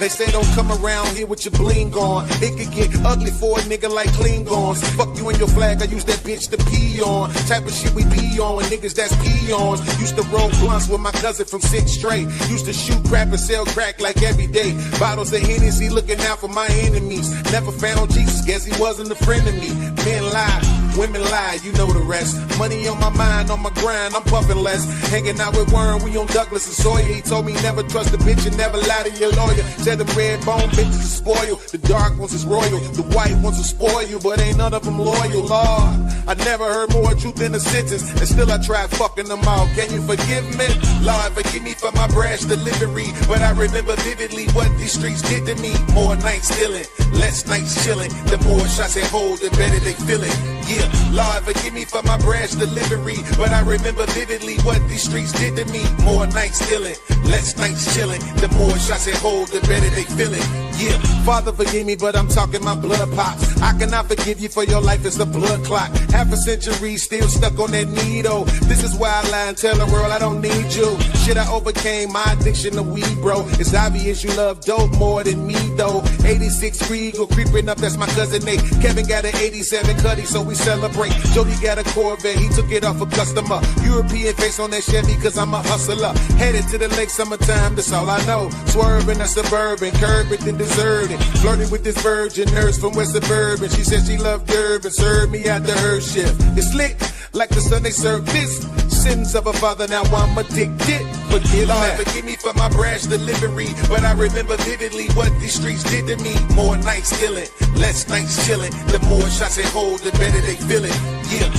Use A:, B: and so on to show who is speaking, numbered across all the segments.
A: They say don't come around here with your bling on. It could get ugly for a nigga like Klingons. Fuck you and your flag, I use that bitch to pee on. Type of shit we pee on with niggas that's peons. Used to roll blunts with my cousin from 6th Straight. Used to shoot crap and sell crack like every day. Bottles of Hennessy looking out for my enemies. Never found Jesus, guess he wasn't a friend of me. Men lie, women lie, you know the rest. Money on my mind, on my grind, I'm puffing less. Hanging out with Warren, we on Douglas and Sawyer. He told me never trust a bitch and never lie to your lawyer. Said the red bone bitches is spoiled. The dark ones is royal. The white ones will spoil you, but ain't none of them loyal. Lord, I never heard more truth in a sentence, and still I tried fucking them out. Can you forgive me? Lord, forgive me for my brash delivery, but I remember vividly what these streets did to me. More nights stealing, less nights chilling. The more shots they hold, the better they feel it. Yeah, Lord, forgive me for my brash delivery, but I remember vividly what these streets did to me. More nights stealing, less nights chilling. The more shots they hold, the better they feel it. Yeah, Father, forgive me, but I'm talking my blood pops. I cannot forgive you for your life, it's a blood clot. Half a century still stuck on that needle. This is why I lie and tell the world I don't need you. Shit, I overcame my addiction to weed, bro. It's obvious you love dope more than me, though. 86 Regal creeping up, that's my cousin Nate. Kevin got an 87 Cuddy, so we celebrate. Jody got a Corvette, he took it off a customer. European face on that Chevy, cause I'm a hustler. Headed to the lake, summertime, that's all I know. Swerving a Suburban, curbing then deserting. Flirting with this virgin nurse from West Suburban. She said she loved Durban, served me after her shift. It's lit, like the Sunday service. Sins of a father, now I'm addicted. Forgive me for my brash delivery, but I remember vividly what these streets did to me. More nights stealing, less nights chilling. The more shots they hold, the better they feel it. Yeah.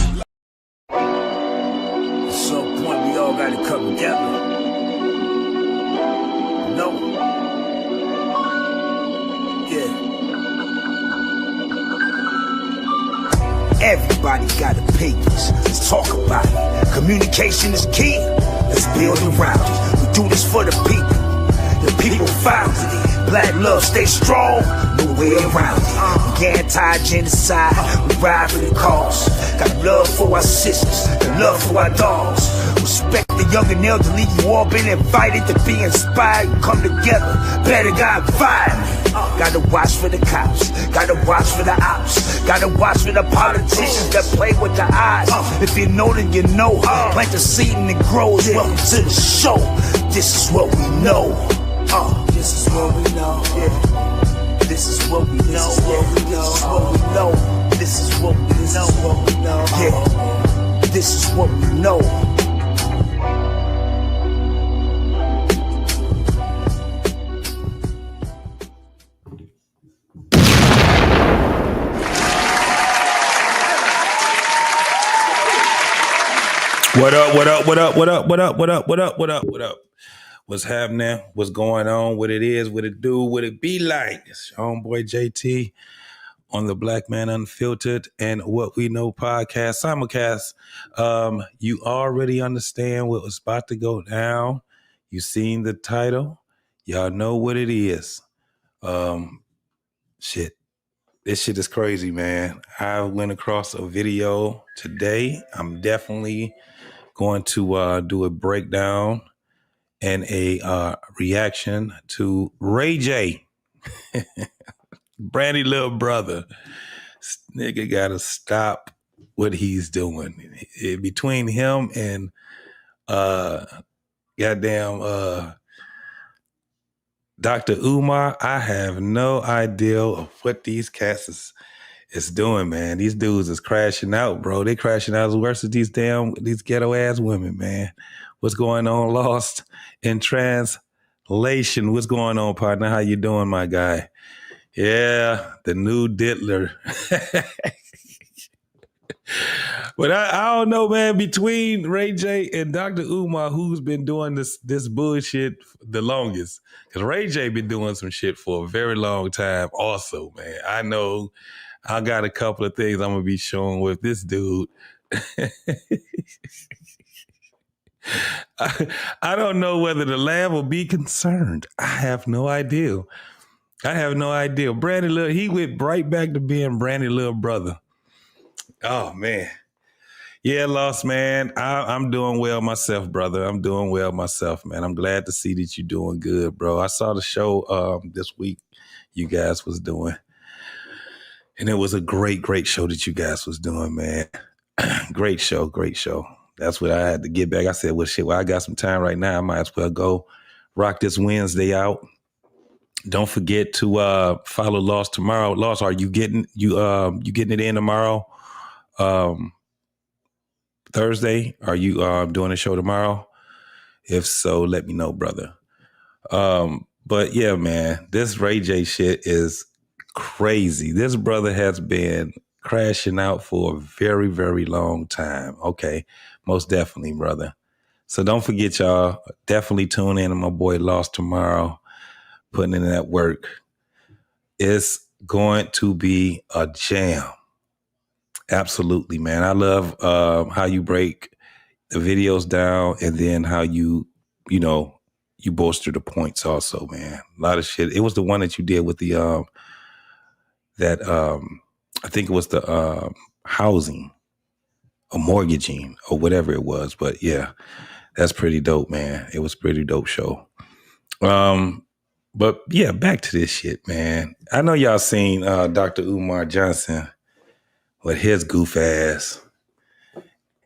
B: At some point, we all gotta come together. No. Yeah. Everybody got opinions. Let's talk about it. Communication is key. Let's build around it. We do this for the people. The people found it. Black love stay strong. No way around it. We anti-genocide. We ride for the cause. Got love for our sisters. And love for our dogs. Respect the young and elderly. You all been invited to be inspired. Come together. Better got violent. Gotta watch for the cops. Gotta watch for the ops. Gotta watch for the politicians that play with the eyes. If you know, then you know. Plant the seed and it grows. Welcome to the show. This is what we know. This is what we know. Yeah. This is what we know. This is what we know. This is what we know. Yeah. This is what we know.
C: What up, what up, what up, what up, what up, what up, what up, what up, what up? What's happening? What's going on? What it is, what it do, what it be like? It's your homeboy JT on the Black Man Unfiltered and What We Know podcast, simulcast. You already understand what was about to go down. You seen the title. Y'all know what it is. Shit. This shit is crazy, man. I went across a video today. I'm definitely going to do a breakdown and a reaction to Ray J. Brandy little brother. This nigga gotta stop what he's doing. Between him and goddamn Dr. Umar, I have no idea of what these cats is doing, man. These dudes is crashing out, bro. They crashing out as worse as these ghetto ass women, man. What's going on? Lost in translation. What's going on, partner? How you doing, my guy? Yeah, the new diddler. But I don't know, man, between Ray J and Dr. Umar, who's been doing this bullshit the longest? Because Ray J been doing some shit for a very long time also, man. I know I got a couple of things I'm going to be showing with this dude. I don't know whether the lab will be concerned. I have no idea. Brandy he went right back to being Brandy little brother. Oh, man. Yeah, Lost Man. I'm doing well myself, brother. I'm doing well myself, man. I'm glad to see that you're doing good, bro. I saw the show this week you guys was doing, and it was a great show that you guys was doing, man. Great show. That's what I had to get back. I said, well, shit, I got some time right now. I might as well go rock this Wednesday out. Don't forget to follow Lost tomorrow. Lost, are you getting it in tomorrow? Thursday? Are you doing a show tomorrow? If so, let me know, brother. But yeah, man, this Ray J shit is crazy. This brother has been crashing out for a very, very long time. Okay, most definitely, brother. So don't forget, y'all, definitely tune in to my boy Lost tomorrow, putting in that work. It's going to be a jam. Absolutely, man. I love how you break the videos down and then how you bolster the points also, man. A lot of shit. It was the one that you did with the I think it was the housing or mortgaging or whatever it was. But yeah, that's pretty dope, man. It was a pretty dope show. But yeah, back to this shit, man. I know y'all seen Dr. Umar Johnson with his goof ass.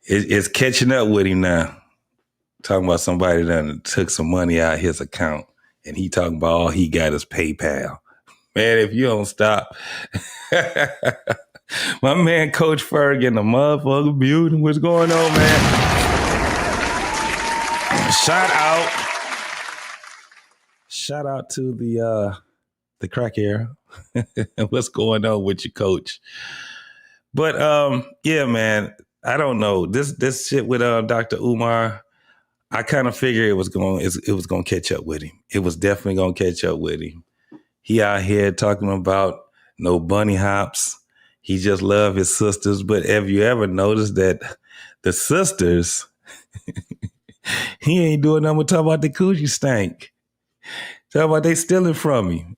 C: It's catching up with him now. Talking about somebody that took some money out of his account and he talking about all he got is PayPal. Man, if you don't stop. My man, Coach Ferg in the motherfucking building. What's going on, man? Shout out to the crack air. What's going on with you, Coach? But yeah, man, I don't know. This shit with Dr. Umar, I kind of figured it was going to catch up with him. It was definitely going to catch up with him. He out here talking about no bunny hops. He just love his sisters. But have you ever noticed that the sisters, he ain't doing nothing but talk about the coochie stank. Talk about they stealing from him.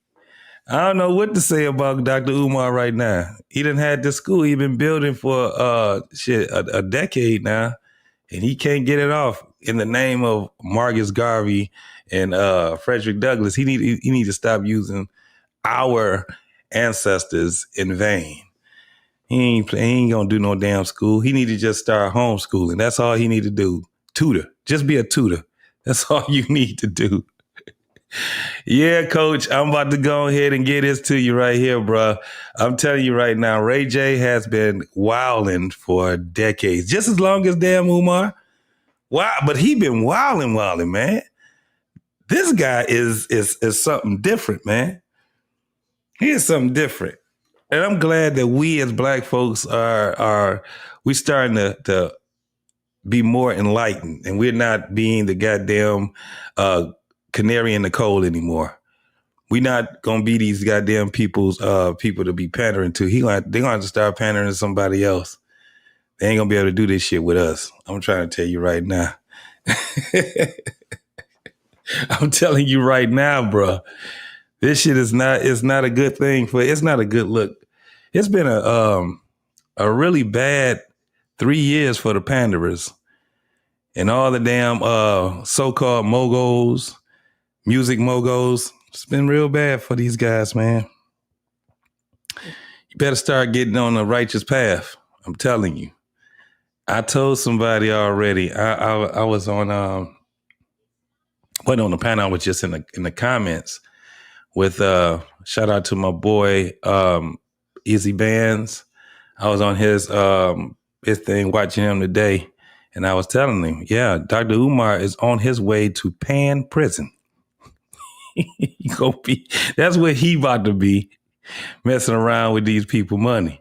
C: I don't know what to say about Dr. Umar right now. He done had this school he been building for a decade now, and he can't get it off in the name of Marcus Garvey and Frederick Douglass. He need to stop using our ancestors in vain. He ain't gonna do no damn school. He need to just start homeschooling. That's all he need to do. Tutor. Just be a tutor. That's all you need to do. Yeah, Coach, I'm about to go ahead and get this to you right here, bro. I'm telling you right now, Ray J has been wilding for decades, just as long as damn Umar. Wow, but he been wilding, man. This guy is something different, man. He is something different. And I'm glad that we as black folks we starting to be more enlightened, and we're not being the goddamn canary in the coal anymore. We're not gonna be these goddamn people to be pandering to. They're gonna have to start pandering to somebody else. They ain't gonna be able to do this shit with us. I'm trying to tell you right now. I'm telling you right now, bro. This shit is not a good thing it's not a good look. It's been a really bad 3 years for the panderers and all the damn so-called moguls, music moguls. It's been real bad for these guys, man. You better start getting on the righteous path. I'm telling you. I told somebody already. I was on wasn't on the panel. I was just in the comments with shout out to my boy Easy Bands. I was on his thing watching him today, and I was telling him, yeah, Dr. Umar is on his way to Pan Prison. That's where he about to be, messing around with these people money.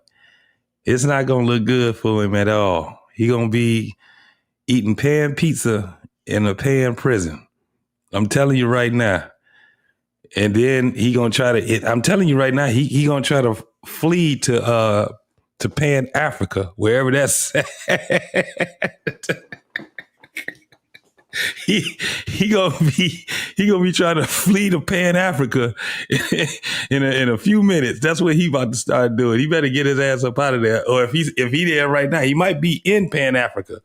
C: It's not gonna look good for him at all. He gonna be eating pan pizza in a pan prison. I'm telling you right now. And then he gonna try to. I'm telling you right now, he gonna try to flee to Pan Africa, wherever that's at. he gonna be trying to flee to Pan Africa in a few minutes. That's what he about to start doing. He better get his ass up out of there. Or if he there right now, he might be in Pan Africa.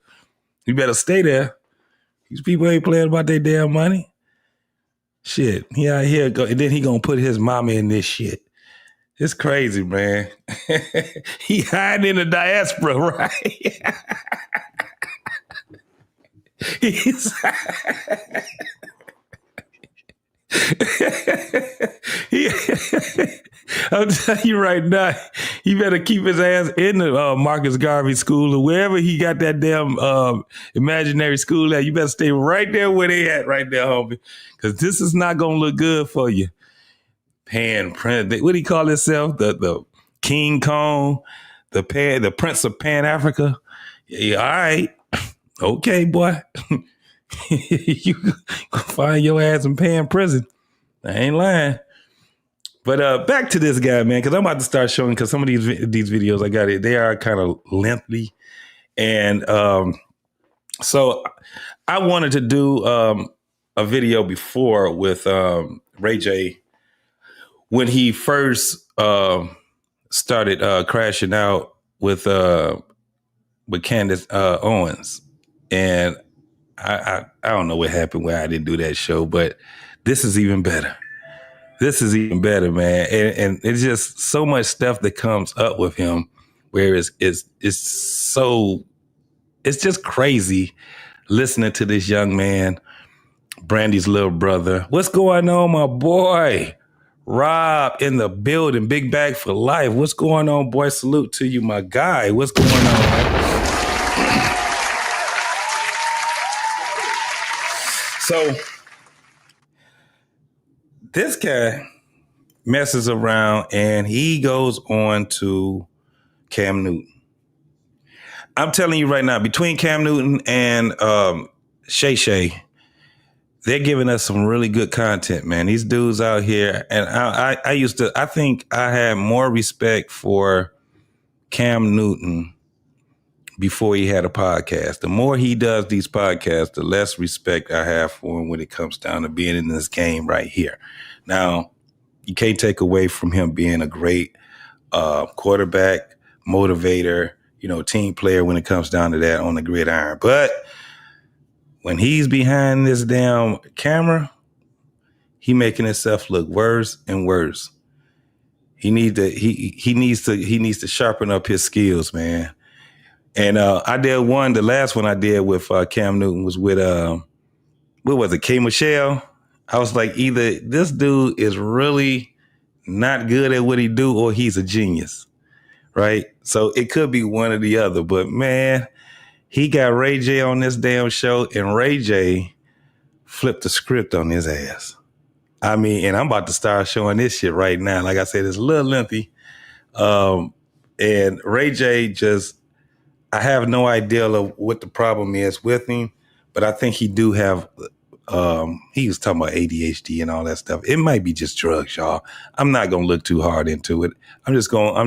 C: He better stay there. These people ain't playing about their damn money. Shit, he out here, and then he gonna put his mama in this shit. It's crazy, man. He hiding in the diaspora, right? I'm telling you right now, he better keep his ass in the Marcus Garvey school or wherever he got that damn imaginary school at. You better stay right there where they at right there, homie. Because this is not going to look good for you. What do he call himself? The King Kong, the Prince of Pan Africa. Yeah, all right. Okay, boy. You find your ass in Pan prison. I ain't lying. But back to this guy, man, because I'm about to start showing, because some of these videos I got it, they are kind of lengthy. And so I wanted to do a video before with Ray J when he first started crashing out with Candace Owens. And I don't know what happened where I didn't do that show, but this is even better. This is even better, man. And it's just so much stuff that comes up with him where it's just crazy listening to this young man, Brandy's little brother. What's going on, my boy? Rob in the building, big bag for life. What's going on, boy? Salute to you, my guy. What's going on, man? So this guy messes around and he goes on to Cam Newton. I'm telling you right now, between Cam Newton and Shay Shay, they're giving us some really good content, man. These dudes out here, and I think I had more respect for Cam Newton before he had a podcast. The more he does these podcasts, the less respect I have for him when it comes down to being in this game right here. Now, you can't take away from him being a great quarterback, motivator, team player when it comes down to that on the gridiron. But when he's behind this damn camera, he making himself look worse and worse. He needs to sharpen up his skills, man. And I did the last one I did with Cam Newton was with, what was it, K. Michelle? I was like, either this dude is really not good at what he do or he's a genius, right? So it could be one or the other. But, man, he got Ray J on this damn show, and Ray J flipped the script on his ass. I mean, and I'm about to start showing this shit right now. Like I said, it's a little lengthy. And Ray J just... I have no idea of what the problem is with him, but I think he do have, he was talking about ADHD and all that stuff. It might be just drugs, y'all. I'm not going to look too hard into it. I'm just going to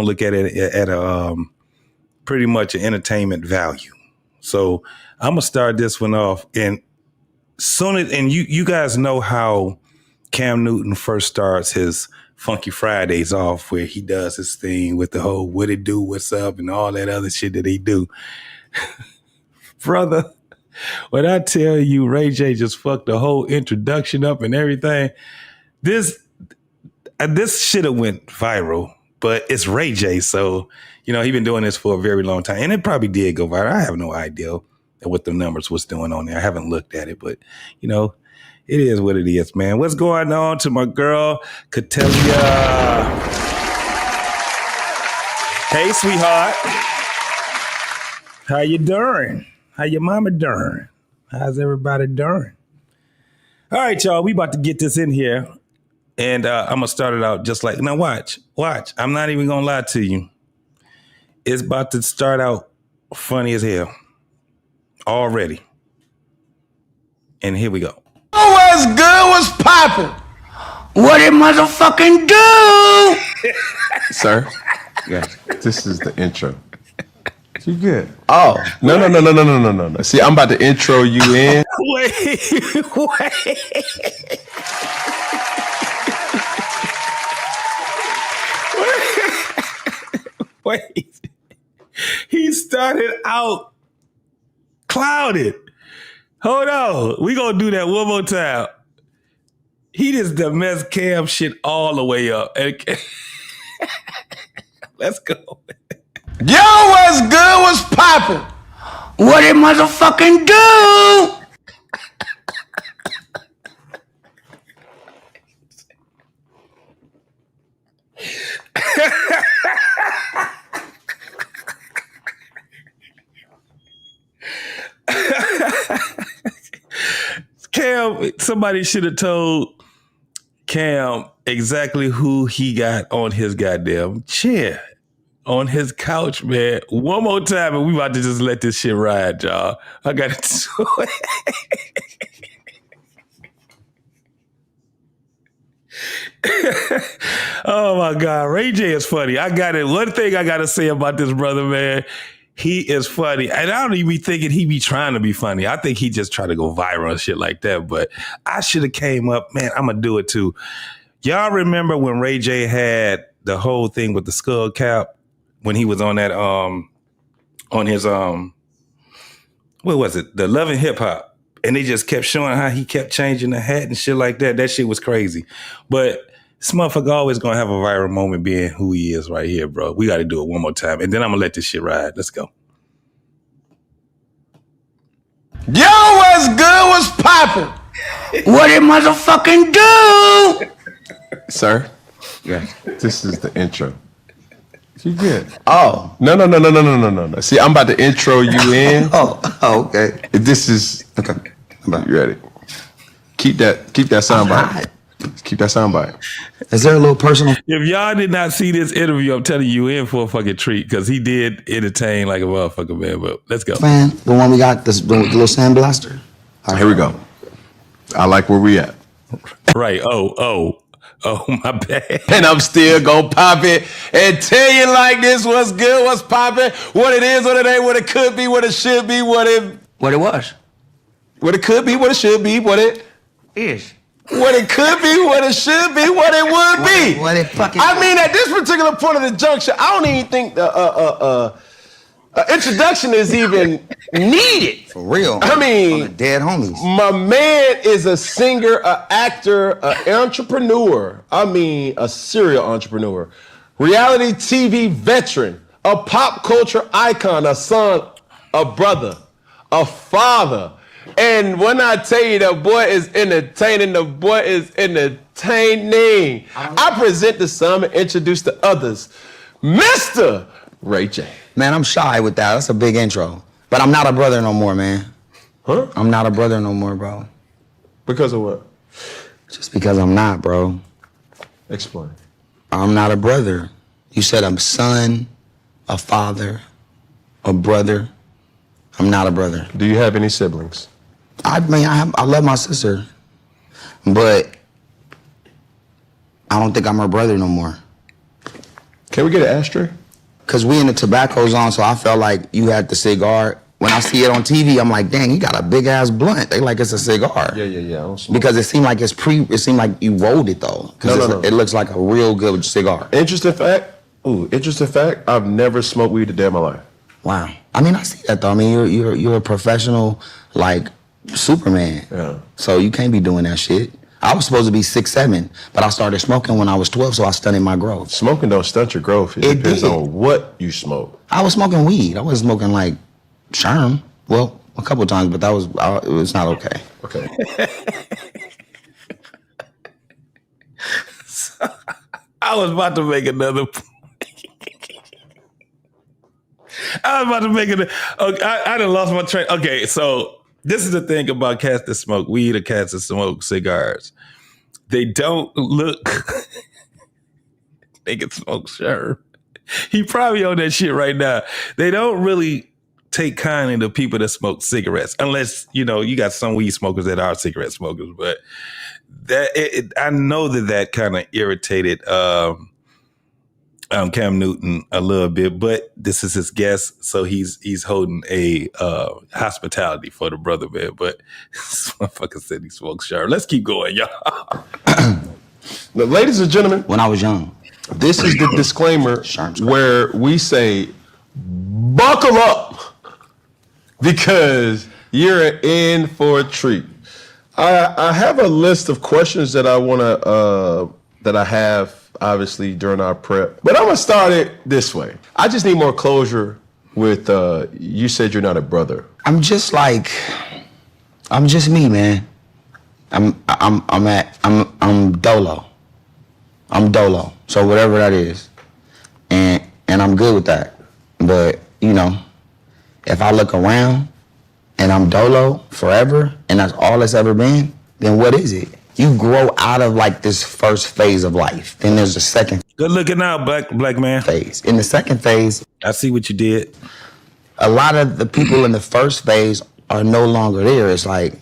C: look at it at a pretty much an entertainment value. So I'm going to start this one off. And you guys know how Cam Newton first starts his Funky Fridays off, where he does his thing with the whole what it do, what's up, and all that other shit that he do. Brother, when I tell you Ray J just fucked the whole introduction up and everything, this should have went viral, but it's Ray J, so, he been doing this for a very long time, and it probably did go viral. I have no idea what the numbers was doing on there. I haven't looked at it, but, it is what it is, man. What's going on to my girl, Catelia? Hey, sweetheart. How you doing? How your mama doing? How's everybody doing? All right, y'all. We about to get this in here. And I'm going to start it out just like... Now, watch. I'm not even going to lie to you. It's about to start out funny as hell. Already. And here we go.
D: What's good? What's poppin'? What it motherfucking do?
E: Sir, yes, this is the intro. You good? Oh no. See, I'm about to intro you in.
C: Wait. He started out clouded. Hold on. We gonna do that one more time. He just messed Cam shit all the way up. Let's go.
E: Yo, what's good? What's poppin'?
D: What it motherfucking do?
C: Cam, somebody should have told Cam exactly who he got on his goddamn chair, on his couch, man. One more time, and we about to just let this shit ride, y'all. I got it. Oh my God, Ray J is funny. I got it. One thing I got to say about this brother, man. He is funny. And I don't even be thinking he be trying to be funny. I think he just try to go viral and shit like that. But I should have came up, man, I'm going to do it too. Y'all remember when Ray J had the whole thing with the skull cap when he was on that, on his, what was it? The Love and Hip Hop. And they just kept showing how he kept changing the hat and shit like that. That shit was crazy. But this motherfucker always gonna have a viral moment being who he is right here, bro. We got to do it one more time. And then I'm gonna let this shit ride. Let's go.
E: Yo, what's good? What's poppin'?
D: What it motherfucking do?
E: Sir, yeah, this is the intro. You good?
D: Oh.
E: No. See, I'm about to intro you in.
D: Oh, okay.
E: This is
D: Okay.
E: You ready? Keep that sound bite. Keep that sound bite.
D: Is there a little personal?
C: If y'all did not see this interview, I'm telling you in for a fucking treat because he did entertain like a motherfucker, man. But let's go.
D: Man, the one we got, the little sandblaster.
E: All right, here we go. I like where we at.
C: Right. Oh, my bad.
E: And I'm still gonna pop it and tell you like this what's good, what's poppin', what it is, what it ain't, what it could be, what it should be, what it
D: was.
E: What it could be, what it should be, what it
D: is.
E: What it could be, what it should be, what it would be.
D: What it fucking
E: I mean, at this particular point of the juncture, I don't even think the introduction is even needed.
D: For real.
E: I mean,
D: on the dead homies.
E: My man is a singer, an actor, an entrepreneur. I mean, a serial entrepreneur. Reality TV veteran, a pop culture icon, a son, a brother, a father. And when I tell you the boy is entertaining, the boy is entertaining. I present to some and introduce to others, Mr. Ray J.
D: Man, I'm shy with that. That's a big intro. But I'm not a brother no more, man.
E: Huh?
D: I'm not a brother no more, bro.
E: Because of what?
D: Just because I'm not, bro.
E: Explain.
D: I'm not a brother. You said I'm a son, a father, a brother. I'm not a brother.
E: Do you have any siblings?
D: I love my sister, but I don't think I'm her brother no more.
E: Can we get an ashtray?
D: Cause we in the tobacco zone, so I felt like you had the cigar. When I see it on TV, I'm like, dang, he got a big ass blunt. They like it's a cigar.
E: Yeah. I don't smoke.
D: Because it seemed like it seemed like you rolled it though.
E: No.
D: It looks like a real good cigar.
E: Interesting fact. I've never smoked weed a day in my life.
D: Wow. I mean, I see that though. I mean, you're a professional, like, Superman.
E: Yeah.
D: So you can't be doing that shit. I was supposed to be 6'7", but I started smoking when I was 12, so I stunted my growth.
E: Smoking don't stunt your growth. It depends on what you smoke.
D: I was smoking weed. I wasn't smoking like Sherm. Well, a couple of times, but it was not okay.
E: Okay.
C: So, I was about to make another point. I done lost my train. Okay, so this is the thing about cats that smoke weed or cats that smoke cigars. They don't look. They can smoke Sherm. He probably on that shit right now. They don't really take kindly to people that smoke cigarettes, unless you got some weed smokers that are cigarette smokers. But I know that kind of irritated Cam Newton a little bit, but this is his guest, so he's holding a hospitality for the brother, man. But this motherfucker said he smokes sharp. Let's keep going, y'all.
E: Now, ladies and gentlemen,
D: When I was young.
E: this is the disclaimer
D: Sharp's
E: where we say, buckle up, because you're in for a treat. I have a list of questions that I want to, that I have obviously during our prep, but I'm gonna start it this way. I just need more closure with, you said you're not a brother.
D: I'm just me, man. I'm dolo. I'm dolo. So whatever that is. And I'm good with that. But, you know, if I look around and I'm dolo forever and that's all it's ever been, then what is it? You grow out of like this first phase of life. Then there's a second
C: Good looking out, black man.
D: phase. In the second phase,
C: I see what you did.
D: a lot of the people in the first phase are no longer there. It's like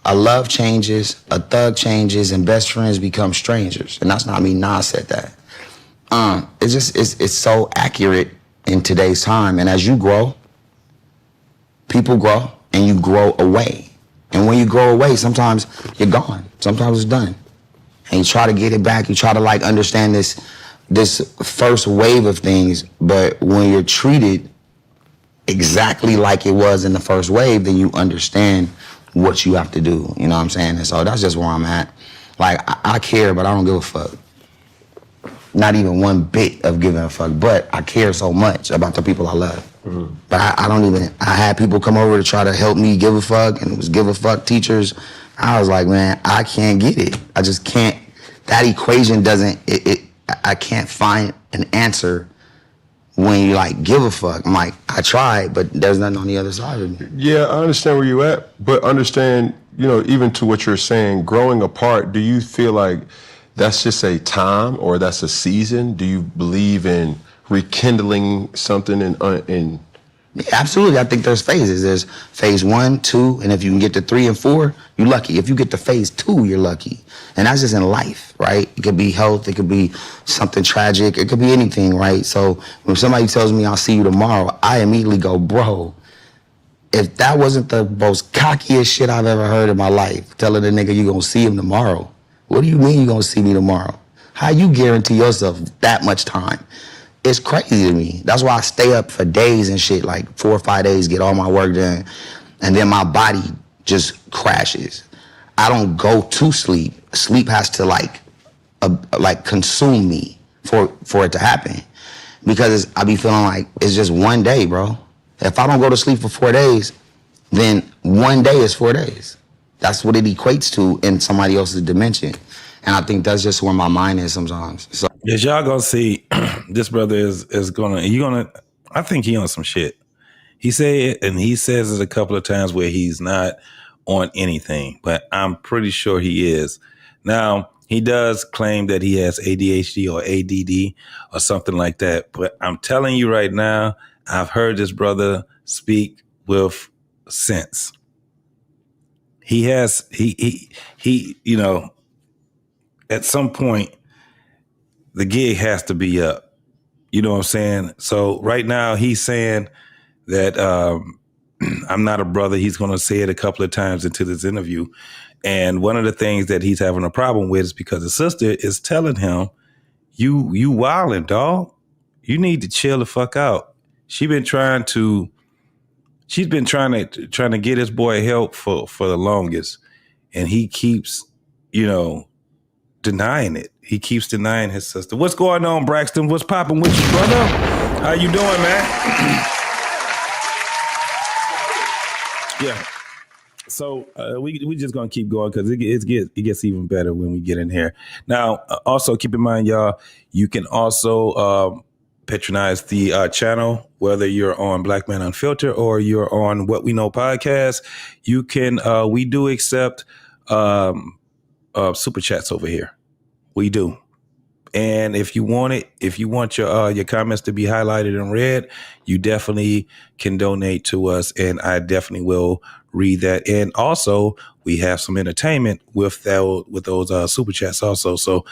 D: a love changes, a thug changes, and best friends become strangers. And that's not me. Nas said that. It's so accurate in today's time. And as you grow, people grow and you grow away. And when you grow away, sometimes you're gone. Sometimes it's done. And you try to get it back. You try to like understand this first wave of things. But when you're treated exactly like it was in the first wave, then you understand what you have to do. You know what I'm saying? And so that's just where I'm at. Like, I care, but I don't give a fuck. Not even one bit of giving a fuck, but I care so much about the people I love. Mm-hmm. But I had people come over to try to help me give a fuck, and it was give a fuck teachers. I was like, man, I can't get it. I just can't, that equation doesn't, I can't find an answer when you like give a fuck. I'm like, I tried, but there's nothing on the other side of me.
E: Yeah, I understand where you're at, but understand, you know, even to what you're saying, growing apart, do you feel like that's just a time or that's a season? Do you believe in rekindling something in
D: Yeah, absolutely. I think there's phases. There's phase 1, 2, and if you can get to 3 and 4, you're lucky. If you get to phase 2, you're lucky. And that's just in life, right? It could be health, it could be something tragic, it could be anything, right? So when somebody tells me I'll see you tomorrow, I immediately go, bro, if that wasn't the most cockiest shit I've ever heard in my life, telling a nigga you gonna see him tomorrow. What do you mean you gonna see me tomorrow? How you guarantee yourself that much time? It's crazy to me. That's why I stay up for days and shit, like 4 or 5 days, get all my work done, and then my body just crashes. I don't go to sleep. Sleep has to like consume me for it to happen, because I be feeling like it's just one day, bro. If I don't go to sleep for 4 days, then one day is 4 days. That's what it equates to in somebody else's dimension. And I think that's just where my mind is sometimes. So
C: Yes, y'all gonna see this brother is gonna I think he on some shit. He say it, and he says it a couple of times where he's not on anything, but I'm pretty sure he is. Now, he does claim that he has ADHD or ADD or something like that, but I'm telling you right now, I've heard this brother speak with sense. He has, you know, at some point, the gig has to be up. You know what I'm saying? So right now he's saying that I'm not a brother. He's going to say it a couple of times into this interview. And one of the things that he's having a problem with is because his sister is telling him, you wildin', dog. You need to chill the fuck out. She's been trying to get his boy help for the longest. And he keeps, you know, denying it. He keeps denying his sister. What's going on, Braxton? What's popping with you, brother? How you doing, man? Yeah. So we just gonna keep going because it gets even better when we get in here. Now, also keep in mind, y'all, you can also patronize the channel, whether you're on Black Man Unfiltered or you're on What We Know podcast. You can. We do accept super chats over here. We do. And if you want it, if you want your comments to be highlighted and read, you definitely can donate to us, and I definitely will read that. And also, we have some entertainment with those super chats also. So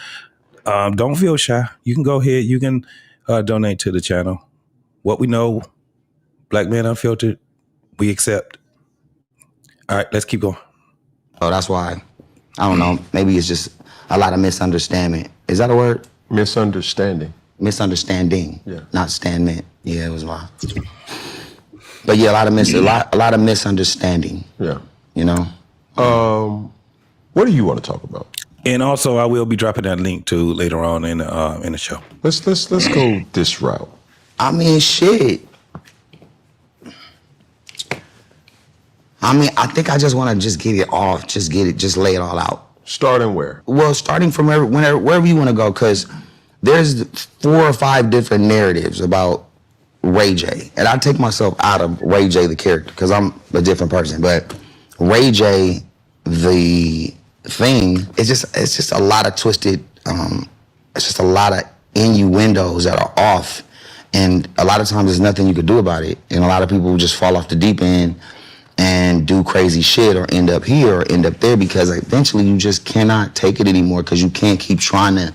C: don't feel shy. You can go ahead. You can donate to the channel. What we know, Black Men Unfiltered, we accept. All right, let's keep going.
D: Oh, that's why. I don't know. Maybe it's just a lot of misunderstanding. Is that a word?
E: Misunderstanding.
D: Misunderstanding.
E: Yeah.
D: Not standment. Yeah, it was mine. But yeah, a lot of misunderstanding.
E: Yeah.
D: You know.
E: What do you want to talk about?
C: And also, I will be dropping that link too later on in the show.
E: Let's go this route.
D: I mean, shit. I mean, I think I just want to just get it off, just lay it all out.
E: Starting where?
D: Well, starting from wherever you want to go, because there's 4 or 5 different narratives about Ray J. And I take myself out of Ray J, the character, because I'm a different person. But Ray J, the thing, it's just a lot of twisted, it's just a lot of innuendos that are off. And a lot of times there's nothing you could do about it. And a lot of people just fall off the deep end and do crazy shit or end up here or end up there because eventually you just cannot take it anymore because you can't keep trying to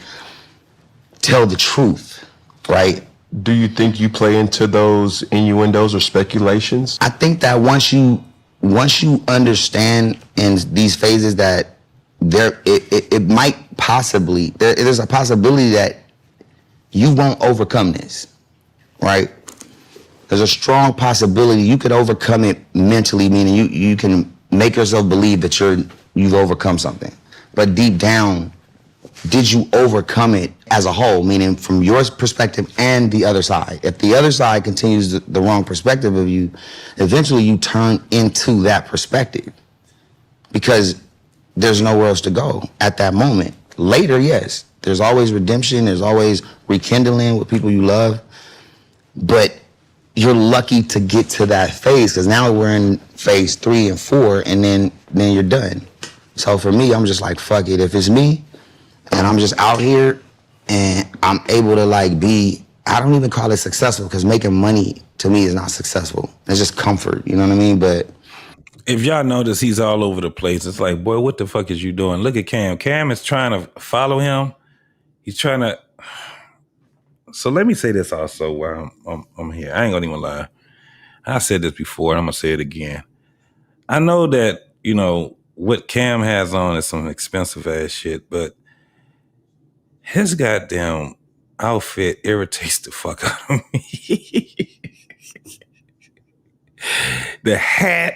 D: tell the truth, right?
E: Do you think you play into those innuendos or speculations?
D: I think that once you understand in these phases that it might possibly, there's a possibility that you won't overcome this, right? There's a strong possibility you could overcome it mentally, meaning you can make yourself believe that you've overcome something. But deep down, did you overcome it as a whole, meaning from your perspective and the other side? If the other side continues the wrong perspective of you, eventually you turn into that perspective because there's nowhere else to go at that moment. Later, yes, there's always redemption, there's always rekindling with people you love, but you're lucky to get to that phase because now we're in phase 3 and 4 and then you're done. So for me, I'm just like, fuck it. If it's me and I'm just out here and I'm able to like be, I don't even call it successful because making money to me is not successful. It's just comfort, you know what I mean? But
C: if y'all notice, he's all over the place. It's like, boy, what the fuck is you doing? Look at Cam. Cam is trying to follow him. He's trying to. So let me say this also while I'm here. I ain't gonna even lie. I said this before, and I'm gonna say it again. I know that, you know, what Cam has on is some expensive ass shit, but his goddamn outfit irritates the fuck out of me. The hat,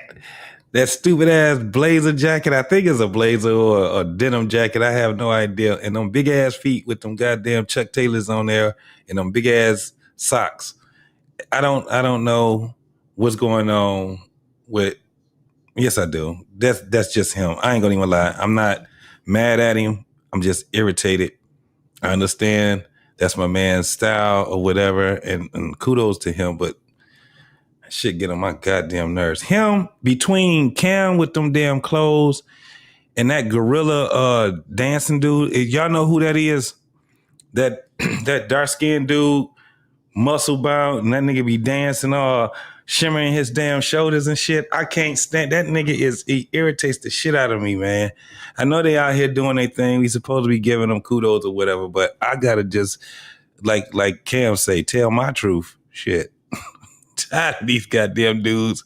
C: that stupid ass blazer jacket, I think it's a blazer or a denim jacket, I have no idea. And them big ass feet with them goddamn Chuck Taylors on there and them big ass socks. I don't know what's going on with, yes I do. That's just him. I ain't gonna even lie. I'm not mad at him. I'm just irritated. I understand that's my man's style or whatever, and kudos to him, but shit get on my goddamn nerves. Him between Cam with them damn clothes and that gorilla dancing dude. Y'all know who that is? That dark skinned dude, muscle bound, and that nigga be dancing shimmering his damn shoulders and shit. I can't stand that nigga. He irritates the shit out of me, man. I know they out here doing their thing. We supposed to be giving them kudos or whatever, but I gotta just like Cam say, tell my truth. Shit. Tired of these goddamn dudes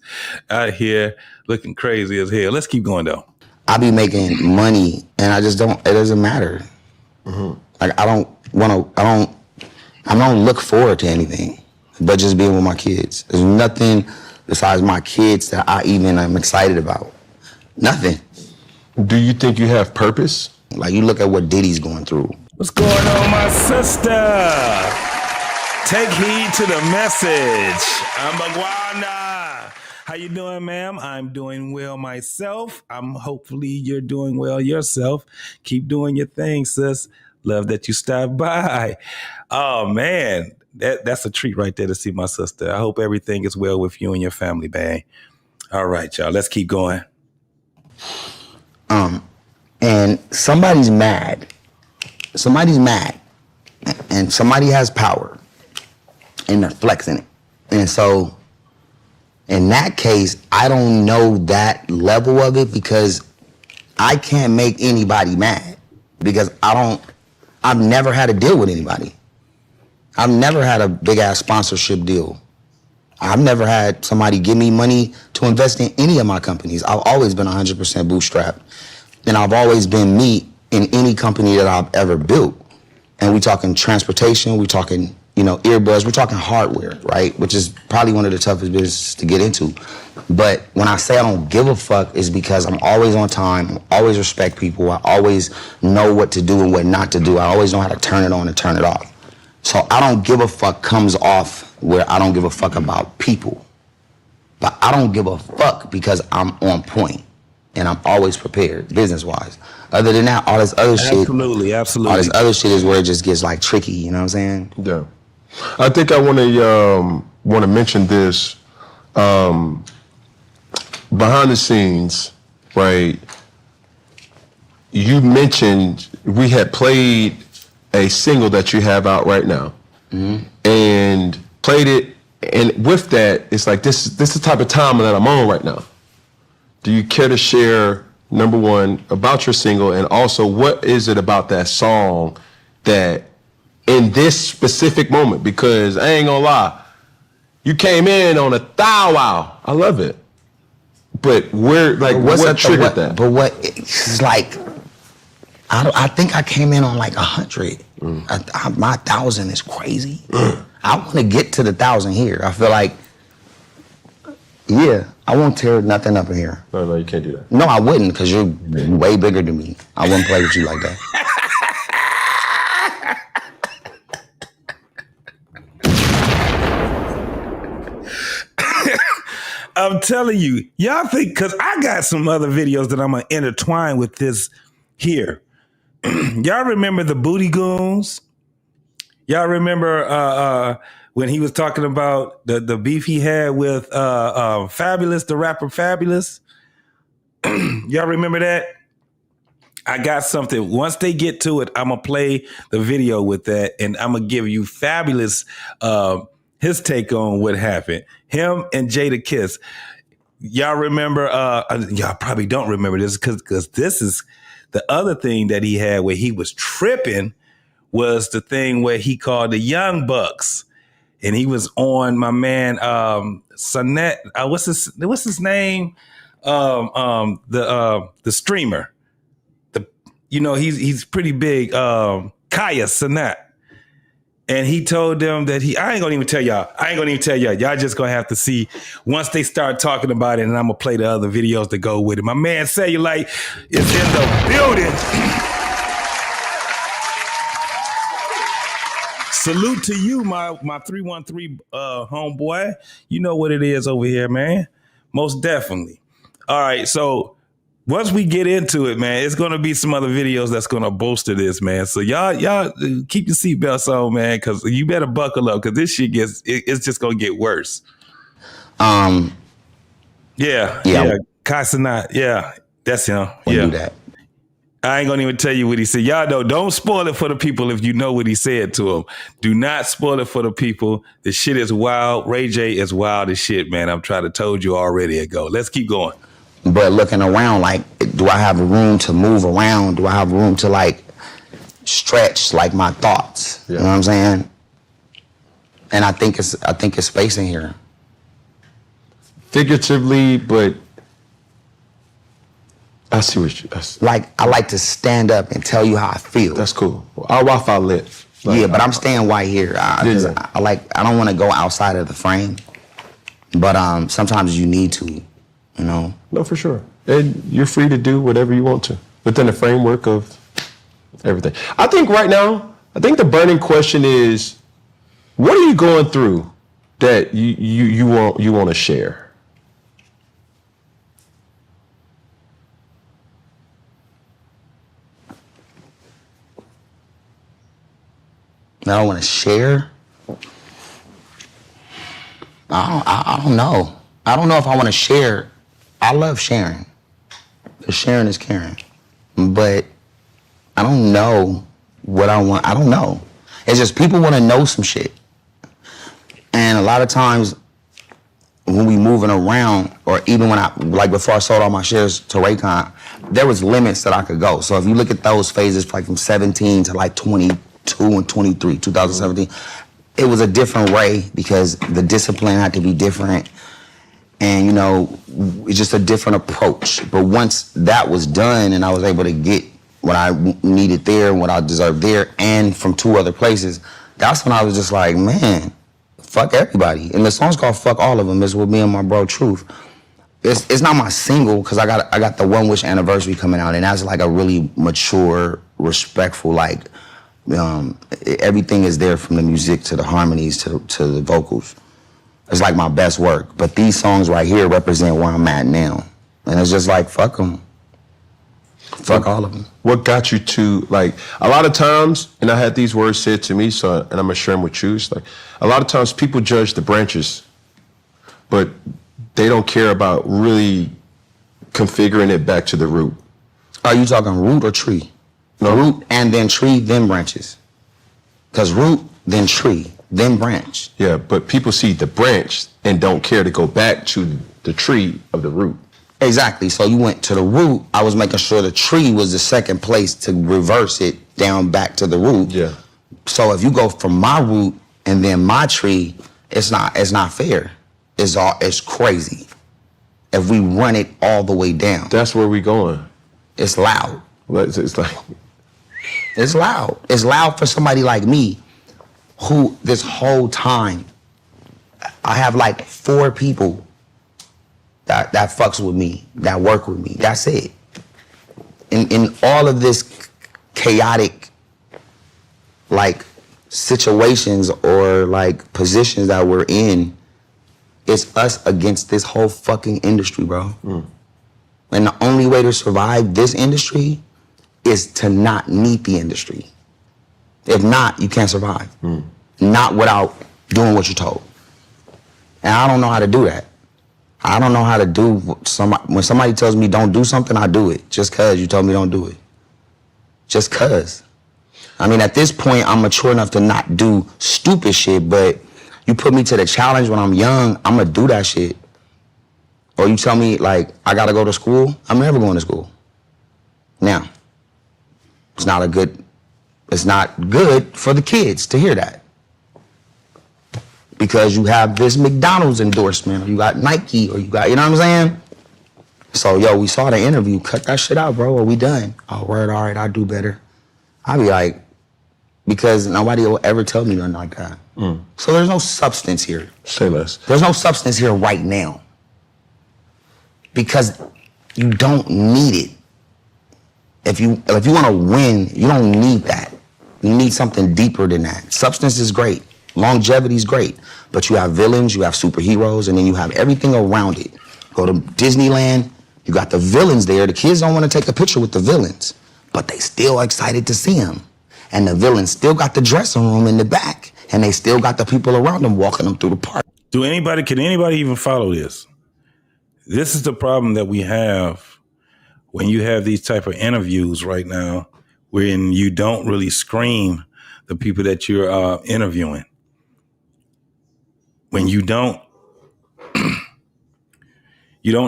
C: out here looking crazy as hell. Let's keep going though.
D: I be making money and I just don't, it doesn't matter. Mm-hmm. Like I don't look forward to anything but just being with my kids. There's nothing besides my kids that I even am excited about. Nothing.
E: Do you think you have purpose?
D: Like you look at what Diddy's going through.
C: What's going on, my sister? Take heed to the message. I'm Bagwana. How you doing, ma'am? I'm doing well myself. Hopefully you're doing well yourself. Keep doing your thing, sis. Love that you stopped by. Oh man, that's a treat right there to see my sister. I hope everything is well with you and your family, bang. All right, y'all. Let's keep going.
D: And somebody's mad. And somebody has power. And they're flexing it. And so, in that case, I don't know that level of it because I can't make anybody mad because I've never had to deal with anybody. I've never had a big ass sponsorship deal. I've never had somebody give me money to invest in any of my companies. I've always been 100% bootstrapped. And I've always been me in any company that I've ever built. And we talking transportation, we talking, earbuds, we're talking hardware, right? Which is probably one of the toughest businesses to get into. But when I say I don't give a fuck, it's because I'm always on time, I always respect people, I always know what to do and what not to do. I always know how to turn it on and turn it off. So I don't give a fuck comes off where I don't give a fuck about people. But I don't give a fuck because I'm on point and I'm always prepared, business-wise. Other than that, all this other shit.
C: Absolutely.
D: All this other shit is where it just gets like tricky, you know what I'm saying?
E: Yeah. I think I want to mention this behind the scenes, right? You mentioned we had played a single that you have out right now, and played it, and with that, it's like this is the type of time that I'm on right now. Do you care to share, number one, about your single, and also what is it about that song that in this specific moment, because I ain't gonna lie, you came in on a thou wow. I love it. But what triggered that?
D: But what, it's like, I think I came in on like 100. My 1,000 is crazy. I want to get to the 1,000 here. I feel like, I won't tear nothing up in here.
E: No, you can't do that.
D: No, I wouldn't, because you're way bigger than me. I wouldn't play with you like that.
C: I'm telling you, y'all think, because I got some other videos that I'm going to intertwine with this here. Y'all remember the Booty Goons? Y'all remember when he was talking about the beef he had with Fabulous, the rapper Fabulous? Y'all remember that? I got something. Once they get to it, I'm going to play the video with that, and I'm going to give you Fabulous his take on what happened. Him and Jada Kiss. Y'all remember, y'all probably don't remember this because this is the other thing that he had where he was tripping was the thing where he called the Young Bucks. And he was on my man, Sonnet, what's his name? The streamer. He's pretty big, Kaya Sonnet. And he told them that I ain't gonna even tell y'all. Y'all just gonna have to see once they start talking about it, and I'm gonna play the other videos that go with it. My man Cellulite is in the building. Salute to you, my 313 homeboy. You know what it is over here, man. Most definitely. All right, so once we get into it, man, it's going to be some other videos that's going to bolster this, man. So y'all keep your seatbelts on, man, because you better buckle up because this shit it's just going to get worse. Yeah. Kasanat, yeah, that's him.
D: Do that.
C: I ain't going to even tell you what he said. Y'all don't spoil it for the people if you know what he said to them. Do not spoil it for the people. The shit is wild. Ray J is wild as shit, man. I'm trying to told you already ago. Let's keep going.
D: But looking around, like, do I have room to move around? Do I have room to, like, stretch, like, my thoughts? Yeah. You know what I'm saying? And I think it's space in here.
E: Figuratively, but I see what you...
D: Like, I like to stand up and tell you how I feel.
E: That's cool. Our Wi-Fi lit.
D: Like, yeah, but I'm staying right here. I don't want to go outside of the frame. But sometimes you need to. You know? No,
E: for sure. And you're free to do whatever you want to within the framework of everything. I think right now, the burning question is, what are you going through that you want to share?
D: I don't want to share? I don't know. I don't know if I want to share. I love sharing, because sharing is caring. But I don't know what I want. I don't know. It's just people want to know some shit. And a lot of times when we moving around, or even when before I sold all my shares to Raycon, there was limits that I could go. So if you look at those phases, like from 17 to like 22 and 23, 2017, it was a different way because the discipline had to be different. And, you know, it's just a different approach. But once that was done and I was able to get what I needed there and what I deserved there and from 2 other places, that's when I was just like, man, fuck everybody. And the song's called Fuck All of Them. It's with me and my bro Truth. It's not my single because I got the One Wish anniversary coming out, and that's like a really mature, respectful, like everything is there from the music to the harmonies to the vocals. It's like my best work. But these songs right here represent where I'm at now, and it's just like fuck them, fuck all of them.
E: What got you to, like, a lot of times, and I had these words said to me, so and I'm gonna share them with you. It's like a lot of times people judge the branches, but they don't care about really configuring it back to the root.
D: Are you talking root or tree?
E: No.
D: Root and then tree, then branches. Because root, then tree, then branch.
E: Yeah, but people see the branch and don't care to go back to the tree of the root.
D: Exactly. So you went to the root. I was making sure the tree was the second place to reverse it down back to the root.
E: Yeah.
D: So if you go from my root and then my tree, it's not fair. It's crazy. If we run it all the way down.
E: That's where we going.
D: It's loud.
E: It's like
D: It's loud. It's loud for somebody like me who this whole time, I have like 4 people that fucks with me, that work with me. That's it. In all of this chaotic, like, situations or like positions that we're in, it's us against this whole fucking industry, bro. And the only way to survive this industry is to not need the industry. If not, you can't survive. Not without doing what you're told. And I don't know how to do that. I don't know how to do when somebody tells me don't do something, I do it just cause you told me don't do it. Just cause. I mean, at this point, I'm mature enough to not do stupid shit, but you put me to the challenge when I'm young, I'm gonna do that shit. Or you tell me, like, I gotta go to school, I'm never going to school. Now, it's not good for the kids to hear that. Because you have this McDonald's endorsement, or you got Nike, or you got, you know what I'm saying? So, yo, we saw the interview, cut that shit out, bro, or we done? Oh, word, all right, I'll do better. I'll be like, because nobody will ever tell me nothing like that. So there's no substance here.
E: Say less.
D: There's no substance here right now. Because you don't need it. If you want to win, you don't need that. You need something deeper than that. Substance is great. Longevity is great. But you have villains, you have superheroes, and then you have everything around it. Go to Disneyland, you got the villains there. The kids don't want to take a picture with the villains, but they still excited to see them. And the villains still got the dressing room in the back, and they still got the people around them walking them through the park.
C: Can anybody even follow this? This is the problem that we have when you have these type of interviews right now, wherein you don't really scream the people that you're interviewing. When you don't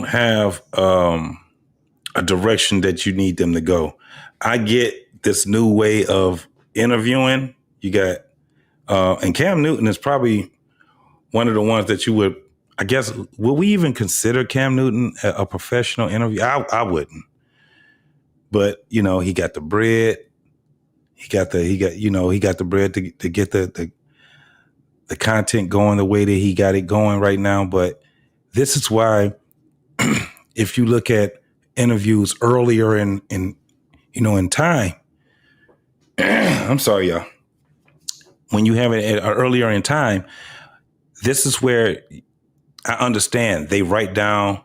C: have a direction that you need them to go. I get this new way of interviewing. You got, and Cam Newton is probably one of the ones that you would, I guess, would we even consider Cam Newton a professional interview? I wouldn't. But, you know, he got the bread. He got the bread to get the content going the way that he got it going right now. But this is why, if you look at interviews earlier in time, I'm sorry, y'all. When you have it earlier in time, this is where I understand they write down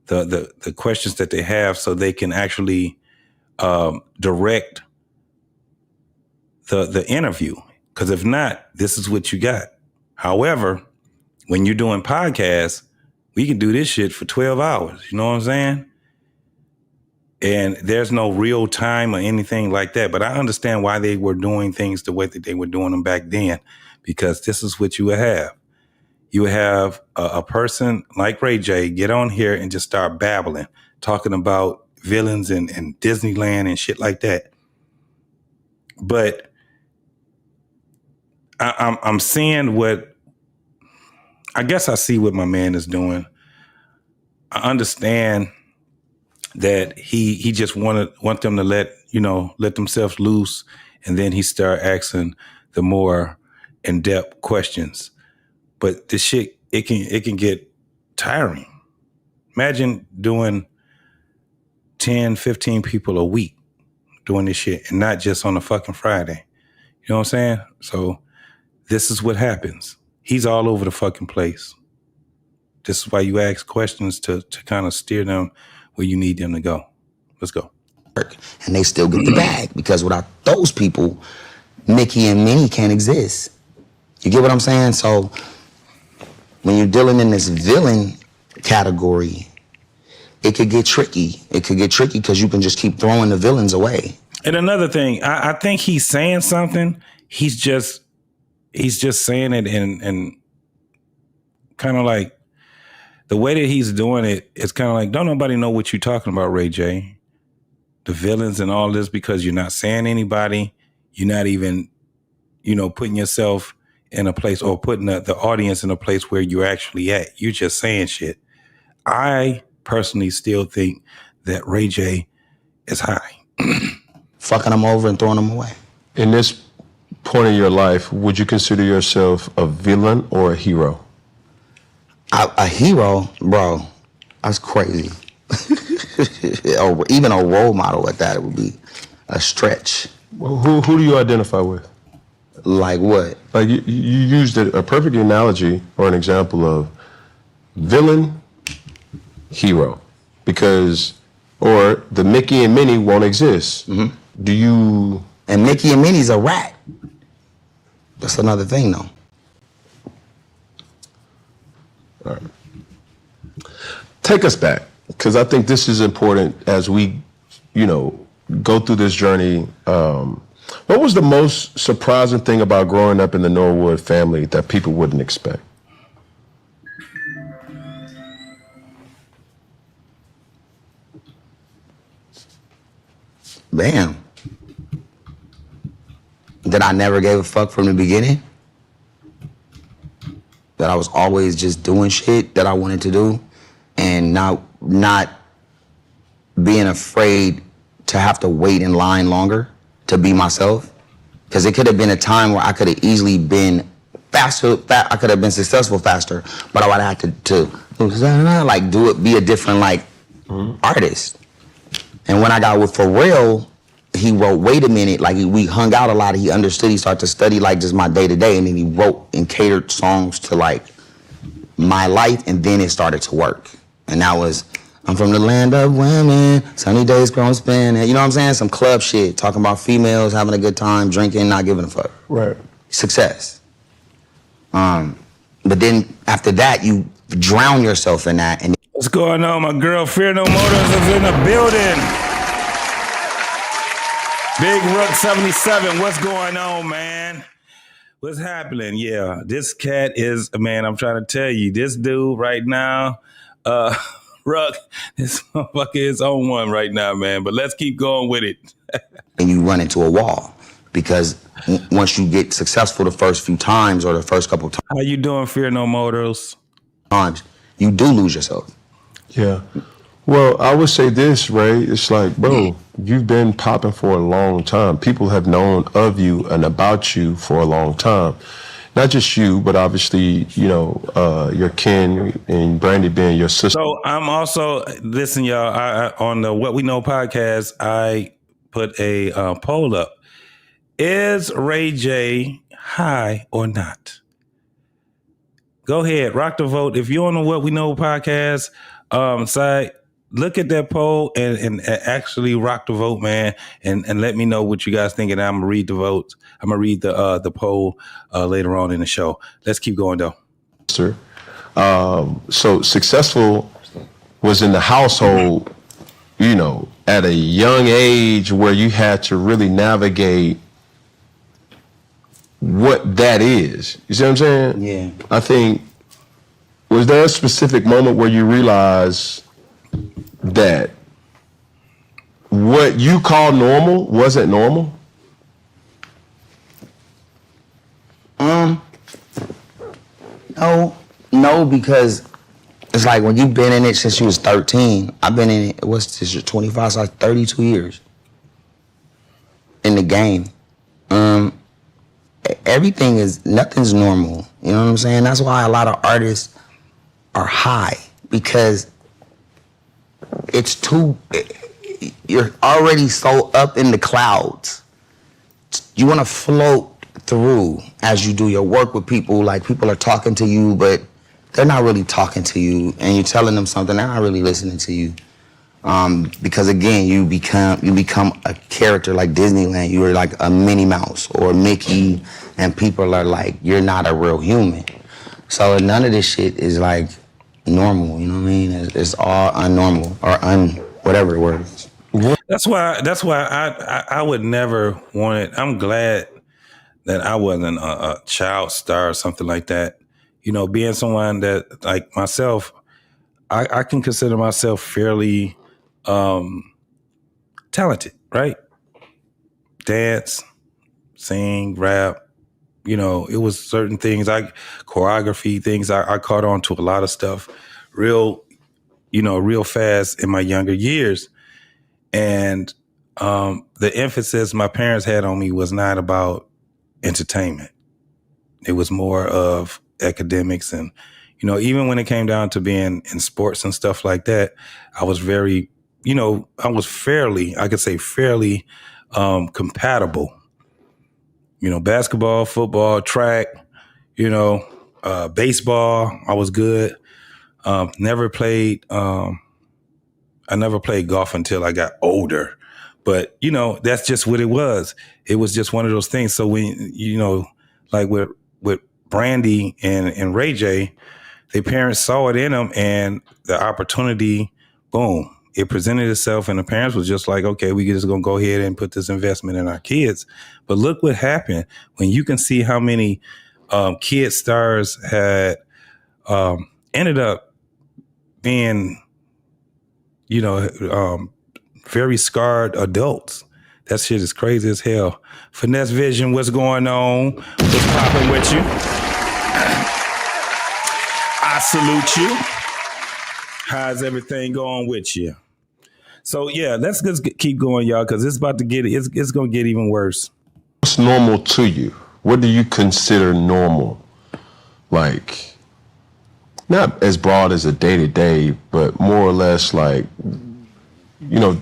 C: the questions that they have so they can actually direct the interview. Because if not, this is what you got. However, when you're doing podcasts, we can do this shit for 12 hours. You know what I'm saying? And there's no real time or anything like that. But I understand why they were doing things the way that they were doing them back then, because this is what you would have. You would have a person like Ray J get on here and just start babbling, talking about villains and Disneyland and shit like that. But I'm seeing what, I guess I see what my man is doing. I understand that he just want them to let themselves loose, and then he start asking the more in-depth questions. But this shit, it can get tiring. Imagine doing 10, 15 people a week doing this shit, and not just on a fucking Friday. You know what I'm saying? So this is what happens. He's all over the fucking place. This is why you ask questions to kind of steer them where you need them to go. Let's go.
D: And they still get the bag, because without those people, Mickey and Minnie can't exist. You get what I'm saying? So when you're dealing in this villain category, it could get tricky. It could get tricky because you can just keep throwing the villains away.
C: And another thing, I think he's saying something. He's just saying it and kind of like the way that he's doing it, it's kind of like, don't nobody know what you're talking about, Ray J. The villains and all this, because you're not saying anybody. You're not even, putting yourself in a place, or putting the audience in a place where you're actually at. You're just saying shit. I personally still think that Ray J is high.
D: Fucking them over and throwing them away.
E: In this point in your life, would you consider yourself a villain or a hero?
D: A hero, bro, that's crazy. Or even a role model at that, it would be a stretch.
E: Well, who do you identify with?
D: Like what?
E: Like you used a perfect analogy or an example of villain, hero, or the Mickey and Minnie won't exist. Mm-hmm. Do you?
D: And Mickey and Minnie's a rat. That's another thing, though.
E: All right. Take us back, because I think this is important as we, go through this journey. What was the most surprising thing about growing up in the Norwood family that people wouldn't expect?
D: Bam. That I never gave a fuck from the beginning. That I was always just doing shit that I wanted to do, and not being afraid to have to wait in line longer to be myself. Because it could have been a time where I could have easily been faster, I could have been successful faster, but I would have had to do it, be a different artist. And when I got with Pharrell, he wrote, wait a minute, we hung out a lot, he understood, he started to study just my day to day, and then he wrote and catered songs to my life, and then it started to work. And that was, I'm from the land of women, sunny days grown spinning, you know what I'm saying? Some club shit, talking about females, having a good time, drinking, not giving a fuck.
E: Right.
D: Success. But then after that, you drown yourself in that. And
C: what's going on? My girl Fear No Motors is in the building. Big Rook 77, what's going on, man? What's happening? Yeah, this cat is, man, I'm trying to tell you, this dude right now, Rook, this motherfucker is on one right now, man. But let's keep going with it.
D: And you run into a wall, because once you get successful the first few times or the first couple times.
C: How you doing, Fear No Motors?
D: You do lose yourself.
E: Yeah. Well, I would say this, Ray. It's like, bro, you've been popping for a long time. People have known of you and about you for a long time. Not just you, but obviously, your kin and Brandy being your sister.
C: So I'm also, listen, y'all, I on the What We Know podcast, I put a poll up. Is Ray J high or not? Go ahead, rock the vote. If you're on the What We Know podcast site, look at that poll and actually rock the vote, man, and let me know what you guys think. And I'm gonna read the votes. I'm gonna read the poll later on in the show. Let's keep going though.
E: Sir, so successful was in the household, at a young age where you had to really navigate what that is. You see what I'm saying?
D: Yeah.
E: I think, was there a specific moment where you realized that what you call normal wasn't normal?
D: No, because it's like when you've been in it since you was 13. I've been in it, what's this, 25, so like 32 years in the game. Nothing's normal. You know what I'm saying? That's why a lot of artists are high, because you're already so up in the clouds. You want to float through as you do your work with people. Like, people are talking to you, but they're not really talking to you, and you're telling them something, they're not really listening to you. Because again, you become a character like Disneyland. You are like a Minnie Mouse or Mickey, and people are like, you're not a real human. So none of this shit is like normal, you know what I mean? It's all unnormal or whatever the word is.
C: That's why I would never want it. I'm glad that I wasn't a child star or something like that. You know, being someone that, like myself, I can consider myself fairly talented, right? Dance, sing, rap. You know, it was certain things, choreography things. I caught on to a lot of stuff real fast in my younger years. And the emphasis my parents had on me was not about entertainment. It was more of academics. And, you know, even when it came down to being in sports and stuff like that, I was fairly compatible. You know, basketball, football, track, baseball, I was good. I never played golf until I got older. But, you know, that's just what it was. It was just one of those things. So when, like with Brandy and Ray J, their parents saw it in them, and the opportunity, boom, it presented itself, and the parents was just like, okay, we just gonna go ahead and put this investment in our kids. But look what happened when you can see how many kid stars had ended up being, very scarred adults. That shit is crazy as hell. Finesse Vision, what's going on? What's popping with you? I salute you. How's everything going with you? So yeah, let's just keep going, y'all, because it's about to it's going to get even worse.
E: What's normal to you? What do you consider normal? Like, not as broad as a day-to-day, but more or less like, you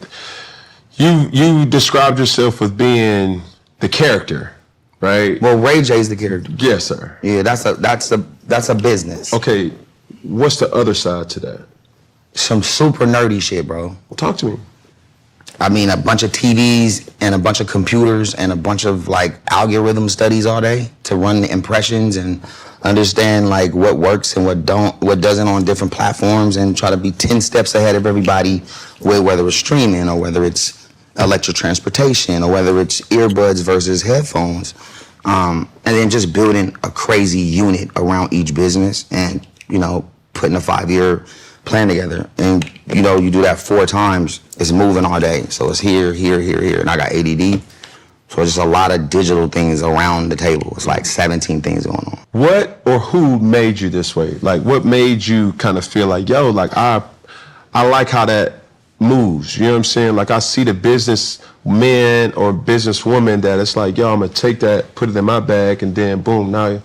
E: described yourself as being the character, right?
D: Well, Ray J's the character.
E: Yes, sir.
D: Yeah, that's a business.
E: Okay, what's the other side to that?
D: Some super nerdy shit, bro.
E: Well, talk to me.
D: I mean, a bunch of TVs and a bunch of computers and a bunch of like algorithm studies all day to run the impressions and understand like what works and what doesn't on different platforms, and try to be 10 steps ahead of everybody with whether it's streaming or whether it's electric transportation or whether it's earbuds versus headphones. And then just building a crazy unit around each business and, putting a 5-year plan together. And, you do that 4 times, it's moving all day. So it's here, here, here, here. And I got ADD. So it's just a lot of digital things around the table. It's like 17 things going on.
E: What or who made you this way? Like, what made you kind of feel like, yo, like I like how that moves. You know what I'm saying? Like, I see the businessman or businesswoman that it's like, yo, I'm gonna take that, put it in my bag, and then boom, now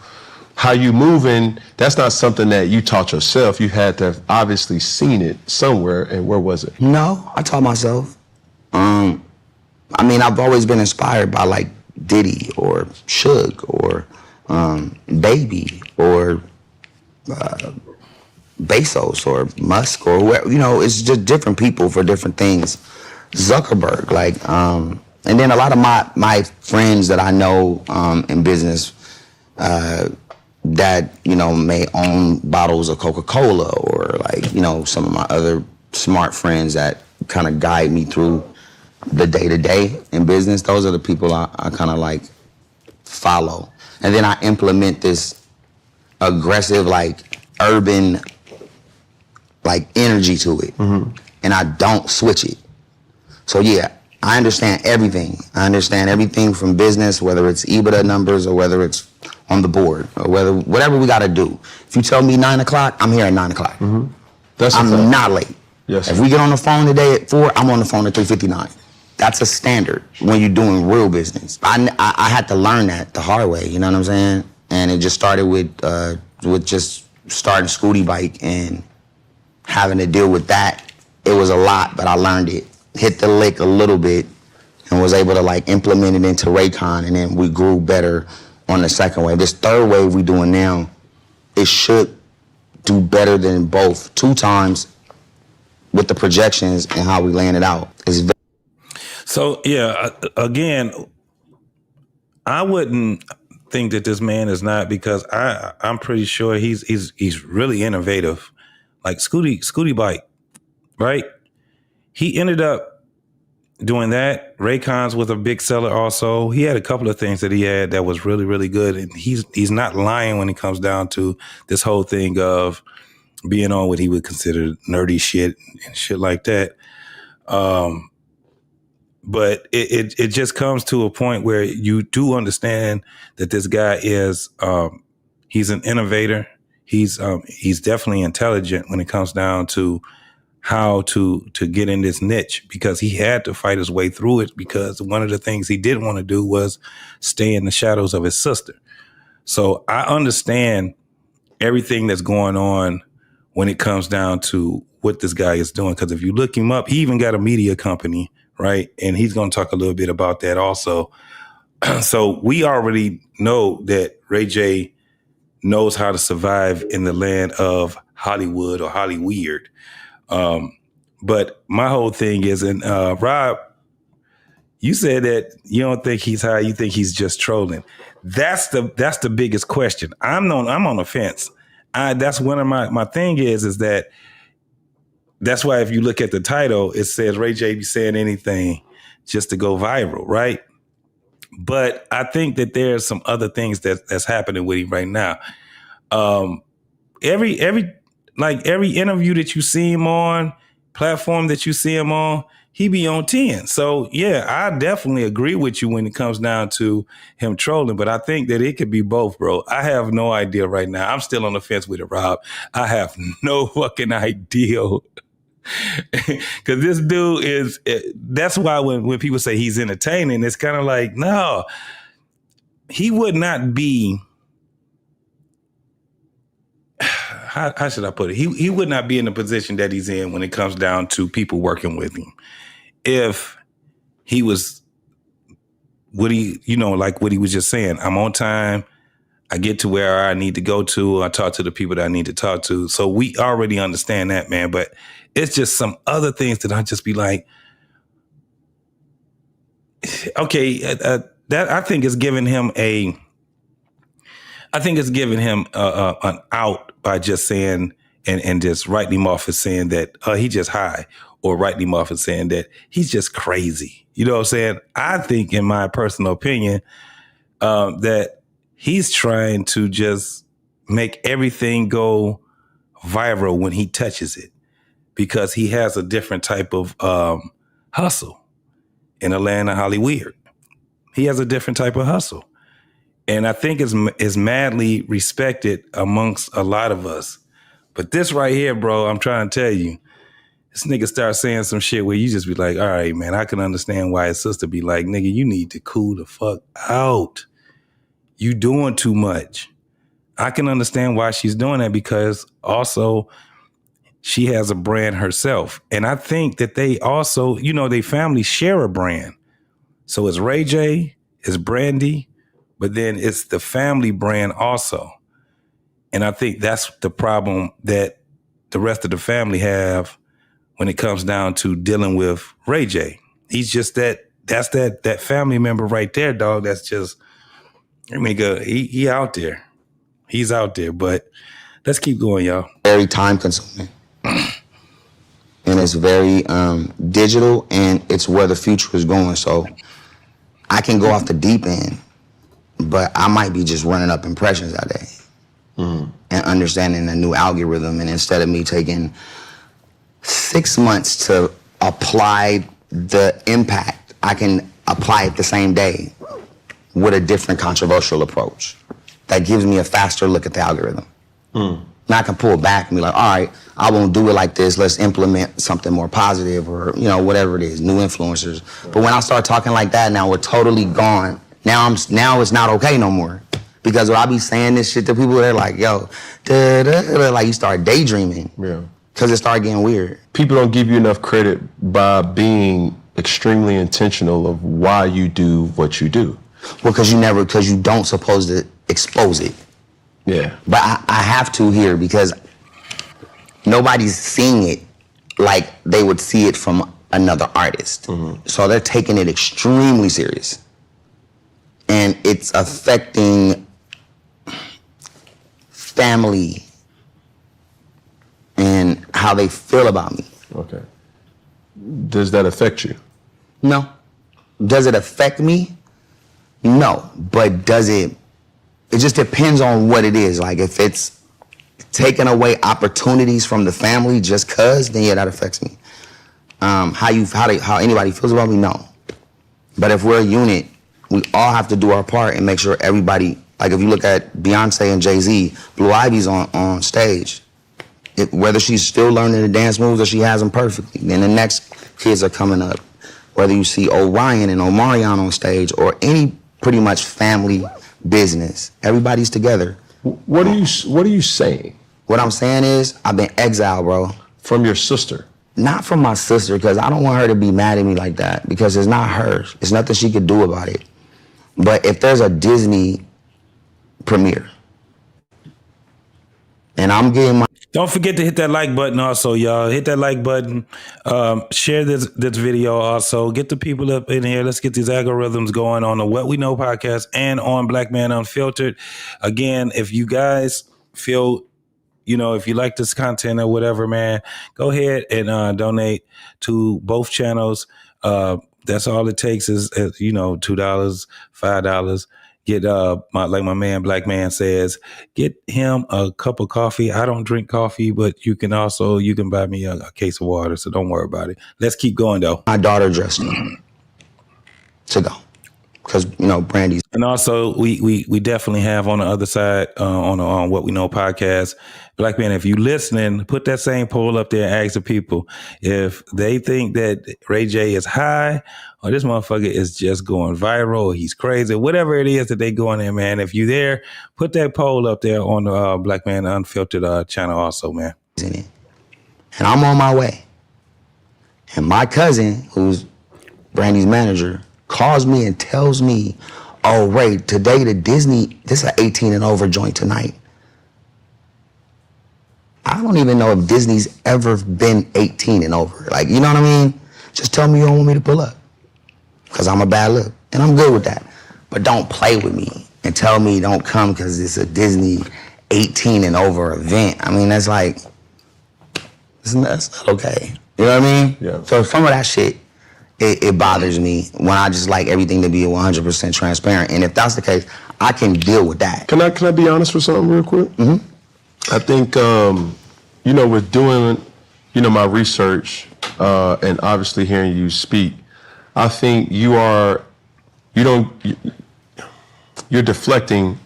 E: how you moving, that's not something that you taught yourself. You had to have obviously seen it somewhere, and where was it?
D: No, I taught myself. I mean, I've always been inspired by like Diddy or Suge or Baby or Bezos or Musk or whoever, it's just different people for different things. Zuckerberg, like, and then a lot of my friends that I know in business that, may own bottles of Coca-Cola, or like, some of my other smart friends that kind of guide me through the day-to-day in business. Those are the people I kind of like follow. And then I implement this aggressive, like urban, like energy to it. Mm-hmm. And I don't switch it. So yeah, I understand everything. I understand everything from business, whether it's EBITDA numbers or whether it's on the board, or whatever we got to do. If you tell me 9 o'clock, I'm here at 9 o'clock. I'm not late.
E: Yes,
D: if
E: sir.
D: we get on the phone today at 4, I'm on the phone at 3:59. That's a standard when you're doing real business. I had to learn that the hard way, you know what I'm saying? And it just started with just starting Scooty Bike and having to deal with that. It was a lot, but I learned it. Hit the lick a little bit and was able to like implement it into Raycon, and then we grew better on the second wave. This third wave we doing now, it should do better than both 2 times with the projections and how we laying it out.
C: So yeah, again, I wouldn't think that this man is not, because I'm pretty sure he's really innovative. Like Scooty Bike, right? He ended up doing that. Raycons was a big seller also. He had a couple of things that he had that was really, really good. And he's not lying when it comes down to this whole thing of being on what he would consider nerdy shit and shit like that. But it just comes to a point where you do understand that this guy is he's an innovator. He's definitely intelligent when it comes down to how to get in this niche, because he had to fight his way through it, because one of the things he didn't want to do was stay in the shadows of his sister. So I understand everything that's going on when it comes down to what this guy is doing. Because if you look him up, he even got a media company, right? And he's going to talk a little bit about that also. So we already know that Ray J knows how to survive in the land of Hollywood or Hollyweird. But my whole thing is, and Rob, you said that you don't think he's high, you think he's just trolling. That's the biggest question. I'm on the fence. That's one of my thing is that that's why if you look at the title, it says Ray J be saying anything just to go viral, right? But I think that there's some other things that's happening with him right now. Every interview that you see him on, platform that you see him on, he be on 10. So yeah, I definitely agree with you when it comes down to him trolling, but I think that it could be both, bro. I have no idea right now. I'm still on the fence with it, Rob. I have no fucking idea. Because this dude that's why when people say he's entertaining, it's kind of like, no, he would not be, how should I put it? He would not be in the position that he's in when it comes down to people working with him. If he was like what he was just saying, I'm on time, I get to where I need to go to, I talk to the people that I need to talk to. So we already understand that, man. But it's just some other things that I just be like, okay, that I think is giving him an out by just saying and just writing him off as saying that he just high, or writing him off as saying that he's just crazy. You know what I'm saying? I think, in my personal opinion, that he's trying to just make everything go viral when he touches it, because he has a different type of hustle in the land of Hollyweird. He has a different type of hustle. And I think is madly respected amongst a lot of us. But this right here, bro, I'm trying to tell you, this nigga start saying some shit where you just be like, all right, man, I can understand why his sister be like, nigga, you need to cool the fuck out. You doing too much. I can understand why she's doing that, because also she has a brand herself. And I think that they also, they family share a brand. So it's Ray J, it's Brandy, but then it's the family brand also. And I think that's the problem that the rest of the family have when it comes down to dealing with Ray J. He's just that's that family member right there, dog. That's just, he out there. He's out there, but let's keep going, y'all.
D: Very time consuming. And it's very digital, and it's where the future is going. So I can go off the deep end, but I might be just running up impressions that day and understanding a new algorithm. And instead of me taking 6 months to apply the impact, I can apply it the same day with a different controversial approach. that gives me a faster look at the algorithm. Now I can pull back and be like, all right, I won't do it like this. Let's implement something more positive, or, you know, whatever it is, new influencers. But when I start talking like that, now we're totally gone. Now it's not okay no more. Because when I be saying this shit to people, they're like, yo, like you start daydreaming.
E: Yeah.
D: Because it started getting weird.
E: People don't give you enough credit by being extremely intentional of why you do what you do.
D: Well, because you don't supposed to expose it.
E: Yeah.
D: But I have to here because nobody's seeing it like they would see it from another artist. So they're taking it extremely serious. And it's affecting family and how they feel about me.
E: Okay. Does that affect you?
D: No. Does it affect me? No. But does it just depends on what it is. Like if it's taking away opportunities from the family just cause, then yeah, that affects me. How anybody feels about me, no. But if we're a unit, we all have to do our part and make sure everybody, like if you look at Beyonce and Jay-Z, Blue Ivy's on stage. Whether she's still learning the dance moves or she has them perfectly, then the next kids are coming up. Whether you see Orion and Omarion on stage or any pretty much family business, everybody's together.
E: What are you saying?
D: What I'm saying is I've been exiled, bro.
E: From your sister?
D: Not from my sister, because I don't want her to be mad at me like that, because it's not hers. It's nothing she could do about it. But if there's a Disney premiere and I'm getting my...
C: Don't forget to hit that like button also, y'all. Hit that like button. Share this video also. Get the people up in here. Let's get these algorithms going on the What We Know podcast and on Black Man Unfiltered. Again, if you guys feel, you know, if you like this content or whatever, man, go ahead and donate to both channels. That's all it takes is, you know, $2, $5. Get like my man Black Man says, get him a cup of coffee. I don't drink coffee, but you can buy me a case of water, so don't worry about it. Let's keep going though.
D: My daughter dressed to go, because you know Brandy's.
C: And also we definitely have on the other side on What We Know podcast, Black Man, if you listening, put that same poll up there and ask the people if they think that Ray J is high or this motherfucker is just going viral or he's crazy, whatever it is that they going there, man. If you there, put that poll up there on the Black Man Unfiltered channel also, man.
D: In it. And I'm on my way. And my cousin, who's Brandy's manager, calls me and tells me, oh, Ray, today the Disney, this is an 18 and over joint tonight. I don't even know if Disney's ever been 18 and over. Like, you know what I mean? Just tell me you don't want me to pull up. Because I'm a bad look. And I'm good with that. But don't play with me and tell me don't come because it's a Disney 18 and over event. I mean, that's like, that's not okay. You know what I mean?
E: Yeah.
D: So some of that shit, it bothers me when I just like everything to be 100% transparent. And if that's the case, I can deal with that.
E: Can I be honest with something real quick?
D: Mm-hmm.
E: I think, you know, with doing, you know, my research and obviously hearing you speak, I think you're deflecting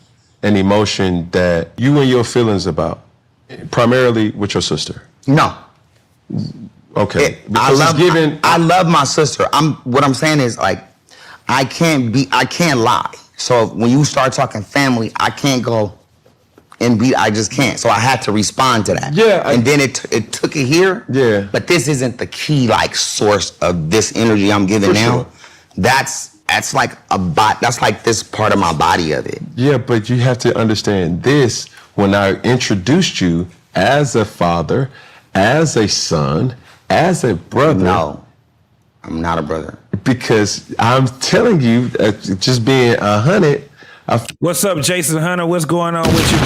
E: an emotion that you and your feelings about, primarily with your sister.
D: No.
E: Okay.
D: I love my sister. What I'm saying is like, I can't lie. So when you start talking family, I can't go and I just can't. So I had to respond to that.
E: Yeah.
D: And then it took it here.
E: Yeah.
D: But this isn't the key like source of this energy I'm giving now.
E: Sure.
D: That's like that's like this part of my body of it.
E: Yeah, but you have to understand this. When I introduced you as a father, as a son, as a brother.
D: No, I'm not a brother.
E: Because I'm telling you, just being 100.
C: What's up, Jason Hunter? What's going on with you, bro?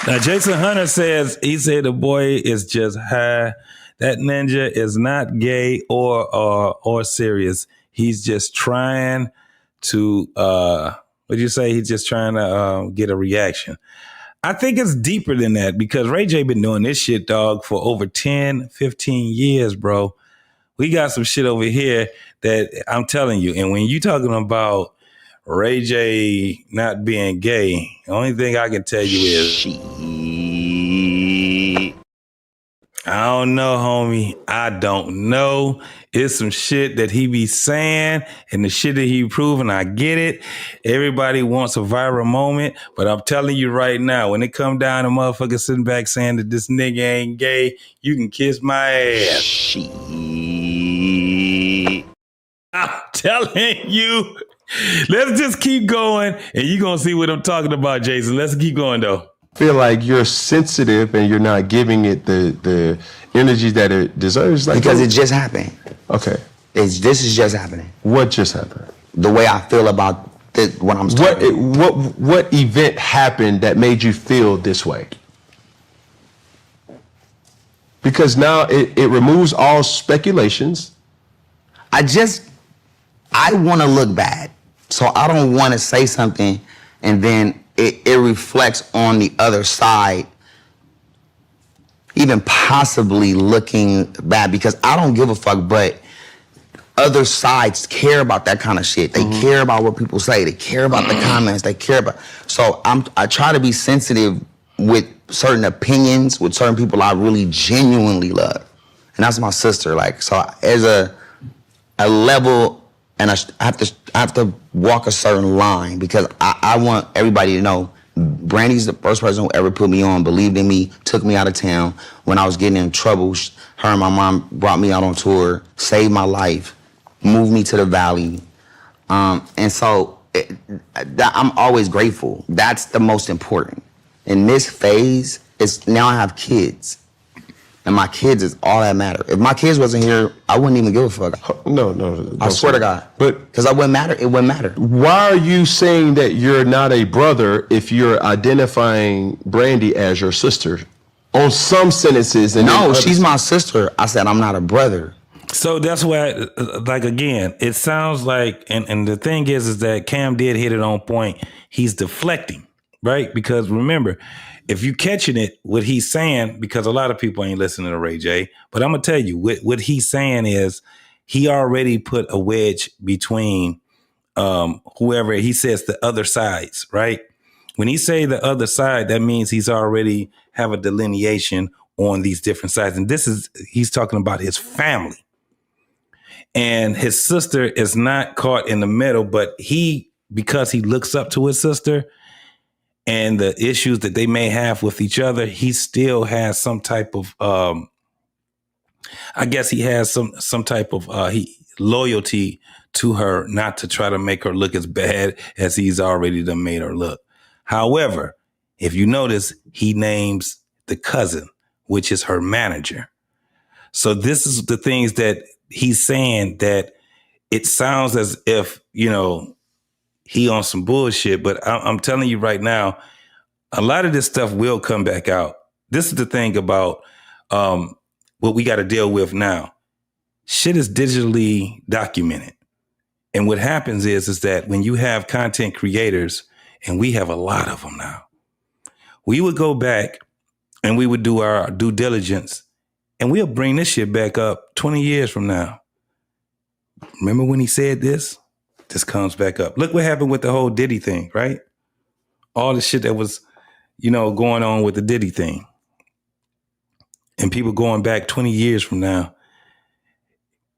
C: Now, Jason Hunter says, he said the boy is just high. That ninja is not gay or serious. He's just trying to, what'd you say? He's just trying to get a reaction. I think it's deeper than that because Ray J been doing this shit, dog, for over 10, 15 years, bro. we got some shit over here that I'm telling you. And when you talking about Ray J not being gay, the only thing I can tell you is I don't know, homie. I don't know. It's some shit that he be saying and the shit that he proving. I get it. Everybody wants a viral moment, but I'm telling you right now, when it come down to motherfuckers sitting back saying that this nigga ain't gay, you can kiss my ass. I'm telling you. Let's just keep going, and you're going to see what I'm talking about, Jason. Let's keep going, though.
E: Feel like you're sensitive and you're not giving it the energy that it deserves? Like,
D: because it just happened.
E: Okay.
D: This is just happening.
E: What just happened?
D: The way I feel about what I'm talking.
E: What event happened that made you feel this way? Because now it removes all speculations.
D: I want to look bad. So I don't want to say something and then it reflects on the other side, even possibly looking bad, because I don't give a fuck, but other sides care about that kind of shit. They care about what people say. They care about the comments. They care about. So I try to be sensitive with certain opinions, with certain people I really genuinely love. And that's my sister. Like, so there's a level, and I have to walk a certain line, because I want everybody to know Brandy's the first person who ever put me on, believed in me, took me out of town when I was getting in trouble. Her and my mom brought me out on tour, saved my life, moved me to the Valley. And so I'm always grateful. That's the most important. In this phase, now I have kids. And my kids is all that matter. If my kids wasn't here, I wouldn't even give a fuck.
E: No.
D: I swear to God.
E: But
D: because it wouldn't matter.
E: Why are you saying that you're not a brother if you're identifying Brandy as your sister? On some sentences. And
D: no, she's my sister. I said I'm not a brother.
C: So that's why, like, again, it sounds like, and the thing is that Cam did hit it on point. He's deflecting, right? Because remember, if you catching it, what he's saying, because a lot of people ain't listening to Ray J, but I'm going to tell you, what he's saying is he already put a wedge between whoever, he says the other sides, right? When he say the other side, that means he's already have a delineation on these different sides. And he's talking about his family. And his sister is not caught in the middle, but because he looks up to his sister, and the issues that they may have with each other, he still has some type of, I guess he has some type of loyalty to her, not to try to make her look as bad as he's already done made her look. However, if you notice, he names the cousin, which is her manager. So this is the things that he's saying, that it sounds as if, he on some bullshit, but I'm telling you right now, a lot of this stuff will come back out. This is the thing about what we got to deal with now. Shit is digitally documented. And what happens is that when you have content creators, and we have a lot of them now, we would go back and we would do our due diligence, and we'll bring this shit back up 20 years from now. Remember when he said this? This comes back up. Look what happened with the whole Diddy thing, right? All the shit that was, going on with the Diddy thing. And people going back 20 years from now,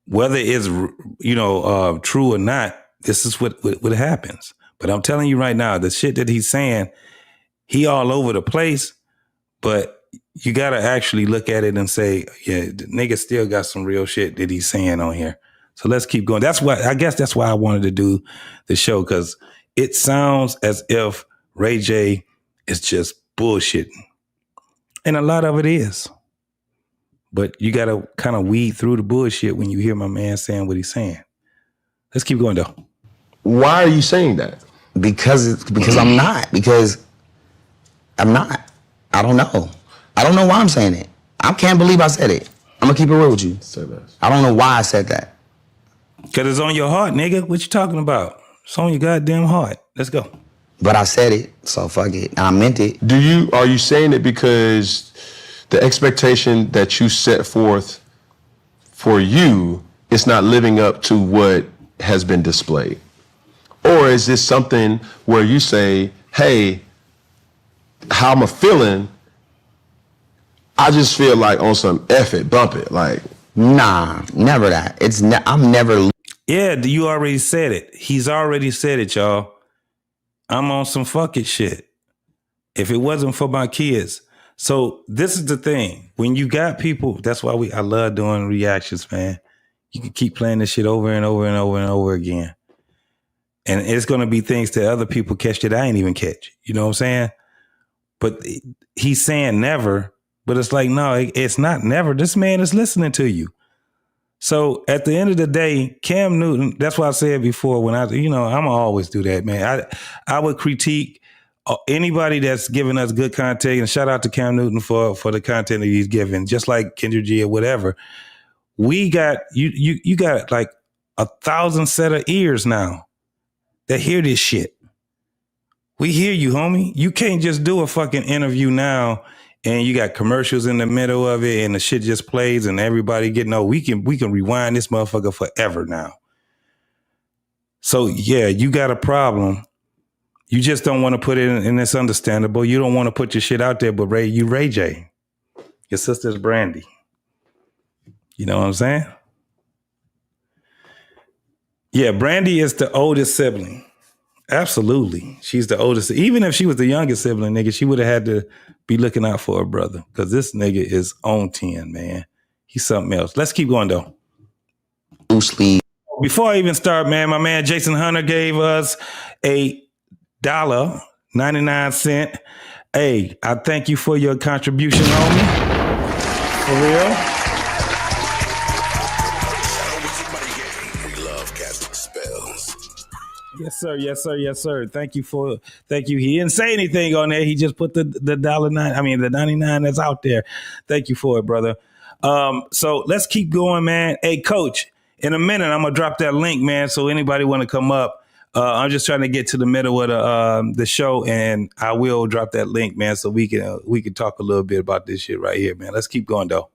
C: whether it's, true or not, this is what happens. But I'm telling you right now, the shit that he's saying, he all over the place, but you got to actually look at it and say, yeah, the nigga still got some real shit that he's saying on here. So let's keep going. That's why I wanted to do the show, because it sounds as if Ray J is just bullshitting. And a lot of it is. But you got to kind of weed through the bullshit when you hear my man saying what he's saying. Let's keep going, though.
E: Why are you saying that?
D: Because I'm not. Because I'm not. I don't know. I don't know why I'm saying it. I can't believe I said it. I'm going to keep it real with you. I don't know why I said that.
C: Because it's on your heart, nigga. What you talking about? It's on your goddamn heart. Let's go.
D: But I said it, so fuck it. I meant it.
E: Are you saying it because the expectation that you set forth for you it's not living up to what has been displayed? Or is this something where you say, hey, how I'm feeling, I just feel like on some F it, bump it, like.
D: Nah, never that. I'm never.
C: Yeah, you already said it. He's already said it, y'all. I'm on some fuck it shit. If it wasn't for my kids. So this is the thing. When you got people, that's why I love doing reactions, man. You can keep playing this shit over and over and over and over again. And it's going to be things that other people catch that I ain't even catch. You know what I'm saying? But he's saying never. But it's like, no, it's not never. This man is listening to you. So at the end of the day, Cam Newton, that's why I said before, when I'm going to always do that, man. I would critique anybody that's giving us good content, and shout out to Cam Newton for the content that he's giving, just like Kendra G or whatever. We got, you got like 1,000 set of ears now that hear this shit. We hear you, homie. You can't just do a fucking interview now and you got commercials in the middle of it and the shit just plays and everybody we can rewind this motherfucker forever now. So yeah, you got a problem. You just don't want to put it in, and it's understandable. You don't want to put your shit out there, but Ray J. Your sister's Brandy. You know what I'm saying? Yeah, Brandy is the oldest sibling. Absolutely. She's the oldest. Even if she was the youngest sibling, nigga, she would have had to be looking out for her brother. Because this nigga is on 10, man. He's something else. Let's keep going, though.
D: Loosely.
C: Before I even start, man, my man Jason Hunter gave us $1.99. Hey, I thank you for your contribution, homie. For real. Yes, sir. Yes, sir. Yes, sir. Thank you. He didn't say anything on there. He just put the $1.09. The 99 that's out there. Thank you for it, brother. So let's keep going, man. Hey, coach, in a minute, I'm going to drop that link, man. So anybody want to come up, I'm just trying to get to the middle of the show, and I will drop that link, man. So we can talk a little bit about this shit right here, man. Let's keep going, though.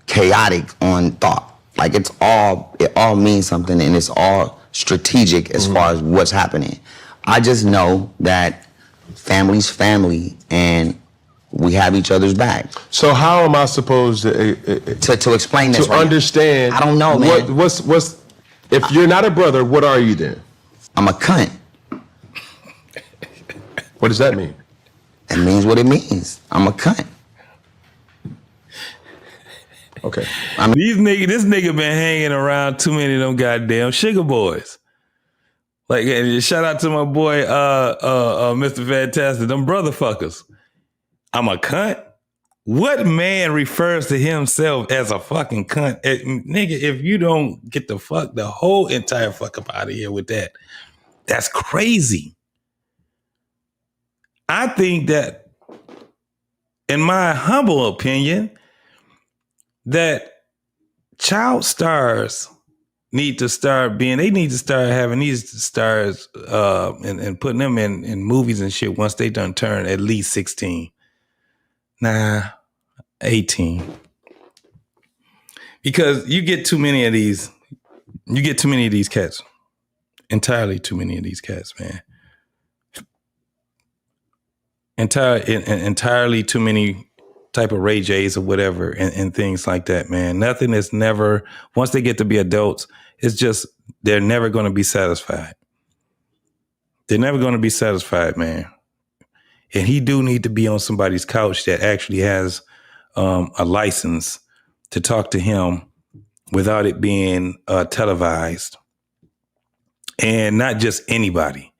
D: Chaotic on thought. Like it all means something, and it's all strategic as far as what's happening. I just know that family's family, and we have each other's back.
E: So how am I supposed to
D: explain this?
E: To understand?
D: I don't know, man.
E: What's if you're not a brother, what are you then?
D: I'm a cunt.
E: What does that mean?
D: It means what it means. I'm a cunt.
E: Okay.
C: This nigga been hanging around too many of them goddamn sugar boys. Like, shout out to my boy, Mr. Fantastic, them brother fuckers. I'm a cunt. What man refers to himself as a fucking cunt? Nigga, if you don't get the whole entire fuck up out of here with that, that's crazy. I think that, in my humble opinion, that child stars need to start having these stars and putting them in movies and shit once they done turn at least 16. Nah, 18. Because you get too many of these cats. Entirely too many of these cats, man. Entirely too many type of Ray J's or whatever and things like that, man. Nothing is never, once they get to be adults, it's just, they're never going to be satisfied. They're never going to be satisfied, man. And he do need to be on somebody's couch that actually has a license to talk to him without it being televised. And not just anybody.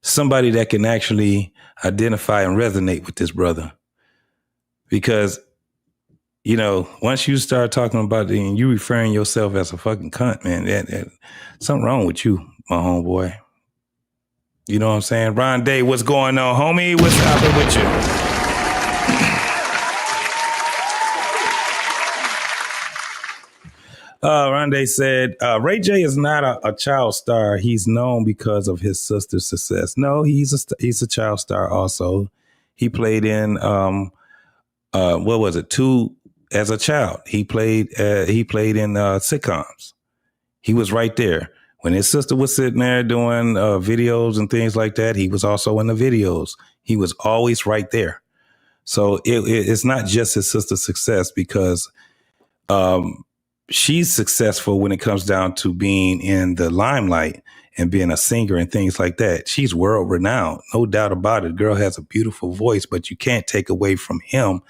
C: Somebody that can actually identify and resonate with this brother. Because, once you start talking about it and you referring yourself as a fucking cunt, man, that something wrong with you, my homeboy. You know what I'm saying? Ron Day, what's going on, homie? What's happening with you? Ron Day said, Ray J is not a child star. He's known because of his sister's success. No, he's a child star also. He played in... what was it? 2 as a child. He played in sitcoms. He was right there. When his sister was sitting there doing videos and things like that, he was also in the videos. He was always right there. So it's not just his sister's success because she's successful when it comes down to being in the limelight and being a singer and things like that. She's world renowned, no doubt about it. Girl has a beautiful voice, but you can't take away from him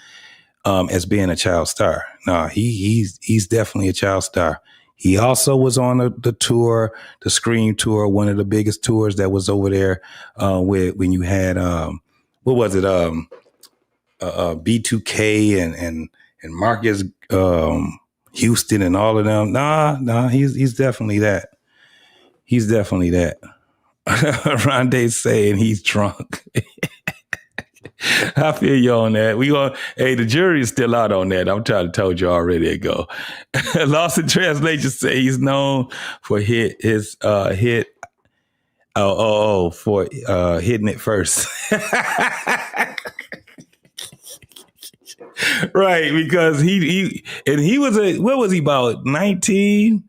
C: as being a child star. No, he's definitely a child star. He also was on the tour, the Scream tour, one of the biggest tours that was over there when you had what was it? B2K and Marcus Houston and all of them. Nah, he's definitely that. He's definitely that. Rondé saying he's drunk. I feel you on that. Hey, the jury is still out on that. I'm trying to told you already ago. Lost in translation say he's known for hitting it first. Right, because he was what was he about 19?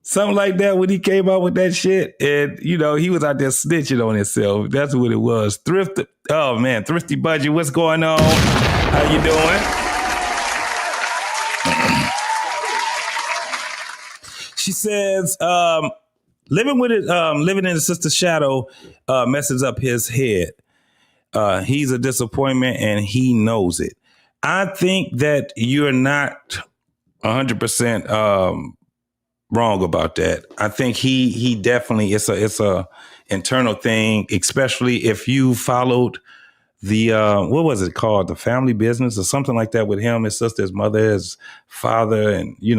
C: Something like that when he came out with that shit. And, he was out there snitching on himself. That's what it was. Thrifty Budget, what's going on? How you doing? She says, living in his sister's shadow messes up his head. He's a disappointment and he knows it. I think that you're not 100% wrong about that. I think he definitely it's a internal thing, especially if you followed the what was it called, the Family Business or something like that with him, his sister, his mother, his father, and you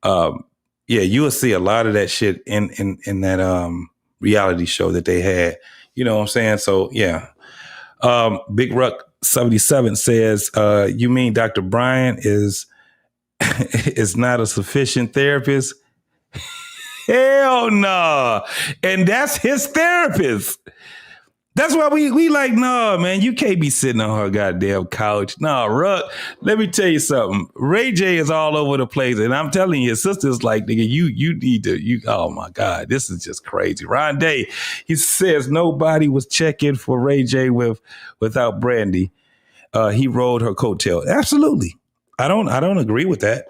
C: will see a lot of that shit in that reality show that they had. You know what I'm saying? So yeah. Big Ruck 77 says, you mean Dr. Brian is not a sufficient therapist? Hell no. And that's his therapist. That's why we like, no, man, you can't be sitting on her goddamn couch. No, Ruck, let me tell you something. Ray J is all over the place. And I'm telling you, his sister's like, nigga, you need to, oh my God, this is just crazy. Ron Day, he says nobody was checking for Ray J without Brandy. He rode her coattail. Absolutely. I don't agree with that.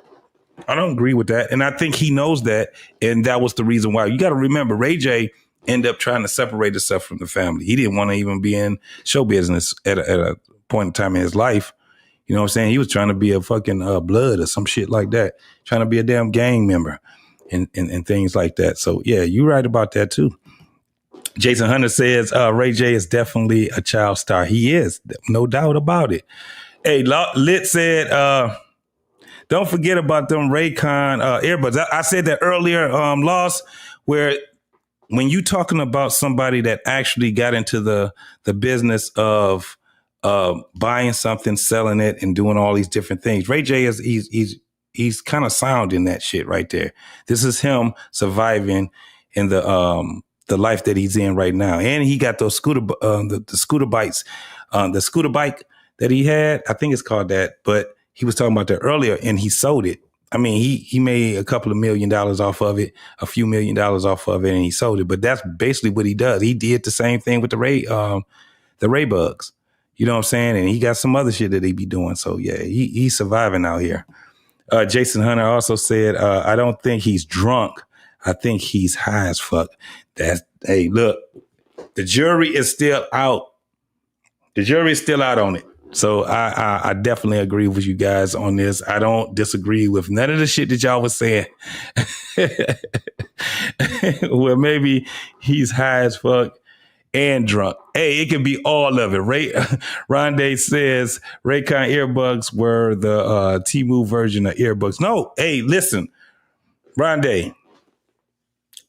C: I don't agree with that. And I think he knows that. And that was the reason why. You got to remember, Ray J ended up trying to separate himself from the family. He didn't want to even be in show business at a point in time in his life. You know what I'm saying? He was trying to be a fucking blood or some shit like that. Trying to be a damn gang member and things like that. So, yeah, you're right about that, too. Jason Hunter says Ray J is definitely a child star. He is. No doubt about it. Hey, Lit said... don't forget about them Raycon earbuds. I said that earlier, Loss, where when you talking about somebody that actually got into the business of buying something, selling it, and doing all these different things, Ray J he's kind of sound in that shit right there. This is him surviving in the life that he's in right now, and he got those the scooter bikes, the scooter bike that he had. I think it's called that, but. He was talking about that earlier, and he sold it. I mean, he made a couple of $1 million off of it, a few $1 million off of it, and he sold it. But that's basically what he does. He did the same thing with the Ray Bugs. You know what I'm saying? And he got some other shit that he be doing. So yeah, he's surviving out here. Jason Hunter also said, I don't think he's drunk. I think he's high as fuck. Hey, look, the jury is still out. The jury is still out on it. So I definitely agree with you guys on this. I don't disagree with none of the shit that y'all was saying. Well, maybe he's high as fuck and drunk. Hey, it can be all of it. Rondé says Raycon earbuds were the Temu version of earbuds. No, hey, listen, Rondé,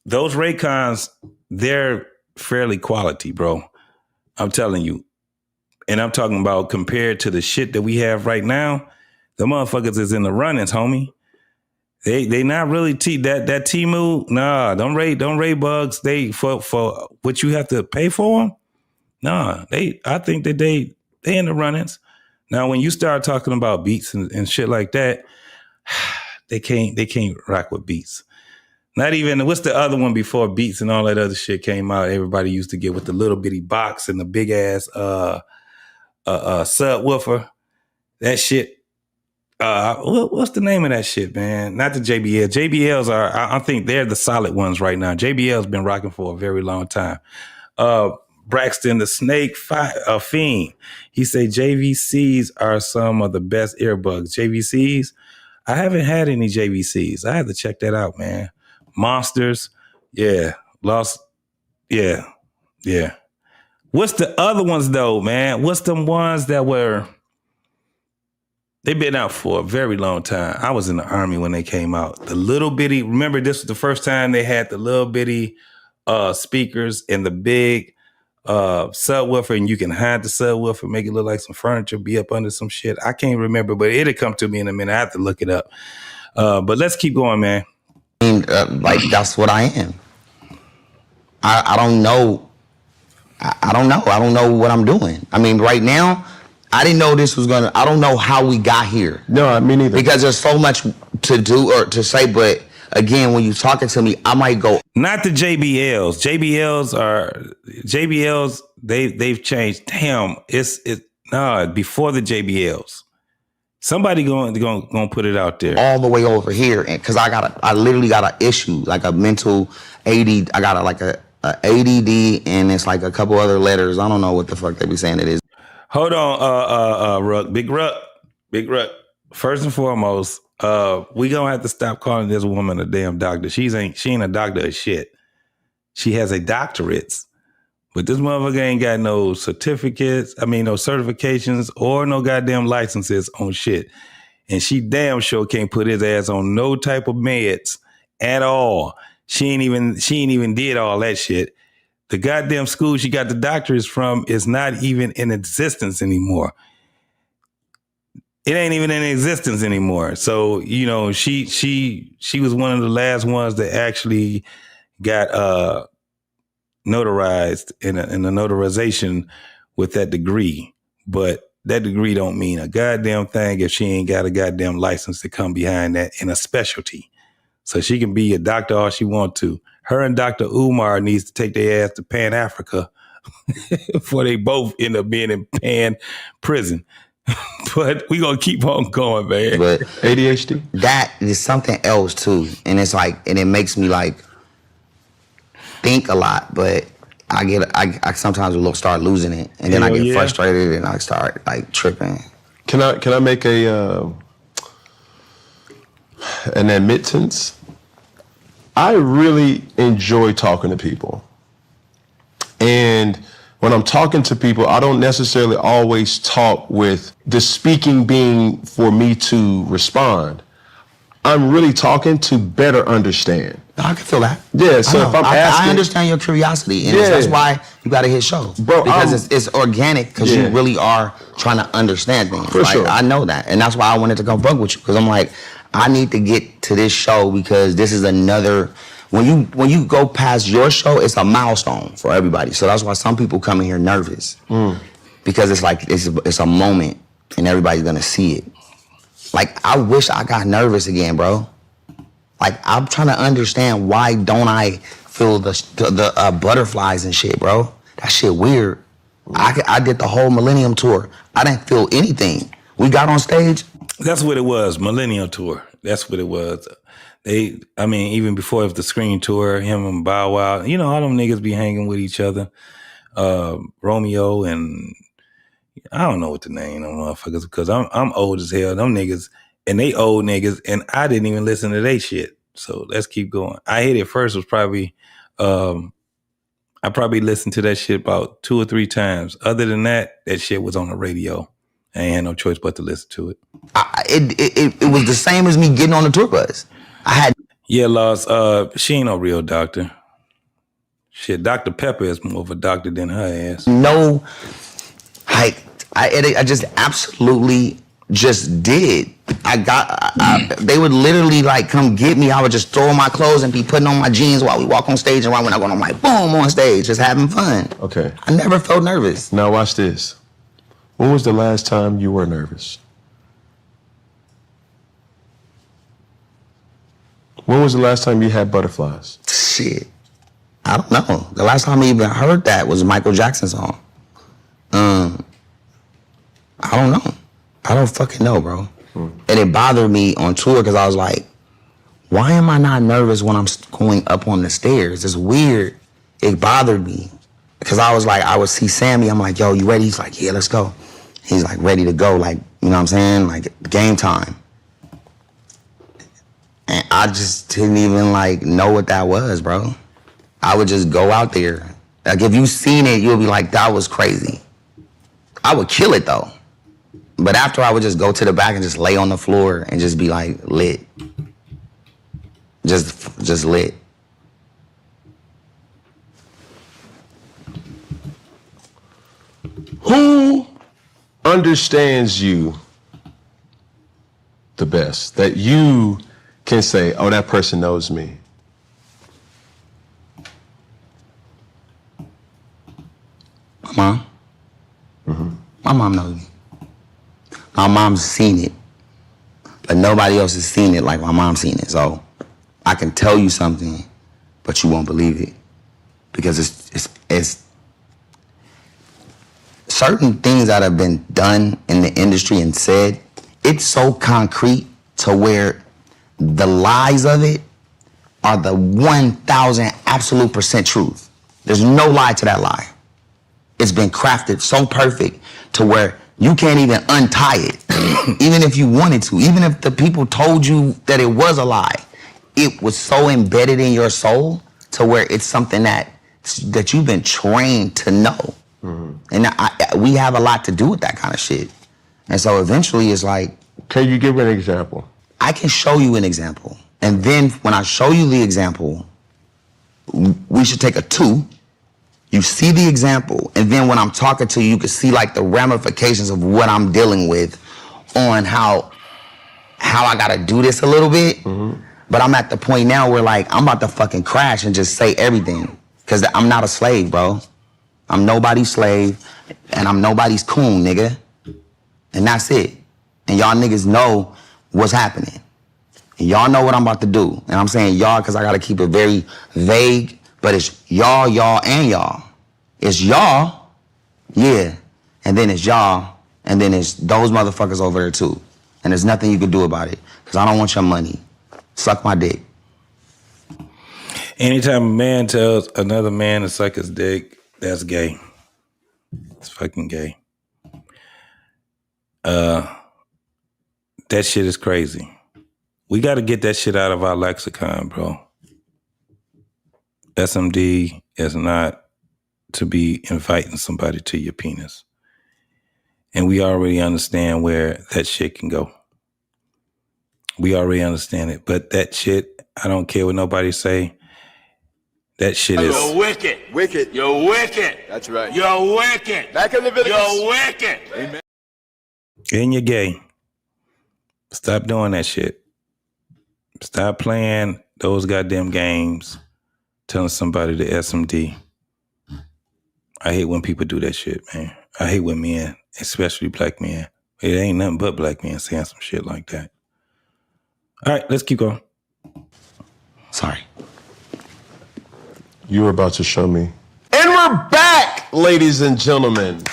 C: those Raycons, they're fairly quality, bro. I'm telling you. And I'm talking about compared to the shit that we have right now, the motherfuckers is in the runnings, homie. They not really that Temu. Nah, don't Ray Bugs. They for what you have to pay for them. Nah, I think that they in the runnings. Now, when you start talking about Beats and shit like that, they can't rock with Beats. Not even, what's the other one before Beats and all that other shit came out? Everybody used to get with the little bitty box and the big ass subwoofer. That shit. What's the name of that shit, man? Not the JBL. JBLs are, I think they're the solid ones right now. JBL's been rocking for a very long time. Braxton the Snake Fiend. He said JVCs are some of the best earbuds. JVCs? I haven't had any JVCs. I have to check that out, man. Monsters. Yeah. Lost. Yeah. Yeah. What's the other ones though, man? What's them ones that were... They've been out for a very long time. I was in the Army when they came out. The little bitty, remember this was the first time they had the little bitty speakers and the big subwoofer, and you can hide the subwoofer, make it look like some furniture, be up under some shit. I can't remember, but it'll come to me in a minute. I have to look it up. But let's keep going, man.
D: I mean, like, that's what I am. I don't know. I don't know. I don't know what I'm doing. I mean, right now, I didn't know this was gonna, I don't know how we got here.
E: No, me neither.
D: Because there's so much to do or to say, but again, when you're talking to me, I might go.
C: Not the JBLs. JBLs, they've changed. Damn, before the JBLs. Somebody gonna put it out there.
D: All the way over here, and because I literally got an issue, like a mental AD. I got a ADD, and it's like a couple other letters. I don't know what the fuck they be saying it is.
C: Hold on, Ruck. Big Ruck. First and foremost, we gonna have to stop calling this woman a damn doctor. She ain't a doctor of shit. She has a doctorates, but this motherfucker ain't got no certificates. I mean, no certifications or no goddamn licenses on shit. And she damn sure can't put his ass on no type of meds at all. She ain't even did all that shit. The goddamn school she got the doctorates from is not even in existence anymore. It ain't even in existence anymore. So, you know, she was one of the last ones that actually got notarized in a notarization with that degree. But that degree don't mean a goddamn thing if she ain't got a goddamn license to come behind that in a specialty. So she can be a doctor all she want to. Her and Dr. Umar needs to take their ass to Pan Africa before they both end up being in Pan prison. But we gonna keep on going, man.
D: But
E: ADHD?
D: That is something else too. And it's like, and it makes me like think a lot, but I sometimes will start losing it. And then I get frustrated and I start like tripping.
E: Can I make an admittance? I really enjoy talking to people. And when I'm talking to people, I don't necessarily always talk with the speaking being for me to respond. I'm really talking to better understand.
D: I can feel that.
E: Yeah, so if I'm asking...
D: I understand your curiosity, and that's why you got to hit show.
E: Bro,
D: because it's organic, because you really are trying to understand things.
E: For sure.
D: I know that, and that's why I wanted to come fuck with you, because I'm like, I need to get to this show, because this is another... When you go past your show, it's a milestone for everybody. So that's why some people come in here nervous. Because it's like, it's a moment, and everybody's going to see it. Like, I wish I got nervous again, bro. Like, I'm trying to understand why don't I feel the butterflies and shit, bro. That shit weird. I did the whole Millennium Tour. I didn't feel anything. We got on stage.
C: That's what it was, Millennium Tour. That's what it was. Even before it was the Screen Tour, him and Bow Wow, you know, all them niggas be hanging with each other. Romeo and I don't know what to name them motherfuckers, because I'm old as hell. Them niggas, and they old niggas, and I didn't even listen to they shit. So let's keep going. I hit it first was probably, I probably listened to that shit about 2 or 3 times. Other than that shit was on the radio. I ain't had no choice but to listen to it.
D: It was the same as me getting on the tour bus.
C: Loss. She ain't no real doctor. Shit, Dr. Pepper is more of a doctor than her ass.
D: No, I just absolutely just did. They would literally like come get me. I would just throw on my clothes and be putting on my jeans while we walk on stage, and right when I go, I'm like, boom, on stage, just having fun.
E: Okay.
D: I never felt nervous.
E: Now watch this. When was the last time you were nervous? When was the last time you had butterflies?
D: Shit. I don't know. The last time I even heard that was a Michael Jackson song. I don't know. I don't fucking know, bro. And it bothered me on tour because I was like, why am I not nervous when I'm going up on the stairs? It's weird. It bothered me because I was like, I would see Sammy. I'm like, yo, you ready? He's like, yeah, let's go. He's like ready to go. Like, you know what I'm saying? Like game time. And I just didn't even like know what that was, bro. I would just go out there. Like if you seen it, you'll be like, that was crazy. I would kill it though. But after I would just go to the back and just lay on the floor and just be like lit. Just lit.
E: Who understands you the best? That you can say, oh, that person knows me.
D: My mom. My mom knows me. My mom's seen it. But nobody else has seen it like my mom's seen it. So I can tell you something, but you won't believe it. Because it's certain things that have been done in the industry and said, it's so concrete to where the lies of it are the 1,000 absolute % truth. There's no lie to that lie. It's been crafted so perfect to where you can't even untie it, even if you wanted to, even if the people told you that it was a lie. It was so embedded in your soul to where it's something that you've been trained to know. And we have a lot to do with that kind of shit. And so eventually it's like...
E: Can you give an example?
D: I can show you an example. And then when I show you the example, we should take a 2. You see the example, and then when I'm talking to you, you can see like the ramifications of what I'm dealing with on how I gotta do this a little bit. But I'm at the point now where like, I'm about to fucking crash and just say everything. Cause I'm not a slave, bro. I'm nobody's slave, and I'm nobody's coon, nigga. And that's it. And y'all niggas know what's happening. And y'all know what I'm about to do. And I'm saying y'all because I gotta keep it very vague. But it's y'all, and y'all. It's y'all, yeah. And then it's y'all, and then it's those motherfuckers over there too. And there's nothing you can do about it. Because I don't want your money. Suck my dick.
C: Anytime a man tells another man to suck his dick, that's gay. It's fucking gay. That shit is crazy. We got to get that shit out of our lexicon, bro. SMD is not to be inviting somebody to your penis. And we already understand where that shit can go. We already understand it. But that shit, I don't care what nobody say. That shit is...
F: You're wicked.
G: Wicked.
F: You're wicked.
G: That's right.
F: You're wicked.
G: Back in Leviticus.
F: You're wicked.
G: Amen.
C: And you're gay. Stop doing that shit. Stop playing those goddamn games. Telling somebody to SMD. I hate when people do that shit, man. I hate when men, especially black men. It ain't nothing but black men saying some shit like that. All right, let's keep going.
D: Sorry.
E: You were about to show me. And we're back, ladies and gentlemen.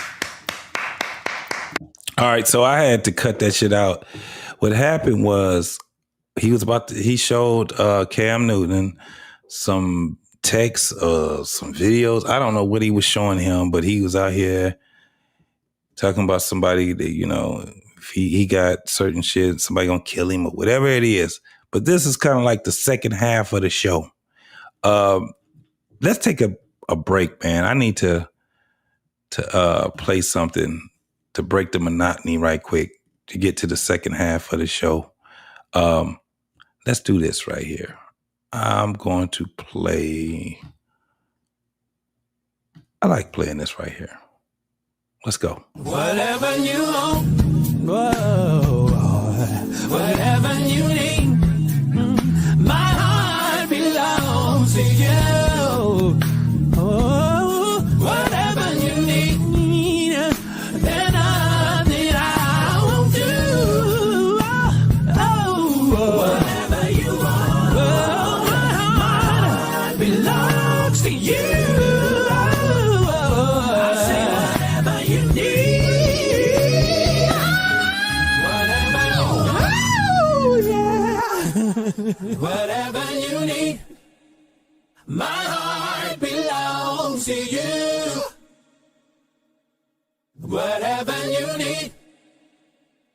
C: All right, so I had to cut that shit out. What happened was he showed Cam Newton some texts, some videos. I don't know what he was showing him, but he was out here talking about somebody that, you know, if he got certain shit, somebody gonna kill him or whatever it is. But this is kind of like the second half of the show. Let's take a break, man. I need to play something to break the monotony right quick to get to the second half of the show. Let's do this right here. I'm going to play. I like playing this right here. Let's go.
H: Whatever you want, whoa, whatever you need, my heart belongs to you. Oh, whatever you need, then nothing I won't do. Oh, whatever you want. belongs to you. Whatever you need,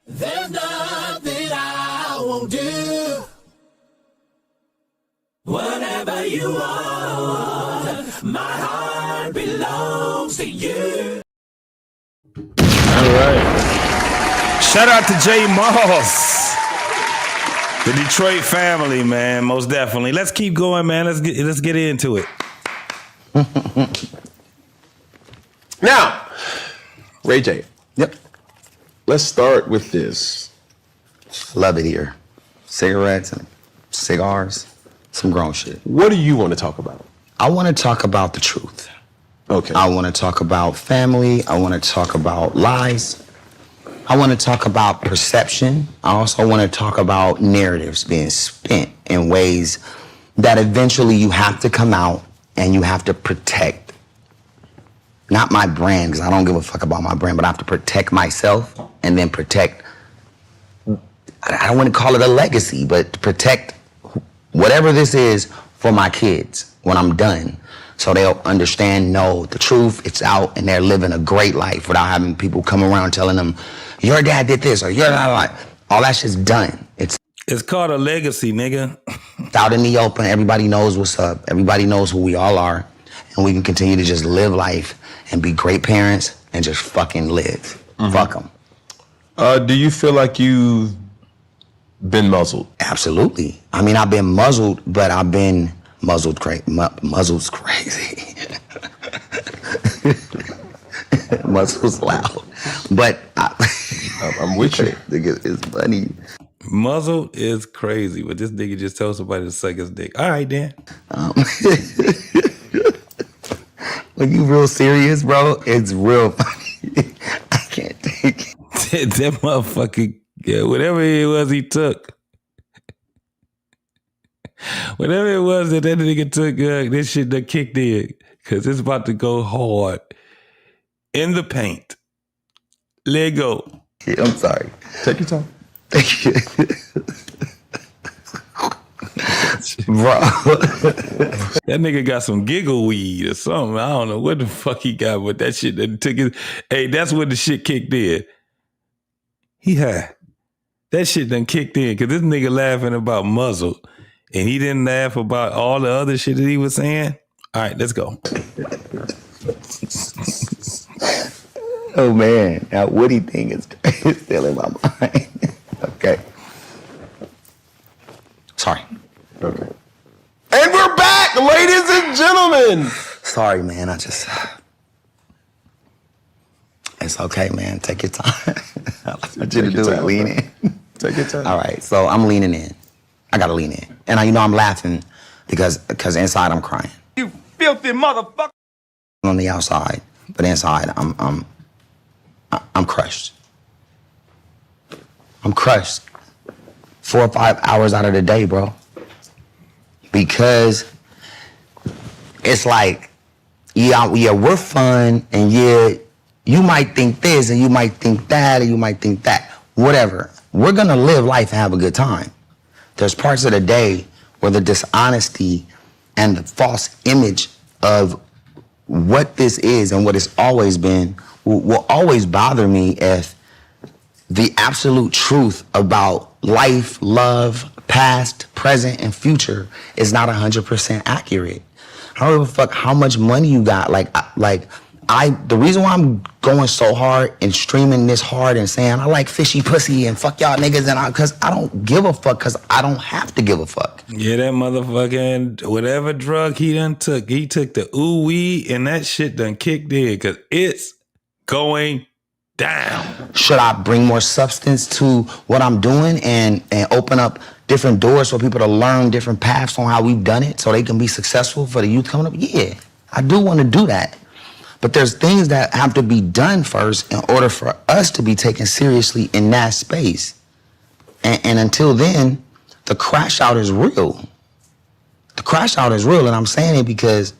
H: there's nothing I won't do. Whatever you want, my heart belongs to you.
C: All right. Shout out to J. Moss. The Detroit family, man, most definitely. Let's keep going, man. Let's get into it.
E: Now, Ray J.
D: Yep.
E: Let's start with this.
D: Love it here. Cigarettes and cigars, some grown shit.
E: What do you want to talk about?
D: I want to talk about the truth.
E: Okay.
D: I want to talk about family. I want to talk about lies. I want to talk about perception. I also want to talk about narratives being spent in ways that eventually you have to come out and you have to protect. Not my brand, because I don't give a fuck about my brand, but I have to protect myself and then protect, I don't want to call it a legacy, but to protect whatever this is for my kids when I'm done. So they'll understand, know the truth, it's out, and they're living a great life without having people come around telling them, your dad did this, or your dad, all that shit's done. It's
C: called a legacy, nigga.
D: out in the open. Everybody knows what's up. Everybody knows who we all are. And we can continue to just live life and be great parents and just fucking live. Fuck them.
E: Do you feel like you've been muzzled?
D: Absolutely. I mean, I've been muzzled, but I've been muzzled muzzled's crazy. Muzzled's loud. But
E: I'm with you.
D: It's funny.
C: Muzzled is crazy, but this nigga just told somebody to suck his dick. All right, then.
D: When you real serious, bro, it's real funny. I can't take it.
C: That motherfucker, yeah, whatever it was he took. Whatever it was that nigga took, this shit done kicked in. Because it's about to go hard. In the paint. Let go.
D: Yeah, I'm sorry.
E: Take your time.
D: Thank you. Bro.
C: That nigga got some giggle weed or something. I don't know what the fuck he got, but that shit done took his... Hey, that's when the shit kicked in. He had. That shit done kicked in because this nigga laughing about muzzle and he didn't laugh about all the other shit that he was saying. All right, let's go.
D: Oh, man. That Woody thing is still in my mind. Okay. Sorry.
E: Okay. And we're back, ladies and gentlemen.
D: Sorry, man. It's okay, man. Take your time. I want you to do it. Lean in.
E: Take your time.
D: All right. So I'm leaning in. I got to lean in. And I'm laughing because inside I'm crying.
F: You filthy motherfucker.
D: On the outside, but inside I'm crushed. I'm crushed 4 or 5 hours out of the day, bro. Because it's like, yeah, we're fun, and yeah, you might think this, and you might think that, and you might think that. Whatever. We're gonna live life and have a good time. There's parts of the day where the dishonesty and the false image of what this is and what it's always been will always bother me if the absolute truth about life, love, past, present, and future is not 100% accurate. I don't give a fuck how much money you got. The reason why I'm going so hard and streaming this hard and saying I like fishy pussy and fuck y'all niggas because I don't give a fuck because I don't have to give a fuck.
C: Yeah, that motherfucking whatever drug he done took, he took the ooh-wee and that shit done kicked in because it's going down.
D: Should I bring more substance to what I'm doing and open up different doors for people to learn different paths on how we've done it so they can be successful for the youth coming up? Yeah, I do want to do that. But there's things that have to be done first in order for us to be taken seriously in that space. And until then, the crash out is real. The crash out is real, and I'm saying it because,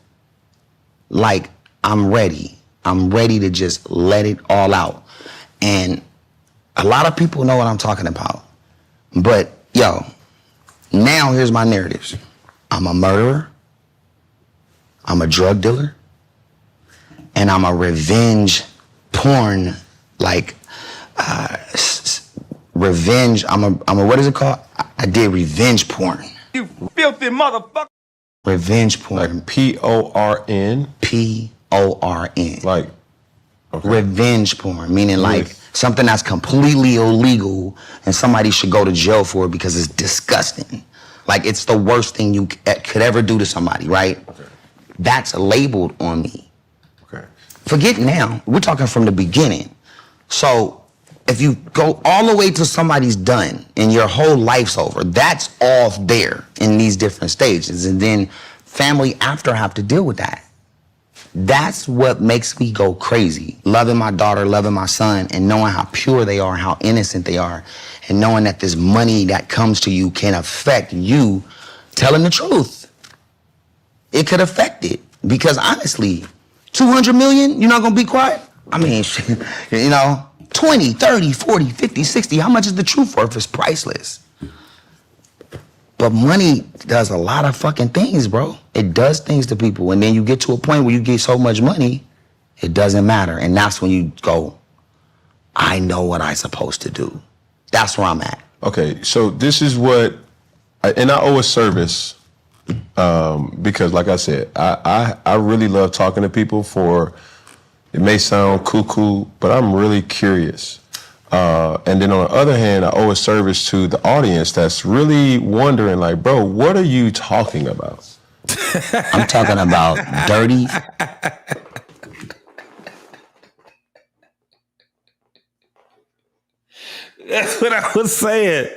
D: I'm ready. I'm ready to just let it all out. And a lot of people know what I'm talking about. But, now here's my narratives. I'm a murderer. I'm a drug dealer. and I'm a revenge porn, like, revenge. I'm a what is it called? I did revenge porn.
F: You filthy motherfucker.
D: Revenge porn.
E: Like P-O-R-N.
D: P-O-R-N.
E: Like, okay.
D: Revenge porn, meaning like something that's completely illegal and somebody should go to jail for it because it's disgusting. Like, it's the worst thing you could ever do to somebody, right?
E: Okay.
D: That's labeled on me.
E: Okay.
D: Forget now. We're talking from the beginning. So if you go all the way till somebody's done and your whole life's over, that's all there in these different stages. And then family after have to deal with that. That's what makes me go crazy. Loving my daughter, loving my son, and knowing how pure they are, how innocent they are, and knowing that this money that comes to you can affect you telling the truth. It could affect it. Because honestly, 200 million, you're not gonna be quiet? I mean, you know, 20, 30, 40, 50, 60, how much is the truth worth? It's priceless. But money does a lot of fucking things, bro. It does things to people. And then you get to a point where you get so much money, it doesn't matter. And that's when you go, I know what I'm supposed to do. That's where I'm at.
E: Okay, so this is what, and I owe a service because, like I said, I really love talking to people for, it may sound cuckoo, but I'm really curious. And then on the other hand, I owe a service to the audience that's really wondering, like, bro, what are you talking about?
D: I'm talking about dirty.
C: That's what I was saying.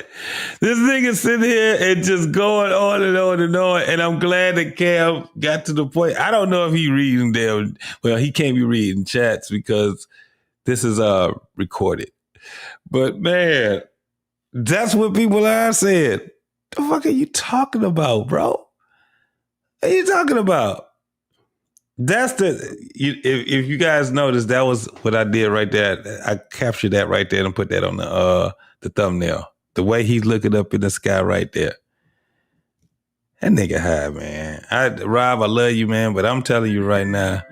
C: This nigga sitting here and just going on and on and on. And I'm glad that Cam got to the point. I don't know if he reading them. Well, he can't be reading chats because this is recorded. But man, that's what people are saying. The fuck are you talking about, bro? What are you talking about? That's if you guys noticed, that was what I did right there. I captured that right there and put that on the thumbnail. The way he's looking up in the sky right there. That nigga high, man. Rob, I love you, man, but I'm telling you right now,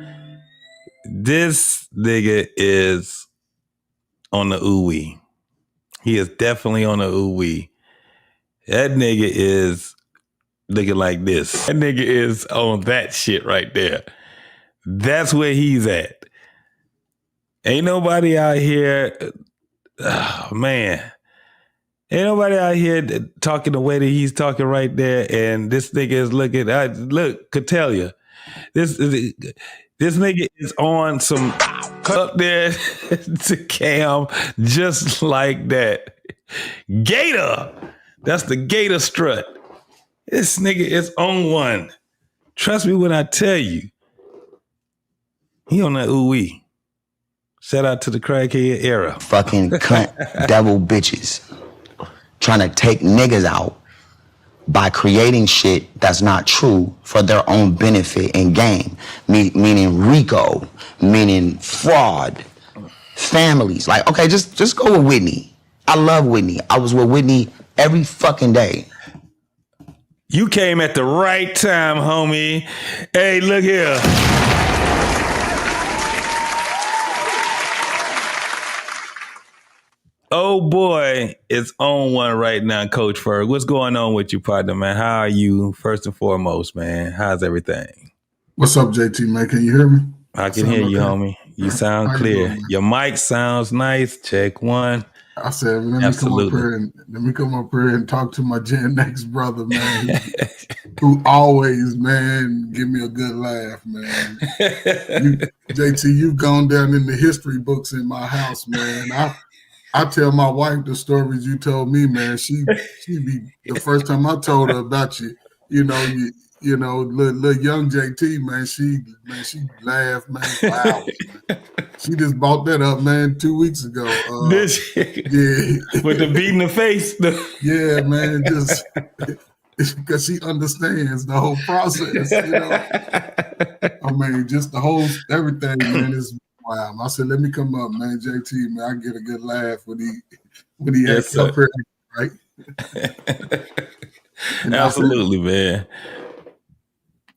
C: this nigga is on the ooh-wee. He is definitely on the ooh-wee. That nigga is looking like this. That nigga is on that shit right there. That's where he's at. Ain't nobody out here, oh man. Ain't nobody out here talking the way that he's talking right there. And this nigga is looking, look, could tell you. This nigga is on some up there to Cam just like that. Gator. That's the Gator strut. This nigga is on one. Trust me when I tell you. He on that ooh-wee. Shout out to the crackhead era.
D: Fucking cunt devil bitches. Trying to take niggas out by creating shit that's not true for their own benefit and gain. Meaning RICO, meaning fraud, families. Like, okay, just go with Whitney. I love Whitney. I was with Whitney every fucking day.
C: You came at the right time, homie. Hey, look here. Oh boy, it's on one right now, Coach Ferg. What's going on with you, partner, man? How are you, first and foremost, man? How's everything?
G: What's up, JT, man? Can you hear me?
C: I can hear you, homie. You sound clear. Your mic sounds nice. Check one.
G: I said, let me come up here and talk to my Gen X brother, man, who always, man, give me a good laugh, man. JT, you've gone down in the history books in my house, man. I tell my wife the stories you told me, man. She be the first time I told her about you, little young JT, man. She laughed, man, for hours, man. She just bought that up, man, 2 weeks ago.
C: Did she?
G: Yeah,
C: with the beat in the face.
G: Yeah, man, just because she understands the whole process. I mean, just the whole everything, man, is. Wow. I said, let me come up, man. JT, man, I get a good laugh when he acts up here, right?
C: Absolutely, man.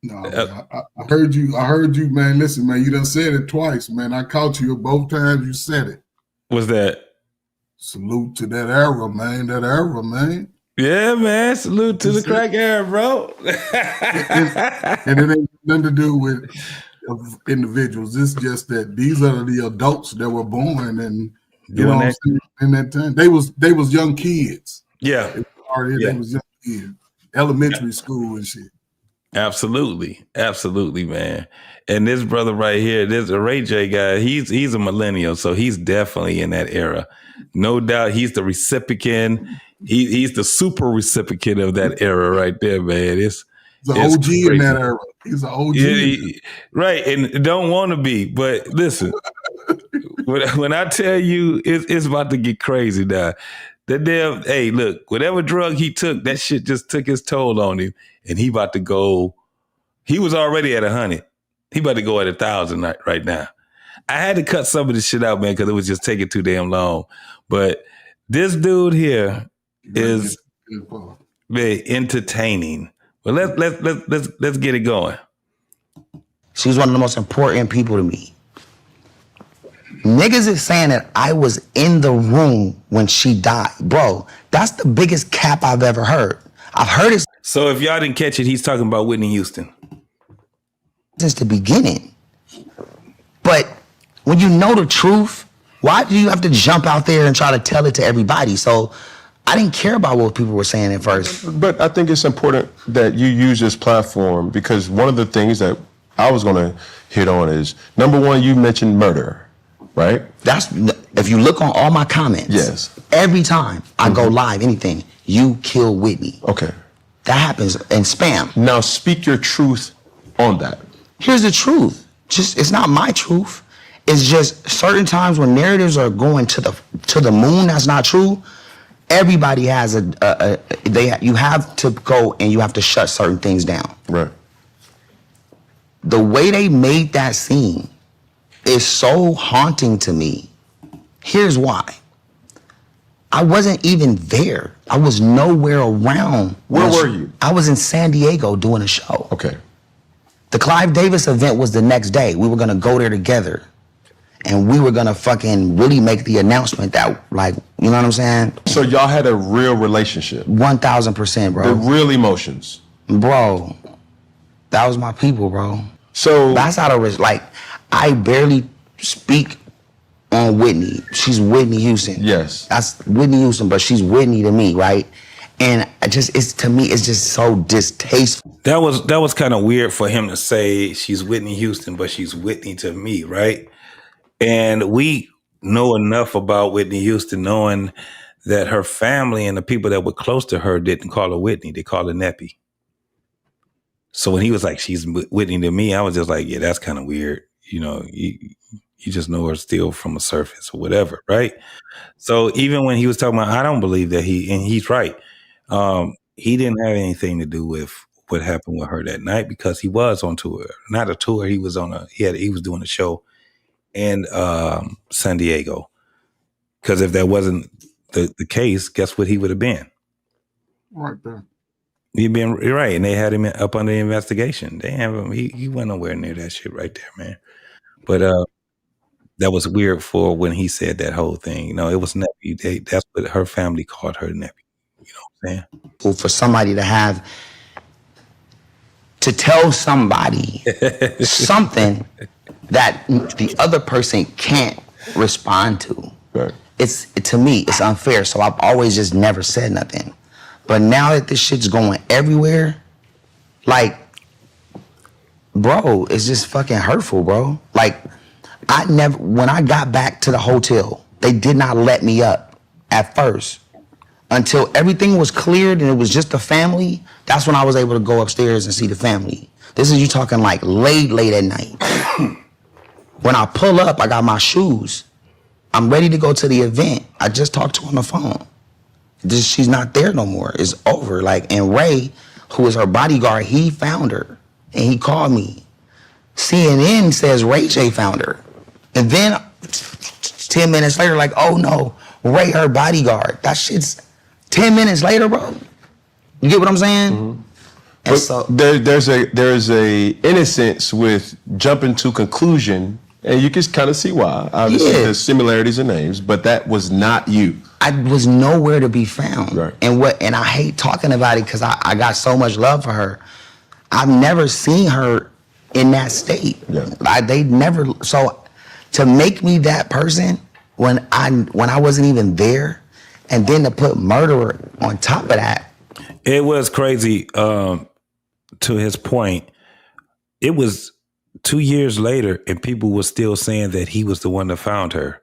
G: No, man, I heard you. I heard you, man. Listen, man, you done said it twice, man. I caught you both times you said it.
C: What's that?
G: Salute to that era, man. That era, man.
C: Yeah, man. Salute to the crack era, bro.
G: And it ain't nothing to do with individuals. It's just that these are the adults that were born and you know what I'm saying, in that time. They was young kids.
C: Yeah.
G: They was young kids. Elementary school and shit.
C: Absolutely, man. And this brother right here, this Ray J guy, he's a millennial, so he's definitely in that era. No doubt, he's the recipient. He's the super recipient of that era right there, man. He's an
G: OG crazy. In that era. He's an OG.
C: Right, and don't want to be, but listen, when I tell you, it's about to get crazy now. That damn, hey, look, whatever drug he took, that shit just took its toll on him. And he about to go, he was already at 100. He about to go at 1,000 right now. I had to cut some of this shit out, man, because it was just taking too damn long. But this dude here is very entertaining. But let's get it going.
D: She's one of the most important people to me. Niggas is saying that I was in the room when she died. Bro, that's the biggest cap I've ever heard. I've heard it.
C: So if y'all didn't catch it, he's talking about Whitney Houston.
D: Since the beginning. But when you know the truth, why do you have to jump out there and try to tell it to everybody? So I didn't care about what people were saying at first.
E: But I think it's important that you use this platform because one of the things that I was going to hit on is, number one, you mentioned murder, right?
D: That's, if you look on all my comments,
E: yes,
D: every time I go live, anything, you kill Whitney.
E: Okay.
D: That happens in spam.
E: Now speak your truth on that.
D: Here's the truth. It's not my truth. It's just certain times when narratives are going to the moon, that's not true. Everybody has you have to go and you have to shut certain things down.
E: Right.
D: The way they made that scene is so haunting to me. Here's why. I wasn't even there. I was nowhere around.
E: Where were you?
D: I was in San Diego doing a show.
E: Okay.
D: The Clive Davis event was the next day. We were gonna go there together. And we were gonna fucking really make the announcement that, like, you know what I'm saying?
E: So y'all had a real relationship.
D: 1,000%, bro.
E: The real emotions.
D: Bro, that was my people, bro.
E: So
D: that's how I barely speak on Whitney. She's Whitney Houston.
E: Yes.
D: That's Whitney Houston, but she's Whitney to me, right? And to me, it's just so distasteful.
C: That was kind of weird for him to say she's Whitney Houston, but she's Whitney to me, right? And we know enough about Whitney Houston knowing that her family and the people that were close to her didn't call her Whitney, they called her Neppy. So when he was like, she's Whitney to me, I was just like, yeah, that's kind of weird. You know, you just know her still from a surface or whatever, right? So even when he was talking about, I don't believe that and he's right. He didn't have anything to do with what happened with her that night because he was on tour. Not a tour, he was doing a show in San Diego. Because if that wasn't the case, guess what he would have been?
G: Right there.
C: You've been right, and they had him up under investigation. They have him. He went nowhere near that shit right there, man. But that was weird for when he said that whole thing. You know, it was Neppy. That's what her family called her, Neppy. You know what I'm
D: saying? For somebody to tell somebody something that the other person can't respond to.
E: Right.
D: To me, it's unfair. So I've always just never said nothing. But now that this shit's going everywhere, like, bro, it's just fucking hurtful, bro. Like, when I got back to the hotel, they did not let me up at first. Until everything was cleared and it was just the family, that's when I was able to go upstairs and see the family. This is you talking like late at night. When I pull up, I got my shoes. I'm ready to go to the event. I just talked to her on the phone. She's not there no more. It's over. Like, and Ray, who is her bodyguard, he found her. And he called me. CNN says Ray J found her. And then 10 minutes later, like, oh no, Ray, her bodyguard. That shit's 10 minutes later, bro. You get what I'm saying?
E: Mm-hmm.
D: And
E: But
D: so
E: there's a innocence with jumping to conclusion, and you can kind of see why. Obviously,
D: Yeah.
E: there's similarities in names, but that was not you.
D: I was nowhere to be found.
E: Right.
D: And I hate talking about it because I got so much love for her. I've never seen her in that state.
E: Yeah.
D: They never. So to make me that person when I wasn't even there, and then to put murderer on top of that.
C: It was crazy. To his point, it was 2 years later, and people were still saying that he was the one that found her.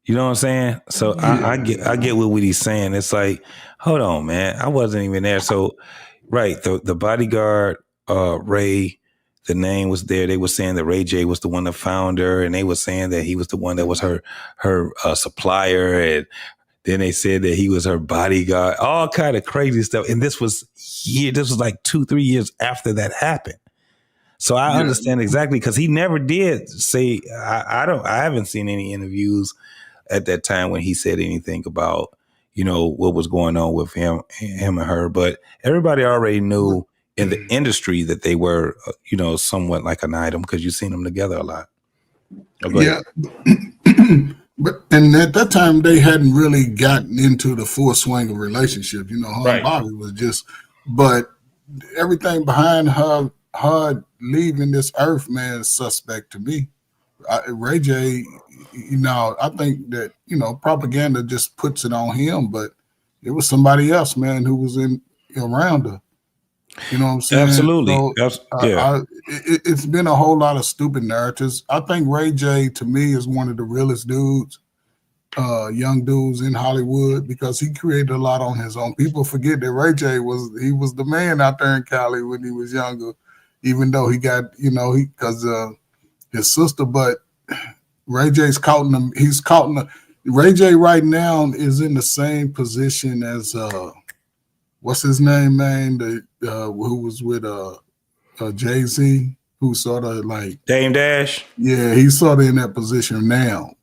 C: You know what I'm saying? So I get what he's saying. It's like, hold on, man, I wasn't even there. So, right, the bodyguard, Ray, the name was there. They were saying that Ray J was the one that found her, and they were saying that he was the one that was her supplier, and then they said that he was her bodyguard. All kind of crazy stuff. And this was like 2-3 years after that happened. So I understand exactly, because he never did say. I haven't seen any interviews at that time when he said anything about, what was going on with him and her. But everybody already knew in the industry that they were, somewhat like an item, because you've seen them together a lot.
G: Yeah. But and at that time they hadn't really gotten into the full swing of relationship. Her and Bobby was just, but everything behind her leaving this earth, man, is suspect to me. Ray J, I think that, propaganda just puts it on him, but it was somebody else, man, who was around her. You know what I'm saying?
C: Absolutely.
G: So, it's been a whole lot of stupid narratives. I think Ray J, to me, is one of the realest dudes, young dudes in Hollywood, because he created a lot on his own. People forget that Ray J was the man out there in Cali when he was younger, even though he got, because his sister, but Ray J's caught in them. He's caught in the. Ray J right now is in the same position as what's his name, man? Who was with Jay-Z, who sort of like
C: Dame Dash.
G: Yeah, he's sort of in that position now,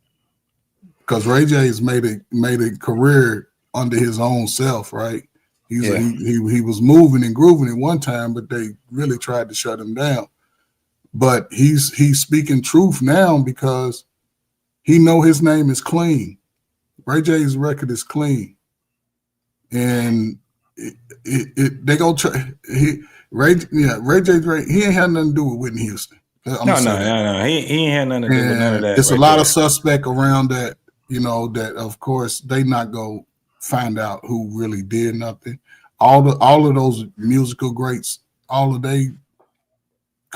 G: because Ray J's made a career under his own self, right? He was moving and grooving at one time, but they really tried to shut him down. But he's speaking truth now because he know his name is clean. Ray J's record is clean, and they gonna try. Ray J's he ain't had nothing to do with Whitney Houston.
C: No. He ain't had nothing to do with none of that.
G: It's a lot of suspect around that. That of course they not gonna find out who really did nothing. All of those musical greats, all of they.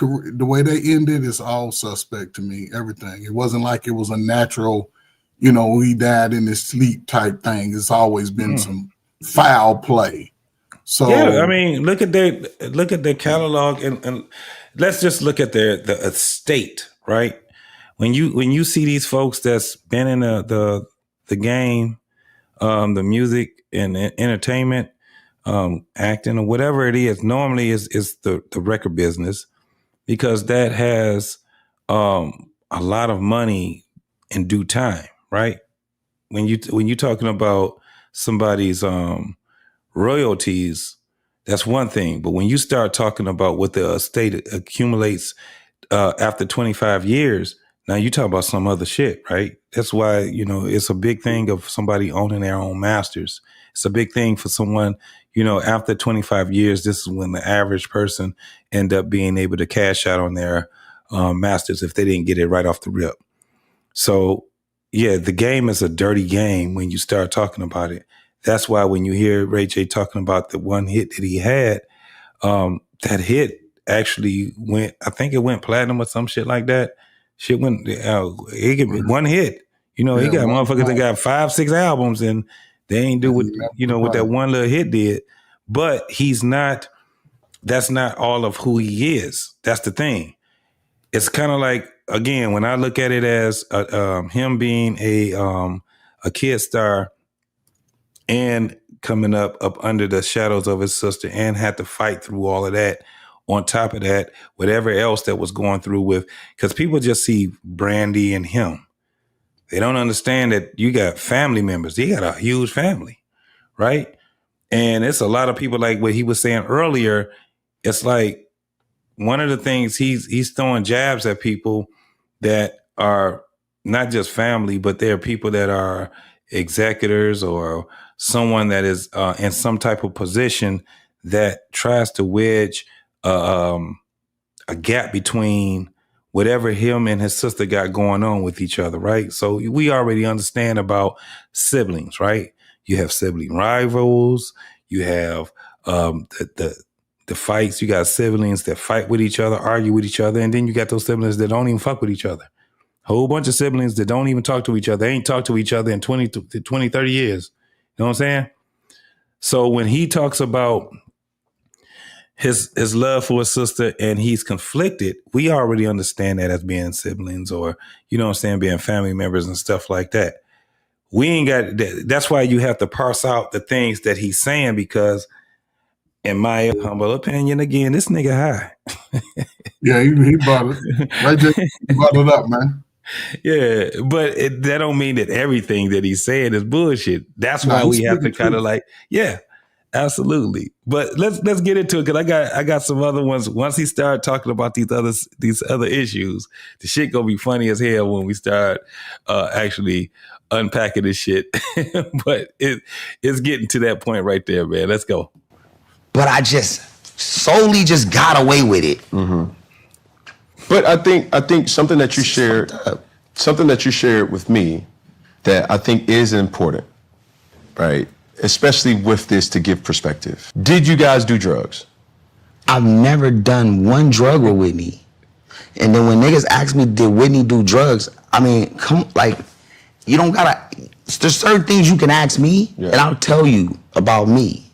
G: The way they ended is all suspect to me. Everything. It wasn't like it was a natural, he died in his sleep type thing. It's always been some foul play. So
C: yeah, I mean, look at their catalog, and let's just look at the estate, right? When you see these folks that's been in the game, the music and entertainment, acting or whatever it is, normally is the record business. Because that has a lot of money in due time, right? When you're talking about somebody's royalties, that's one thing. But when you start talking about what the estate accumulates after 25 years, now you talk about some other shit, right? That's why, it's a big thing of somebody owning their own masters. It's a big thing for someone, after 25 years, this is when the average person end up being able to cash out on their masters if they didn't get it right off the rip. So, yeah, the game is a dirty game when you start talking about it. That's why when you hear Ray J talking about the one hit that he had, that hit actually went platinum or some shit like that. Shit went, it could be one hit. He got motherfuckers that got 5-6 albums and they ain't do what what that one little hit did. But that's not all of who he is. That's the thing. It's kind of like, again, when I look at it as him being a kid star and coming up under the shadows of his sister and had to fight through all of that. On top of that, whatever else that was going through with, because people just see Brandy and him. They don't understand that you got family members. He got a huge family, right? And it's a lot of people, like what he was saying earlier, it's like one of the things he's throwing jabs at people that are not just family, but they're people that are executors or someone that is in some type of position that tries to wedge a gap between whatever him and his sister got going on with each other, right? So we already understand about siblings, right? You have sibling rivals. You have the fights. You got siblings that fight with each other, argue with each other, and then you got those siblings that don't even fuck with each other. Whole bunch of siblings that don't even talk to each other. They ain't talked to each other in 20, 30 years. You know what I'm saying? So when he talks about his love for his sister and he's conflicted, we already understand that as being siblings or, you know what I'm saying, being family members and stuff like that. We ain't got that. That's why you have to parse out the things that he's saying, because in my humble opinion, again, this nigga high.
G: Yeah, he brought it. Right there, he brought it up, man.
C: Yeah, but that don't mean that everything that he's saying is bullshit. That's why we have to kind of like, yeah, absolutely. But let's get into it, because I got some other ones. Once he started talking about these other issues, the shit gonna be funny as hell when we start actually unpacking this shit. But it's getting to that point right there, man. Let's go.
D: But I just solely just got away with it.
E: Mm-hmm. But I think something that you shared with me that I think is important, right? Especially with this, to give perspective. Did you guys do drugs?
D: I've never done one drug with Whitney. And then when niggas ask me, did Whitney do drugs? I mean, you don't gotta, there's certain things you can ask me and I'll tell you about me.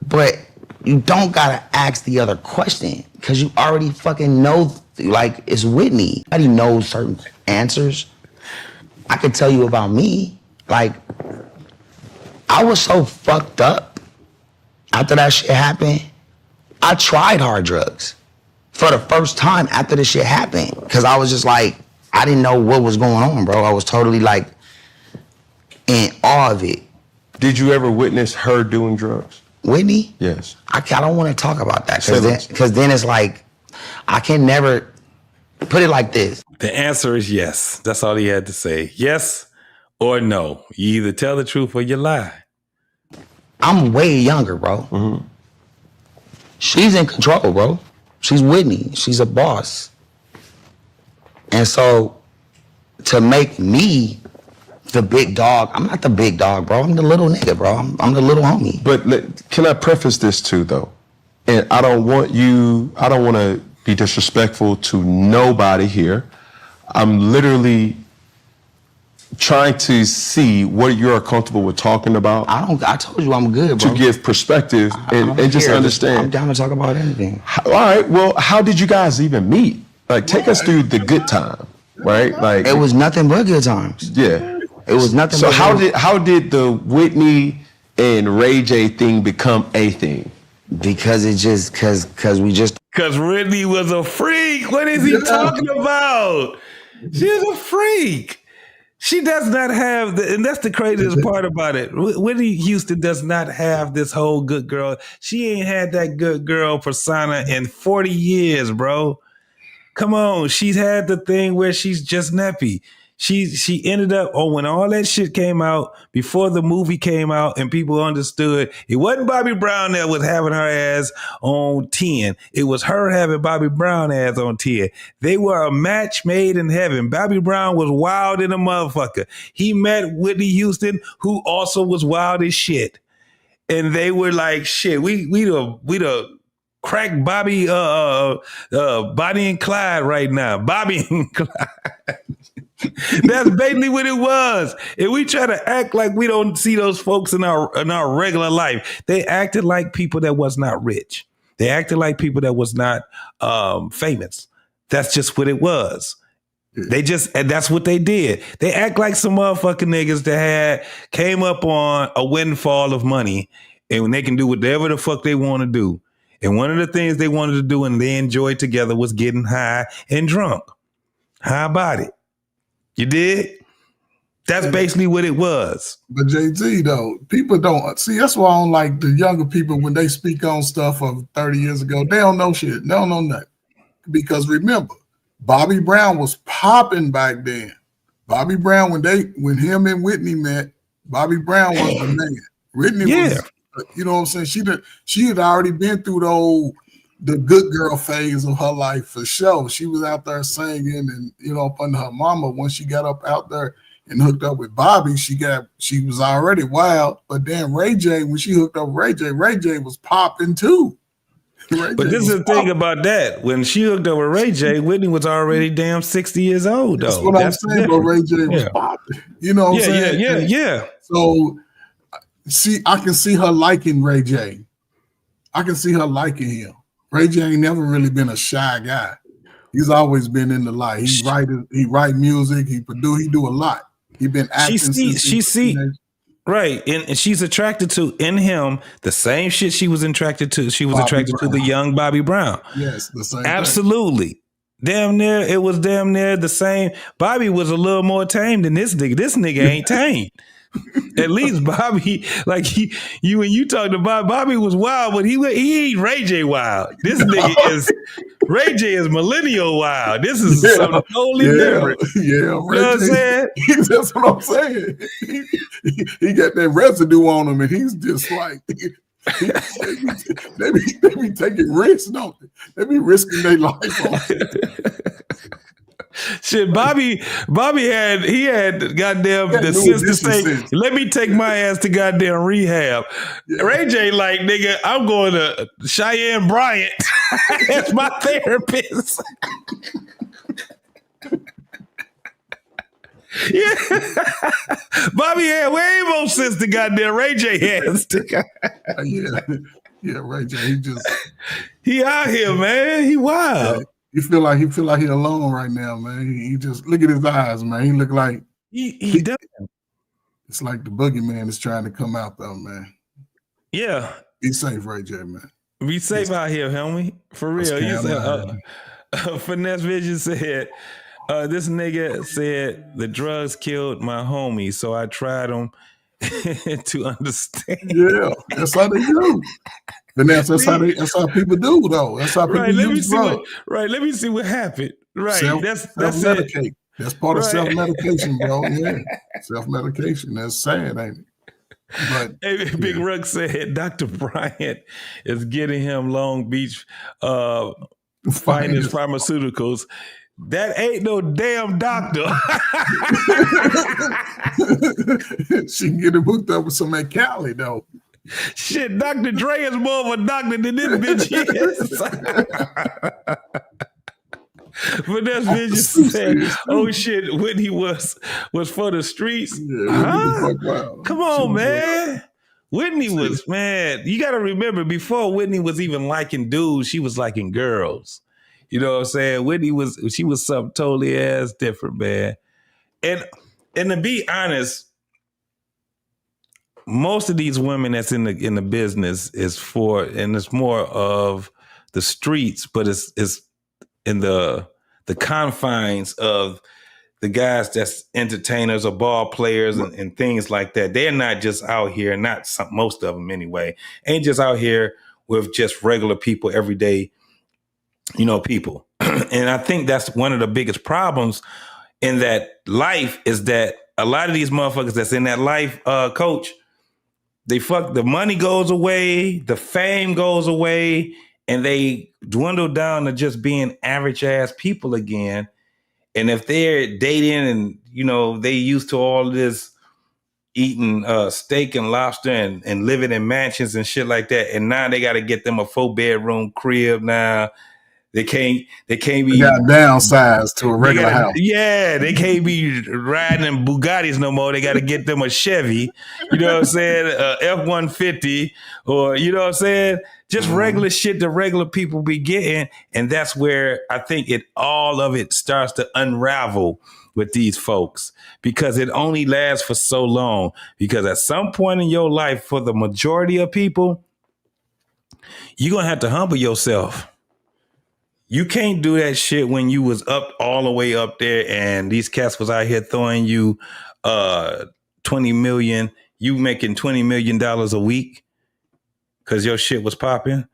D: But you don't gotta ask the other question, because you already fucking know, like, it's Whitney. Everybody knows certain answers. I can tell you about me. Like, I was so fucked up after that shit happened. I tried hard drugs for the first time after this shit happened, because I was just like, I didn't know what was going on, bro. I was totally like in awe of it.
E: Did you ever witness her doing drugs?
D: Whitney?
E: Yes.
D: I don't want to talk about that, because then it's like, I can never put it like this.
C: The answer is yes. That's all he had to say. Yes or no. You either tell the truth or you lie.
D: I'm way younger, bro.
E: Mm-hmm.
D: She's in control, bro. She's Whitney. She's a boss. And so to make me the big dog, I'm not the big dog, bro. I'm the little nigga, bro. I'm the little homie.
E: But can I preface this too, though? And I don't want to be disrespectful to nobody here. I'm literally trying to see what you're comfortable with talking about.
D: I told you I'm good, bro.
E: To give perspective and just understand.
D: I'm down to talk about anything.
E: All right, well, how did you guys even meet? Like, take us through the good time, right? Like,
D: it was nothing but good times.
E: Yeah.
D: It was nothing
E: so
D: but
E: how did the Whitney and Ray J thing become a thing?
D: Because it just, because
C: Whitney was a freak. What is he talking about? She's a freak. She does not have and that's the craziest part about it. Whitney Houston does not have this whole good girl. She ain't had that good girl persona in 40 years, bro. Come on. She's had the thing where she's just nappy. She ended up, when all that shit came out, before the movie came out and people understood, it wasn't Bobby Brown that was having her ass on 10. It was her having Bobby Brown ass on 10. They were a match made in heaven. Bobby Brown was wild in a motherfucker. He met Whitney Houston, who also was wild as shit. And they were like, shit, we the crack Bobby, Bonnie and Clyde right now. Bobby and Clyde. That's basically what it was. And we try to act like we don't see those folks in our regular life. They acted like people that was not rich. They acted like people that was not famous. That's just what it was. And that's what they did. They act like some motherfucking niggas that came up on a windfall of money, and they can do whatever the fuck they want to do. And one of the things they wanted to do and they enjoyed together was getting high and drunk. How about it? You did? That's basically what it was.
G: But JT though, people don't see. That's why I don't like the younger people when they speak on stuff of 30 years ago. They don't know shit. They don't know nothing. Because remember, Bobby Brown was popping back then. Bobby Brown, when him and Whitney met, Bobby Brown was the man. Whitney was, you know what I'm saying? She had already been through the good girl phase of her life for sure. She was out there singing and up under her mama. Once she got up out there and hooked up with Bobby, she was already wild. But then Ray J, when she hooked up with Ray J was popping too.
C: But this is the thing about that. When she hooked up with Ray J, Whitney was already damn 60 years old, though.
G: That's what I'm saying, but Ray J was popping. You know what I'm saying?
C: Yeah.
G: So, I can see her liking Ray J. I can see her liking him. Ray J ain't never really been a shy guy. He's always been in the light. He write music, he produce, he do a lot. He been acting
C: right, and she's attracted to in him the same shit she was attracted to. She was attracted to the young Bobby Brown.
G: Yes, the same.
C: Absolutely. Thing. Damn near, it was damn near the same. Bobby was a little more tame than this nigga. This nigga ain't tame. At least Bobby, like when you talk to Bobby was wild, but he ain't Ray J wild. This nigga is Ray J is millennial wild. This is something totally different.
G: Yeah,
C: you know what I'm saying?
G: That's what I'm saying. He got that residue on him, and he's just like they be taking risks, don't they? They be risking their life on it.
C: Shit, Bobby had goddamn the sense to say, let me take my ass to goddamn rehab. Yeah. Ray J like, nigga, I'm going to Cheyenne Bryant. That's my therapist. Yeah. Bobby had way more sense than goddamn Ray J has.
G: Yeah, Ray J,
C: he out here, man. He wild.
G: Yeah. He feel like he alone right now, man. He just look at his eyes, man. He look like
C: he does.
G: It's like the boogeyman is trying to come out, though, man.
C: Yeah.
G: Be safe, Ray J, man.
C: Be safe out here, homie. For real. You said, Finesse Vision said, this nigga said the drugs killed my homie, so I tried them to understand.
G: Yeah, that's how they do. That's how people do, though. That's how people use drugs.
C: Let me see what happened. Right, that's
G: self-medicate.
C: it.
G: That's part of self-medication, bro. Yeah, self-medication. That's sad, ain't it? But
C: Big Ruck said Dr. Bryant is getting him Long Beach finest pharmaceuticals. That ain't no damn doctor.
G: She can get him hooked up with some Cali, though.
C: Shit, Dr. Dre is more of a doctor than this bitch is. But that's Vision said, oh shit, Whitney was for the streets.
G: Yeah,
C: Come on, man. Whitney was, man, you got to remember, before Whitney was even liking dudes, she was liking girls. You know what I'm saying? Whitney she was something totally ass different, man. And to be honest, most of these women that's in the business is and it's more of the streets, but it's in the confines of the guys that's entertainers or ball players and things like that. They're not just out here, most of them anyway, ain't just out here with just regular people, everyday, people. And I think that's one of the biggest problems in that life is that a lot of these motherfuckers that's in that life, coach, the money goes away, the fame goes away, and they dwindle down to just being average ass people again. And if they're dating and, they used to all this eating steak and lobster and living in mansions and shit like that, and now they got to get them a 4-bedroom crib now. They can't be
G: got downsized to a regular house.
C: Yeah, they can't be riding in Bugattis no more. They got to get them a Chevy, you know what I'm saying? F-150, or you know what I'm saying? Just regular shit that regular people be getting, and that's where I think all of it starts to unravel with these folks, because it only lasts for so long. Because at some point in your life, for the majority of people, you're gonna have to humble yourself. You can't do that shit when you was up all the way up there and these cats was out here throwing you 20 million, you making $20 million a week because your shit was popping.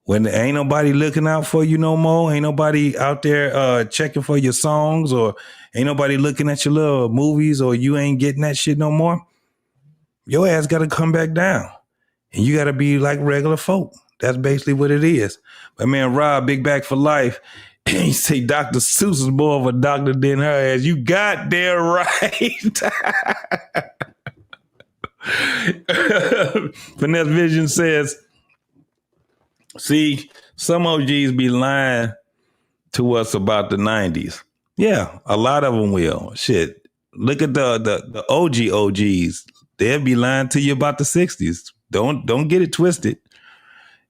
C: When ain't nobody looking out for you no more, ain't nobody out there checking for your songs, or ain't nobody looking at your little movies, or you ain't getting that shit no more, your ass got to come back down. And you got to be like regular folk. That's basically what it is. But man, Rob, Big Back for Life, he say Dr. Seuss is more of a doctor than her ass. You got there right. Finesse Vision says, see, some OGs be lying to us about the 90s. Yeah, a lot of them will. Shit, look at the OGs. They'll be lying to you about the 60s. Don't get it twisted.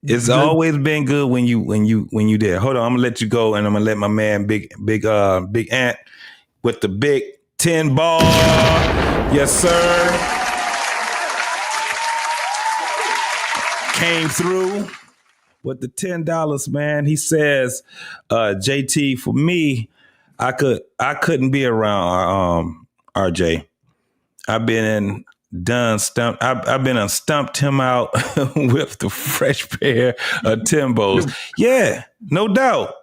C: It's always been good when you there. Hold on, I'm gonna let you go, and I'm gonna let my man Big Ant with the big 10 ball. Yes, sir. Came through with the $10, man. He says, JT, for me, I couldn't be around RJ. I've been stumped him out with the fresh pair of Timbos. Yeah, no doubt.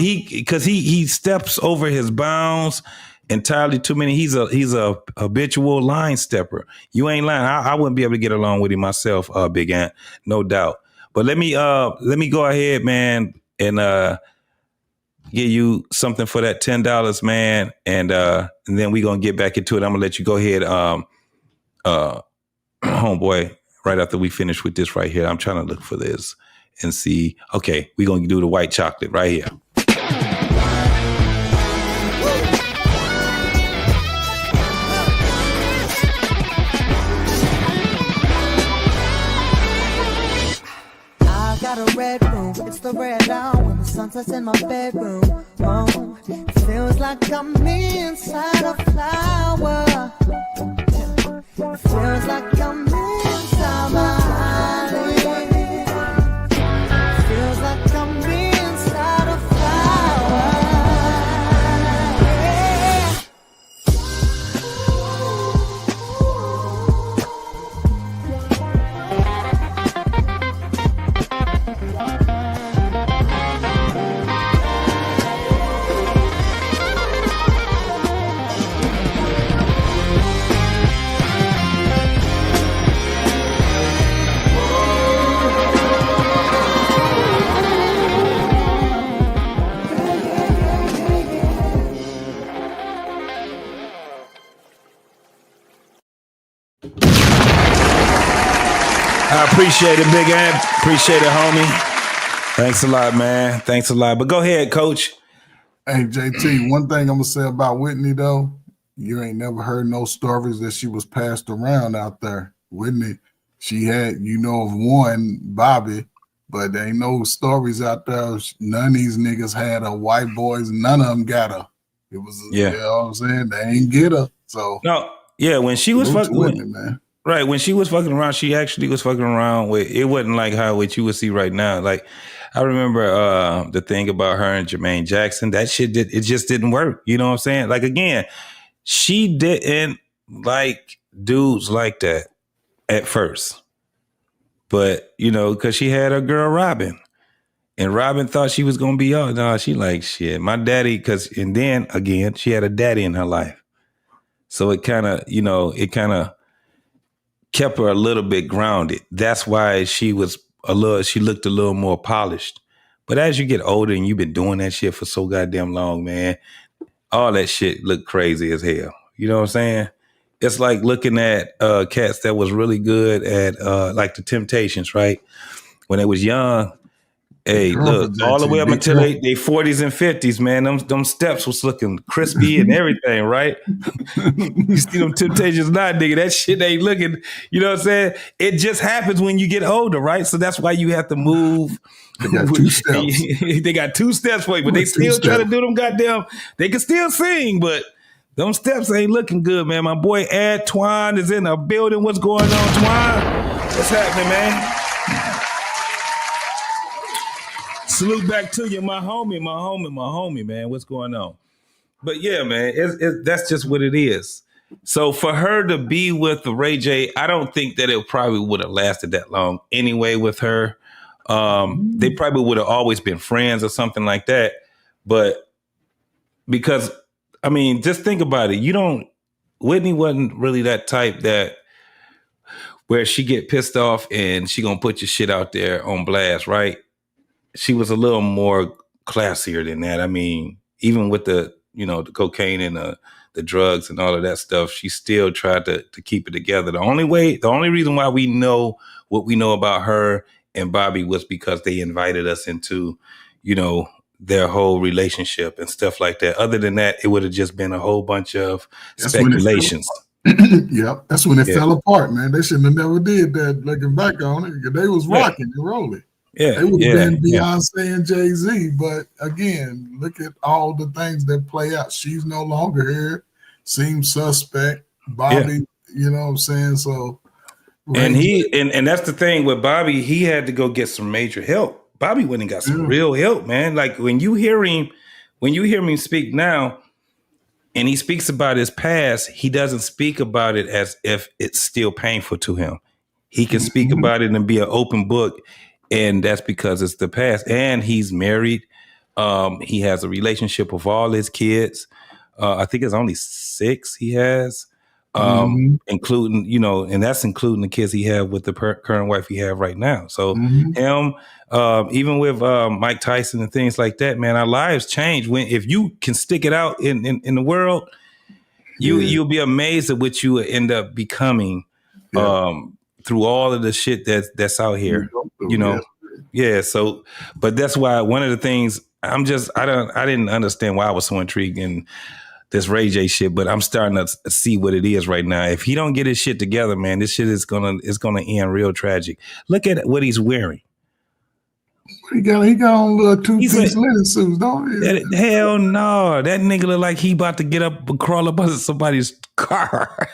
C: He steps over his bounds entirely too many. He's a habitual line stepper. You ain't lying. I wouldn't be able to get along with him myself, Big Ant, no doubt. But let me go ahead, man, and give you something for that $10, man, and then we're gonna get back into it. I'm gonna let you go ahead, homeboy, right after we finish with this right here. I'm trying to look for this and see. Okay, we're gonna do the white chocolate right here.
I: Red room, it's the red dawn when the sun sets in my bedroom. Oh, it feels like I'm inside a flower. It feels like I'm inside my eyelid. It feels like I'm inside a flower. Yeah.
C: I appreciate it, Big Ant. Appreciate it, homie. Thanks a lot, man. Thanks a lot. But go ahead, Coach.
G: Hey, JT, one thing I'm going to say about Whitney, though, you ain't never heard no stories that she was passed around out there. Whitney, she had, you know of one, Bobby, but there ain't no stories out there. None of these niggas had her. White boys, none of them got her. It was, you know what I'm saying? They ain't get her. So,
C: no, yeah, when she was fucking
G: Whitney, man.
C: Right, when she was fucking around, she actually was fucking around with, it wasn't like how what you would see right now. Like, I remember the thing about her and Jermaine Jackson, that shit it just didn't work. You know what I'm saying? Like, again, she didn't like dudes like that at first. But, you know, because she had her girl Robin. And Robin thought she was going to be, oh, no, she like, shit, my daddy, and then, again, she had a daddy in her life. So it kind of, kept her a little bit grounded. That's why she looked a little more polished. But as you get older and you've been doing that shit for so goddamn long, man, all that shit look crazy as hell. You know what I'm saying? It's like looking at cats that was really good at like the Temptations, right? When they was young. Hey, look, all the way up until they 40s and 50s, man, them steps was looking crispy and everything, right? You see them Temptations now, nigga, that shit ain't looking, you know what I'm saying? It just happens when you get older, right? So that's why you have to move.
G: They got 2 steps.
C: They got 2 steps for you, but they still try to do them goddamn, they can still sing, but them steps ain't looking good, man. My boy Ad Twine is in the building. What's going on, Twine? What's happening, man? Salute back to you, my homie, man. What's going on? But yeah, man, that's just what it is. So for her to be with Ray J, I don't think that it probably would have lasted that long anyway with her. They probably would have always been friends or something like that. But because, I mean, just think about it. Whitney wasn't really that type that where she get pissed off and she gonna put your shit out there on blast, right? She was a little more classier than that. I mean, even with the cocaine and the drugs and all of that stuff, she still tried to keep it together. The only reason why we know what we know about her and Bobby was because they invited us into, their whole relationship and stuff like that. Other than that, it would have just been a whole bunch of speculations.
G: Yep, that's when it fell apart, man. They shouldn't have never did that. Looking back on it, they was rocking and rolling.
C: Yeah,
G: they would have been Beyonce and Jay-Z. But again, look at all the things that play out. She's no longer here. Seems suspect. Bobby, you know what I'm saying? So,
C: and and that's the thing with Bobby. He had to go get some major help. Bobby went and got some real help, man. Like when you hear him speak now, and he speaks about his past, he doesn't speak about it as if it's still painful to him. He can speak about it and be an open book, and that's because it's the past. And he's married. He has a relationship with all his kids. I think it's only 6 he has, including, and that's including the kids he had with the current wife he have right now. So him, even with Mike Tyson and things like that, man, our lives change if you can stick it out in the world. You'll be amazed at what you will end up becoming through all of the shit that's out here. So, but that's why one of the things I didn't understand why I was so intrigued in this Ray J shit, but I'm starting to see what it is right now. If he don't get his shit together, man, this shit is gonna end real tragic. Look at what he's wearing.
G: He got on little 2-piece linen suits, don't he?
C: Hell no. That nigga look like he about to get up and crawl up under somebody's car.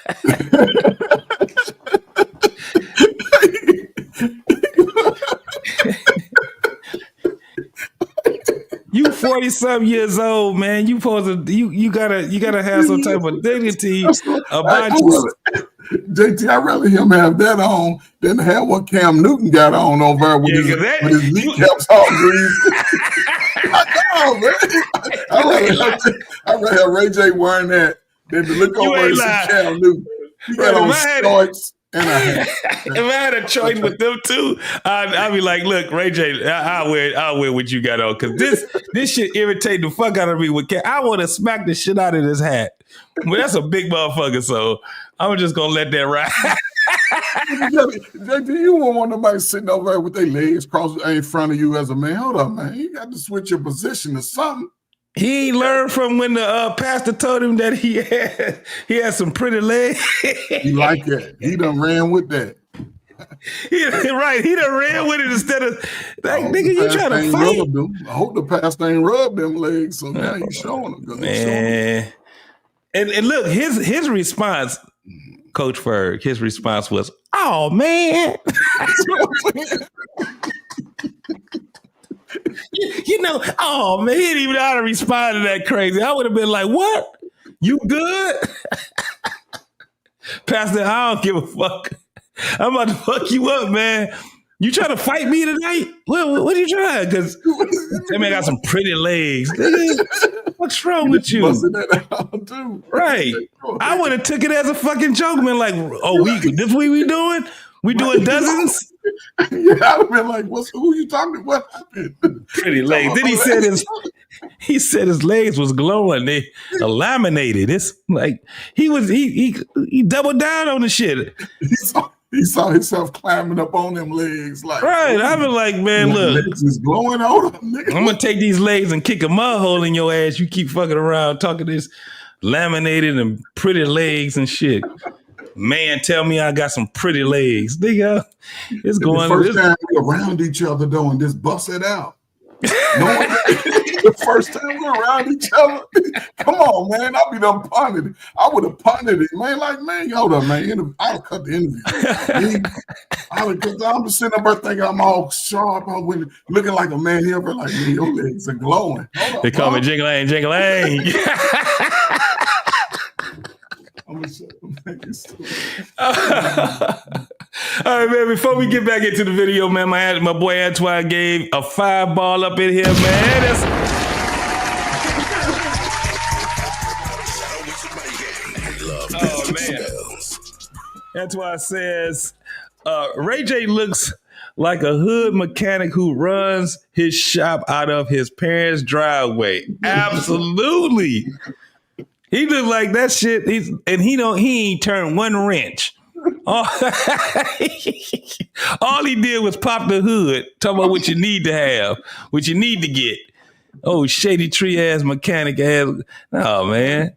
C: You 40-something years old, man. You supposed to you gotta have some type of dignity about you.
G: JT, I'd rather him have that on than have what Cam Newton got on over there with his kneecaps all green. I know, man. I'd rather have Ray J wearing that than to look over and see Cam Newton. He got on shorts and a hat.
C: If I had a choice with them two, I'd be like, look, Ray J, I'll wear what you got on, because this shit irritate the fuck out of me with Cam. I want to smack the shit out of this hat. But that's a big motherfucker, so I'm just gonna let that ride.
G: JT, you won't want nobody sitting over there with their legs crossed in front of you as a man. Hold up, man. You got to switch your position to something.
C: He learned from when the pastor told him that he had some pretty legs.
G: He like that. He done ran with that.
C: He done ran with it instead of like, nigga, you trying to fight.
G: I hope the pastor ain't rubbed them legs, so now he's showing them.
C: Man. And look, his response, Coach Ferg, his response was, "Oh man." Oh man, he didn't even know how to respond to that crazy. I would have been like, "What? You good?" Pastor, I don't give a fuck. I'm about to fuck you up, man. You trying to fight me tonight? What are you trying? Because that man got some pretty legs. What's wrong with you? Right. I would have took it as a fucking joke, man. Like, this what we doing? We doing dozens?
G: Yeah, I'd have been like, who you talking to? What happened?
C: Pretty legs. Then he said his legs was glowing. They laminated. It's like he doubled down on the shit.
G: He saw himself climbing up on them legs. Like,
C: right. I was like, man, look.
G: Legs is glowing on them.
C: I'm going to take these legs and kick a mud hole in your ass. You keep fucking around talking this laminated and pretty legs and shit. Man, tell me I got some pretty legs. Nigga, it's going.
G: The first time we around each other, though, and just bust it out. No, the first time we're around each other. Come on, man. I'll be done punted it. I would have punted it, man. Like, man, hold up, man. I'll cut the interview. Because I'm just sitting up there thinking I'm all sharp, looking like a man here, but like, man, your legs are glowing.
C: They call me Jingling, Jingling. All right, man, before we get back into the video, man, my boy Antoine gave a 5-ball up in here, man. Oh, man. Antoine says, Ray J looks like a hood mechanic who runs his shop out of his parents' driveway. Absolutely. He look like that shit. He ain't turned one wrench. All he did was pop the hood, talking about what you need to have, what you need to get. Oh, shady tree ass mechanic ass. No, man.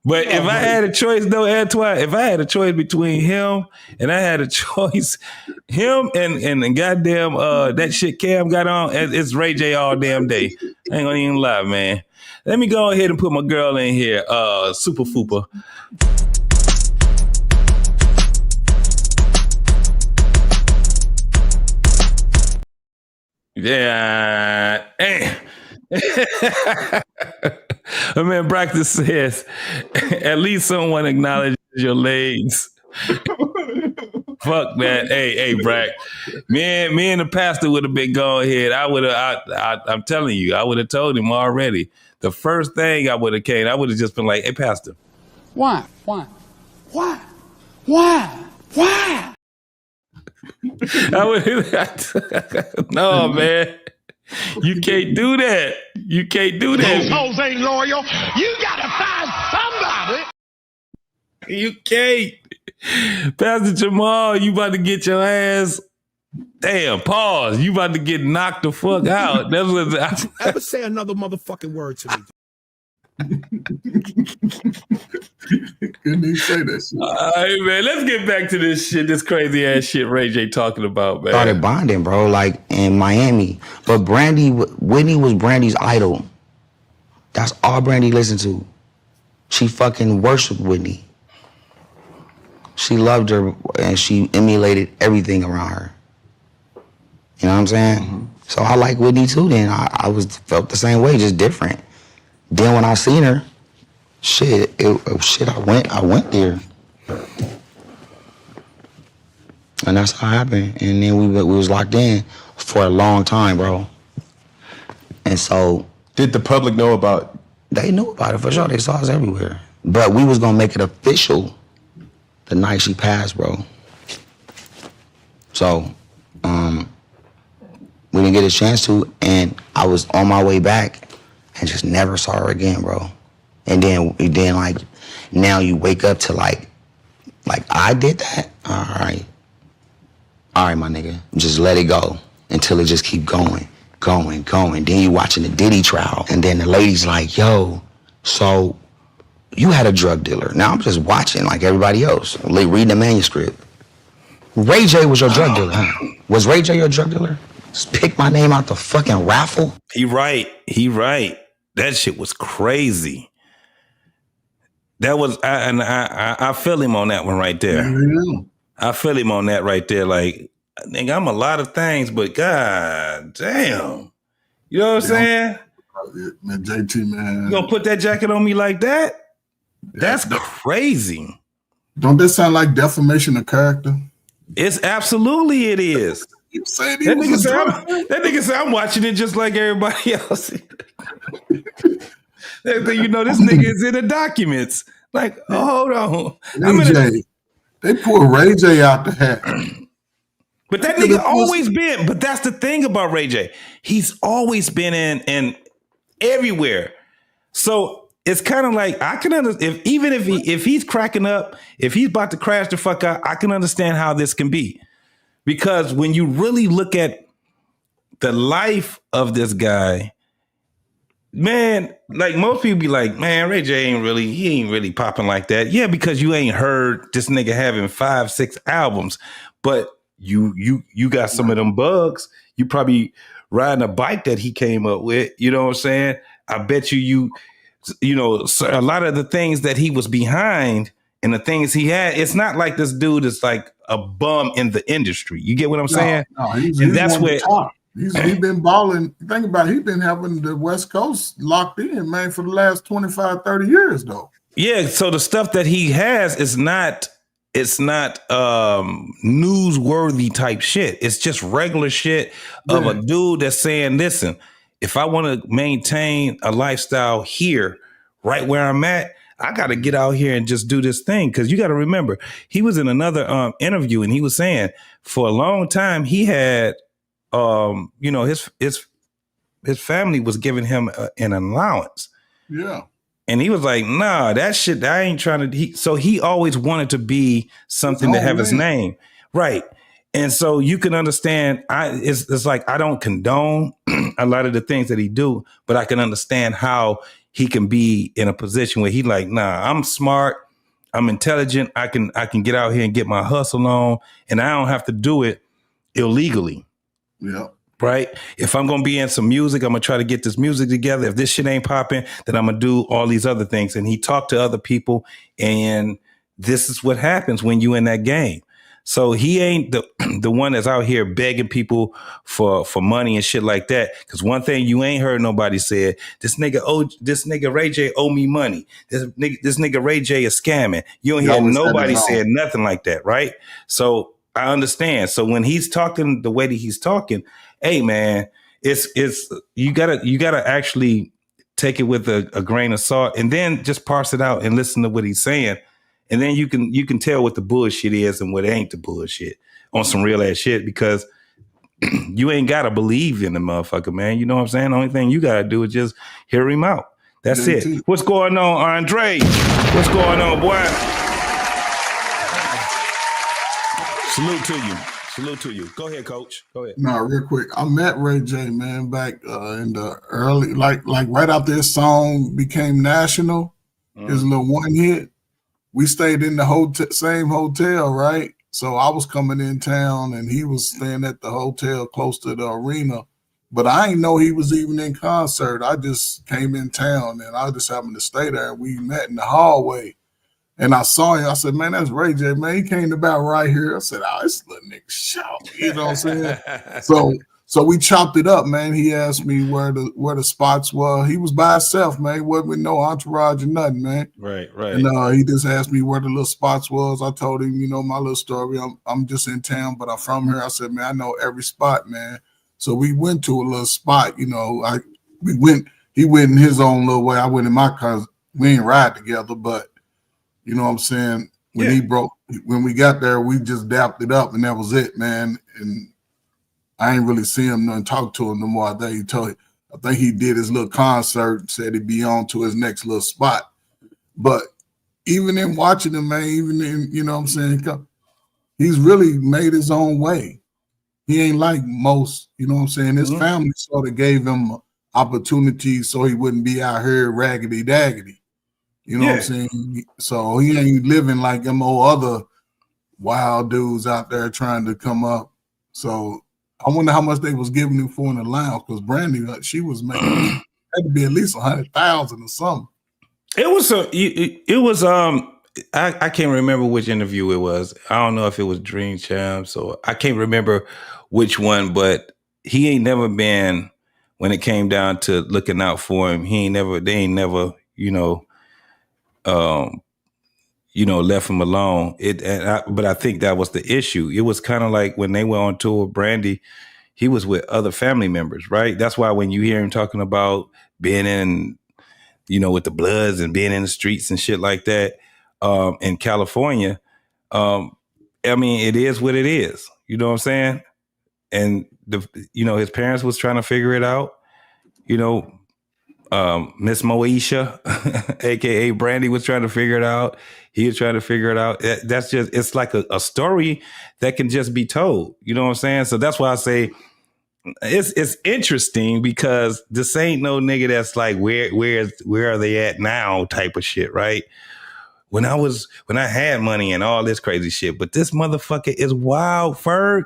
C: But if I had a choice though, Antoine, if I had a choice between him and him and goddamn that shit Cam got on, it's Ray J all damn day. I ain't gonna even lie, man. Let me go ahead and put my girl in here, Super Fupa. Yeah. My man Braxton says, at least someone acknowledges your legs. Fuck that. Hey, Brack. Me and the pastor would have been going ahead. I'm telling you, I would have told him already. The first thing I would have came, I would have just been like, hey, pastor. Why? No, man. You can't do that. You can't do that.
H: Those hoes ain't loyal. You gotta find somebody.
C: You can't. Pastor Jamal, you about to get your ass. Damn, pause. You about to get knocked the fuck out. That's what
B: Ever say another motherfucking word to me.
G: Couldn't even say that shit.
C: All right, man. Let's get back to this shit, this crazy ass shit Ray J talking about, man.
D: Started bonding, bro, like in Miami. But Whitney was Brandy's idol. That's all Brandy listened to. She fucking worshiped Whitney. She loved her and she emulated everything around her. You know what I'm saying? Mm-hmm. So I like Whitney too then. I felt the same way, just different. Then when I seen her, I went there. And that's how it happened. And then we was locked in for a long time, bro. And so.
E: Did the public know about?
D: They knew about it for sure. They saw us everywhere. But we was gonna make it official the night she passed, bro. So, we didn't get a chance to, and I was on my way back and just never saw her again, bro. And then like, now you wake up to like I did that? All right, my nigga. Just let it go until it just keep going. Then you watching the Diddy trial, and then the lady's like, yo, so you had a drug dealer. Now I'm just watching like everybody else, reading the manuscript. Ray J was your drug dealer, huh? Was Ray J your drug dealer? Just pick my name out the fucking raffle?
C: He right. That shit was crazy. That was, I feel him on that one right there.
G: Yeah.
C: I feel him on that right there. Like, nigga, I'm a lot of things, but god damn. You know what I'm saying?
G: Man, JT, man.
C: You gonna put that jacket on me like that? That's crazy.
G: Don't that sound like defamation of character?
C: It's absolutely it is.
G: You said
C: that nigga said I'm watching it just like everybody else. You know, this nigga is in the documents. Like, oh, hold on.
G: They pulled Ray J out the hat.
C: But that nigga always been. But that's the thing about Ray J. He's always been in everywhere. So it's kind of like I can understand if he's cracking up, if he's about to crash the fuck out, I can understand how this can be. Because when you really look at the life of this guy, man, like most people be like, man, Ray J ain't really popping like that. Yeah, because you ain't heard this nigga having 5-6 albums, but you got some of them bugs. You probably riding a bike that he came up with. You know what I'm saying? I bet you know, a lot of the things that he was behind and the things he had, it's not like this dude is like a bum in the industry. You get what I'm saying?
G: No, he's
C: that's
G: one of
C: where
G: the top. He's been balling. Think about it, he's been having the West Coast locked in, man, for the last 25, 30 years, though.
C: Yeah, so the stuff that he has is not newsworthy type shit. It's just regular shit of a dude that's saying, listen, if I want to maintain a lifestyle here, right where I'm at, I got to get out here and just do this thing. Because you got to remember, he was in another interview and he was saying for a long time he had, you know, his family was giving him an allowance.
G: Yeah.
C: And he was like, nah, that shit, I ain't trying to. So he always wanted to be something to have his name. Right. And so you can understand, it's like, I don't condone a lot of the things that he do, but I can understand how he can be in a position where he like, nah, I'm smart, I'm intelligent, I can get out here and get my hustle on, and I don't have to do it illegally.
G: Yeah.
C: Right? If I'm going to be in some music, I'm going to try to get this music together. If this shit ain't popping, then I'm going to do all these other things. And he talked to other people, and this is what happens when you in that game. So he ain't the one that's out here begging people for money and shit like that. Because one thing you ain't heard nobody said, this nigga Ray J owe me money. This nigga Ray J is scamming. You don't hear nobody saying nothing like that, right? So I understand. So when he's talking the way that he's talking, hey man, it's you gotta actually take it with a grain of salt and then just parse it out and listen to what he's saying. And then you can tell what the bullshit is and what ain't the bullshit on some real ass shit, because you ain't gotta believe in the motherfucker, man. You know what I'm saying? The only thing you gotta do is just hear him out. That's it. What's going on, Andre? What's going on, boy? Salute to you. Salute to you. Go ahead, coach. Go ahead.
G: No, real quick. I met Ray J, man, back in the early, like right after this song became national, his little one hit. We stayed in the same hotel, right? So I was coming in town and he was staying at the hotel close to the arena. But I didn't know he was even in concert. I just came in town and I just happened to stay there. We met in the hallway. And I saw him. I said, man, that's Ray J, man. He came about right here. I said, oh, this little nigga shout. You know what I'm saying? So we chopped it up, man. He asked me where the spots were. He was by himself, man. He wasn't with no entourage or nothing, man.
C: Right.
G: And he just asked me where the little spots was. I told him, you know, my little story. I'm just in town, but I'm from here. I said, man, I know every spot, man. So we went to a little spot, you know. He went in his own little way. I went in my car. We ain't ride together, but you know what I'm saying? When we got there, we just dapped it up and that was it, man. And I ain't really see him and talk to him no more. I think he did his little concert, said he'd be on to his next little spot. But even in watching him, man, even in, you know what I'm saying, he's really made his own way. He ain't like most, you know what I'm saying? His family sort of gave him opportunities so he wouldn't be out here raggedy daggedy. You know what I'm saying? So he ain't living like them old other wild dudes out there trying to come up. So I wonder how much they was giving him for an allowance, because Brandy, she was making had to be at least 100,000 or something.
C: It was I can't remember which interview it was. I don't know if it was Dream Champs or I can't remember which one, but he ain't never been, when it came down to looking out for him, they ain't never, left him alone. But I think that was the issue. It was kind of like when they were on tour with Brandy, he was with other family members, right? That's why when you hear him talking about being in, with the Bloods and being in the streets and shit like that, in California, it is what it is. You know what I'm saying? And his parents was trying to figure it out. Miss Moesha, aka Brandy, was trying to figure it out. He was trying to figure it out. That's just, it's like a story that can just be told. You know what I'm saying? So that's why I say it's interesting, because this ain't no nigga that's like where are they at now type of shit, right? When I had money and all this crazy shit, but this motherfucker is wild, Ferg.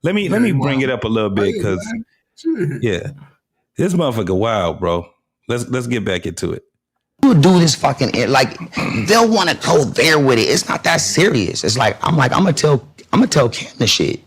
C: Let me bring it up a little bit, because Yeah. This motherfucker wild, bro. Let's get back into it.
D: You do this fucking, like, they'll want to go there with it. It's not that serious. It's like, I'm gonna tell Cam the shit.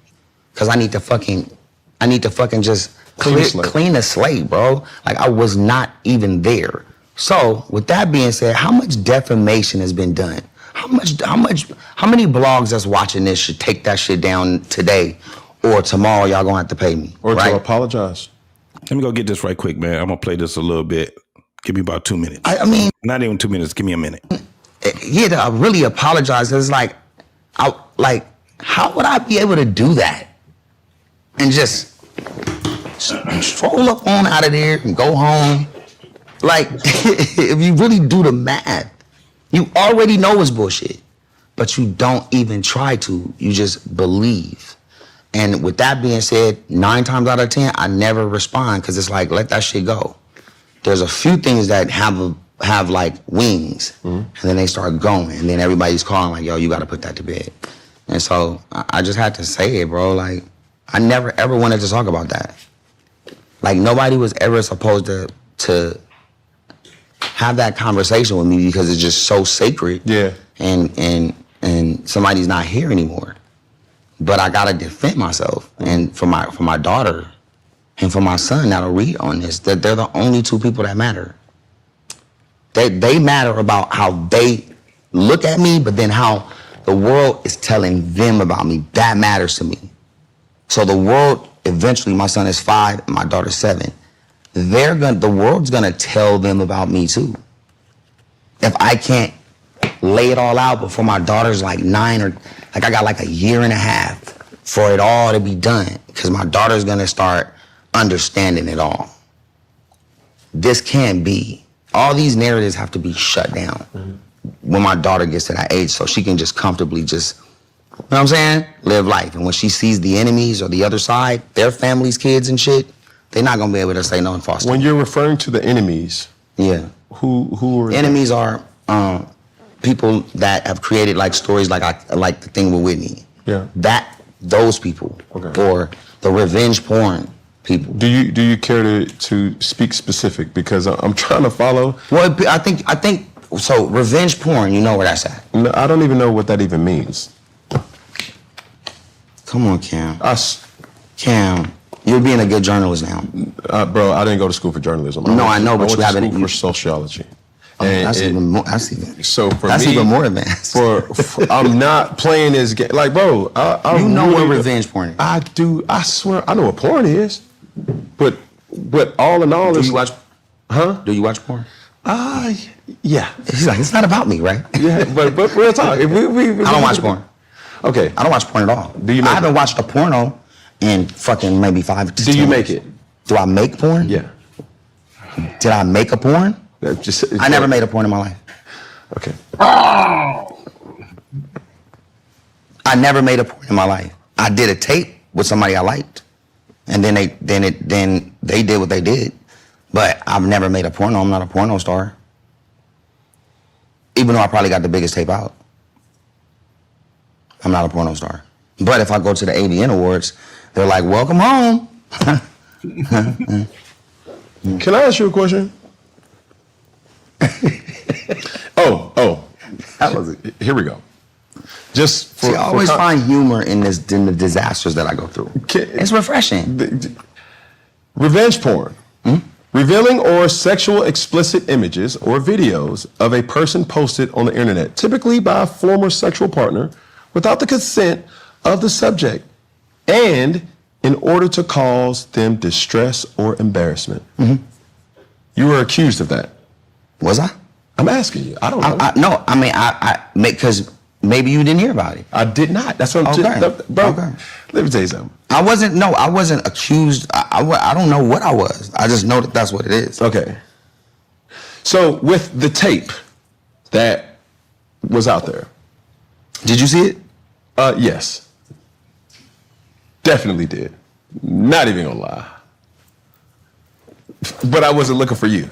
D: Cause I need to fucking just clean the slate, bro. Like, I was not even there. So with that being said, how much defamation has been done? How many blogs that's watching this should take that shit down today, or tomorrow y'all gonna have to pay me?
E: Or
D: right?
E: to apologize.
C: Let me go get this right quick, man. I'm gonna play this a little bit. Give me about 2 minutes.
D: I mean,
C: not even 2 minutes. Give me a minute.
D: Yeah, to really apologize. It's like, how would I be able to do that and just stroll up on out of there and go home? Like, if you really do the math, you already know it's bullshit, but you don't even try to. You just believe. And with that being said, 9 times out of 10, I never respond because it's like, let that shit go. There's a few things that have like wings, and then they start going, and then everybody's calling like, yo, you got to put that to bed. And so I just had to say it, bro. Like, I never ever wanted to talk about that. Like, nobody was ever supposed to have that conversation with me because it's just so sacred.
E: Yeah.
D: And somebody's not here anymore. But I gotta defend myself, and for my daughter. And for my son that'll read on this, that they're the only 2 people that matter. They matter about how they look at me, but then how the world is telling them about me. That matters to me. So the world, eventually, my son is 5 and my daughter's 7. The world's gonna tell them about me too. If I can't lay it all out before my daughter's like 9, or like I got like a year and a half for it all to be done, because my daughter's gonna start understanding it all. This can't be. All these narratives have to be shut down when my daughter gets to that age, so she can just comfortably just, you know what I'm saying, live life. And when she sees the enemies or the other side, their families, kids and shit, they're not gonna be able to say no and foster.
E: When you're referring to the enemies,
D: yeah,
E: who are
D: enemies? Are people that have created like stories like the thing with Whitney.
E: Yeah,
D: those people. Okay. Or the revenge porn people.
E: Do you care to speak specific, because I'm trying to follow?
D: Well, I think so. Revenge porn, you know where that's at.
E: No, I don't even know what that even means.
D: Come on, Cam. Cam, you're being a good journalist now.
E: Bro, I didn't go to school for journalism.
D: No, I know, but you haven't.
E: I went to school for sociology.
D: Oh, that's even more. That's even more advanced.
E: I'm not playing this game. Like, bro,
D: you know really what revenge porn is.
E: I do. I swear, I know what porn is. But all in all,
D: do you watch? Huh? Do you watch porn?
E: Yeah.
D: He's like, it's not about me, right?
E: Yeah, but real talk. I
D: don't watch porn.
E: Okay.
D: I don't watch porn at all.
E: Do you?
D: I haven't watched a porno in fucking maybe 5 to 10
E: years. Do you make it?
D: Do I make porn?
E: Yeah.
D: Did I make a porn? I never made a porn in my life.
E: Okay.
G: Oh!
D: I never made a porn in my life. I did a tape with somebody I liked, and then they did what they did. But I've never made a porno. I'm not a porno star. Even though I probably got the biggest tape out, I'm not a porno star. But if I go to the AVN Awards, they're like, "Welcome home."
E: Can I ask you a question? Oh, here we go. Just for,
D: see, I always find humor in the disasters that I go through. It's refreshing.
E: Revenge porn. Revealing or sexual explicit images or videos of a person posted on the internet, typically by a former sexual partner, without the consent of the subject, and in order to cause them distress or embarrassment. You were accused of that.
D: Was I?
E: I'm asking you. I don't know.
D: No, I mean, I because maybe you didn't hear about it.
E: I did not. That's what I'm just, bro. Okay. Let me tell you something. I
D: wasn't accused. I don't know what I was. I just know that that's what it is.
E: Okay. So with the tape that was out there.
D: Did you see it?
E: Yes. Definitely did. Not even gonna lie. But I wasn't looking for you.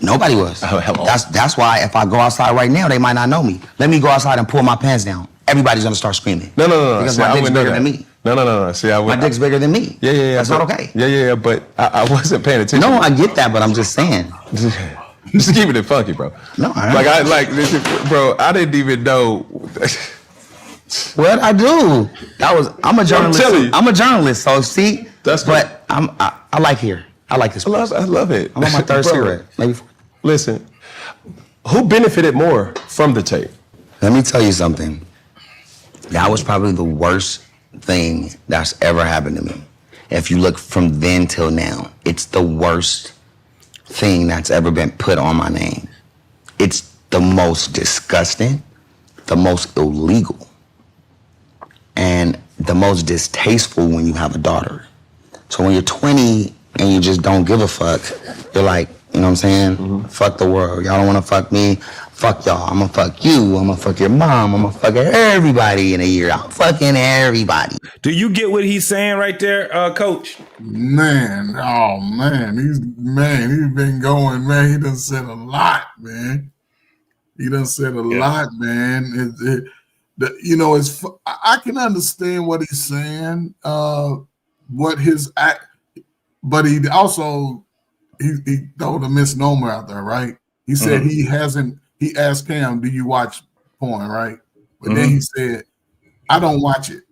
D: Nobody was.
E: Oh, hello.
D: That's why if I go outside right now, they might not know me. Let me go outside and pull my pants down. Everybody's gonna start screaming.
E: No.
D: Because my dick's bigger than me.
E: No. See,
D: My dick's bigger than me.
E: Yeah.
D: That's not okay.
E: Yeah. But I wasn't paying attention.
D: No, I get that, but I'm just saying.
E: Just keeping it funky, bro.
D: No,
E: bro. I didn't even know.
D: What I do? I'm a journalist. I'm a journalist. So see, but I like here. I like this.
E: I love it.
D: I'm on my third cigarette. Maybe.
E: Listen, who benefited more from the tape?
D: Let me tell you something. That was probably the worst thing that's ever happened to me. If you look from then till now, it's the worst thing that's ever been put on my name. It's the most disgusting, the most illegal, and the most distasteful when you have a daughter. So when you're 20 and you just don't give a fuck, you're like, you know what I'm saying? Mm-hmm. Fuck the world. Y'all don't want to fuck me. Fuck y'all. I'm going to fuck you. I'm going to fuck your mom. I'm going to fuck everybody in a year. I'm fucking everybody.
C: Do you get what he's saying right there, Coach?
G: Man, he's been going, man. He done said a lot, man. Lot, man. I can understand what he's saying. But he also he throw a misnomer out there, right? He said he asked Cam, do you watch porn, right? But then he said, I don't watch it.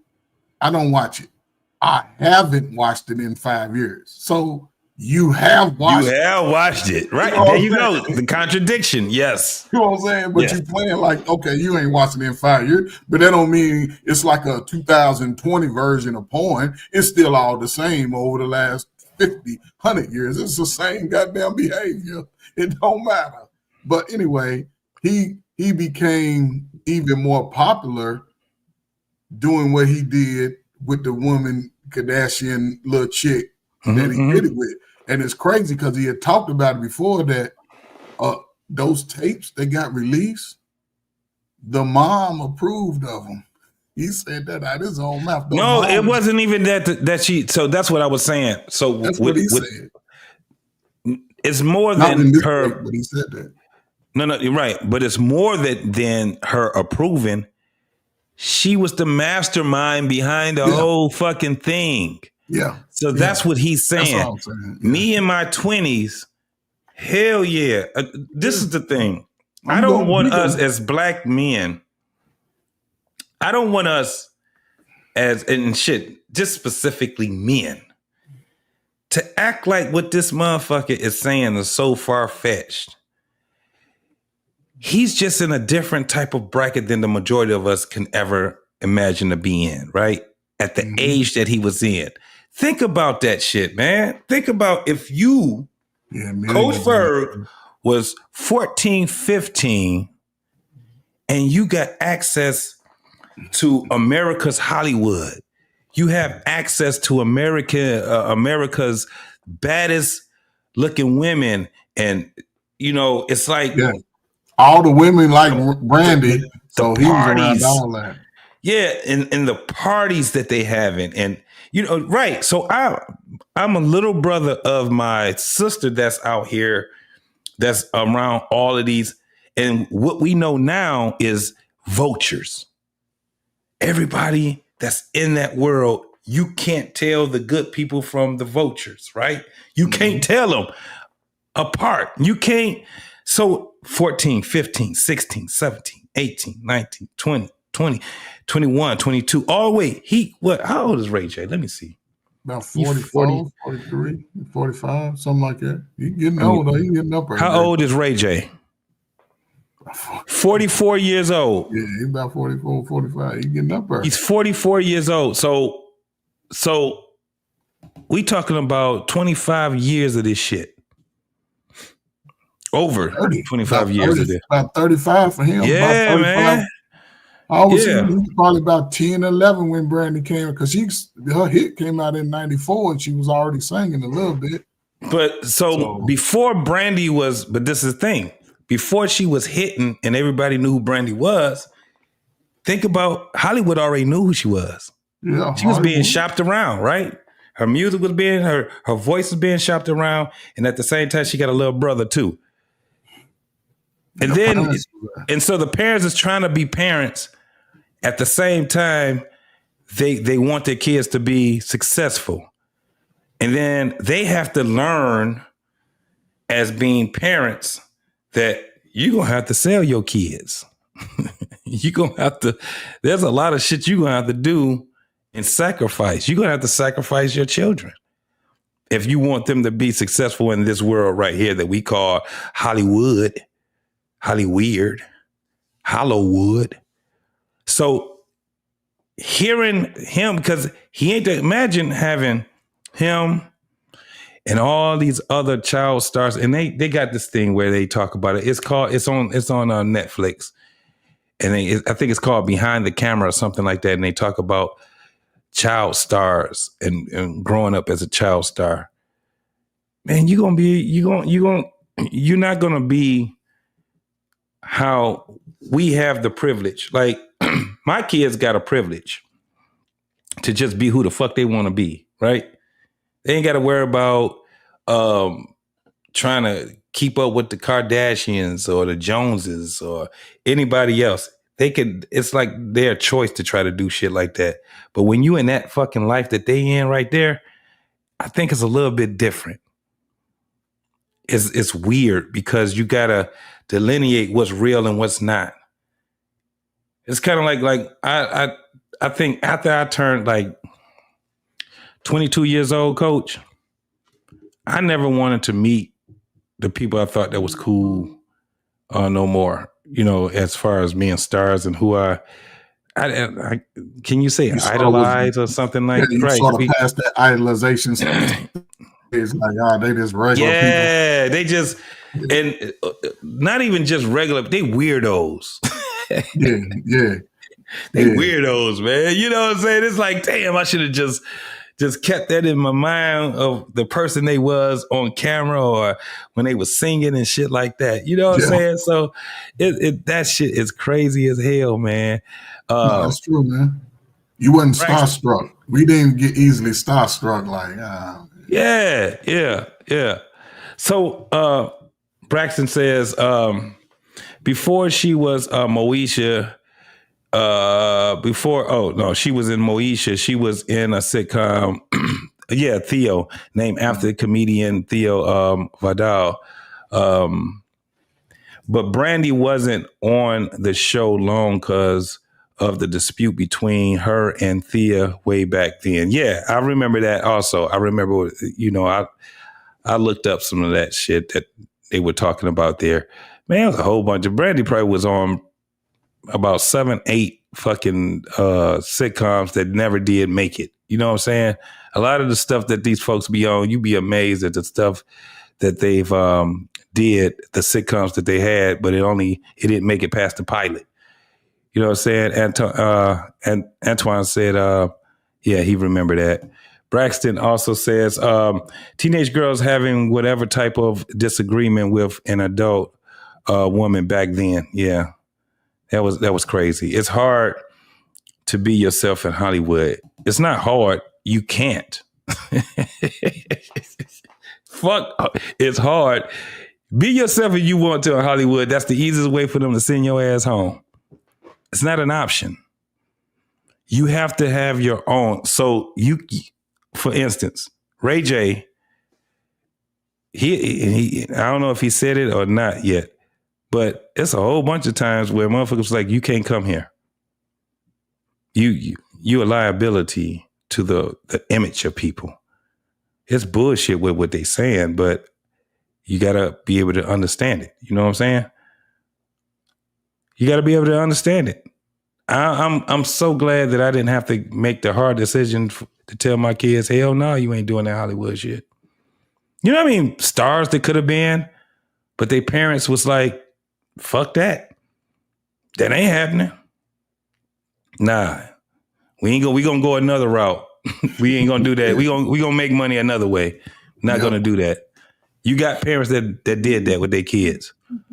G: I haven't watched it in 5 years. So you have watched it.
C: You have watched it. Right. There you go. The contradiction. Yes.
G: You know what I'm saying? But you're playing like, okay, you ain't watching it in 5 years, but that don't mean it's like a 2020 version of porn. It's still all the same over the last 50, 100 years. It's the same goddamn behavior. It don't matter. But anyway, he became even more popular doing what he did with the woman Kardashian little chick that he did it with. And it's crazy because he had talked about it before that those tapes that got released, the mom approved of them. He said that out his own mouth.
C: No, it wasn't even that she. So that's what I was saying. So
G: that's what he said.
C: It's more than her.
G: But he said that.
C: No, you're right. But it's more than her approving. She was the mastermind behind the whole fucking thing.
G: Yeah.
C: So that's what he's saying.
G: That's all I'm saying. Yeah.
C: Me in my 20s, hell yeah. This is the thing. I don't want us as black men. I don't want us just specifically men, to act like what this motherfucker is saying is so far-fetched. He's just in a different type of bracket than the majority of us can ever imagine to be in, right? At the age that he was in. Think about that shit, man. Think about if you, Coach Ferg, was 14, 15, and you got access to America's Hollywood. You have access to America's baddest looking women. And, it's like...
G: Yeah. All the women like Brandy, so he was around all that.
C: Yeah, and the parties that they having, and right. So I'm a little brother of my sister that's out here, that's around all of these, and what we know now is vultures. Everybody that's in that world, you can't tell the good people from the vultures, right? You can't tell them apart. You can't. So 14, 15, 16, 17, 18, 19, 20, 21, 22. Oh, wait. How old is Ray J? Let me see.
G: About 44, 43, 45, something like that. He's getting older. He's getting up.
C: How old is Ray J? 44 years old.
G: Yeah, he's about 44, 45. He's getting up there.
C: He's 44 years old. So we talking about 25 years of this shit. Over 25 years of this.
G: About 35 for him.
C: Yeah, man.
G: I was he was probably about 10, 11 when Brandy came, because her hit came out in 94 and she was already singing a little bit.
C: But so before Brandy was, but this is the thing, before she was hitting and everybody knew who Brandy was, think about Hollywood already knew who she was.
G: Yeah,
C: she was being shopped around, right? Her music was being, her voice was being shopped around. And at the same time, she got a little brother too. And so the parents is trying to be parents at the same time they want their kids to be successful. And then they have to learn as being parents that you're going to have to sell your kids. You're going to have to, there's a lot of shit you're going to have to do and sacrifice. You're going to have to sacrifice your children if you want them to be successful in this world right here that we call Hollywood, Hollyweird, Hollowwood. So hearing him, because he ain't to imagine having him and all these other child stars, and they got this thing where they talk about it. It's on Netflix, and I think it's called Behind the Camera or something like that. And they talk about child stars and growing up as a child star. Man, you're not gonna be how we have the privilege. Like my kids got a privilege to just be who the fuck they want to be, right? They ain't got to worry about trying to keep up with the Kardashians or the Joneses or anybody else. It's like their choice to try to do shit like that. But when you in that fucking life that they in right there, I think it's a little bit different. It's weird because you gotta delineate what's real and what's not. It's kind of like I think after I turned like 22 years old, Coach, I never wanted to meet the people I thought that was cool no more. You know, as far as being stars and who I can you say idolize or something like that?
G: You sort of past that idolization. It's like, they just regular people.
C: Yeah, they just, and not even just regular, they weirdos.
G: yeah.
C: They weirdos, man. You know what I'm saying? It's like, damn, I should have just kept that in my mind of the person they was on camera or when they was singing and shit like that. You know what I'm saying? So that shit is crazy as hell, man.
G: No, that's true, man. You wasn't starstruck. We didn't get easily starstruck like,
C: Yeah. So Braxton says, before she was Moesha, she was in Moesha. She was in a sitcom, Theo, named after the comedian Theo Vidal. But Brandy wasn't on the show long because of the dispute between her and Thea way back then. Yeah, I remember that also. I remember, I looked up some of that shit that they were talking about there. Man, it was a whole bunch of Brandy probably was on about 7, 8 fucking sitcoms that never did make it. You know what I'm saying? A lot of the stuff that these folks be on, you be amazed at the stuff that they've did, the sitcoms that they had, but it didn't make it past the pilot. You know what I'm saying? And Antoine said, he remembered that. Braxton also says, teenage girls having whatever type of disagreement with an adult woman back then. Yeah, that was crazy. It's hard to be yourself in Hollywood. It's not hard. You can't. Fuck, it's hard. Be yourself if you want to in Hollywood. That's the easiest way for them to send your ass home. It's not an option. You have to have your own. So for instance, Ray J, he I don't know if he said it or not yet, but it's a whole bunch of times where motherfuckers was like, you can't come here. You a liability to the image of people. It's bullshit with what they saying, but you gotta be able to understand it. You know what I'm saying? You got to be able to understand it. I'm so glad that I didn't have to make the hard decision to tell my kids, hell no, you ain't doing that Hollywood shit. You know what I mean? Stars that could have been, but their parents was like, fuck that. That ain't happening. Nah, we gonna go another route. We ain't gonna do that. We gonna make money another way. Not gonna do that. You got parents that did that with their kids.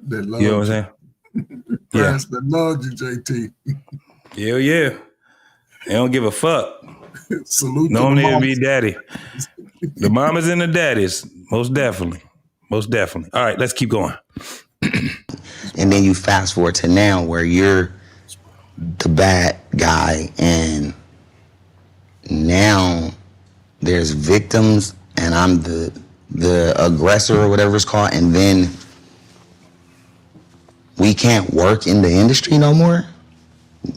C: You know what I'm saying?
G: Parents that loved you, JT.
C: Hell yeah. They don't give a fuck.
G: Salute
C: no
G: to the
C: need to
G: mamas.
C: be daddy. The mamas and the daddies. Most definitely. All right, let's keep going.
D: And then you fast forward to now where you're the bad guy and now there's victims and I'm the aggressor or whatever it's called, and then we can't work in the industry no more.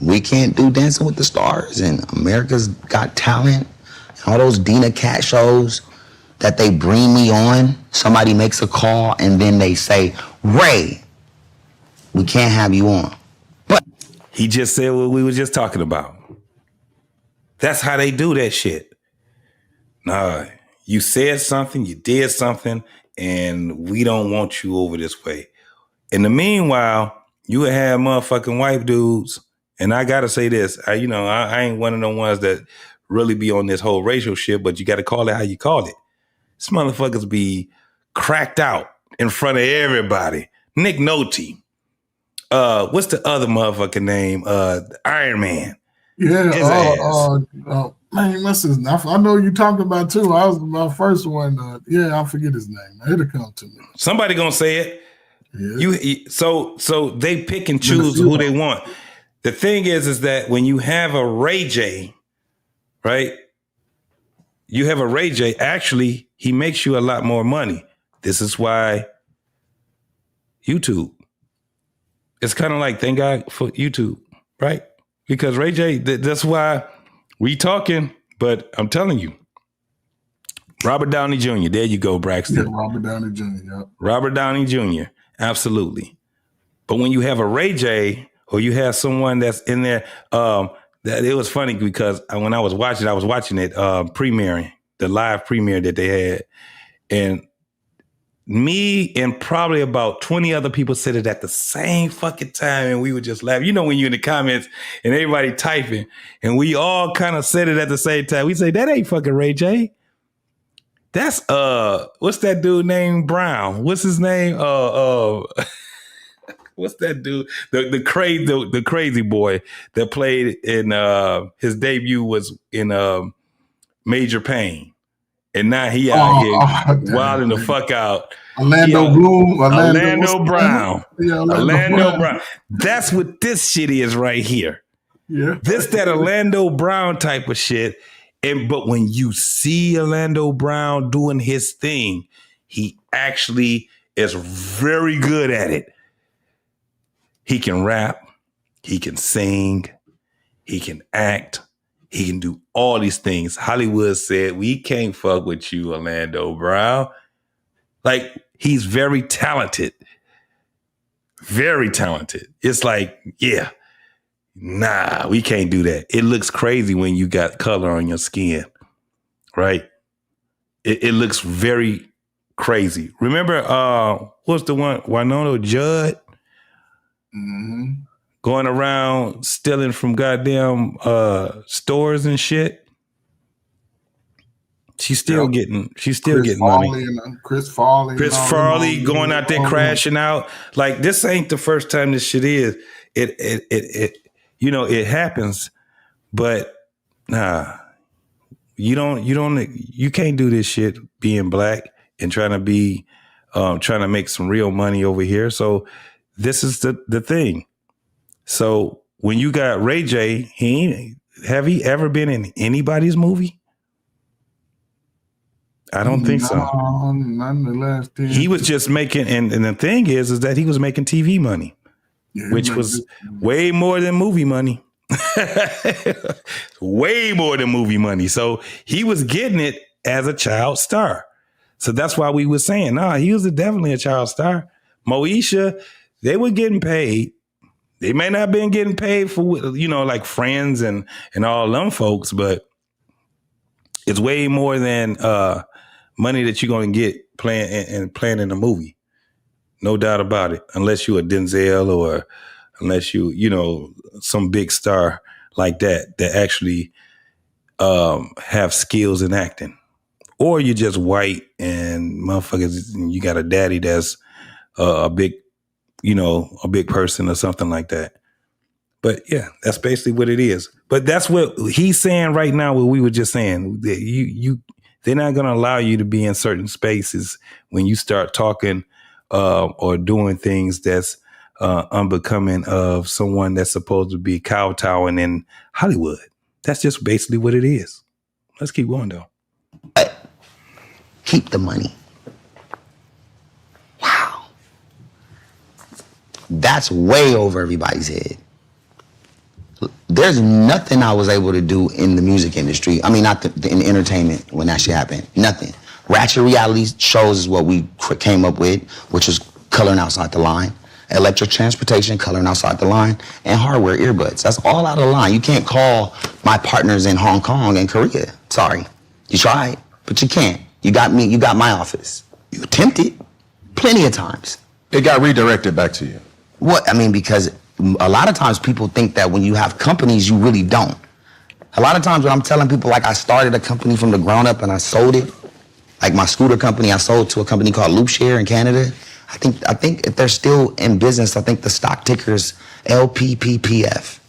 D: We can't do Dancing with the Stars and America's Got Talent, and all those Dina Cat shows that they bring me on. Somebody makes a call and then they say, Ray, we can't have you on. But
C: he just said what we were just talking about. That's how they do that shit. Nah, you said something, you did something, and we don't want you over this way. In the meanwhile, you would have motherfucking white dudes, and I gotta say this, I ain't one of the ones that really be on this whole racial shit, but you gotta call it how you call it. These motherfuckers be cracked out in front of everybody. Nick Nolte. What's the other motherfucking name? Iron Man.
G: Yeah, man, what's his name? I know you talking about too. I was my first one. I forget his name. It'll come to me.
C: Somebody gonna say it.
G: Yeah.
C: So they pick and choose who they want. The thing is that when you have a Ray J, right? You have a Ray J. Actually, he makes you a lot more money. This is why YouTube. It's kind of like thank God for YouTube, right? Because Ray J, that's why we talking, but I'm telling you, Robert Downey Jr., there you go, Braxton.
G: Yeah, Robert Downey Jr., yeah.
C: Robert Downey Jr., absolutely. But when you have a Ray J or you have someone that's in there, that it was funny because when I was watching it premiering, the live premiere that they had, and me and probably about 20 other people said it at the same fucking time, and we would just laugh. You know when you're in the comments and everybody typing, and we all kind of said it at the same time. We say, that ain't fucking Ray J. That's what's that dude named Brown? What's his name? What's that dude? The crazy boy that played in his debut was in Major Pain. And now he out here wilding the fuck out.
G: Orlando Bloom.
C: Orlando Brown.
G: Yeah,
C: Orlando Brown. That's what this shit is right here.
G: Yeah.
C: This that Orlando Brown type of shit. But when you see Orlando Brown doing his thing, he actually is very good at it. He can rap, he can sing, he can act, he can do all these things. Hollywood said, we can't fuck with you, Orlando Brown. Like, he's very talented. Very talented. It's like, yeah, nah, we can't do that. It looks crazy when you got color on your skin, right? It looks very crazy. Remember, what's the one? Winona Judd?
G: Mm-hmm.
C: Going around stealing from goddamn stores and shit. She's still getting money.
G: Chris Farley
C: going out there crashing out. Like, this ain't the first time this shit is. It happens, but nah, you can't do this shit being black and trying to make some real money over here. So this is the thing. So when you got Ray J, have he ever been in anybody's movie? I don't think so.
G: Not in the last 10.
C: He was just making, and the thing is that he was making TV money, which was way more than movie money. Way more than movie money. So he was getting it as a child star. So that's why we were saying, he was definitely a child star. Moesha, they were getting paid. They may not have been getting paid for, like Friends and all them folks, but it's way more than money that you're going to get playing in a movie. No doubt about it. Unless you're a Denzel or unless you some big star like that actually have skills in acting. Or you're just white and motherfuckers, you got a daddy that's a big person or something like that. But yeah, that's basically what it is. But that's what he's saying right now, what we were just saying. They're not going to allow you to be in certain spaces when you start talking or doing things that's unbecoming of someone that's supposed to be kowtowing in Hollywood. That's just basically what it is. Let's keep going though.
D: But keep the money. Wow. That's way over everybody's head. There's nothing I was able to do in the music industry. I mean, not in entertainment when that shit happened. Nothing. Ratchet reality shows is what we came up with, which was coloring outside the line. Electric transportation, coloring outside the line, and hardware earbuds. That's all out of the line. You can't call my partners in Hong Kong and Korea. Sorry. You tried, but you can't. You got me, you got my office. You attempted plenty of times.
E: It got redirected back to you.
D: What? I mean, because a lot of times people think that when you have companies, you really don't. A lot of times when I'm telling people, like, I started a company from the ground up and I sold it, like my scooter company, I sold to a company called Loopshare in Canada. I think if they're still in business, I think the stock ticker's LPPPF.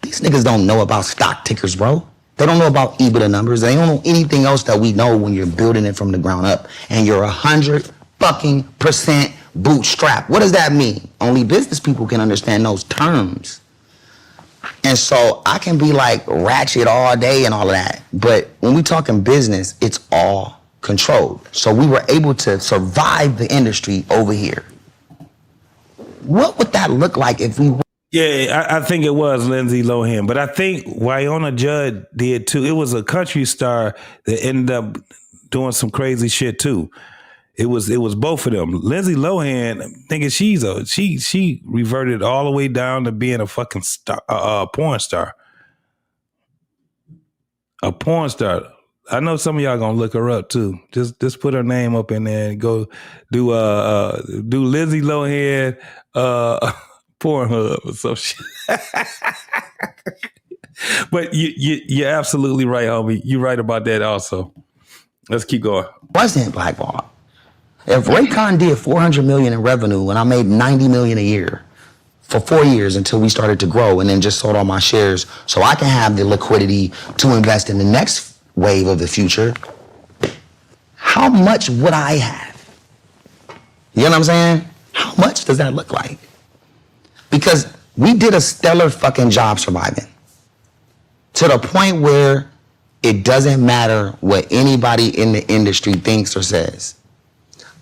D: These niggas don't know about stock tickers, bro. They don't know about EBITDA numbers. They don't know anything else that we know when you're building it from the ground up. And you're 100% bootstrap. What does that mean? Only business people can understand those terms. And so I can be like ratchet all day and all of that. But when we talking business, it's all controlled. So we were able to survive the industry over here. What would that look like if we...
C: Yeah, I think it was Lindsay Lohan, but I think Wynonna Judd did too. It was a country star that ended up doing some crazy shit too. It was both of them. Lindsay Lohan, thinking she reverted all the way down to being a fucking star, porn star. A porn star. I know some of y'all gonna look her up too. Just put her name up in there and go do Lindsay Lohan Pornhub or some shit. But you're absolutely right, homie. You're right about that also. Let's keep going.
D: Wasn't blackballed. If Raycon did $400 million in revenue and I made $90 million a year for 4 years until we started to grow and then just sold all my shares so I can have the liquidity to invest in the next wave of the future, how much would I have? You know what I'm saying? How much does that look like? Because we did a stellar fucking job surviving to the point where it doesn't matter what anybody in the industry thinks or says.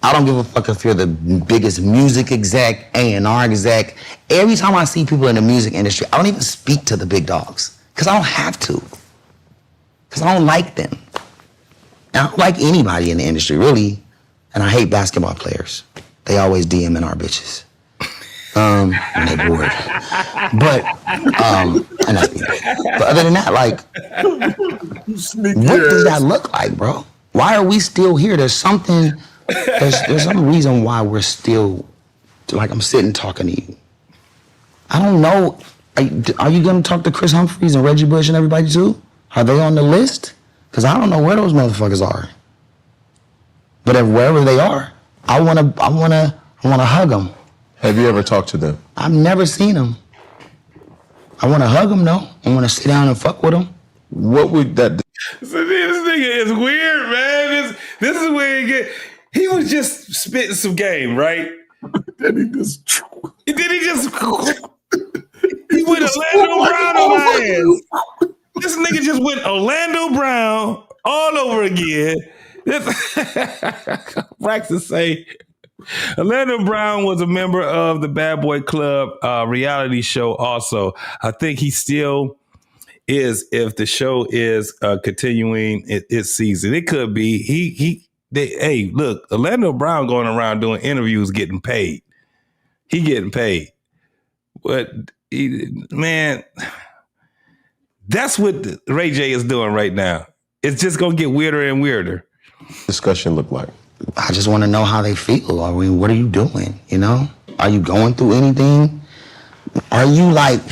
D: I don't give a fuck if you're the biggest music exec, A&R exec. Every time I see people in the music industry, I don't even speak to the big dogs because I don't have to. Because I don't like them. And I don't like anybody in the industry, really. And I hate basketball players. They always DMing our bitches. And they bored. But, and that's me. But other than that, like, what does that look like, bro? Why are we still here? There's some reason why we're still, like, I'm sitting talking to you. I don't know. Are you going to talk to Chris Humphries and Reggie Bush and everybody too? Are they on the list? Because I don't know where those motherfuckers are. But if wherever they are, I wanna hug them.
E: Have you ever talked to them?
D: I've never seen them. I want to hug them though. I want to sit down and fuck with them.
E: What would that?
C: So this nigga is weird, man. This is where he was just spitting some game, right?
G: Then he just
C: he went Orlando Brown on my ass. This nigga just went Orlando Brown all over again. Braxton say Orlando Brown was a member of the Bad Boy Club reality show also. I think he still is if the show is continuing its season. It could be. Hey, look, Orlando Brown going around doing interviews getting paid. He getting paid. But, man... That's what Ray J is doing right now. It's just going to get weirder and weirder.
E: Discussion look like?
D: I just want to know how they feel. I mean, what are you doing? You know? Are you going through anything? Are you like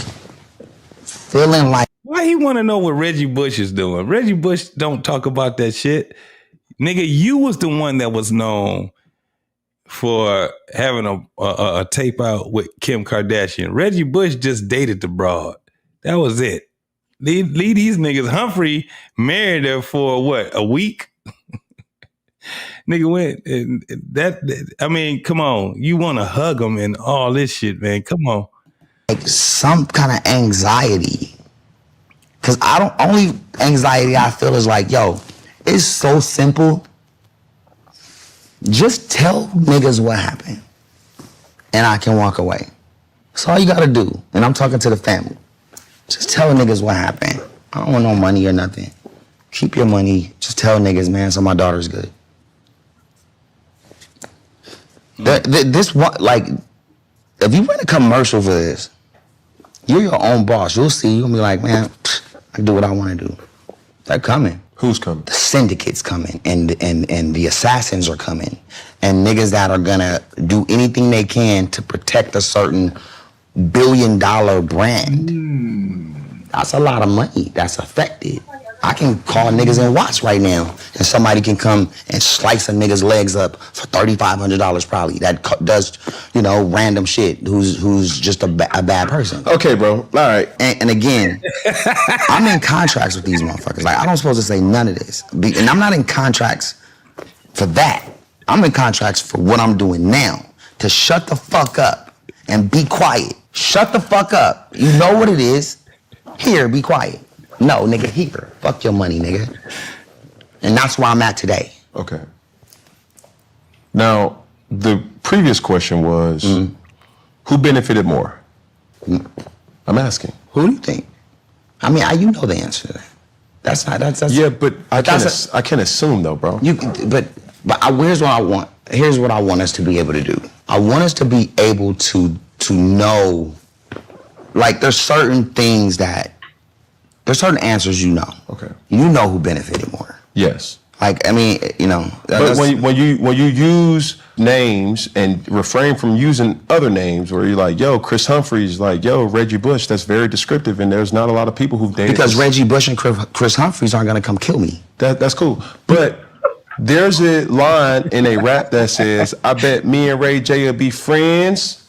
D: feeling like...
C: Why he want to know what Reggie Bush is doing? Reggie Bush don't talk about that shit. Nigga, you was the one that was known for having a tape out with Kim Kardashian. Reggie Bush just dated the broad. That was it. Leave these niggas. Humphrey married her for what, a week? Nigga went I mean, come on. You want to hug him and all this shit, man. Come on.
D: Like some kind of anxiety Cause only anxiety I feel is like, yo, it's so simple. Just tell niggas what happened and I can walk away. That's all you gotta do. And I'm talking to the family. Just tell niggas what happened. I don't want no money or nothing. Keep your money. Just tell niggas, man, so my daughter's good. This one, like, if you run a commercial for this, you're your own boss. You'll see. You'll be like, man, I do what I want to do. They're coming.
E: Who's coming?
D: The syndicate's coming, and the assassins are coming, and niggas that are gonna do anything they can to protect a certain $1 billion brand. That's a lot of money that's affected. I can call niggas and watch right now, and somebody can come and slice a nigga's legs up for $3,500 probably. That does, random shit. Who's just a bad person.
E: Okay, bro. All right.
D: And again, I'm in contracts with these motherfuckers. Like, I don't supposed to say none of this, and I'm not in contracts for that. I'm in contracts for what I'm doing now. To shut the fuck up and be quiet. Shut the fuck up. You know what it is. Here, be quiet. No, nigga, here. Fuck your money, nigga. And that's where I'm at today.
E: Okay. Now, the previous question was, who benefited more? I'm asking.
D: Who do you think? I mean, you know the answer to that. That's
E: yeah, but I can't assume though, bro.
D: But here's what I want. Here's what I want us to be able to do. I want us to be able to know, like, there's certain answers you know.
E: Okay.
D: You know who benefited more.
E: Yes.
D: Like, I mean,
E: But when you use names and refrain from using other names, where you're like, yo, Chris Humphries, like, yo, Reggie Bush, that's very descriptive, and there's not a lot of people who've dated.
D: Because Reggie Bush and Chris Humphries aren't gonna come kill me.
E: That's cool. But there's a line in a rap that says, I bet me and Ray J will be friends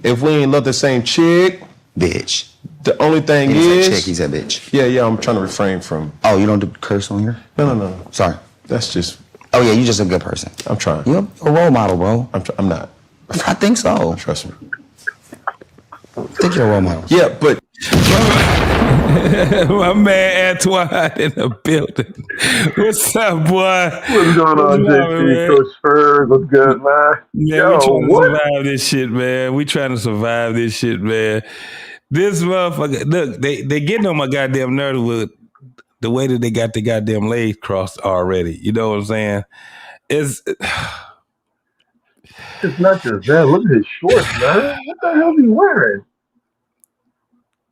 E: if we ain't love the same chick.
D: Bitch.
E: The only thing
D: is... Chick, he said bitch.
E: Yeah, I'm trying to refrain from...
D: Oh, you don't do curse on here?
E: No.
D: Sorry.
E: That's just...
D: Oh, yeah, you're just a good person.
E: I'm trying.
D: You're a role model, bro.
E: I'm not.
D: I think so.
E: Trust me.
D: I think you're a role model.
E: Yeah, but...
C: My man Antoine in the building. What's up, boy?
J: What's going on, JT? Coach Ferg, what's good, man?
C: Yeah, we trying to survive this shit, man. We trying to survive this shit, man. This motherfucker, look, they getting on my goddamn nerves with the way that they got the goddamn legs crossed already. You know what I'm saying? It's
J: not just that. Look at his shorts, man. What the hell is he wearing?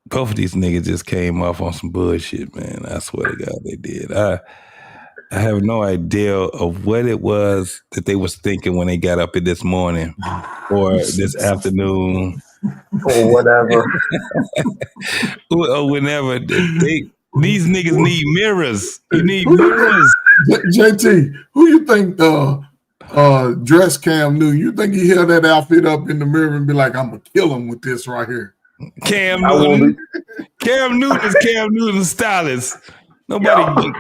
C: Both of these niggas just came off on some bullshit, man. I swear to God, they did. I have no idea of what it was that they was thinking when they got up in this morning or this afternoon.
J: Or whatever.
C: Or whenever. These niggas need mirrors. You need mirrors.
G: JT, who you think dress Cam Newton? You think he held that outfit up in the mirror and be like, I'm going to kill him with this right here?
C: Cam Newton. Cam Newton is Cam Newton's stylist. Nobody.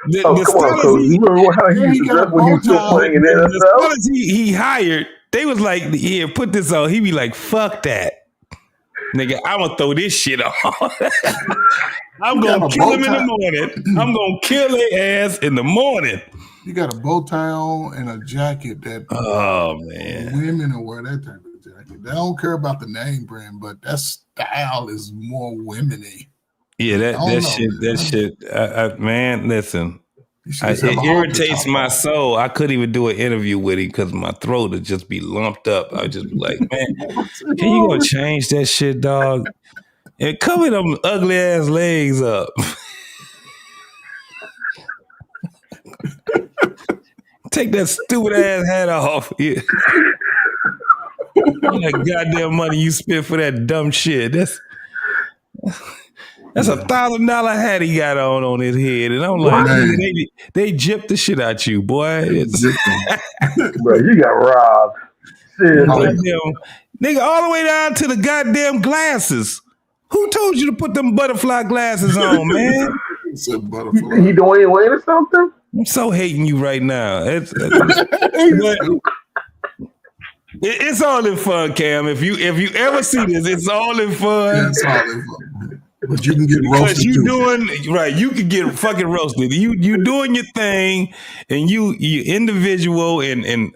C: The
J: come on, Coach. You remember how he used to dress when he was still playing in NFL?
C: The stylist he hired, they was like, yeah, put this on. He be like, fuck that. Nigga, I'm going to throw this shit on. I'm going to kill him in the morning. I'm going to kill their ass in the morning.
G: You got a bow tie on and a jacket that
C: man,
G: women will wear that type of jacket. They don't care about the name brand, but that style is more women-y.
C: Yeah, that shit, man, listen. It irritates my soul. I couldn't even do an interview with him because my throat would just be lumped up. I'd just be like, man, can you go change that shit, dog? And cover them ugly ass legs up. Take that stupid ass hat off. Yeah. That goddamn money you spent for that dumb shit. That's $1,000 hat he got on his head, and I'm like, they gypped the shit out you, boy.
J: Bro, you got robbed.
C: Nigga, all the way down to the goddamn glasses. Who told you to put them butterfly glasses on, man?
J: He doing away or something?
C: I'm so hating you right now. It's all in fun, Cam. If you ever see this, it's all in fun.
G: Yeah, it's all in fun. But you can get roasted
C: because you
G: too.
C: doing right. You can get fucking roasted. You doing your thing, and you individual and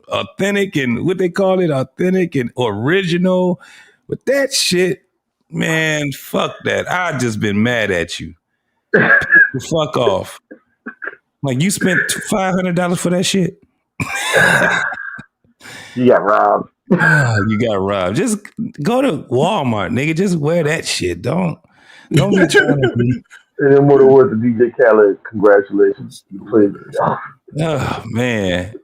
C: authentic and what they call it, authentic and original. But that shit, man, fuck that. I just been mad at you. Fuck off. Like you spent $500 for that shit.
J: You got robbed.
C: You got robbed. Just go to Walmart, nigga. Just wear that shit. Don't be trying to be.
J: And then more than words to DJ Khaled, congratulations. You played it.
C: Oh man.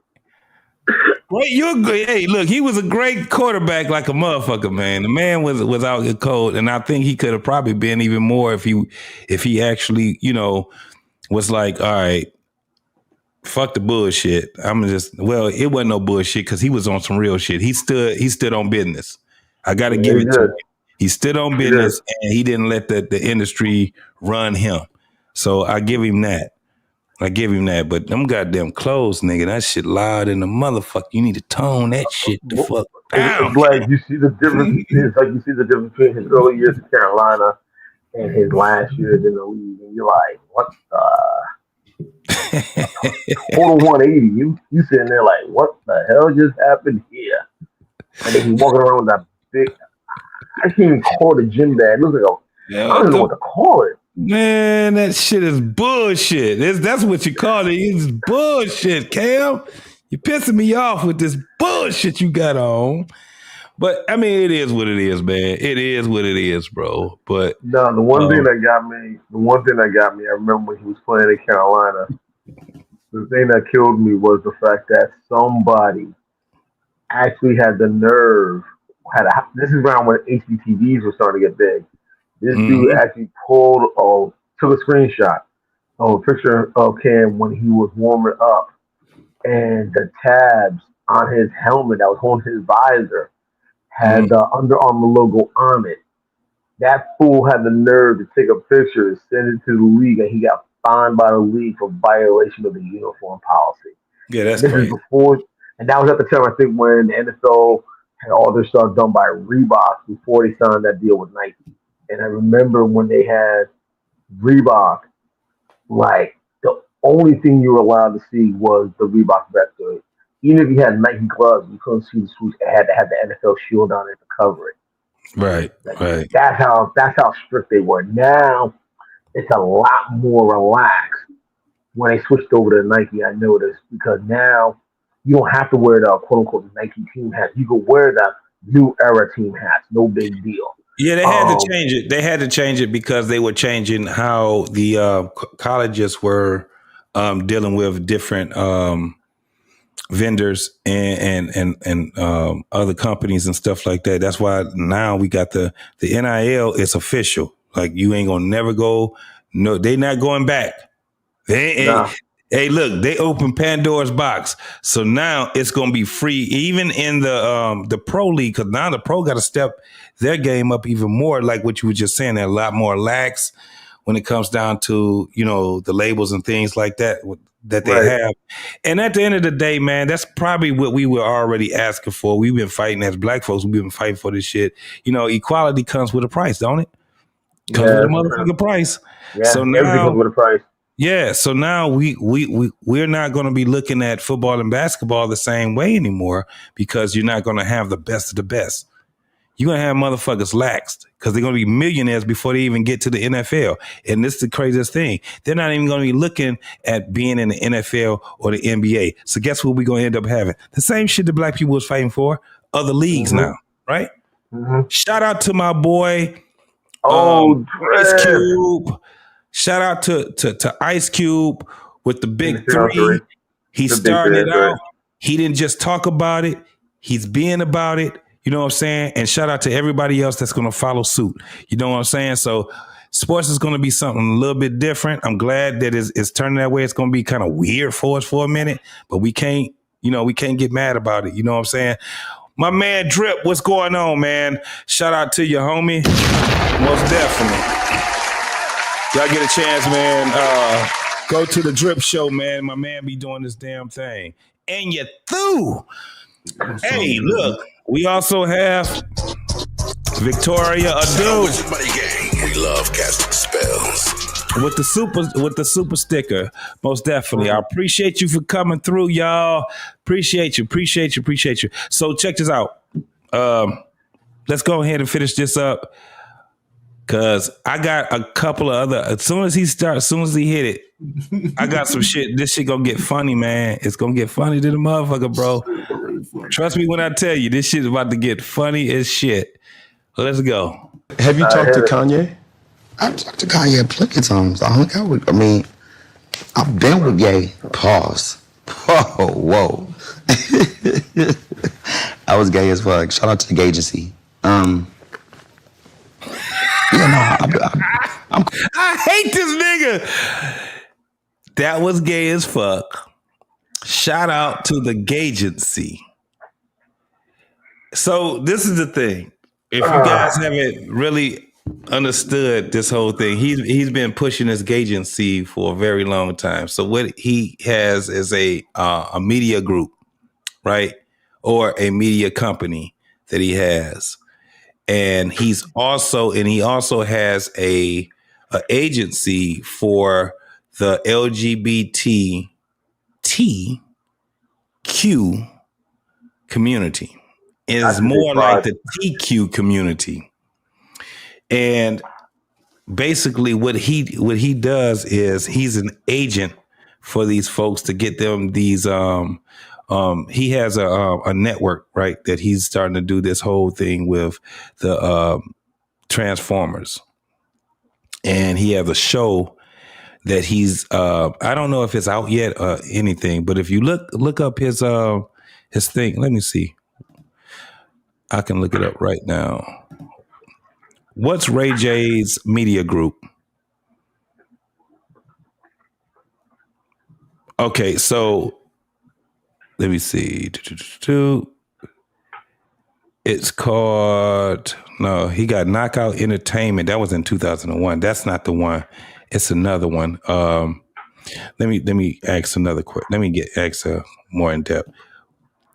C: Great, you're great. Hey, look, he was a great quarterback, like a motherfucker, man. The man was out here cold, and I think he could have probably been even more if he actually, was like, all right, fuck the bullshit. It wasn't no bullshit because he was on some real shit. He stood on business. I got to give it to him. He stood on business and he didn't let the industry run him. So I give him that. But them goddamn clothes, nigga, that shit loud in the motherfucker. You need to tone that shit the fuck down.
J: It's like you see the difference. It's like you see the difference between his early years in Carolina and his last years in the league, and you're like, what the total 180? You sitting there like, what the hell just happened here? And then he's walking around with that big. I can't even call it a gym bag. It looks like I don't know what to call it.
C: Man, that shit is bullshit. That's what you call it. It's bullshit, Cam. You're pissing me off with this bullshit you got on. But I mean, it is what it is, man. It is what it is, bro. But
J: no, the one thing that got me, I remember when he was playing in Carolina, the thing that killed me was the fact that somebody actually had the nerve. This is around when HDTVs were starting to get big. This dude actually took a screenshot of a picture of Cam when he was warming up, and the tabs on his helmet that was holding his visor had the Under Armour logo on it. That fool had the nerve to take a picture and send it to the league, and he got fined by the league for violation of the uniform policy.
C: Yeah, that's crazy.
J: And that was at the time, I think, when the NFL had all their stuff done by Reebok before they signed that deal with Nike. And I remember when they had Reebok, like the only thing you were allowed to see was the Reebok vector. Even if you had Nike gloves, you couldn't see the swoosh. It had to have the NFL shield on it to cover it.
C: Right.
J: That's how strict they were. Now it's a lot more relaxed when they switched over to Nike. I noticed because now you don't have to wear the quote unquote Nike team hat. You can wear the new era team hats. No big deal.
C: Yeah, they had to change it. They had to change it because they were changing how the colleges were dealing with different vendors and other companies and stuff like that. That's why now we got the NIL. It's official. Like you ain't gonna never go. No, they not going back. Hey, look, they opened Pandora's box. So now it's going to be free, even in the pro league, because now the pro got to step their game up even more, like what you were just saying. They're a lot more lax when it comes down to, the labels and things like that they have. And at the end of the day, man, that's probably what we were already asking for. We've been fighting as black folks. We've been fighting for this shit. Equality comes with a price, don't it? Comes with a motherfucking price.
J: Yeah,
C: so now,
J: everything comes with a price.
C: Yeah, so now we're not going to be looking at football and basketball the same way anymore because you're not going to have the best of the best. You're going to have motherfuckers laxed because they're going to be millionaires before they even get to the NFL. And this is the craziest thing. They're not even going to be looking at being in the NFL or the NBA. So guess what we're going to end up having? The same shit that black people was fighting for, other leagues now, right?
J: Mm-hmm.
C: Shout out to my boy, Ice Cube. Shout out to Ice Cube with the big three. He started it out. He didn't just talk about it. He's being about it. You know what I'm saying? And shout out to everybody else that's going to follow suit. You know what I'm saying? So sports is going to be something a little bit different. I'm glad that it's turning that way. It's going to be kind of weird for us for a minute, but we can't get mad about it. You know what I'm saying? My man Drip, what's going on, man? Shout out to you, homie. Most definitely. Y'all get a chance, man. Go to the Drip Show, man. My man be doing this damn thing. And you through. Hey, look, we also have Victoria Adu.
K: We love casting spells.
C: With the super sticker, most definitely. I appreciate you for coming through, y'all. Appreciate you. So check this out. Let's go ahead and finish this up, cause I got a couple of other. As soon as he hit it, I got some shit. This shit gonna get funny, man. It's gonna get funny to the motherfucker, bro. Trust me when I tell you, this shit is about to get funny as shit. Let's go.
E: Have you talked to Kanye?
D: I've talked to Kanye plenty of times. I've been with Ye. Pause. Whoa. I was gay as fuck. Shout out to the gay agency. I
C: hate this nigga. That was gay as fuck. Shout out to the gay agency. So this is the thing. If you guys haven't really understood this whole thing, he's been pushing this gay agency for a very long time. So what he has is a media group, right? Or a media company that he has. And he also has a agency for the LGBTQ community. It's more like the TQ community. And basically what he does is he's an agent for these folks to get them these he has a network, right, that he's starting to do this whole thing with the Transformers. And he has a show that he's I don't know if it's out yet or anything, but if you look up his thing, let me see. I can look it up right now. What's Ray J's media group? Okay, so let me see. It's called, no, he got Knockout Entertainment. That was in 2001. That's not the one. It's another one. Let me ask another question. Let me ask more in depth.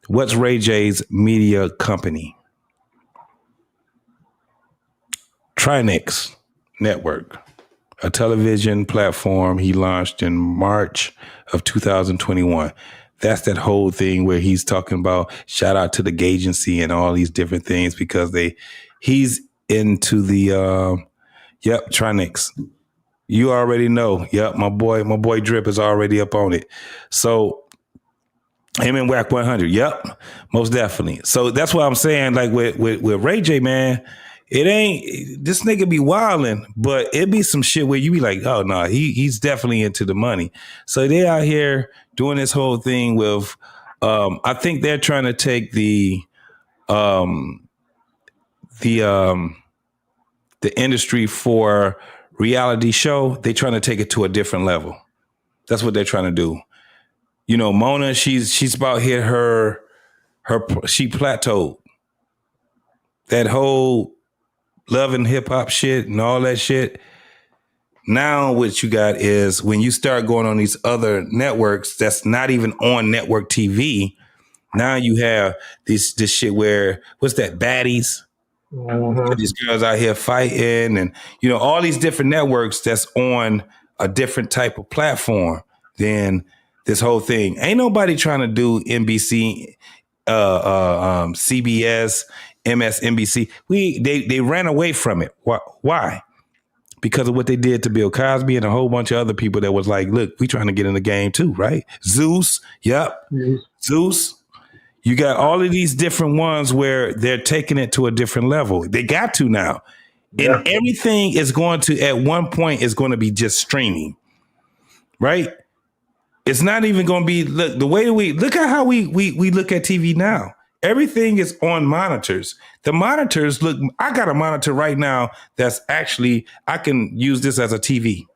C: What's Ray J's media company? Trinix Network, a television platform he launched in March of 2021. That's that whole thing where he's talking about shout out to the gay agency and all these different things because he's into the Trinix. You already know. Yep, my boy Drip is already up on it. So him and Whack 100. Yep, most definitely. So that's what I'm saying. Like with Ray J, man, it ain't this nigga be wilding, but it be some shit where you be like, oh no, he's definitely into the money. So they out here doing this whole thing with I think they're trying to take the industry for reality show. They trying to take it to a different level. That's what they're trying to do. You know, Mona, she's about hit her she plateaued. That whole love and hip hop shit and all that shit. Now what you got is when you start going on these other networks that's not even on network TV, now you have this shit where, what's that, baddies? These girls out here fighting and, you know, all these different networks that's on a different type of platform than this whole thing. Ain't nobody trying to do NBC, CBS, MSNBC. They ran away from it. Why? Because of what they did to Bill Cosby and a whole bunch of other people that was like, look, we trying to get in the game too, right? Zeus, yep. Yes. Zeus. You got all of these different ones where they're taking it to a different level. They got to now. Yeah. And everything is going to, at one point, is going to be just streaming, right? It's not even going to be, look, the way look at how we look at TV now. Everything is on monitors. The monitors, look, I got a monitor right now that's actually, I can use this as a TV.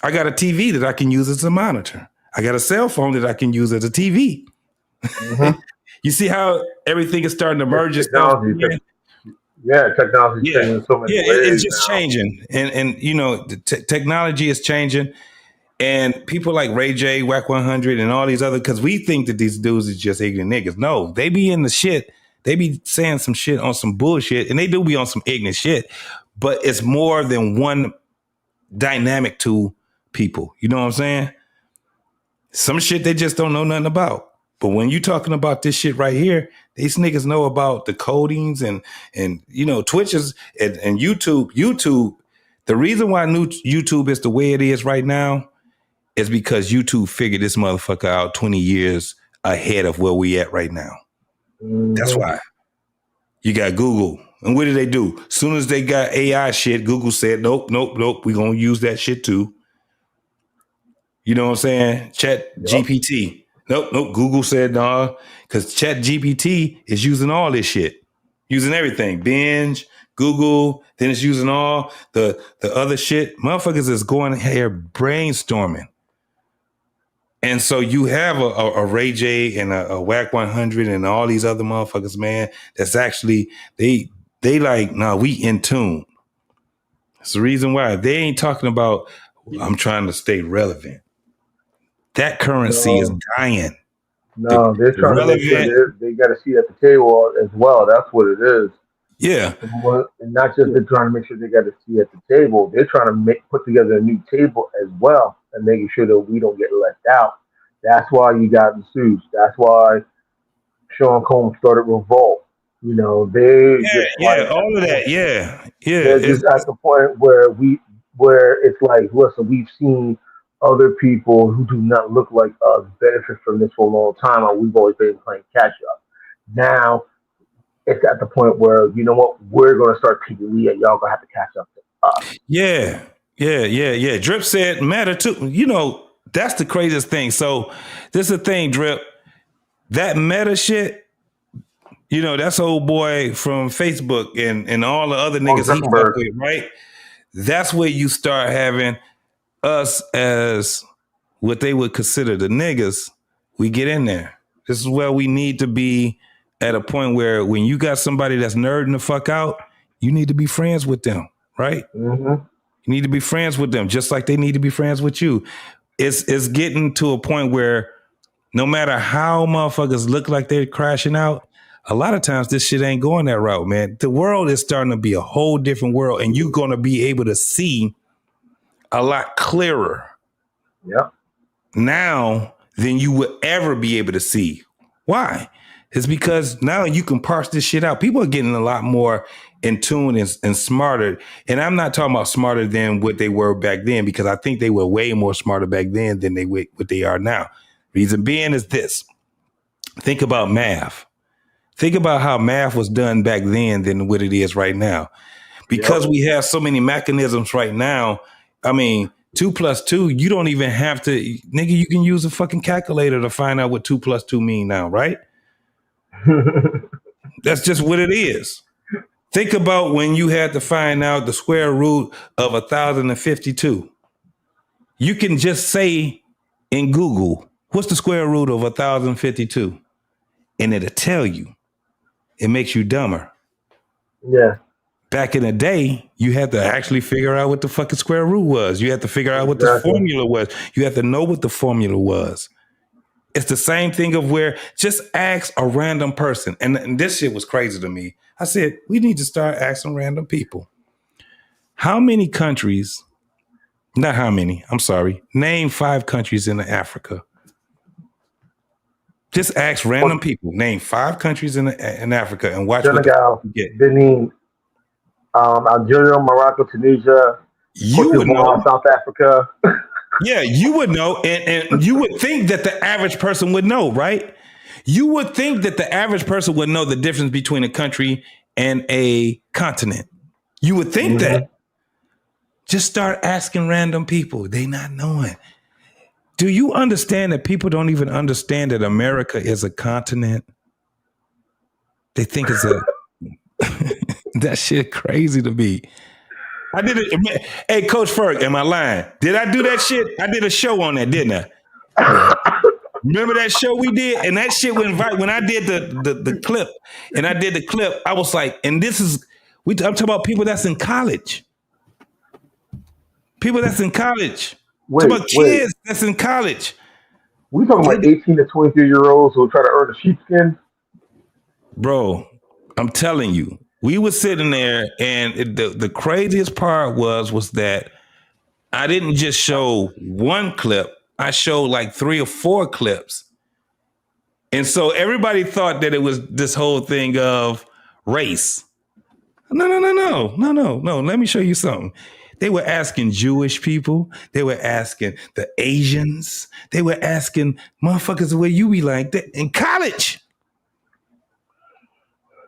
C: I got a TV that I can use as a monitor. I got a cell phone that I can use as a TV. Mm-hmm. You see how everything is starting to merge?
J: Technology changing so many ways.
C: It's just changing. And you know, the technology is changing. And people like Ray J, Whack 100, and all these other, because we think that these dudes is just ignorant niggas. No, they be in the shit. They be saying some shit on some bullshit, and they do be on some ignorant shit. but it's more than one dynamic to people. You know what I'm saying? Some shit they just don't know nothing about. But when you talking about this shit right here, these niggas know about the codings and you know, Twitches and YouTube. YouTube, the reason why YouTube is the way it is right now is because YouTube figured this motherfucker out 20 years ahead of where we at right now. That's why. You got Google. And what did they do? As soon as they got AI shit, Google said, nope, we're going to use that shit too. You know what I'm saying? Chat GPT. Nope. Google said, nah, because Chat GPT is using all this shit, using everything. Binge, Google, then it's using all the other shit. Motherfuckers is going here brainstorming. And so you have a Ray J and a Whack 100 and all these other motherfuckers, man, that's actually, they like, nah, we in tune. That's the reason why. They ain't talking about, I'm trying to stay relevant. That currency is dying.
J: No, they're trying to make sure they got a seat at the table as well. That's what it is.
C: Yeah.
J: And not just they're trying to make sure they got a seat at the table. They're trying to put together a new table as well and making sure that we don't get left out. That's why you got the suits. That's why Sean Combs started Revolt. You know,
C: all of that. Yeah.
J: They're just at the point where it's like, listen, we've seen other people who do not look like us benefit from this for a long time, and we've always been playing catch up. Now it's at the point where, you know what, we're going to start taking lead, and y'all going to have to catch up to us.
C: Yeah. Drip said matter too. You know, that's the craziest thing. So this is the thing, Drip. That meta shit, you know, that's old boy from Facebook and all the other niggas he fuck with, right? That's where you start having us as what they would consider the niggas. We get in there. This is where we need to be at a point where when you got somebody that's nerding the fuck out, you need to be friends with them, right?
J: Mm-hmm.
C: You need to be friends with them, just like they need to be friends with you. It's getting to a point where no matter how motherfuckers look like they're crashing out, a lot of times this shit ain't going that route, man. The world is starting to be a whole different world, and you're going to be able to see a lot clearer now than you would ever be able to see. Why? It's because now you can parse this shit out. People are getting a lot more in tune and smarter. And I'm not talking about smarter than what they were back then, because I think they were way more smarter back then than what they are now. Reason being is this. Think about math. Think about how math was done back then than what it is right now. Because we have so many mechanisms right now. I mean, 2 + 2, you don't even have to, nigga, you can use a fucking calculator to find out what 2 + 2 mean now, right? That's just what it is. Think about when you had to find out the square root of 1,052. You can just say in Google, what's the square root of 1,052? And it'll tell you. It makes you dumber.
J: Yeah.
C: Back in the day, you had to actually figure out what the fucking square root was. You had to figure out what the formula was. You had to know what the formula was. It's the same thing of where just ask a random person. And this shit was crazy to me. I said, we need to start asking random people. How many countries, not how many, I'm sorry, name 5 countries in Africa. Just ask random people, name 5 countries in Africa and watch
J: Senegal,
C: what you get.
J: Benin, Algeria, Morocco, Tunisia,
C: You would know.
J: South Africa.
C: Yeah, you would know. And you would think that the average person would know, right? You would think that the average person would know the difference between a country and a continent. You would think that. Just start asking random people. They not knowing. Do you understand that people don't even understand that America is a continent? They think it's a... That shit crazy to me. I did it. Hey, Coach Ferg, am I lying? Did I do that shit? I did a show on that, didn't I? Yeah. Remember that show we did? And that shit went viral. When I did the clip, and I did the clip, I was like, and this is, I'm talking about people that's in college. People that's in college. Talking about kids that's in college.
J: We talking about 18 to 23-year-olds who try to earn a sheepskin?
C: Bro, I'm telling you, we were sitting there, and the craziest part was that I didn't just show one clip. I showed like 3 or 4 clips. And so everybody thought that it was this whole thing of race. No. Let me show you something. They were asking Jewish people. They were asking the Asians. They were asking motherfuckers the way you be like that in college.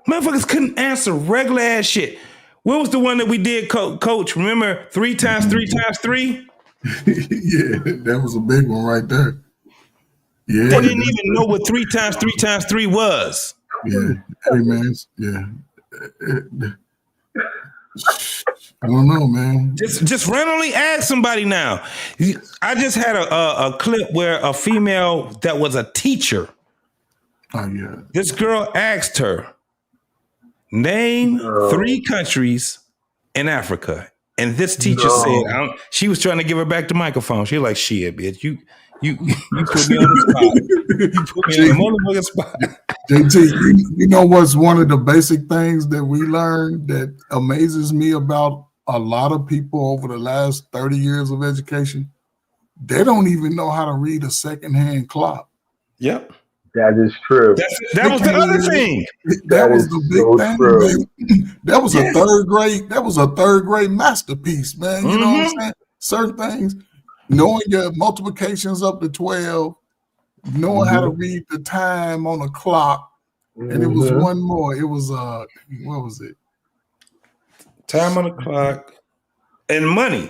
C: Motherfuckers couldn't answer regular ass shit. What was the one that we did, Coach? Remember 3 times 3 times 3?
G: Yeah, that was a big one right there. Yeah,
C: they didn't even know what 3 times 3 times 3 was.
G: Yeah, hey man, yeah. I don't know, man.
C: Just randomly ask somebody now. I just had a clip where a female that was a teacher.
G: Oh yeah.
C: This girl asked her, name 3 countries in Africa. And this teacher said, she was trying to give her back the microphone. She was like, shit, bitch, you put me on the spot. You put me on the motherfucking spot.
G: JT, you know what's one of the basic things that we learned that amazes me about a lot of people over the last 30 years of education? They don't even know how to read a secondhand clock.
C: Yep.
J: That is true.
C: That was the other thing.
G: That was the big thing. That was a third grade. That was a third grade masterpiece, man. You know what I'm saying? Certain things, knowing your multiplications up to 12, knowing how to read the time on a clock, and it was one more. It was what was it?
C: Time on the clock and money.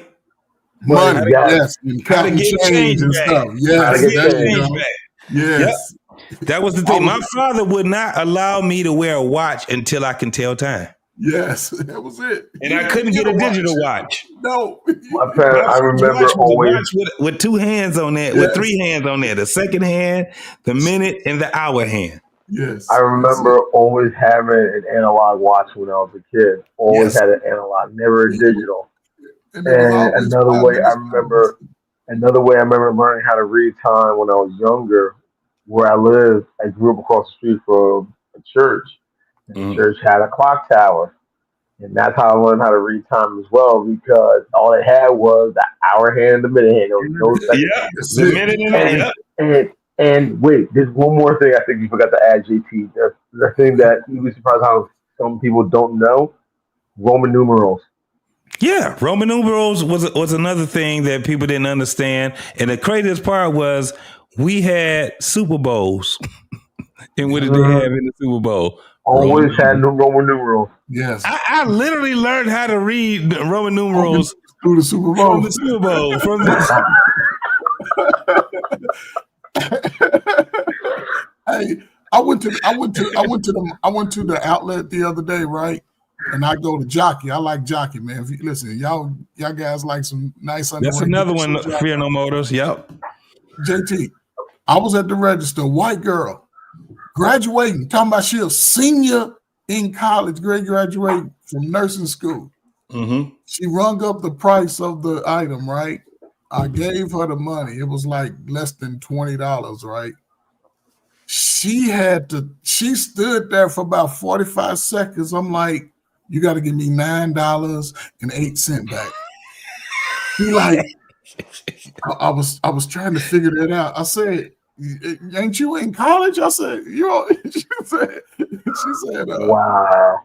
G: Money, yes. And
C: how to get change and stuff.
G: Yes, yes.
C: Yep. That was the thing. My father would not allow me to wear a watch until I can tell time.
G: Yes, that was it.
C: And I couldn't get a digital watch.
G: No.
J: My parents, I remember always
C: with 2 hands on there, with 3 hands on there, the second hand, the minute, and the hour hand.
G: Yes.
J: I remember always having an analog watch when I was a kid. Always had an analog, never a digital. And another way I remember learning how to read time when I was younger. Where I lived, I grew up across the street from a church. And the church had a clock tower. And that's how I learned how to read time as well, because all it had was the hour hand and the minute hand. There was no second.
C: Yeah, the minute and
J: and wait, there's one more thing I think you forgot to add, JT. The thing that you'd be surprised how some people don't know, Roman numerals.
C: Yeah, Roman numerals was another thing that people didn't understand. And the craziest part was we had Super Bowls. And what did they have in the Super Bowl?
J: Always had Roman numerals.
G: Yes.
C: I literally learned how to read Roman numerals
G: through the Super Bowl.
C: From the Super Bowl. From
G: Hey, I went to the outlet the other day, right? And I go to Jockey. I like Jockey, man. If you, listen, y'all guys like some nice underwear.
C: That's another one, Fear No Motors. Yep.
G: JT, I was at the register, white girl, graduating, talking about she a senior in college, graduating from nursing school.
C: Mm-hmm.
G: She rung up the price of the item, right? I gave her the money. It was like less than $20, right? She stood there for about 45 seconds. I'm like, you got to give me $9.08 back. She like, I was trying to figure that out. I said, ain't you in college? I said, she said,
J: wow.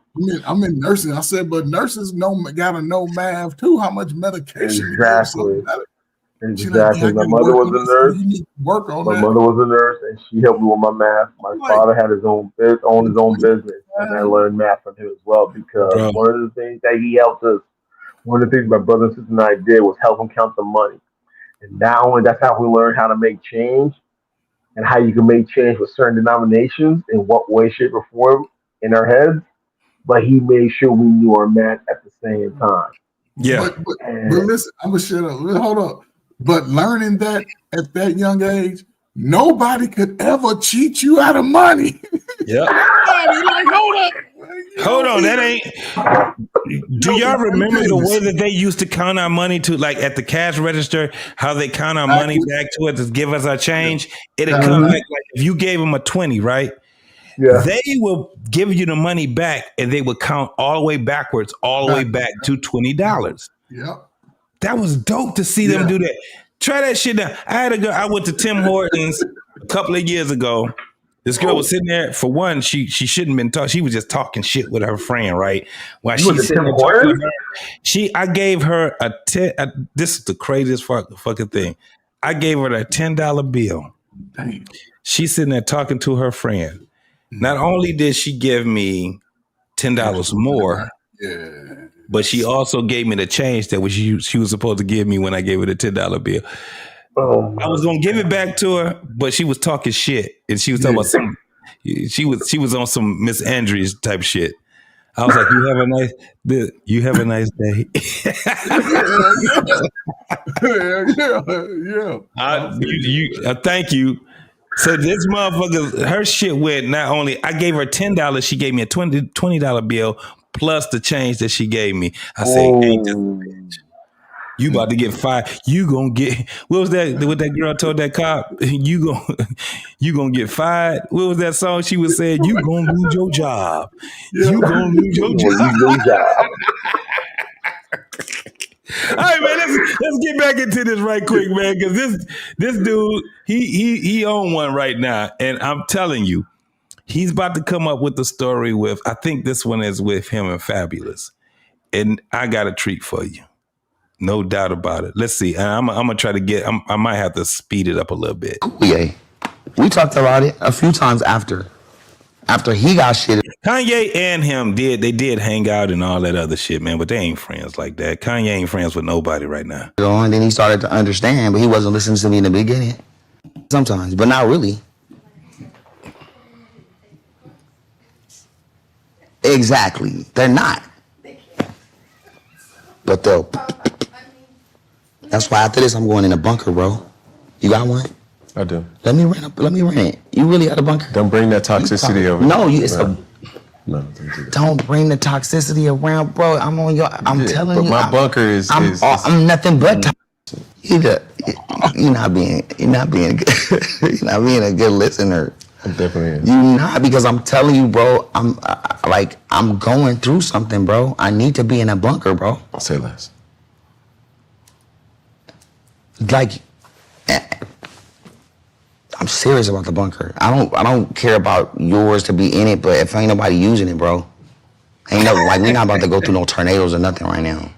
G: I'm in nursing. I said, but nurses gotta know math too. How much medication?
J: Exactly.
G: Exactly.
J: My mother was a nurse. My mother was a nurse, and she helped me with my math. My father had his own business, and I learned math from him as well, because one of the things that he helped us, one of the things my brother and sister and I did was help him count the money. And not only that's how we learned how to make change, and how you can make change with certain denominations in what way, shape, or form in our heads, but he made sure we knew our math at the same time.
C: Yeah.
G: But listen, I'm gonna shut up. Hold up. But learning that at that young age, nobody could ever cheat you out of money.
C: Yeah.
G: Like,
C: hold on, that ain't. Do y'all remember the way that they used to count our money to, like at the cash register, how they count our money back to us to give us our change? It'd come back like if you gave them a 20, right?
J: Yeah.
C: They will give you the money back, and they would count all the way backwards, all the way back to $20.
G: Yep.
C: That was dope to see them do that. Try that shit now. I had a girl. I went to Tim Hortons a couple of years ago. This girl was sitting there. For one, she shouldn't have been talking. She was just talking shit with her friend, right? While
J: You went
C: she's
J: to
C: sitting
J: Tim
C: there talking
J: Hortons?
C: to her, I gave her this is the craziest fucking thing. I gave her a $10 bill.
G: Damn.
C: She's sitting there talking to her friend. Not only did she give me $10 more, but she also gave me the change that she was supposed to give me when I gave her the $10 bill.
J: Oh,
C: I was gonna give it back to her, but she was talking shit, and she was talking about some. She was on some Miss Andrews type shit. I was like, "You have a nice day." Thank you. So this motherfucker, her shit went. Not only I gave her $10, she gave me a $20 bill plus the change that she gave me. I said, "Ain't this a bitch? You about to get fired. You gonna get what was that? What that girl told that cop? You gonna get fired. What was that song she was saying? You gonna lose your job. You gonna lose your job." All right, man. Let's get back into this right quick, man. Because this dude, he on one right now, and I'm telling you, he's about to come up with the story with. I think this one is with him and Fabulous, and I got a treat for you. No doubt about it. Let's see. I'm gonna try to get. I might have to speed it up a little bit.
D: Yeah, we talked about it a few times after he got shit.
C: Kanye and him did hang out and all that other shit, man. But they ain't friends like that. Kanye ain't friends with nobody right now.
D: And then he started to understand, but he wasn't listening to me in the beginning. Sometimes, but not really. Exactly, they're not. But they'll. That's why after this, I'm going in a bunker, bro. You got one?
E: I do.
D: Let me rent it. You really got a bunker?
E: Don't bring that toxicity over.
D: No,
E: No,
D: don't bring the toxicity around, bro. I'm on your. I'm telling you.
E: But my bunker is.
D: I'm nothing but. You're not being good. You're not being a good listener.
E: I definitely am.
D: You not, because I'm telling you, bro. I'm going through something, bro. I need to be in a bunker, bro.
E: I'll say less.
D: I'm serious about the bunker. I don't care about yours to be in it, but if ain't nobody using it, bro, we're not about to go through no tornadoes or nothing right now.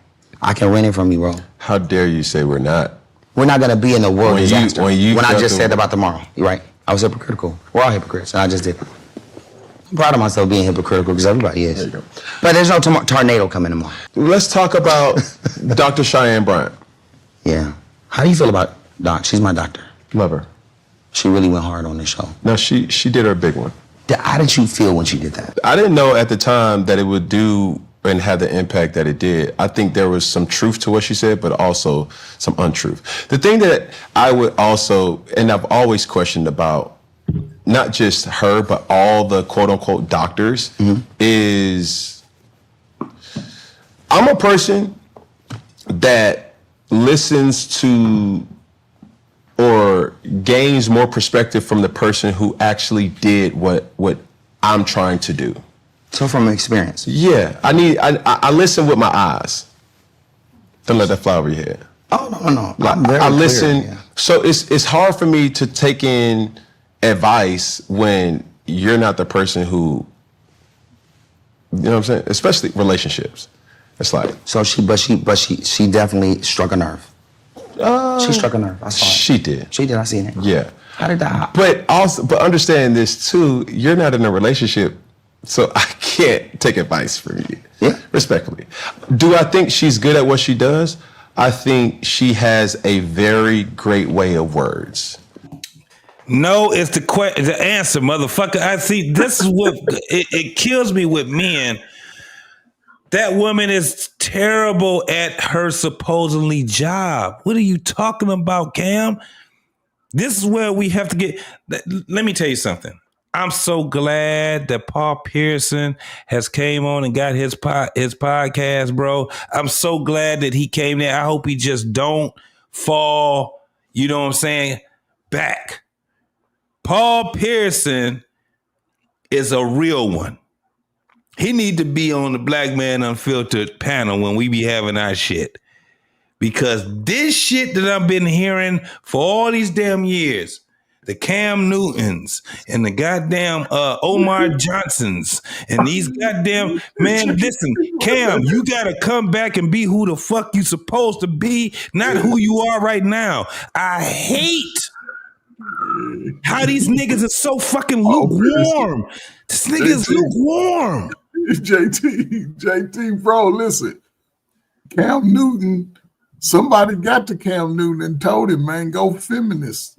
D: I can rent it from you, bro.
E: How dare you say we're not?
D: We're not gonna be in a world disaster.
E: When
D: I just said about tomorrow, you're right. I was hypocritical. We're all hypocrites, and I just did. I'm proud of myself being hypocritical because everybody is.
E: There you go.
D: But there's no tornado coming tomorrow.
E: Let's talk about Dr. Cheyenne Bryant.
D: Yeah. How do you feel about Doc? She's my doctor.
E: Love her.
D: She really went hard on this show.
E: No, she did her big one.
D: How did you feel when she did that?
E: I didn't know at the time that it would do and have the impact that it did. I think there was some truth to what she said, but also some untruth. The thing that I would also, and I've always questioned about not just her, but all the quote unquote doctors, is I'm a person that listens to or gains more perspective from the person who actually did what I'm trying to do.
D: So from experience?
E: Yeah, I listen with my eyes. Don't let that fly over your head.
D: Oh, no. I
E: listen.
D: Clear, yeah.
E: So it's hard for me to take in advice when you're not the person who, you know what I'm saying? Especially relationships. It's like.
D: So she definitely struck a nerve. She struck a nerve. I saw it.
E: She did.
D: She did. I seen it.
E: Yeah.
D: How did that?
E: But understand this too. You're not in a relationship, so I can't take advice from you.
D: Yeah.
E: Respectfully. Do I think she's good at what she does? I think she has a very great way of words.
C: No, it's the answer, motherfucker. I see. This is what it kills me with men. That woman is terrible at her supposedly job. What are you talking about, Cam? This is where we have to get. Let me tell you something. I'm so glad that Paul Pearson has came on and got his podcast, bro. I'm so glad that he came there. I hope he just don't fall, you know what I'm saying, back. Paul Pearson is a real one. He need to be on the Black Man Unfiltered panel when we be having our shit. Because this shit that I've been hearing for all these damn years, the Cam Newtons and the goddamn Omar Johnsons and these goddamn, man, listen, Cam, you gotta come back and be who the fuck you supposed to be, not who you are right now. I hate how these niggas are so fucking lukewarm. This nigga is lukewarm.
G: JT, bro, listen. Cam Newton, somebody got to Cam Newton and told him, man, go feminist.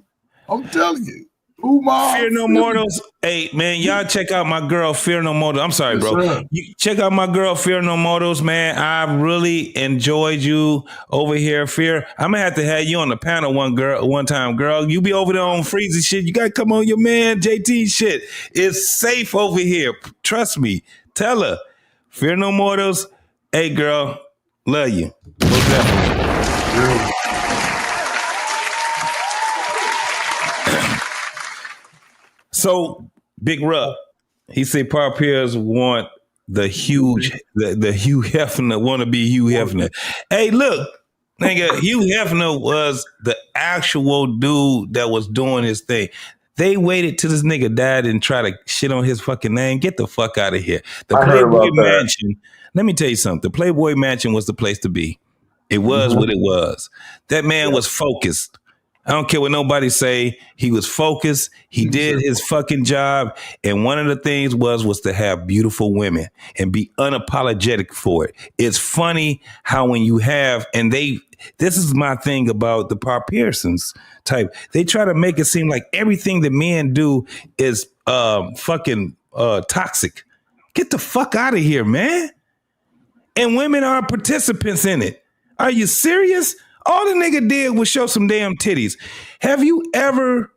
G: I'm telling you.
C: Fear No Mortals. Hey, man, y'all check out my girl, Fear No Mortals. I'm sorry, bro. You check out my girl, Fear No Mortals, man. I really enjoyed you over here, Fear. I'm going to have you on the panel one time, girl. You be over there on Freezy shit. You got to come on your man, JT shit. It's safe over here. Trust me. Tell her. Fear No Mortals. Hey, girl. Love you. Most definitely. So, Big Rupp, he said Parpiers want the huge, the Hugh Hefner, want to be Hugh Hefner. Hey, look, nigga, Hugh Hefner was the actual dude that was doing his thing. They waited till this nigga died and try to shit on his fucking name. Get the fuck out of here. The Playboy Mansion, let me tell you something. The Playboy Mansion was the place to be. It was what it was. That man was focused. I don't care what nobody say. He was focused. He did his fucking job. And one of the things was to have beautiful women and be unapologetic for it. It's funny how when you have, and this is my thing about the Parpiersons type. They try to make it seem like everything that men do is fucking toxic. Get the fuck out of here, man. And women are participants in it. Are you serious? All the nigga did was show some damn titties. Have you ever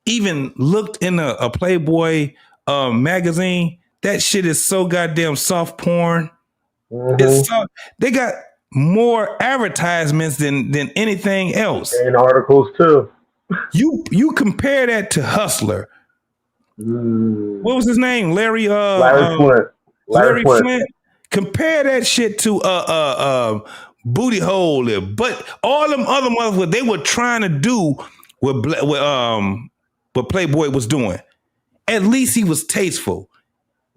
C: even looked in a Playboy magazine? That shit is so goddamn soft porn. It's they got more advertisements than anything else.
J: And articles too.
C: You compare that to Hustler. What was his name? Larry
J: Flint.
C: Larry Flint. Compare that shit to Booty Hole there. But all them other motherfuckers, they were trying to do what Playboy was doing. At least he was tasteful.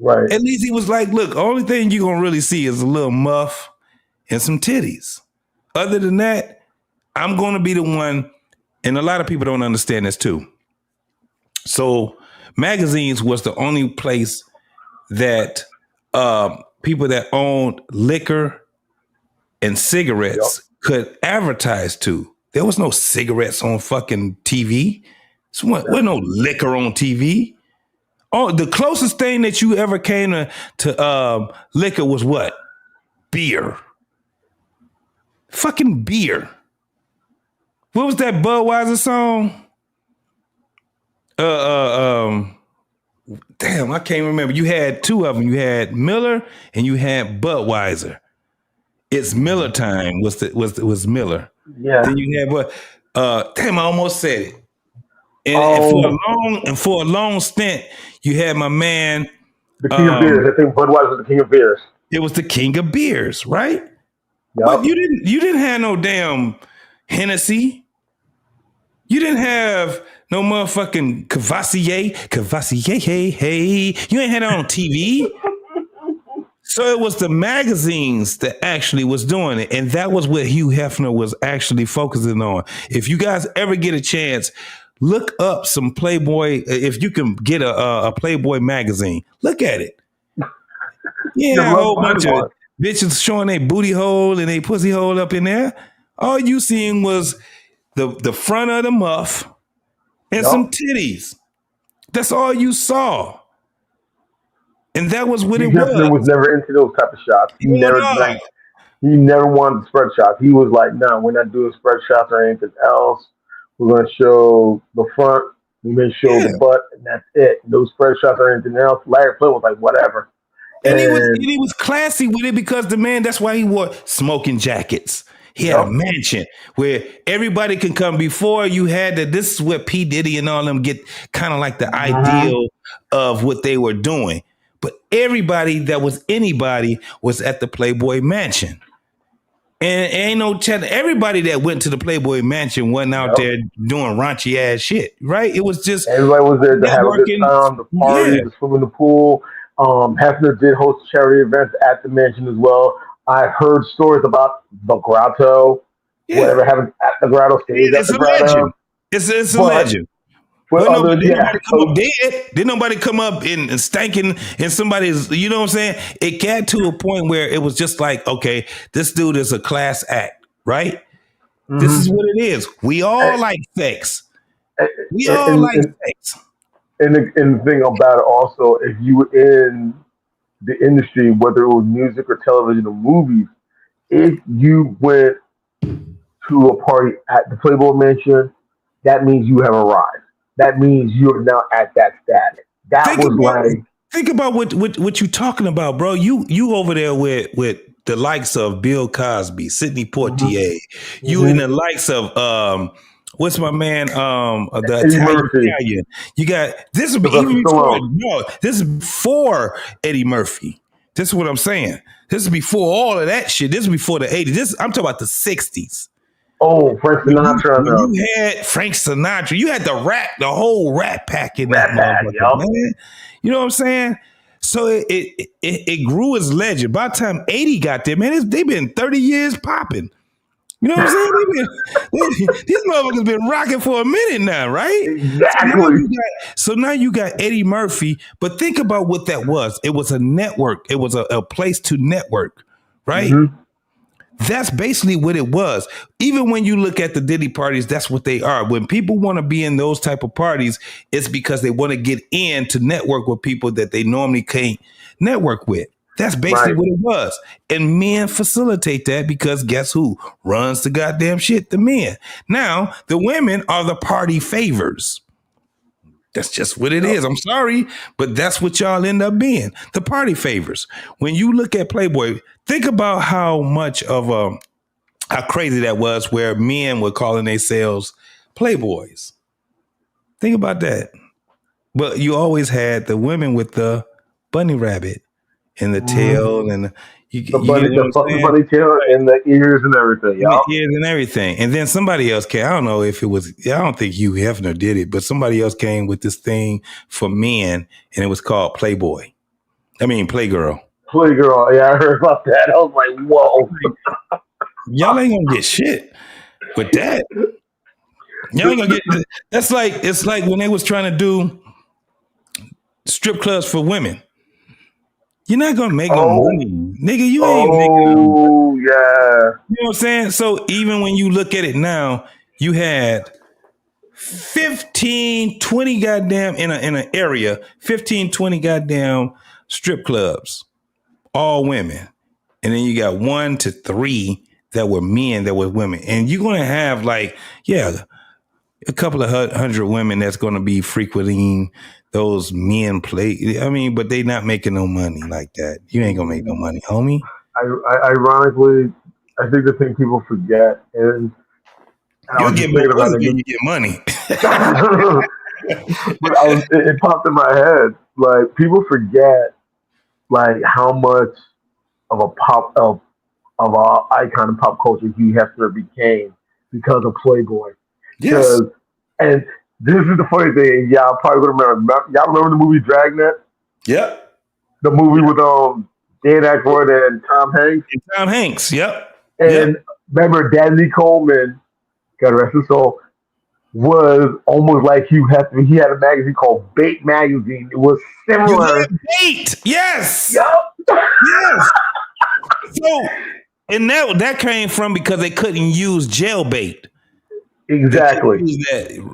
J: Right.
C: At least he was like, look, only thing you're going to really see is a little muff and some titties. Other than that, I'm going to be the one, and a lot of people don't understand this too. So magazines was the only place that people that owned liquor and cigarettes could advertise to. There was no cigarettes on fucking TV. There was no liquor on TV. Oh, the closest thing that you ever came to liquor was what? Beer. Fucking beer. What was that Budweiser song? Damn, I can't remember. You had two of them. You had Miller and you had Budweiser. It's Miller time was Miller.
J: Yeah.
C: Then you had what? Damn, I almost said it. And for a long stint, you had my man.
J: The King of Beers. I think Budweiser was the King of Beers.
C: It was the King of Beers, right?
J: Yep.
C: But you didn't have no damn Hennessy. You didn't have no motherfucking Cavassier, hey. You ain't had that on TV. So it was the magazines that actually was doing it. And that was what Hugh Hefner was actually focusing on. If you guys ever get a chance, look up some Playboy. If you can get a Playboy magazine, look at it. Yeah, a whole bunch of bitches showing their booty hole and their pussy hole up in there. All you seen was the front of the muff and some titties. That's all you saw. And that was what it was.
J: He was never into those type of shots. He never wanted to spread shots. He was like, no, we're not doing spread shots or anything else. We're going to show the front. We're going to show the butt, and that's it. No spread shots or anything else. Larry Flint was like, whatever.
C: And he was classy with it because the man, that's why he wore smoking jackets. He had a mansion where everybody can come. Before you had that, this is where P. Diddy and all them get kind of like the ideal of what they were doing. But everybody that was anybody was at the Playboy Mansion. And ain't no chat. Everybody that went to the Playboy Mansion wasn't out there doing raunchy ass shit, right? It was just
J: everybody was there to have a good time, the party,
C: Yeah.
J: the swim in the pool. Hefner did host charity events at the mansion as well. I heard stories about the grotto, whatever happened at the grotto stays at
C: It's
J: the
C: a
J: grotto.
C: legend. It's a legend.
J: But
C: Well, didn't nobody come up dead. Didn't nobody come up and stanking in somebody's, you know what I'm saying? It got to a point where it was just like, okay, this dude is a class act, right? This is what it is. We all like sex. We all like sex.
J: And the thing about it also, if you were in the industry, whether it was music or television or movies, if you went to a party at the Playboy Mansion, that means you have arrived. That means you're now at that status.
C: Think about what you're talking about, bro. You over there with the likes of Bill Cosby, Sidney Poitier. You in the likes of what's my man? The Italian. You got this would be even before, this is before Eddie Murphy. This is what I'm saying. This is before all of that shit. This is before the 80s. I'm talking about the 60s.
J: Oh, Frank Sinatra.
C: When you had Frank Sinatra. You had the whole rap pack in that motherfucker, man. You know what I'm saying? So it grew as legend. By the time 80 got there, man, they've been 30 years popping. You know what I'm saying? These motherfuckers been rocking for a minute now, right?
J: Exactly.
C: So now you got Eddie Murphy, but think about what that was. It was a network. It was a place to network, right? That's basically what it was. Even when you look at the Diddy parties, that's what they are. When people want to be in those type of parties, it's because they want to get in to network with people that they normally can't network with. That's basically what it was. And men facilitate that because guess who runs the goddamn shit? The men. Now, the women are the party favors. That's just what it is. I'm sorry, but that's what y'all end up being. The party favors. When you look at Playboy, think about how much of how crazy that was where men were calling themselves Playboys. Think about that. But you always had the women with the bunny rabbit and the tail and the
J: bunny tail and the ears and everything.
C: The ears and everything. And then somebody else came. I don't know if it was, I don't think Hugh Hefner did it, but somebody else came with this thing for men and it was called Playgirl.
J: Playgirl. Yeah, I heard about that. I was like, whoa.
C: Y'all ain't gonna get shit with that. Y'all ain't gonna get, it's like when they was trying to do strip clubs for women. You're not gonna make no money, nigga. You ain't making no money.
J: Oh, yeah.
C: You know what I'm saying? So even when you look at it now, you had 15, 20 goddamn in an area, 15, 20 goddamn strip clubs, all women. And then you got 1 to 3 that were men that were women. And you're gonna have like, a couple of hundred women that's gonna be frequenting those men play. I mean, but they not making no money like that. You ain't gonna make no money, homie.
J: Ironically, I think the thing people forget is
C: you'll get more money when you get money.
J: But it popped in my head. Like people forget, like how much of a icon in pop culture Hugh Hefner became because of Playboy.
C: Yes.
J: And this is the funny thing. Y'all probably remember. Y'all remember the movie Dragnet?
C: Yep.
J: The movie with Dan Aykroyd and Tom Hanks.
C: Yep.
J: And remember, Danny Coleman, God rest his soul, was almost like Hugh Hefner. He had a magazine called Bait Magazine. It was similar.
C: Bait. Yes.
J: Yep.
C: Yes. So, and that came from because they couldn't use jailbait.
J: Exactly.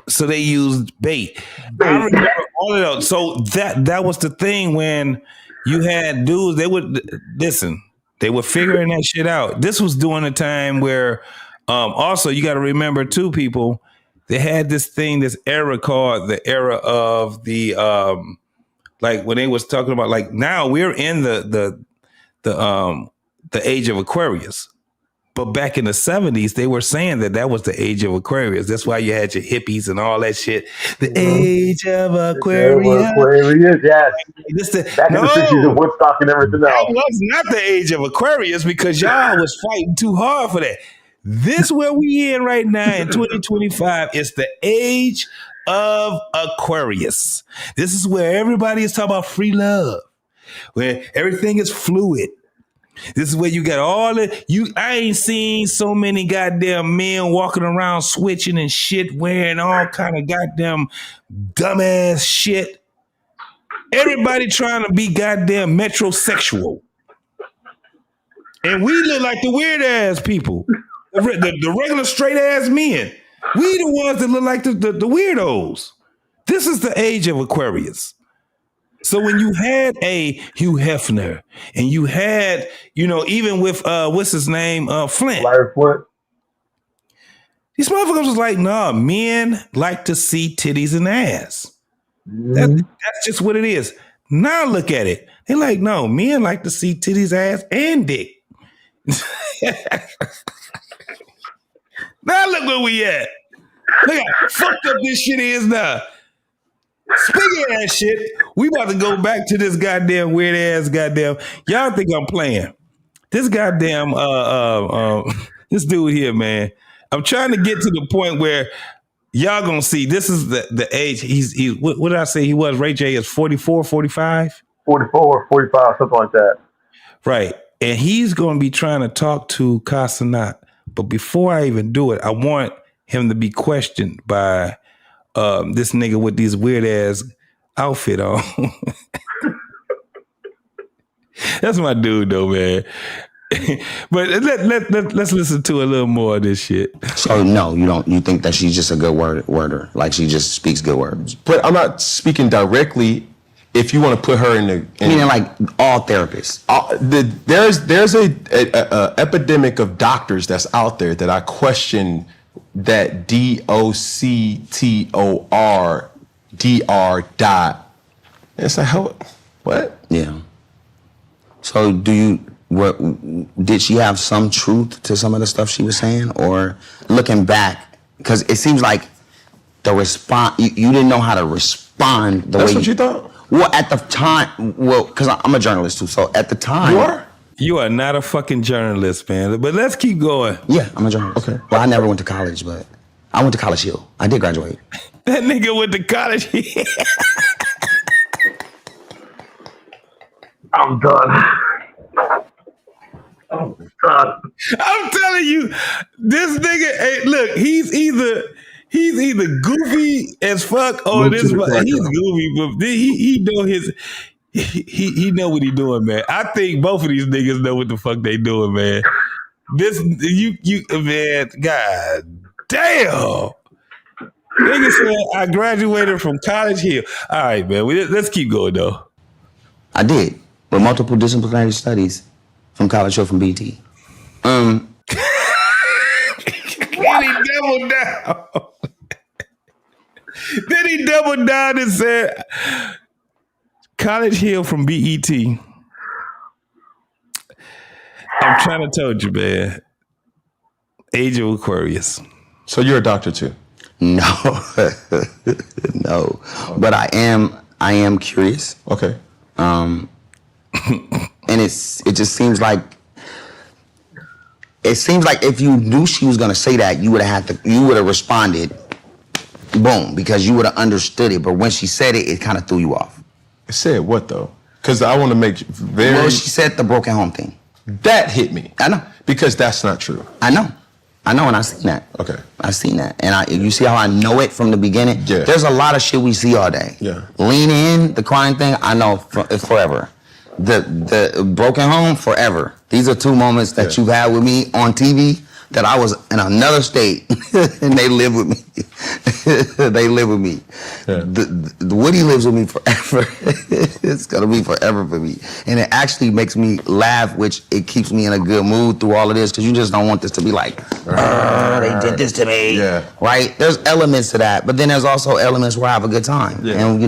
C: So they used bait. I remember all of those. So that was the thing when you had dudes. They were figuring that shit out. This was during a time where, also you got to remember too, people. They had this era called the era of the like when they was talking about like now we're in the age of Aquarius. But back in the 70s, they were saying that was the age of Aquarius. That's why you had your hippies and all that shit. The age of Aquarius.
J: Aquarius, yes. Back in the 60s in Woodstock and everything else.
C: That was not the age of Aquarius because y'all was fighting too hard for that. This where we in right now in 2025 is the age of Aquarius. This is where everybody is talking about free love, where everything is fluid. This is where you got all the I ain't seen so many goddamn men walking around switching and shit, wearing all kind of goddamn dumbass shit. Everybody trying to be goddamn metrosexual. And we look like the weird ass people. The regular straight ass men. We the ones that look like the weirdos. This is the age of Aquarius. So when you had a Hugh Hefner and you had, even with what's his name, Flint.
J: Larry Flint.
C: These motherfuckers was like, nah, men like to see titties and ass. That's just what it is. Now look at it. They're like, no, men like to see titties, ass, and dick. Now look where we at. Look how fucked up this shit is now. Speaking of that shit, we about to go back to this goddamn weird ass goddamn. Y'all think I'm playing? This goddamn this dude here, man. I'm trying to get to the point where y'all gonna see this is the age. He's what did I say he was? Ray J is 44, 45?
J: 44, 45, something like that.
C: Right. And he's gonna be trying to talk to Casanat. But before I even do it, I want him to be questioned by this nigga with these weird ass outfit on. That's my dude though, man. But let's listen to a little more of this shit.
D: So no, you don't. You think that she's just a good worder, like she just speaks good words.
E: But I'm not speaking directly. If you want to put her
D: meaning like all therapists.
E: There's a epidemic of doctors that's out there that I question that DOCTOR dot. It's like what?
D: Yeah. So did she have some truth to some of the stuff she was saying, or looking back, because it seems like the response you didn't know how to respond the way.
E: That's what you thought?
D: Well, at the time, because I'm a journalist too, so at the time.
E: You are?
C: You are not a fucking journalist, man. But let's keep going.
D: Yeah, I'm a journalist. Okay. Well, I never went to college, but I went to College Hill. I did graduate.
C: That nigga went to College Hill.
J: I'm done.
C: I'm telling you, this nigga, hey, look, he's either goofy as fuck or he's goofy, but he know he know what he doing, man. I think both of these niggas know what the fuck they doing, man. This you man, god damn. Nigga said I graduated from College Hill. All right, man. Let's keep going though.
D: I did, with multiple disciplinary studies from College Hill from BT.
C: Then he doubled down. Then he doubled down and said, College Hill from BET. I'm trying to tell you, man. Age of Aquarius.
E: So you're a doctor too?
D: No. No. But I am curious.
E: Okay.
D: And it just seems like if you knew she was gonna say that, you would have responded, boom, because you would have understood it. But when she said it, it kind of threw you off.
E: It said what though? Because I want to make very.
D: Well, she said the broken home thing.
E: That hit me.
D: I know.
E: Because that's not true.
D: I know, and I've seen that.
E: Okay.
D: I've seen that, and you see how I know it from the beginning.
E: Yeah.
D: There's a lot of shit we see all day.
E: Yeah.
D: Lean in, the crying thing. I know it's forever. The broken home, forever. These are two moments that you've had with me on TV that I was in another state and they live with me. They live with me. Yeah. The Woody lives with me forever. It's gonna be forever for me. And it actually makes me laugh, which it keeps me in a good mood through all of this, because you just don't want this to be like, they did this to me.
E: Yeah.
D: Right? There's elements to that, but then there's also elements where I have a good time. Yeah. And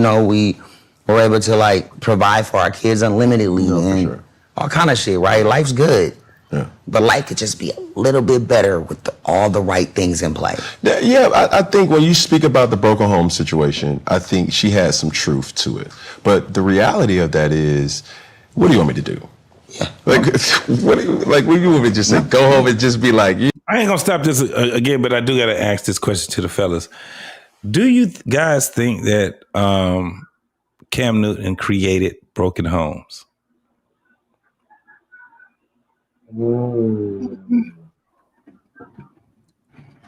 D: we're able to like provide for our kids unlimitedly and all kind of shit, right? Life's good. But life could just be a little bit better with all the right things in play.
E: Yeah, I think when you speak about the broken home situation, I think she has some truth to it. But the reality of that is, what do you want me to do?
D: Yeah.
E: Like, what do you want me to just say? Go home and just be like,
C: I ain't gonna stop this again, but I do gotta ask this question to the fellas. Do you guys think that Cam Newton created broken homes?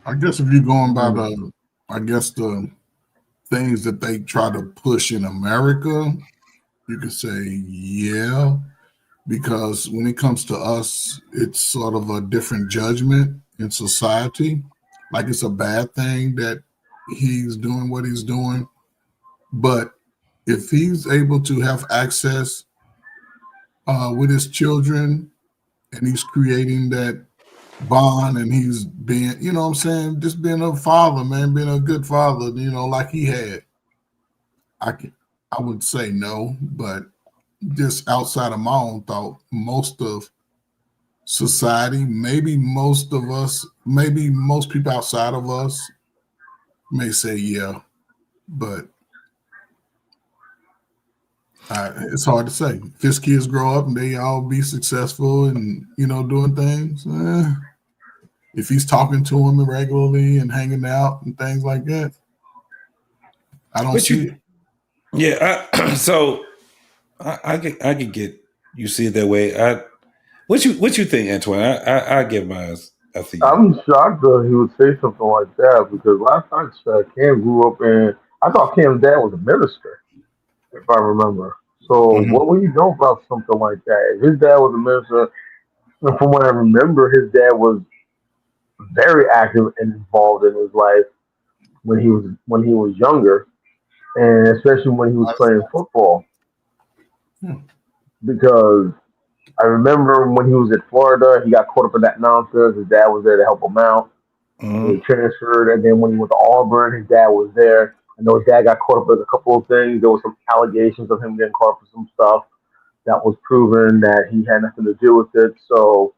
G: I guess if you're going by the things that they try to push in America, you could say yeah, because when it comes to us, it's sort of a different judgment in society. Like it's a bad thing that he's doing what he's doing, but if he's able to have access with his children and he's creating that bond and he's being, you know what I'm saying, just being a father, man, being a good father, you know, like he had. I would say no, but just outside of my own thought, most of society, maybe most of us, maybe most people outside of us may say yeah, but it's hard to say. If his kids grow up and they all be successful and, you know, doing things, if he's talking to them regularly and hanging out and things like that, I don't see it.
C: Yeah, so I could get you see it that way. What you think, Antoine? I give mine after you.
J: I'm shocked that he would say something like that because last time Cam grew up in, I thought Cam's dad was a minister, if I remember. So what would you know about something like that? If his dad was a minister, and from what I remember, his dad was very active and involved in his life when he was younger, and especially when he was playing football. Because I remember when he was at Florida, he got caught up in that nonsense. His dad was there to help him out. He transferred, and then when he went to Auburn, his dad was there. I know his dad got caught up with a couple of things. There was some allegations of him getting caught up with some stuff that was proven that he had nothing to do with it. So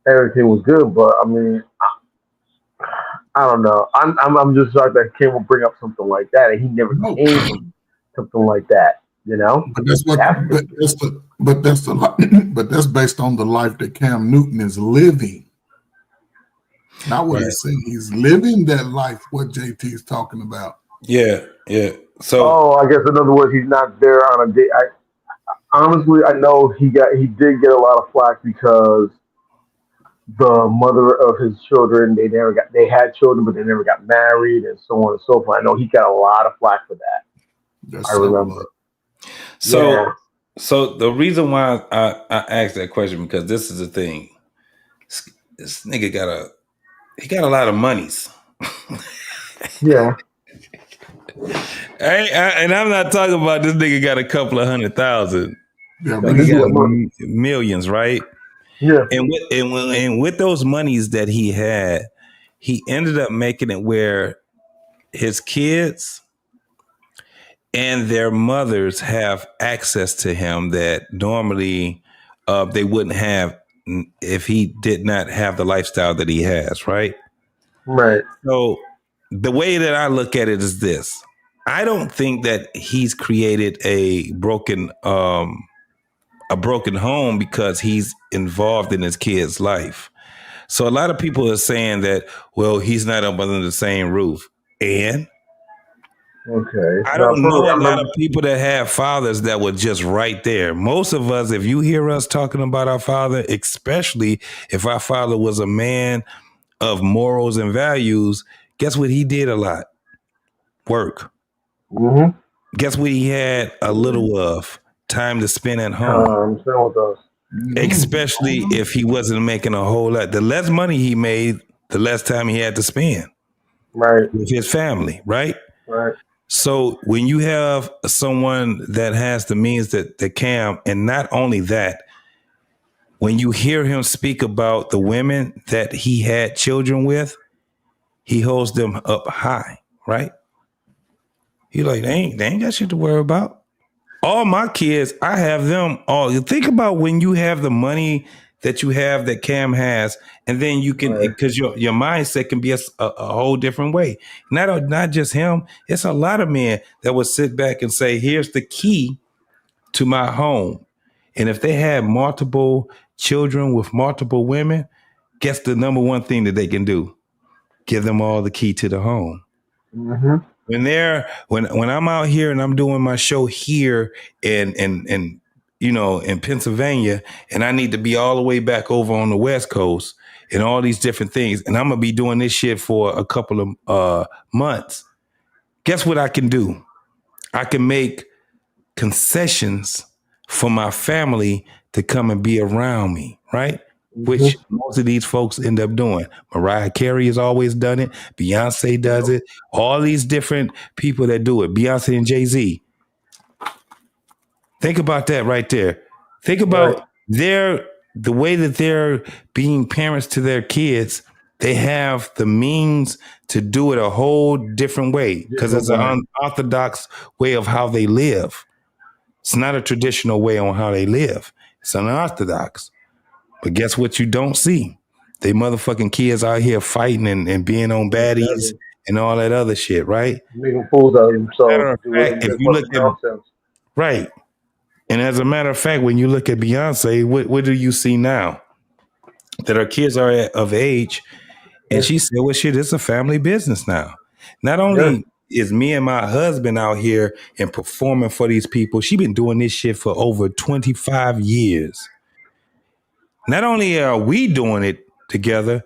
J: everything was good, but I mean, I don't know. I'm just shocked that Kim will bring up something like that, and he never came from something like that. You know,
G: but that's based on the life that Cam Newton is living. Not what he's saying. He's living that life. What JT is talking about.
C: Yeah. So,
J: I guess in other words, he's not there on a day. Honestly, I know he did get a lot of flack because the mother of his children, they had children, but they never got married, and so on and so forth. I know he got a lot of flack for that. I remember.
C: So the reason why I asked that question because this is the thing. This nigga got a lot of monies.
J: Yeah.
C: And I'm not talking about this nigga got a couple of 100,000.
G: Yeah,
C: but he got millions, right?
J: Yeah.
C: And with those monies that he had, he ended up making it where his kids and their mothers have access to him that normally they wouldn't have if he did not have the lifestyle that he has, right?
J: Right.
C: So the way that I look at it is this. I don't think that he's created a broken home because he's involved in his kid's life. So a lot of people are saying that, well, he's not up under the same roof. And I don't know a lot of people that have fathers that were just right there. Most of us, if you hear us talking about our father, especially if our father was a man of morals and values, guess what he did a lot? Work.
J: Mm-hmm.
C: Guess what he had a little of? Time to spend at home. Especially if he wasn't making a whole lot. The less money he made, the less time he had to spend.
J: Right.
C: With his family, right?
J: Right.
C: So when you have someone that has the means that Cam, and not only that, when you hear him speak about the women that he had children with, he holds them up high, right? He like, they ain't got shit to worry about. All my kids, I have them all. Think about when you have the money that you have that Cam has, and then you can, because your mindset can be a whole different way. Not just him. It's a lot of men that would sit back and say, "Here's the key to my home," and if they had multiple children with multiple women, guess the number one thing that they can do? Give them all the key to the home.
J: Mm-hmm.
C: When I'm out here and I'm doing my show here in Pennsylvania, and I need to be all the way back over on the West Coast and all these different things, and I'm gonna be doing this shit for a couple of months. Guess what I can do? I can make concessions for my family to come and be around me, right? Mm-hmm. Which most of these folks end up doing. Mariah Carey has always done it. Beyonce does it. All these different people that do it. Beyonce and Jay-Z. Think about that right there. Think about the way that they're being parents to their kids. They have the means to do it a whole different way because it's an unorthodox way of how they live. It's not a traditional way on how they live. It's unorthodox. But guess what you don't see? They motherfucking kids out here fighting and being on baddies and all that other shit, right?
J: Making fools out of themselves.
C: Matter of fact, if you look at right. And as a matter of fact, when you look at Beyonce, what do you see now? That her kids are of age. And she said, well, shit, it's a family business now. Not only is me and my husband out here and performing for these people, she been doing this shit for over 25 years. Not only are we doing it together,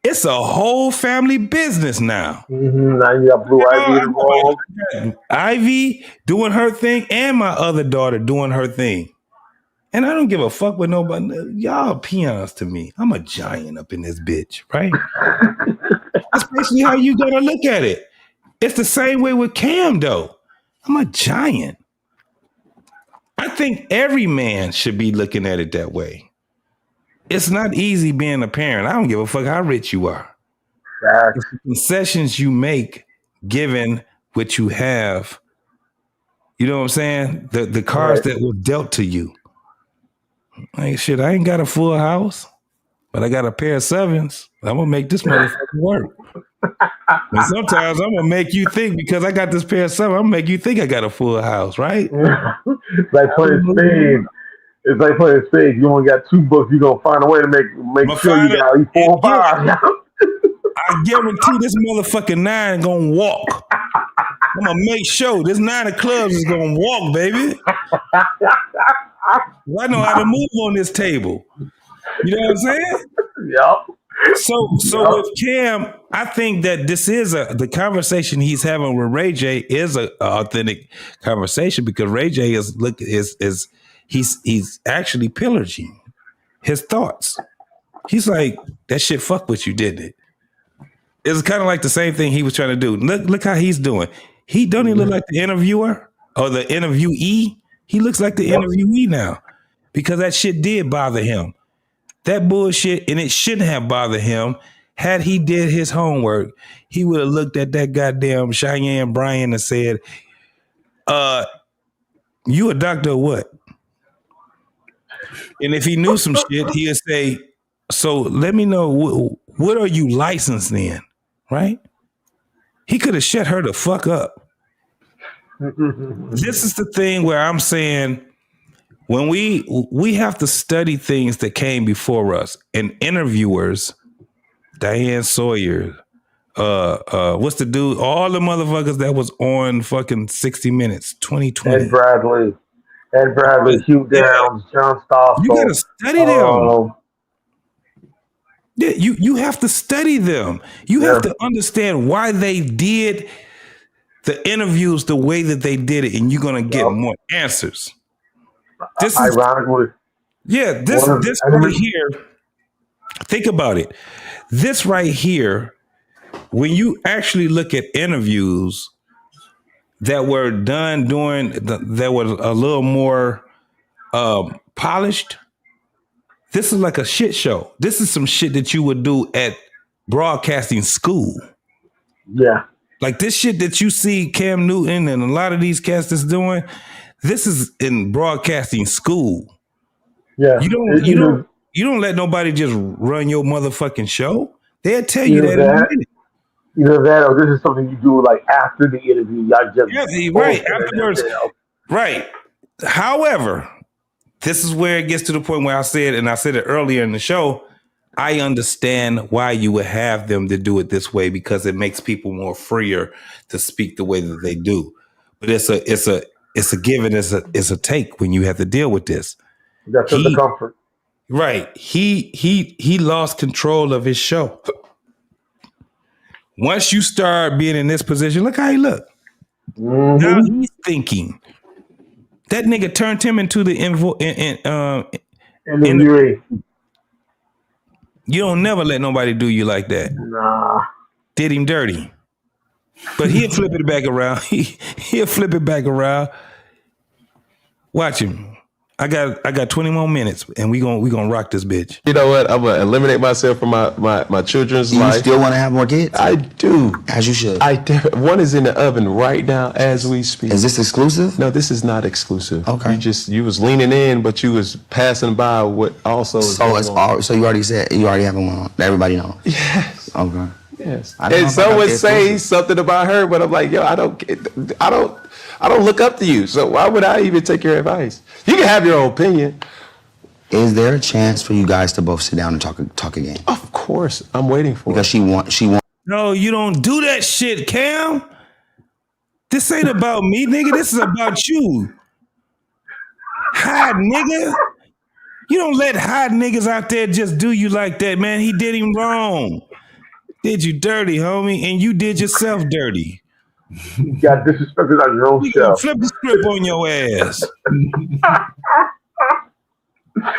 C: it's a whole family business now.
J: Mm-hmm. Now you got Blue Ivy involved.
C: Ivy doing her thing and my other daughter doing her thing. And I don't give a fuck with nobody. Y'all peons to me. I'm a giant up in this bitch, right? That's basically how you gotta look at it. It's the same way with Cam, though. I'm a giant. I think every man should be looking at it that way. It's not easy being a parent. I don't give a fuck how rich you are. It's the concessions you make given what you have. You know what I'm saying? The cards that were dealt to you. Like, shit, I ain't got a full house, but I got a pair of sevens. I'm going to make this motherfucker work. And sometimes I'm going to make you think, because I got this pair of sevens, I'm going to make you think I got a full house, right?
J: It's like playing spades. It's like playing spades. You only got 2 books. You're going to find a way to make sure you got at least 4 or 5.
C: I guarantee this motherfucking 9 going to walk. I'm going to make sure this 9 of clubs is going to walk, baby. I know how to move on this table. You know what I'm saying?
J: Yep.
C: So with Cam, I think that this is the conversation he's having with Ray J is an authentic conversation, because Ray J he's actually pillaging his thoughts. He's like, that shit fuck with you, didn't it? It's kind of like the same thing he was trying to do. Look how he's doing. He don't even look like the interviewer or the interviewee. He looks like the interviewee now, because that shit did bother him. That bullshit, and it shouldn't have bothered him. Had he did his homework, he would have looked at that goddamn Cheyenne Bryan and said, you a doctor or what? And if he knew some shit, he'd say, so let me know, what are you licensed in, right? He could have shut her the fuck up. This is the thing where I'm saying, when we have to study things that came before us, and interviewers, Diane Sawyer, what's the dude? All the motherfuckers that was on fucking 60 Minutes, 2020.
J: Ed Bradley, Hugh Downs, John Stossel.
C: You gotta study them. Yeah, you have to study them. You have to understand why they did the interviews the way that they did it, and you're gonna get more answers. This
J: ironically,
C: this right here. Think about it. This right here, when you actually look at interviews that were done that were a little more polished, this is like a shit show. This is some shit that you would do at broadcasting school.
J: Yeah.
C: Like this shit that you see Cam Newton and a lot of these cats is doing, this is in broadcasting school.
J: Yeah.
C: You You don't let nobody just run your motherfucking show. They'll tell you that in a minute.
J: Either that or this is something you do like after the interview. Y'all just
C: right afterwards. Right. However, this is where it gets to the point where I said it earlier in the show, I understand why you would have them to do it this way because it makes people more freer to speak the way that they do. But it's a give and it's a take when you have to deal with this.
J: That's the comfort.
C: Right. He lost control of his show. Once you start being in this position, look how he look.
J: Mm-hmm.
C: Now he's thinking. That nigga turned him into the
J: interviewee.
C: You don't never let nobody do you like that.
J: Nah.
C: Did him dirty. But he'll flip it back around. He'll flip it back around. Watch him. I got 20 more minutes and we gonna rock this bitch.
E: You know what? I'm gonna eliminate myself from my children's life.
D: You still want to have more kids?
E: I do.
D: As you should.
E: One is in the oven right now as we speak.
D: Is this exclusive?
E: No, this is not exclusive.
D: Okay.
E: You was leaning in, but you was passing by what also is going on.
D: So you already said you already have one on. Everybody know.
E: Yes.
D: Okay.
E: Yes. And someone say something about her, but I'm like, yo, I don't look up to you. So why would I even take your advice? You can have your own opinion.
D: Is there a chance for you guys to both sit down and talk again?
E: Of course. I'm waiting for it.
D: Because she want.
C: No, you don't do that shit, Cam. This ain't about me, nigga. This is about you. Hot nigga. You don't let hot niggas out there just do you like that, man. He did him wrong. Did you dirty, homie, and you did yourself dirty.
J: You got disrespected on your own show.
C: Flip the script on your ass.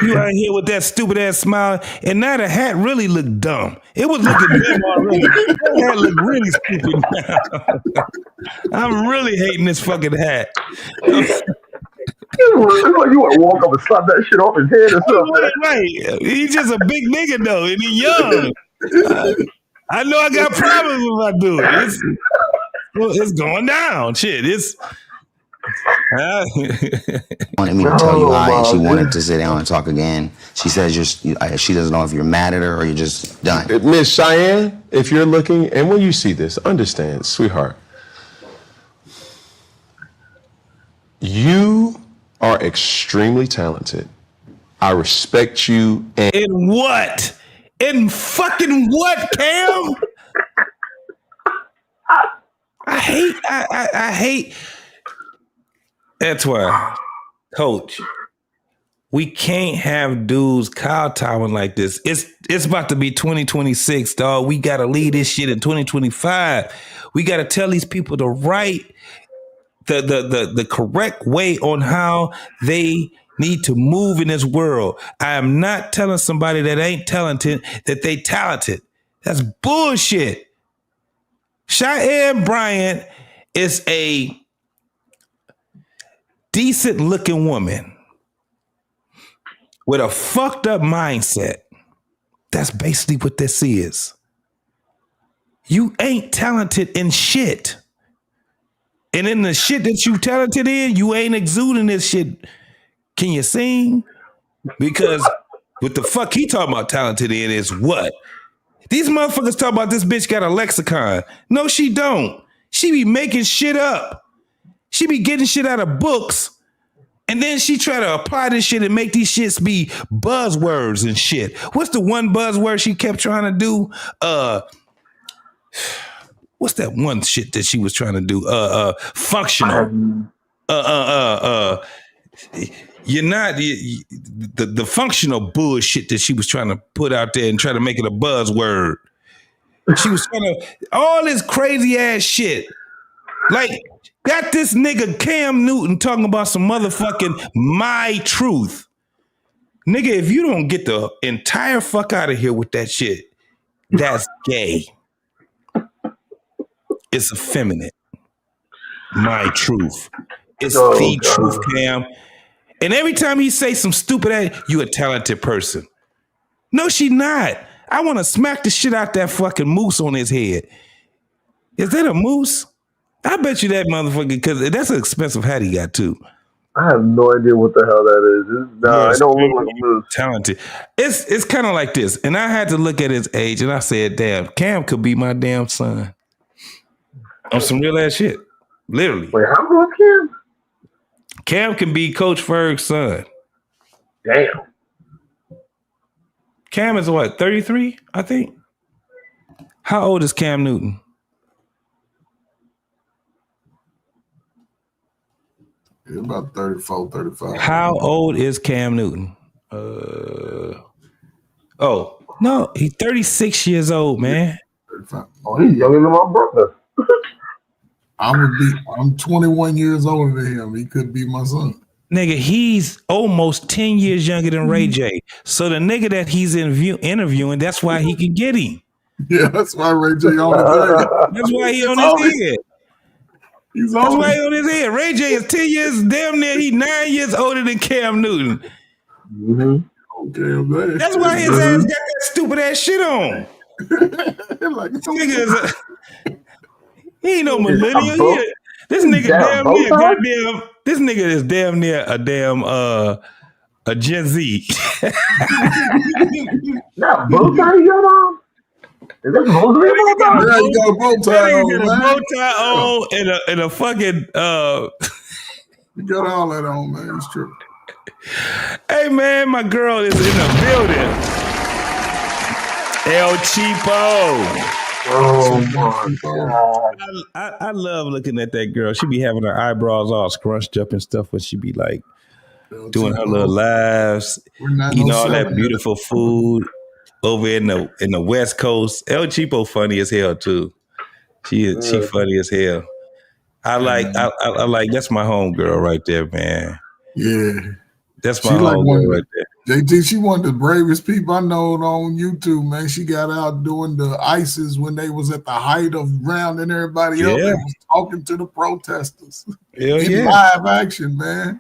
C: You out here with that stupid ass smile, and now the hat really looked dumb. It was looking dumb already. That hat look really stupid now. I'm really hating this fucking hat.
J: You want to walk up and slap that shit off his head or something.
C: Right. He's just a big nigga though, and he's young. I know I got problems if I do it. It's going down. Shit, it's.
D: Wanted me to tell you hi, and she wanted to sit down and talk again. She says she doesn't know if you're mad at her or you're just done.
E: Miss Cheyenne, if you're looking, and when you see this, understand, sweetheart, you are extremely talented. I respect you.
C: In what? In fucking what, Cam? I hate. That's why, Coach, we can't have dudes kowtowing like this. It's about to be 2026, dog. We got to lead this shit in 2025. We got to tell these people the correct way on how they need to move in this world. I am not telling somebody that ain't talented that they talented. That's bullshit. Cheyenne Bryant is a decent looking woman with a fucked up mindset. That's basically what this is. You ain't talented in shit. And in the shit that you talented in, you ain't exuding this shit. Can you sing? Because what the fuck he talking about talented in is what? These motherfuckers talk about this bitch got a lexicon. No, she don't. She be making shit up. She be getting shit out of books. And then she try to apply this shit and make these shits be buzzwords and shit. What's the one buzzword she kept trying to do? What's that one shit that she was trying to do? Functional. You're not the functional bullshit that she was trying to put out there and try to make it a buzzword. She was trying to all this crazy ass shit. Like, got this nigga Cam Newton talking about some motherfucking my truth. Nigga, if you don't get the entire fuck out of here with that shit, that's gay. It's effeminate. My truth. It's the truth, Cam. And every time he say some stupid ass, you a talented person. No, she not. I want to smack the shit out that fucking moose on his head. Is that a moose? I bet you that motherfucker, because that's an expensive hat he got too.
J: I have no idea what the hell that is. Nah, it don't look like a
C: talented. It's kind of like this, and I had to look at his age, and I said, "Damn, Cam could be my damn son." On some real ass shit, literally.
J: Wait, how old is Cam?
C: Cam can be Coach Ferg's son.
J: Damn.
C: Cam is what, 33, I think? How old is Cam Newton?
G: Yeah, about 34, 35.
C: How old is Cam Newton? Oh, no, he's 36 years old, man.
G: 35.
J: Oh, he's younger than my brother.
G: I'm 21 years older than him. He could be my son.
C: Nigga, he's almost 10 years younger than Ray J. So the nigga that he's interviewing, that's why he can get him.
G: Yeah, that's why Ray J on his head.
C: That's why he on his head.
G: That's
C: why he on his head. Ray J is 10 years, damn near, he's 9 years older than Cam Newton.
J: Mm-hmm.
G: Okay, man.
C: That's why his ass got that stupid ass shit on.
G: Like,
C: this nigga is he ain't no millennial. This nigga damn near goddamn. This nigga is damn near a damn a Gen Z.
J: Not bow tie you got on? Is that supposed to be a bow tie?
G: Yeah, you got a bow tie on,
C: man. A bow tie on and a fucking
G: You got all that on, man. It's true.
C: Hey man, my girl is in the building. El Cheapo.
J: Oh my God.
C: I love looking at that girl. She be having her eyebrows all scrunched up and stuff, but she be like doing her little lives, eating all that beautiful food over in the West Coast. El Cheapo funny as hell too. She funny as hell. I like that's my homegirl right there, man.
G: Yeah.
C: That's my homegirl right there.
G: JT, she one of the bravest people I know on YouTube, man. She got out doing the ISIS when they was at the height of rounding everybody up and was talking to the protesters. In live action, man.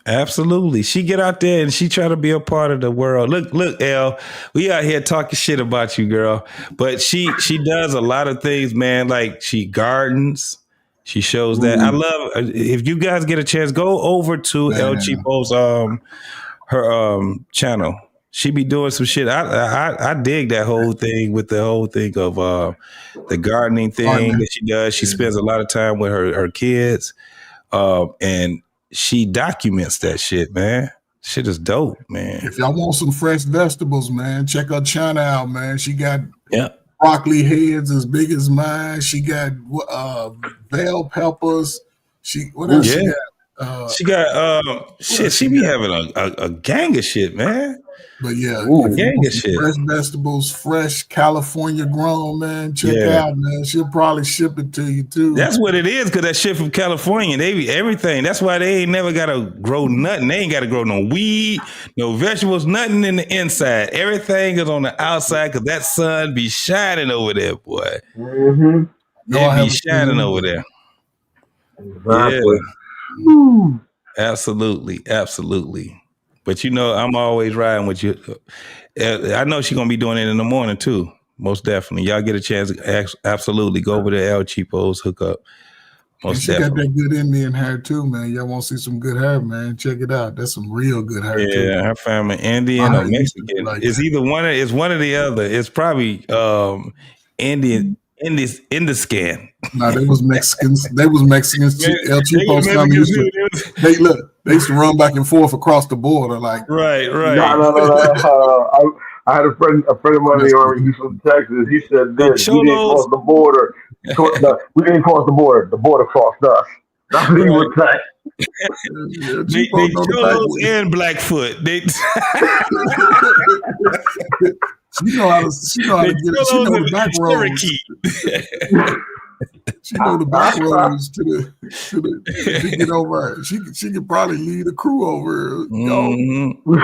C: Absolutely. She get out there and she try to be a part of the world. Look, Elle, we out here talking shit about you, girl. But she does a lot of things, man. Like she gardens. She shows that. I love, if you guys get a chance, go over to El Cheapo's her channel. She be doing some shit. I dig that whole thing with the whole thing of the gardening thing that she does. She spends a lot of time with her kids, and she documents that shit, man. Shit is dope, man.
G: If y'all want some fresh vegetables, man, check her channel out, man. She got broccoli heads as big as mine. She got bell peppers. What else she got?
C: She got shit. She be having a gang of shit, man.
G: But yeah,
C: a gang of shit.
G: Fresh vegetables, fresh California grown, man. Check out, man. She'll probably ship it to you too.
C: That's what it is, because that shit from California, they be everything. That's why they ain't never gotta grow nothing. They ain't gotta grow no weed, no vegetables, nothing in the inside. Everything is on the outside, because that sun be shining over there, boy.
J: Mm-hmm.
C: It be shining over there.
J: Exactly.
C: Yeah. Absolutely. But you know, I'm always riding with you. I know she's gonna be doing it in the morning too. Most definitely. Y'all get a chance, absolutely go over to El Cheapo's, hook up.
G: She got that good Indian hair too, man. Y'all want to see some good hair, man? Check it out. That's some real good hair.
C: Yeah, her family Indian or Mexican. It's either one. It's one or the other. It's probably Indian. In the scan.
G: No, they was Mexicans. They was Mexicans. El Cheapo's family used to. They used to run back and forth across the border, like
C: right.
J: No. I had a friend of mine in the army. He's from Texas. He said this: we didn't cross the border. We didn't cross the border. The border crossed us. That's what he would say.
C: They Cholos and Blackfoot.
G: She know how to get it. She know the back roads. She know the back roads to get over. She could probably lead a crew over.
C: Mm-hmm.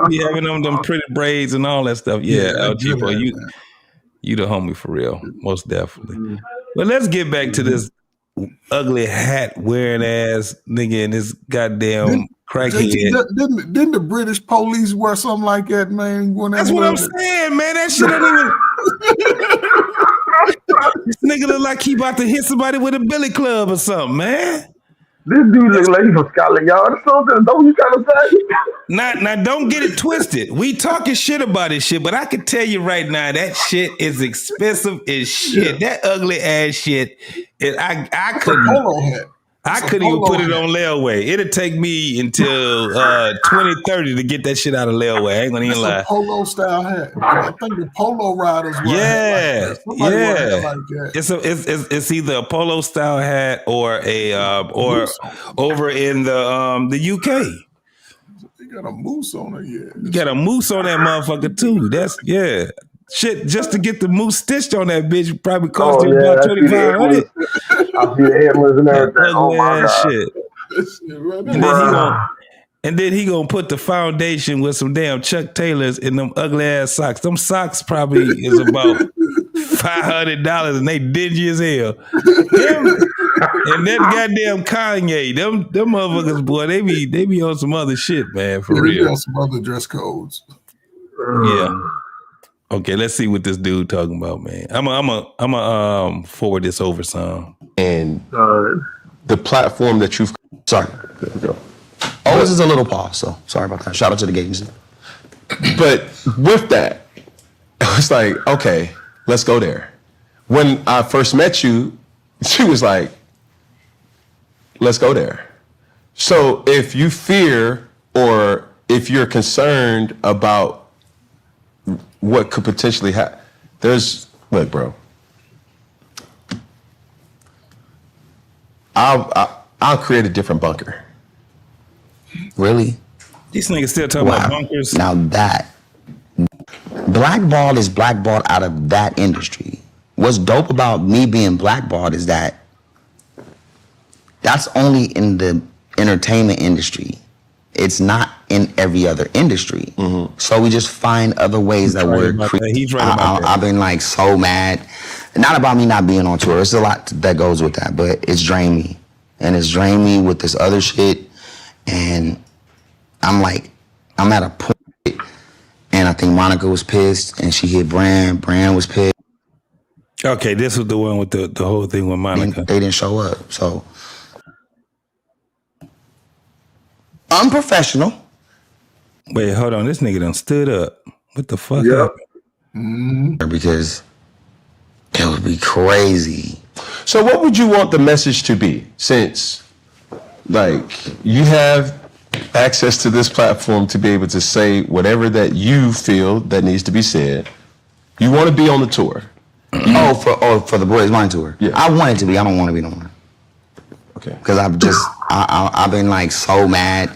C: Be having them pretty braids and all that stuff. Yeah, El Cheapo, you the homie for real, most definitely. Mm-hmm. But let's get back to this ugly hat wearing ass nigga and this goddamn crackhead.
G: Didn't the British police wear something like that, man?
C: That's what I'm saying, man. That shit don't even. This nigga look like he about to hit somebody with a billy club or something, man.
J: This dude look like he's from Scotland Yard or something. Don't you trying to say?
C: Now, don't get it twisted. We talking shit about this shit, but I can tell you right now that shit is expensive as shit. Yeah. That ugly ass shit. I couldn't. I couldn't even put it on layaway. It'll take me until 2030 to get that shit out of layaway. I ain't gonna even lie.
G: It's a polo style hat. I think the polo riders wear
C: yeah,
G: like that. Wear like
C: that. It's either a polo style hat or or over in the UK.
G: You got a moose on it, yeah.
C: You got a moose on that motherfucker too. That's shit, just to get the moose stitched on that bitch probably cost you about $2,500.
J: I see the antlers and everything. Oh my god!
C: Shit. And then he gonna put the foundation with some damn Chuck Taylors in them ugly ass socks. Them socks probably is about $500 and they dingy as hell. And that goddamn Kanye, them motherfuckers, boy, they be on some other shit, man, for real.
G: They be on some other dress codes.
C: Yeah. Okay, let's see what this dude talking about, man. I'm forward this over some.
E: And the platform that you've...
D: Sorry. There we go. Oh, this is a little pause, so sorry about that. Shout out to the games.
E: But with that, it's like, okay, let's go there. When I first met you, she was like, let's go there. So if you fear or if you're concerned about what could potentially happen, look, bro, I'll create a different bunker.
D: Really?
C: These niggas still talking about bunkers.
D: Now that blackballed is blackballed out of that industry. What's dope about me being blackballed is that that's only in the entertainment industry. It's not in every other industry. Mm-hmm. So we just find other ways that work.
C: He's right about that.
D: I've been like so mad. Not about me not being on tour. It's a lot that goes with that, but it's drained me. And it's drained me with this other shit. And I'm at a point, and I think Monica was pissed, and she hit Brand. Brand was pissed.
C: Okay, this was the one with the whole thing with Monica.
D: They didn't show up, so unprofessional.
C: Wait, hold on. This nigga done stood up. What the fuck happened?
D: Because it would be crazy.
E: So what would you want the message to be? Since, like, you have access to this platform to be able to say whatever that you feel that needs to be said. You want to be on the tour.
D: For the Boys Mind tour.
E: Yeah.
D: I want it to be. I don't want to be no more.
E: Okay.
D: Because I've been like so mad.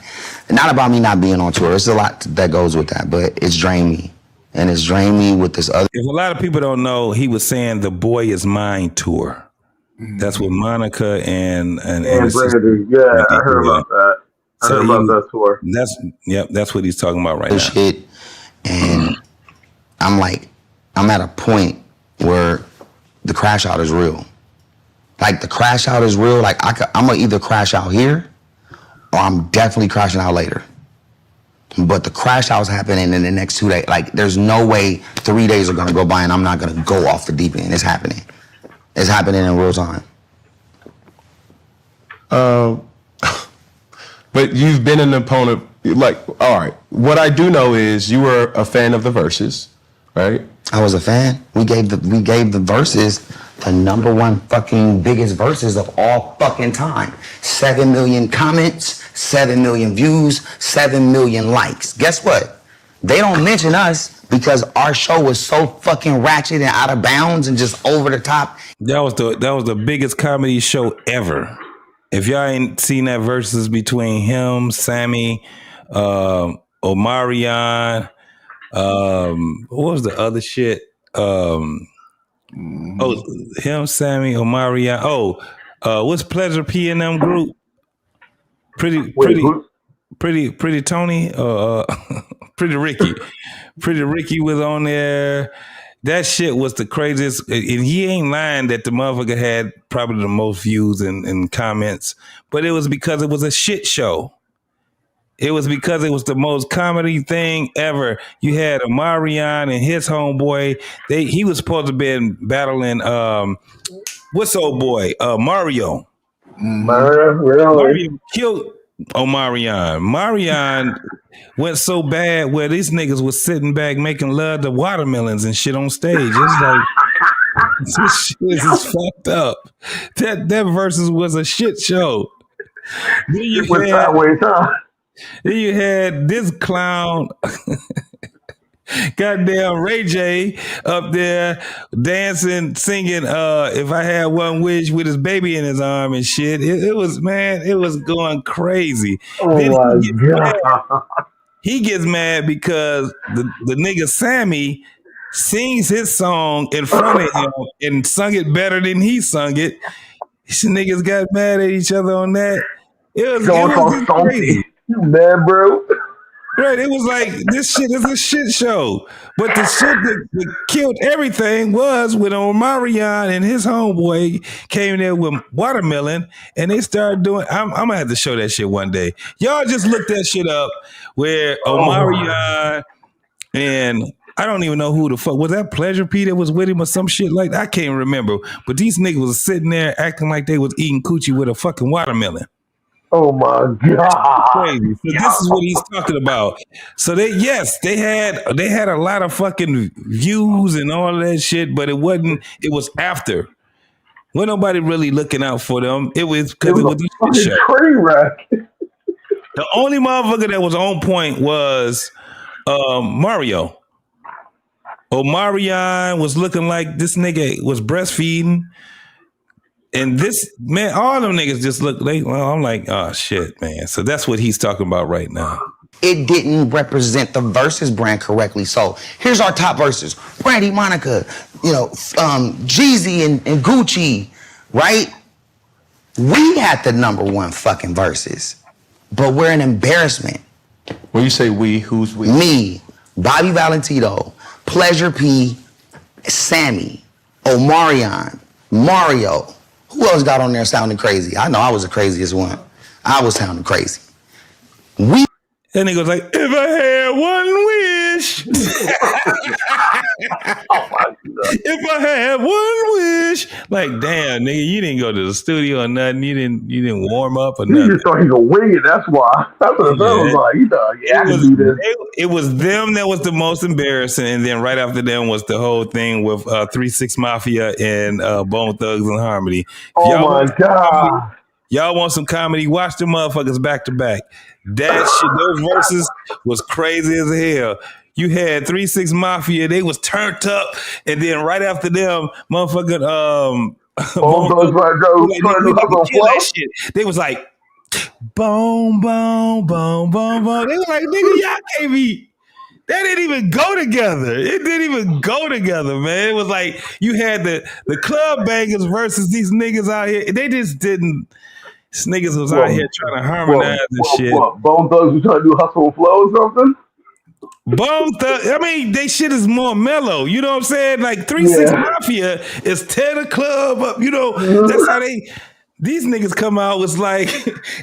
D: Not about me not being on tour. It's a lot that goes with that, but it's drained me. And it's drained me with this other.
C: If a lot of people don't know, he was saying the Boy Is Mine tour. That's with Monica and
J: Brandy. Yeah, I heard about that. I heard about that tour.
C: That's what he's talking about right now.
D: Shit. And I'm at a point where the crash out is real. Like the crash out is real. Like I'm gonna either crash out here or I'm definitely crashing out later. But the crash out's happening in the next 2 days. Like there's no way 3 days are gonna go by and I'm not gonna go off the deep end. It's happening. It's happening in real time.
E: But you've been an opponent, like, all right. What I do know is you were a fan of the Verses, right?
D: I was a fan. We gave the Verses the number one fucking biggest Verses of all fucking time. 7 million comments, 7 million views, 7 million likes. Guess what? They don't mention us because our show was so fucking ratchet and out of bounds and just over the top.
C: That was the biggest comedy show ever. If y'all ain't seen that Versus between him, Sammy, Omarion, what was the other shit? Him, Sammy, Omarion. What's Pleasure P and them group? Pretty Tony, Pretty Ricky. Pretty Ricky was on there. That shit was the craziest. And he ain't lying that the motherfucker had probably the most views and comments, but it was because it was a shit show. It was because it was the most comedy thing ever. You had Omarion and his homeboy. He was supposed to be battling what's old boy? Mario.
J: Really?
C: Mario killed Omarion. Marion went so bad where these niggas was sitting back making love to watermelons and shit on stage. It's like this shit is fucked up. That versus was a shit show. Then
J: It went sideways, huh?
C: Then you had this clown, goddamn Ray J, up there dancing, singing "If I Had One Wish" with his baby in his arm and shit. It was going crazy.
J: Oh
C: Then
J: my God.
C: he gets mad because the nigga Sammy sings his song in front of him and sung it better than he sung it. These niggas got mad at each other on that. It was crazy.
J: You mad, bro?
C: Right, it was like, this shit is a shit show. But the shit that killed everything was when Omarion and his homeboy came there with watermelon and they started doing, I'm gonna have to show that shit one day. Y'all just look that shit up where Omarion and I don't even know who the fuck, was that Pleasure P that was with him or some shit like that? I can't remember. But these niggas was sitting there acting like they was eating coochie with a fucking watermelon.
J: Oh my God.
C: Crazy. So this is what he's talking about. So they had a lot of fucking views and all of that shit, but it was after. Wasn't nobody really looking out for them. It was because it was a shit show.
J: Train wreck.
C: The only motherfucker that was on point was Mario. Omarion was looking like this nigga was breastfeeding. And this, man, all them niggas just look like, well, I'm like, oh shit, man. So that's what he's talking about right now.
D: It didn't represent the Versus brand correctly. So here's our top verses. Brandy, Monica, Jeezy and Gucci, right? We had the number one fucking Versus, but we're an embarrassment.
E: When you say we, who's we?
D: Me, Bobby Valentino, Pleasure P, Sammy, Omarion, Mario. Who else got on there sounding crazy? I know I was the craziest one. I was sounding crazy.
C: That nigga was like, if I had one wish.
J: Oh my God.
C: If I had one wish. Like, damn, nigga, you didn't go to the studio or nothing. You didn't warm up or nothing.
J: You just thought he could wing it, that's why. That's what it was like. You know, I can do this.
C: It was them that was the most embarrassing, and then right after them was the whole thing with 3-6 Mafia and Bone Thugs and Harmony.
J: Oh my God.
C: Y'all want some comedy? Watch the motherfuckers back to back. That shit, those verses was crazy as hell. You had 3-6 Mafia, they was turned up, and then right after them, motherfucking they was like, boom, boom, boom, boom, boom. They was like, nigga, y'all can't be. That didn't even go together. It didn't even go together, man. It was like you had the club bangers versus these niggas out here. They just didn't. These niggas was out here trying to harmonize and shit.
J: Bone Thugs was trying to do Hustle and Flow or something?
C: Bone Thugs, I mean, they shit is more mellow. You know what I'm saying? Like 3-6 Mafia is tear the club up. You know, that's how these niggas come out was like,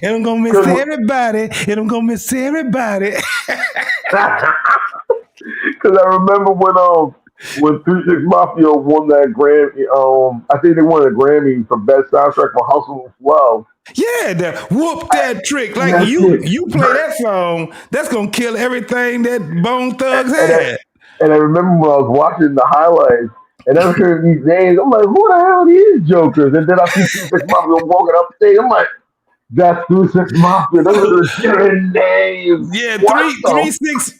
C: and I'm gonna miss everybody, and I'm gonna miss everybody.
J: Because I remember when 3-6 Mafia won that Grammy, I think they won a Grammy for Best Soundtrack for Hustle and Flow.
C: Yeah, whoop that trick. Like you play that song, that's gonna kill everything that Bone Thugs had.
J: And I remember when I was watching the highlights and I was hearing these names, I'm like, who the hell are these jokers? And then I see 3-6 Mafia walking up stage, I'm like, that's 3-6 Mafia. Those are the shit names.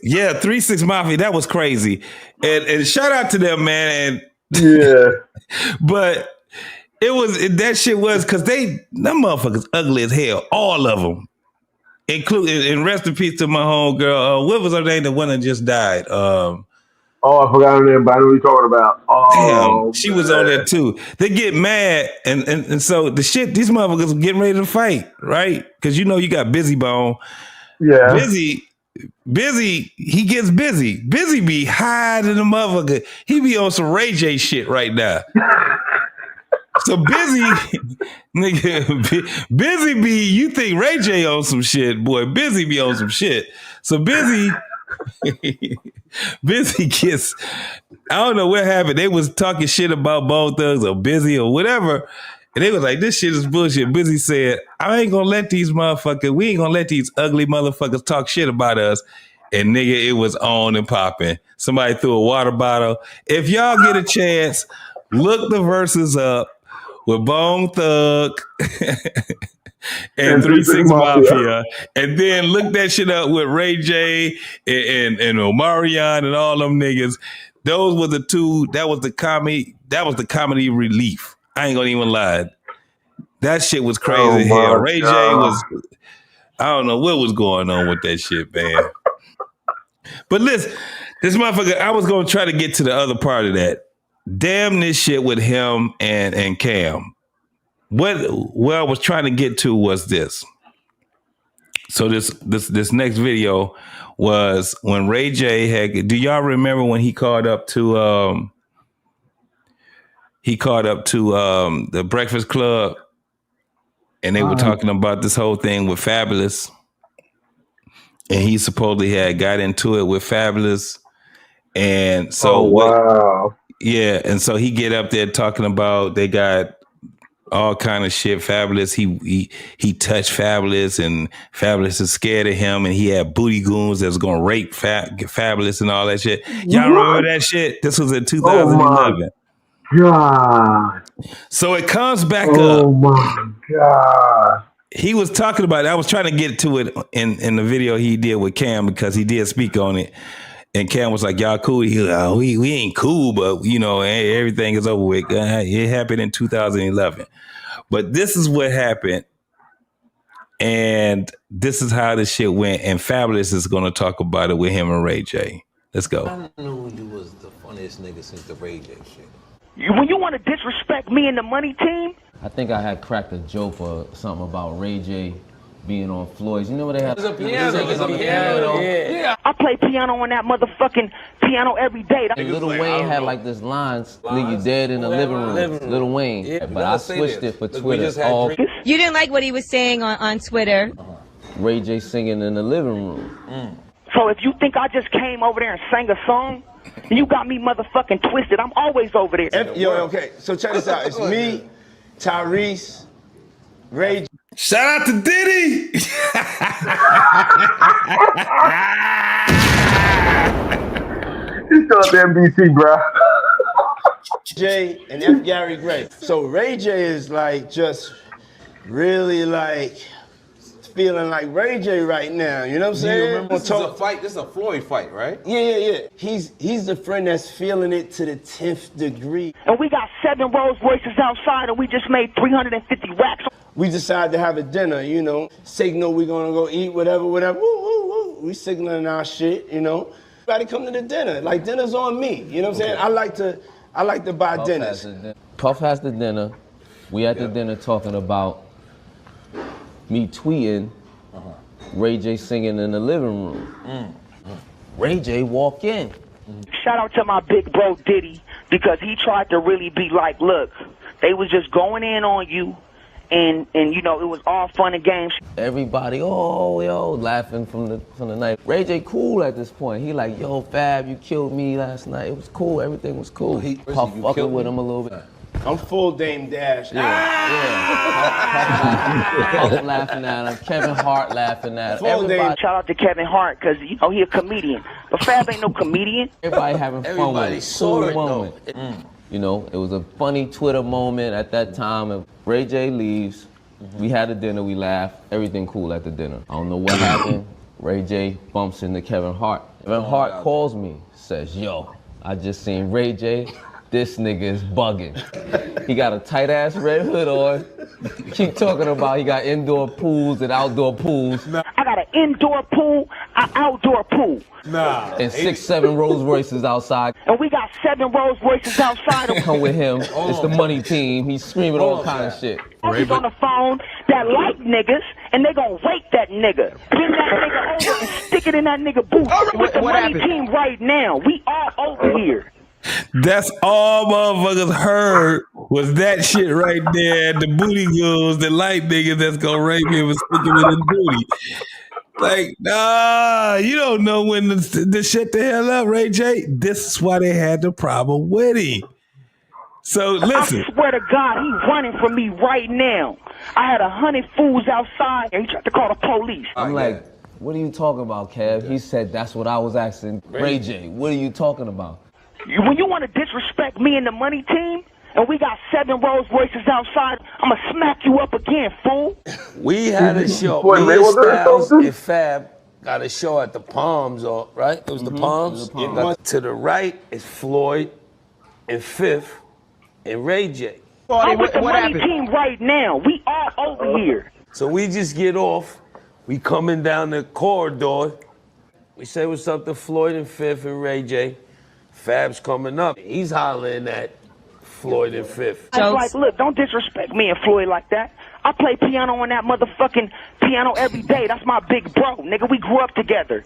C: Yeah, 3-6 Mafia. That was crazy. And shout out to them, man.
J: Yeah.
C: But that shit was because them motherfuckers ugly as hell. All of them. Including, and rest in peace to my homegirl. What was her name? The one that just died.
J: I forgot her name, but I know what you're talking about.
C: Damn, she was on there too. They get mad, and so the shit, these motherfuckers are getting ready to fight, right? Because you know you got Busy Bone.
J: Yeah.
C: Busy, he gets busy. Busy be high than the motherfucker. He be on some Ray J shit right now. So Busy, nigga, Busy be, you think Ray J on some shit, boy. Busy be on some shit. So Busy gets, I don't know what happened. They was talking shit about Bone Thugs or Busy or whatever. And they was like, this shit is bullshit. Busy said, I ain't gonna let these motherfuckers, we ain't gonna let these ugly motherfuckers talk shit about us. And nigga, it was on and popping. Somebody threw a water bottle. If y'all get a chance, look the verses up with Bone Thug and 3-6 Mafia. And then look that shit up with Ray J and Omarion and all them niggas. Those were the two, that was the comedy relief. I ain't gonna even lie. That shit was crazy as hell. Ray J was, I don't know what was going on with that shit, man. But listen, this motherfucker, I was gonna try to get to the other part of that. Damn this shit with him and Cam. What I was trying to get to was this. So this next video was when Ray J had, do y'all remember when he called up to the Breakfast Club and they were talking about this whole thing with Fabulous, and he supposedly had got into it with Fabulous, and so and so he get up there talking about they got all kind of shit. Fabulous, he touched Fabulous, and Fabulous is scared of him, and he had booty goons that's gonna rape Fabulous and all that shit. Y'all remember that shit? This was in 2011.
J: God.
C: So it comes back
J: up.
C: Oh
J: my God.
C: He was talking about it. I was trying to get to it in the video he did with Cam because he did speak on it. And Cam was like, y'all cool? He was like, we ain't cool, but you know, everything is over with. It happened in 2011. But this is what happened. And this is how this shit went. And Fabulous is going to talk about it with him and Ray J. Let's go.
L: I knew you was the funniest nigga since the Ray J shit.
F: When you want to disrespect me and the money team?
L: I think I had cracked a joke or something about Ray J being on Floyd's. You know what they have? It's a piano.
F: Yeah. I play piano on that motherfucking piano every day.
L: Lil Wayne had like this line, nigga dead in the living room. Lil Wayne. Yeah, but I switched it for Twitter.
M: You didn't like what he was saying on Twitter.
L: Ray J singing in the living room.
F: So if you think I just came over there and sang a song, you got me motherfucking twisted. I'm always over there.
N: Okay, so check this out. It's me, Tyrese, Ray J.
C: Shout out to Diddy.
J: He still at the NBC, bro.
N: Jay and F. Gary Gray. So Ray J is like just really like feeling like Ray J right now. You know what I'm saying?
L: You remember this is a fight. This is a Floyd fight, right?
N: Yeah. He's the friend that's feeling it to the 10th degree.
F: And we got 7 Rolls Royces outside, and we just made 350 racks.
N: We decided to have a dinner, you know. Signal we're gonna go eat, whatever. Woo, woo, woo. We signaling our shit, you know. Everybody come to the dinner. Like dinner's on me. You know what I'm saying? I like to buy dinners.
L: Puff has the dinner. We at the dinner talking about me tweeting Ray J singing in the living room. Ray J walk in.
F: Shout out to my big bro Diddy, because he tried to really be like, look, they was just going in on you, and you know, it was all fun and games.
L: Everybody, laughing from the night. Ray J cool at this point. He like, yo, Fab, you killed me last night. It was cool. Everything was cool. Puff fucking with him a little bit.
N: I'm full Dame Dash.
L: Yeah. Puff laughing at him. Kevin Hart laughing at him.
F: Shout out to Kevin Hart, because, you know, he a comedian. But Fab ain't no comedian.
L: Everybody having fun with it. Cool moment. You know, it was a funny Twitter moment at that time. And Ray J leaves. We had a dinner. We laughed. Everything cool at the dinner. I don't know what happened. Ray J bumps into Kevin Hart. Kevin Hart calls me, says, yo, I just seen Ray J. This nigga is bugging. He got a tight ass red hood on. Keep talking about he got indoor pools and outdoor pools.
F: I got an indoor pool, an outdoor pool.
L: And 6, 7 Rolls Royces outside.
F: And we got 7 Rolls Royces outside.
L: Come with him. It's the money team. He's screaming all kind of shit.
F: He's on the phone that like niggas, and they gonna rape that nigga. Bring that nigga over and stick it in that nigga booth. With the money team right now. We all over here.
C: That's all motherfuckers heard was that shit right there. The booty goons, the light niggas that's gonna rape him and stick him in his booty. Like, nah, you don't know when to shut the hell up, Ray J. This is why they had the problem with him. So listen.
F: I swear to God, he running from me right now. I had 100 fools outside, and he tried to call the police.
L: I'm like, what are you talking about, Kev? He said, that's what I was asking Ray J. What are you talking about?
F: When you want to disrespect me and the money team, and we got 7 Rolls Royces outside, I'm going to smack you up again, fool.
O: We had a show. Me and Styles and Fab got a show at the Palms, right? It was the Palms. To the right is Floyd and Fifth and Ray J.
F: I'm with the money team right now. We are over here.
O: So we just get off. We coming down the corridor. We say what's up to Floyd and Fifth and Ray J. Fab's coming up. He's hollering at Floyd and Fifth.
F: I was like, look, don't disrespect me and Floyd like that. I play piano on that motherfucking piano every day. That's my big bro, nigga. We grew up together.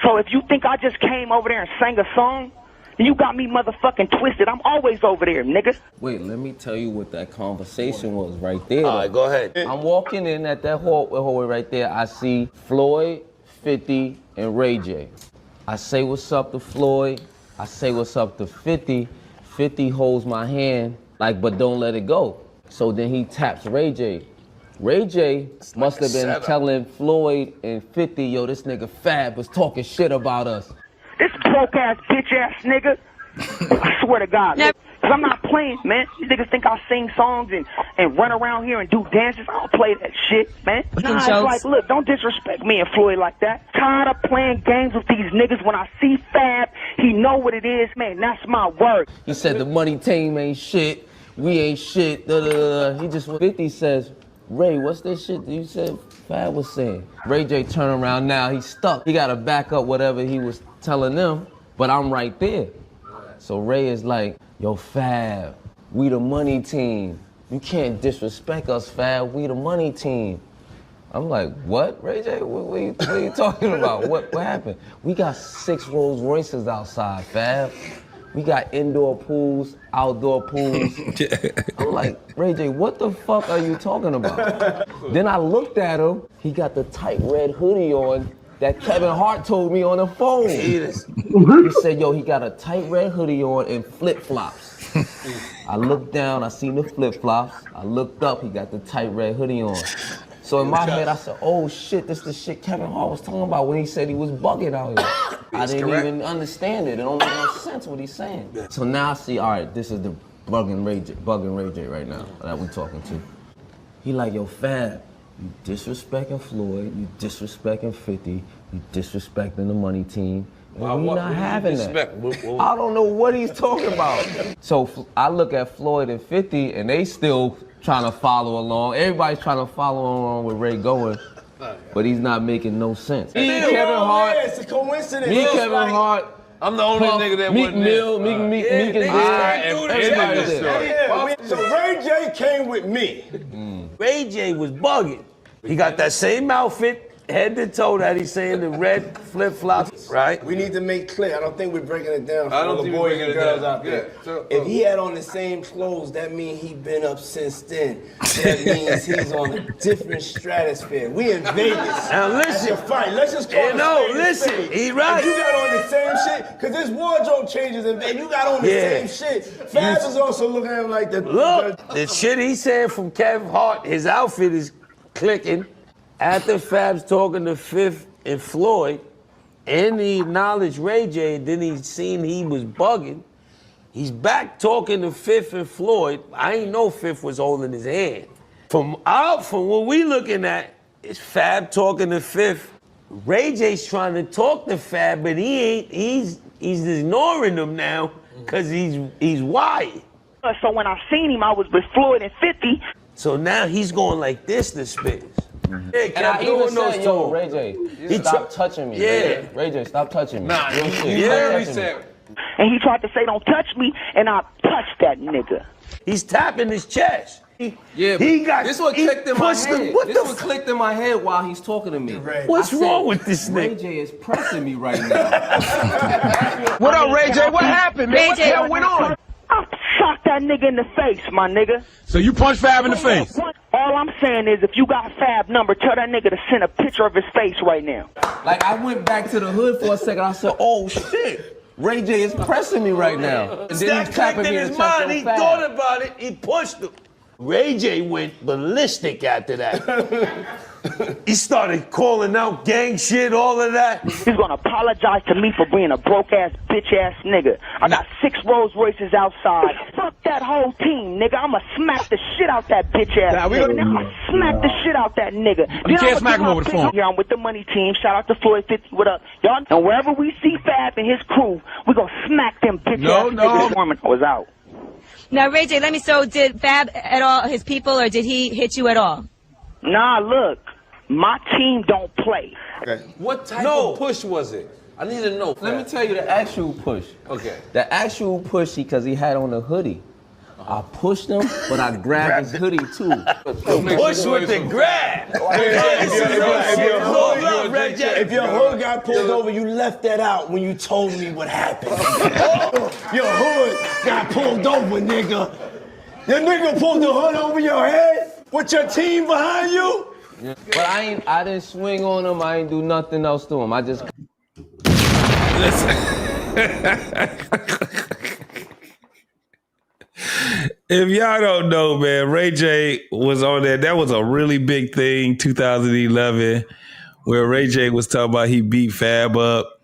F: So if you think I just came over there and sang a song, then you got me motherfucking twisted. I'm always over there, nigga.
L: Wait, let me tell you what that conversation was right there.
O: All right, go ahead.
L: I'm walking in at that hallway right there. I see Floyd, 50, and Ray J. I say what's up to Floyd. I say what's up to 50. 50 holds my hand, like, but don't let it go. So then he taps Ray J. Ray J must have been telling Floyd and 50, yo, this nigga Fab was talking shit about us.
F: This broke ass bitch ass nigga. I swear to God. Cause I'm not playing, man. You niggas think I sing songs and run around here and do dances? I don't play that shit, man. Nah, it's like, look, don't disrespect me and Floyd like that. Tired of playing games with these niggas. When I see Fab, he know what it is, man. That's my word.
L: He said the money team ain't shit. We ain't shit. Da, da, da, da. He just 50 says, Ray, what's this shit that you said Fab was saying? Ray J turn around now. He's stuck. He got to back up whatever he was telling them, but I'm right there. So Ray is like, yo, Fab, we the money team. You can't disrespect us, Fab. We the money team. I'm like, what, Ray J? What are you talking about? What happened? We got 6 Rolls Royces outside, Fab. We got indoor pools, outdoor pools. I'm like, Ray J, what the fuck are you talking about? Then I looked at him. He got the tight red hoodie on that Kevin Hart told me on the phone. He said, yo, he got a tight red hoodie on and flip-flops. I looked down, I seen the flip-flops. I looked up, he got the tight red hoodie on. So in my head, I said, oh shit, this is the shit Kevin Hart was talking about when he said he was bugging out here. I didn't even understand it. It don't make no sense what he's saying. So now I see, all right, this is the bugging Ray J right now that we talking to. He like, yo, Fab, you disrespecting Floyd, you disrespecting 50, you disrespecting the money team, and we not having that. I don't know what he's talking about. So I look at Floyd and 50, and they still trying to follow along. Everybody's trying to follow along with Ray going, but he's not making no sense. Me and Kevin Hart,
N: it's a coincidence.
L: Me and Kevin Hart,
O: I'm the only nigga that wasn't there.
L: Meek and everybody there.
N: So Ray J came with me.
O: Ray J was bugging. He got that same outfit, head to toe that he's saying, the red flip-flops, right?
N: We need to make clear, I don't think we're breaking it down for all the boys and girls out there. If he had on the same clothes, that means he been up since then. That means he's on a different stratosphere. We in Vegas.
O: Now listen.
N: That's a fight. Let's just call it
O: listen, he right.
N: If you got on the same shit, because this wardrobe changes and you got on the same shit. Fab is also looking at him like that.
O: Look, the shit he said from Kevin Hart, his outfit is clicking. After Fab's talking to Fifth and Floyd, and he acknowledged Ray J, and then he seen he was bugging, he's back talking to Fifth and Floyd. I ain't know Fifth was holding his hand. From what we looking at, is Fab talking to Fifth. Ray J's trying to talk to Fab, but he's ignoring him now, because he's wired.
F: So when I seen him, I was with Floyd and 50.
O: So now he's going like this to Spitz.
L: And I even said, yo, Ray J, stop touching me.
O: Yeah.
L: Ray J, stop touching me.
O: Nah,
L: Real shit.
O: yeah,
L: Stop touching me.
F: And he tried to say, don't touch me, and I touched that nigga.
O: He's tapping his chest.
L: Yeah,
O: he got.
L: This what clicked in my head.
O: What
L: this what clicked in my head while he's talking to me.
O: What's wrong with this nigga?
L: Ray J is pressing me right now.
P: What up, Ray J? What happened, man? What the hell went on?
F: I shot that nigga in the face, my nigga.
P: So you punched Fab in the face?
F: All I'm saying is, if you got Fab number, tell that nigga to send a picture of his face right now.
L: Like, I went back to the hood for a second. I said, oh, shit. Ray J is pressing me right now. And then he's tapping me in his mind.
O: He thought about it. He pushed him. Ray J went ballistic after that. He started calling out gang shit, all of that.
F: He's gonna apologize to me for being a broke-ass, bitch-ass nigga. I got 6 Rolls Royces outside. Fuck that whole team, nigga. I'ma smack the shit out that bitch-ass nigga. I'ma smack the shit out that nigga.
P: You can't smack him over the phone.
F: Here, I'm with the money team. Shout out to Floyd 50. What up? Y'all, and wherever we see Fab and his crew, we gonna smack them bitch-ass niggas. Foreman was out.
M: Now, Ray J, let me, so did Fab at all, his people, or did he hit you at all?
F: Nah, look, my team don't play.
L: Okay. What type of push was it? I need to know. Let me tell you the actual push. Okay. The actual push, because he had on a hoodie. I pushed him, but I grabbed his hoodie too.
O: Push with the grab. If your hood got pulled over, you left that out when you told me what happened. Your hood got pulled over, nigga. Your nigga pulled the hood over your head with your team behind you.
L: Yeah. But I didn't swing on him. I ain't do nothing else to him. I just.
C: If y'all don't know, man, Ray J was on there. That was a really big thing, 2011, where Ray J was talking about he beat Fab up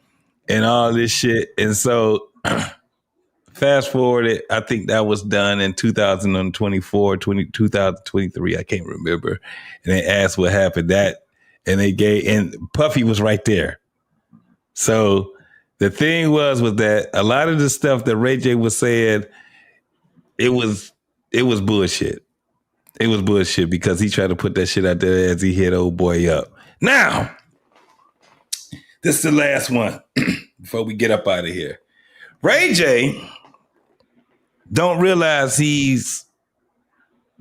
C: and all this shit. And so, fast forward, I think that was done in 2023. I can't remember. And they asked what happened. And Puffy was right there. So the thing was that a lot of the stuff that Ray J was saying, it was bullshit. It was bullshit because he tried to put that shit out there as he hit old boy up. Now, this is the last one before we get up out of here. Ray J don't realize he's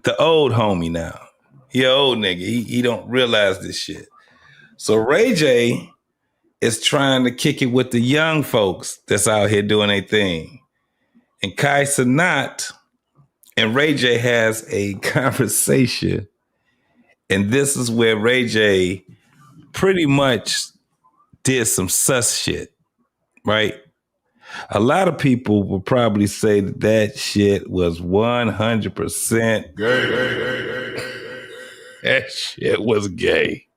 C: the old homie now. He an old nigga. He don't realize this shit. So Ray J is trying to kick it with the young folks that's out here doing their thing. And Kai Cenat and Ray J has a conversation. And this is where Ray J pretty much did some sus shit, right? A lot of people will probably say that shit was 100% gay. That shit was gay.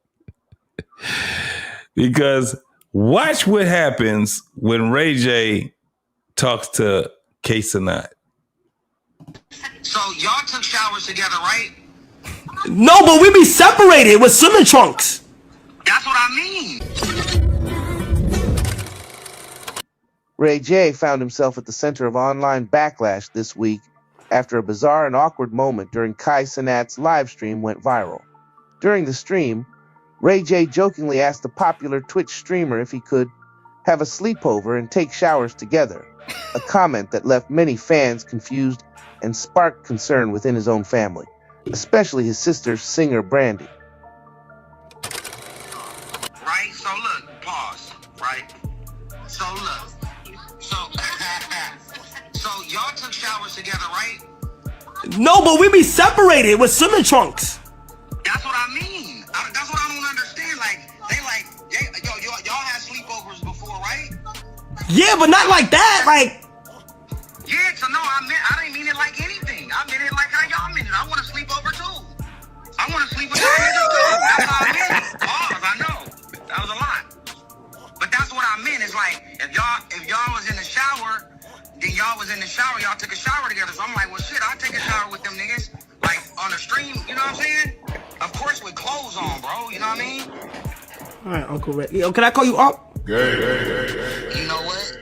C: Because watch what happens when Ray J talks to Kai Cenat.
Q: So y'all took showers together, right?
B: No, but we be separated with swimming trunks.
Q: That's what I mean.
R: Ray J found himself at the center of online backlash this week after a bizarre and awkward moment during Kai Cenat's live stream went viral. During the stream, Ray J jokingly asked the popular Twitch streamer if he could have a sleepover and take showers together, a comment that left many fans confused and sparked concern within his own family, especially his sister's singer Brandy.
Q: Right? So look, pause. Right? So look. So y'all took showers together, right?
B: No, but we be separated with swimming trunks.
Q: That's what I mean. That's what I don't understand. Y'all had sleepovers before, right?
B: Yeah, but not like that.
Q: Yeah, so no, I didn't mean it like anything. I meant it like how y'all meant it. I want to sleep over too. I want to sleep with y'all niggas too. That's how I meant it. Pause, I know. That was a lot. But that's what I meant. It's like, if y'all was in the shower, then y'all was in the shower, y'all took a shower together. So I'm like, well, shit, I'll take a shower with them niggas. Like, on the stream, you know what I'm saying? Of course with clothes on, bro. You know what I mean?
B: All right, Uncle Ray. Yo, can I call you Unc?
Q: You know what?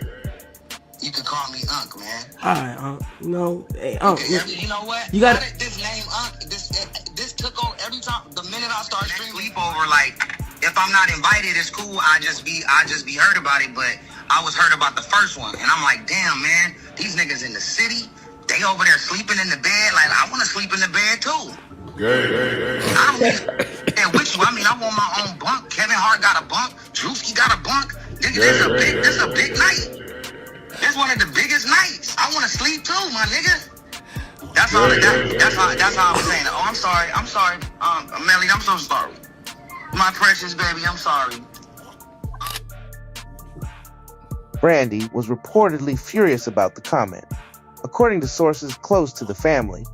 Q: You can call me Unc, man.
B: All right, Unc. No, hey, Unc.
Q: You know what?
B: You got
Q: this name Unc. This took over every time. The minute I start streaming sleepover, like if I'm not invited, it's cool. I just be hurt about it. But I was hurt about the first one, and I'm like, damn, man, these niggas in the city, they over there sleeping in the bed. Like I want to sleep in the bed too. I don't mean with you. I mean, I want my own bunk. Kevin Hart got a bunk. Drewski got a bunk. Nigga, this is a big night. This one of the biggest nights. I want to sleep too, my nigga. That's how I was saying it. Oh, I'm sorry. Melly, I'm so sorry. My precious baby, I'm sorry.
R: Brandy was reportedly furious about the comment. According to sources close to the family,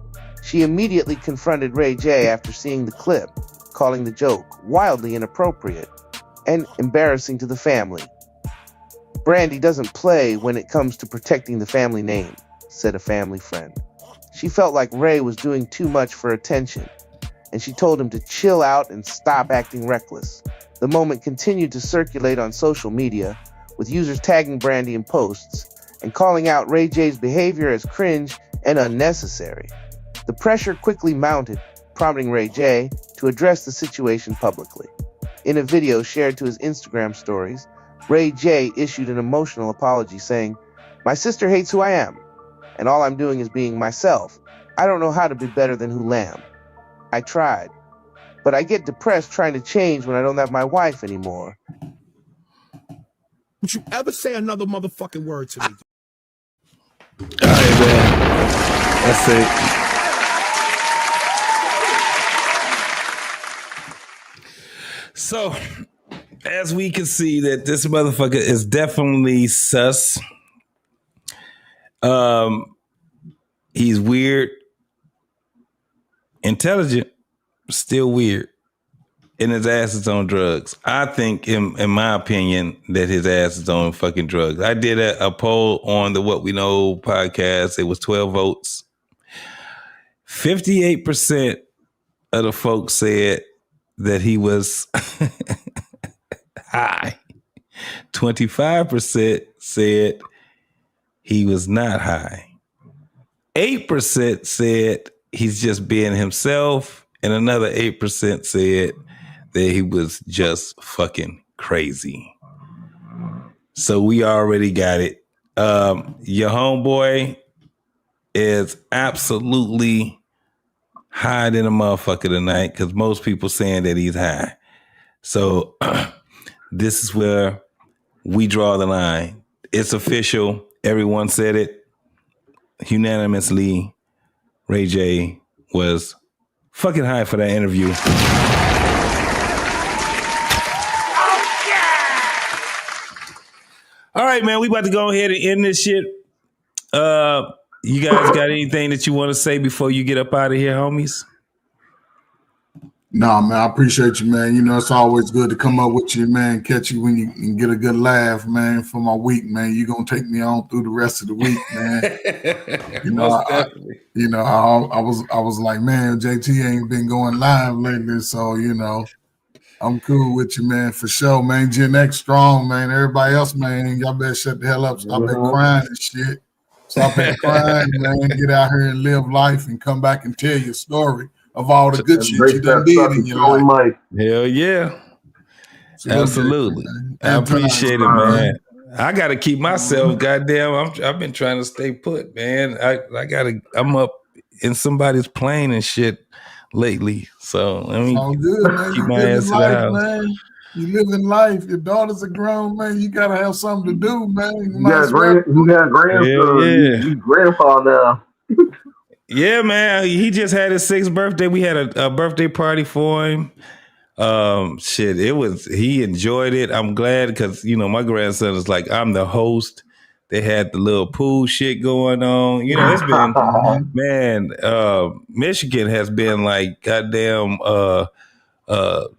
R: she immediately confronted Ray J after seeing the clip, calling the joke wildly inappropriate and embarrassing to the family. Brandy doesn't play when it comes to protecting the family name, said a family friend. She felt like Ray was doing too much for attention, and she told him to chill out and stop acting reckless. The moment continued to circulate on social media, with users tagging Brandy in posts and calling out Ray J's behavior as cringe and unnecessary. The pressure quickly mounted, prompting Ray J to address the situation publicly. In a video shared to his Instagram stories, Ray J issued an emotional apology saying, "My sister hates who I am, and all I'm doing is being myself. I don't know how to be better than who Lamb. I tried, but I get depressed trying to change when I don't have my wife anymore."
S: Don't you ever say another motherfucking word to me.
C: All right, man. That's it. So, as we can see that this motherfucker is definitely sus. He's weird, intelligent, still weird, and his ass is on drugs. I think, in my opinion, that his ass is on fucking drugs. I did a poll on the What We Know podcast. It was 12 votes. 58% of the folks said that he was high. 25% said he was not high. 8% said he's just being himself, and another 8% said that he was just fucking crazy. So we already got it. Your homeboy is absolutely high than a motherfucker tonight, because most people saying that he's high. So this is where we draw the line. It's official. Everyone said it unanimously. Ray J was fucking high for that interview. All right, man, we about to go ahead and end this shit. You guys got anything that you want to say before you get up out of here, homies?
G: No, man, I appreciate you, man. You know, it's always good to come up with you, man, catch you when you can get a good laugh, man, for my week, man. You're going to take me on through the rest of the week, man. I was like, man, JT ain't been going live lately, so, you know, I'm cool with you, man, for sure, man. Gen X strong, man. Everybody else, man, y'all better shut the hell up. Stop that crying and shit. Stop that crying, man. Get out here and live life and come back and tell your story of all the good shit you done did in your life.
C: Hell yeah. Absolutely. I appreciate it, man. I got to keep myself, goddamn. I've been trying to stay put, man. I'm up in somebody's plane and shit lately. So let me keep my ass in the house.
G: Man. You living life. Your daughters are grown, man. You gotta have something to do, man.
J: You got grandson.
C: Yeah.
J: You grandpa now.
C: Yeah, man. He just had his 6th birthday. We had a birthday party for him. He enjoyed it. I'm glad, because, you know, my grandson is like, I'm the host. They had the little pool shit going on. You know, it's been, man, Michigan has been like goddamn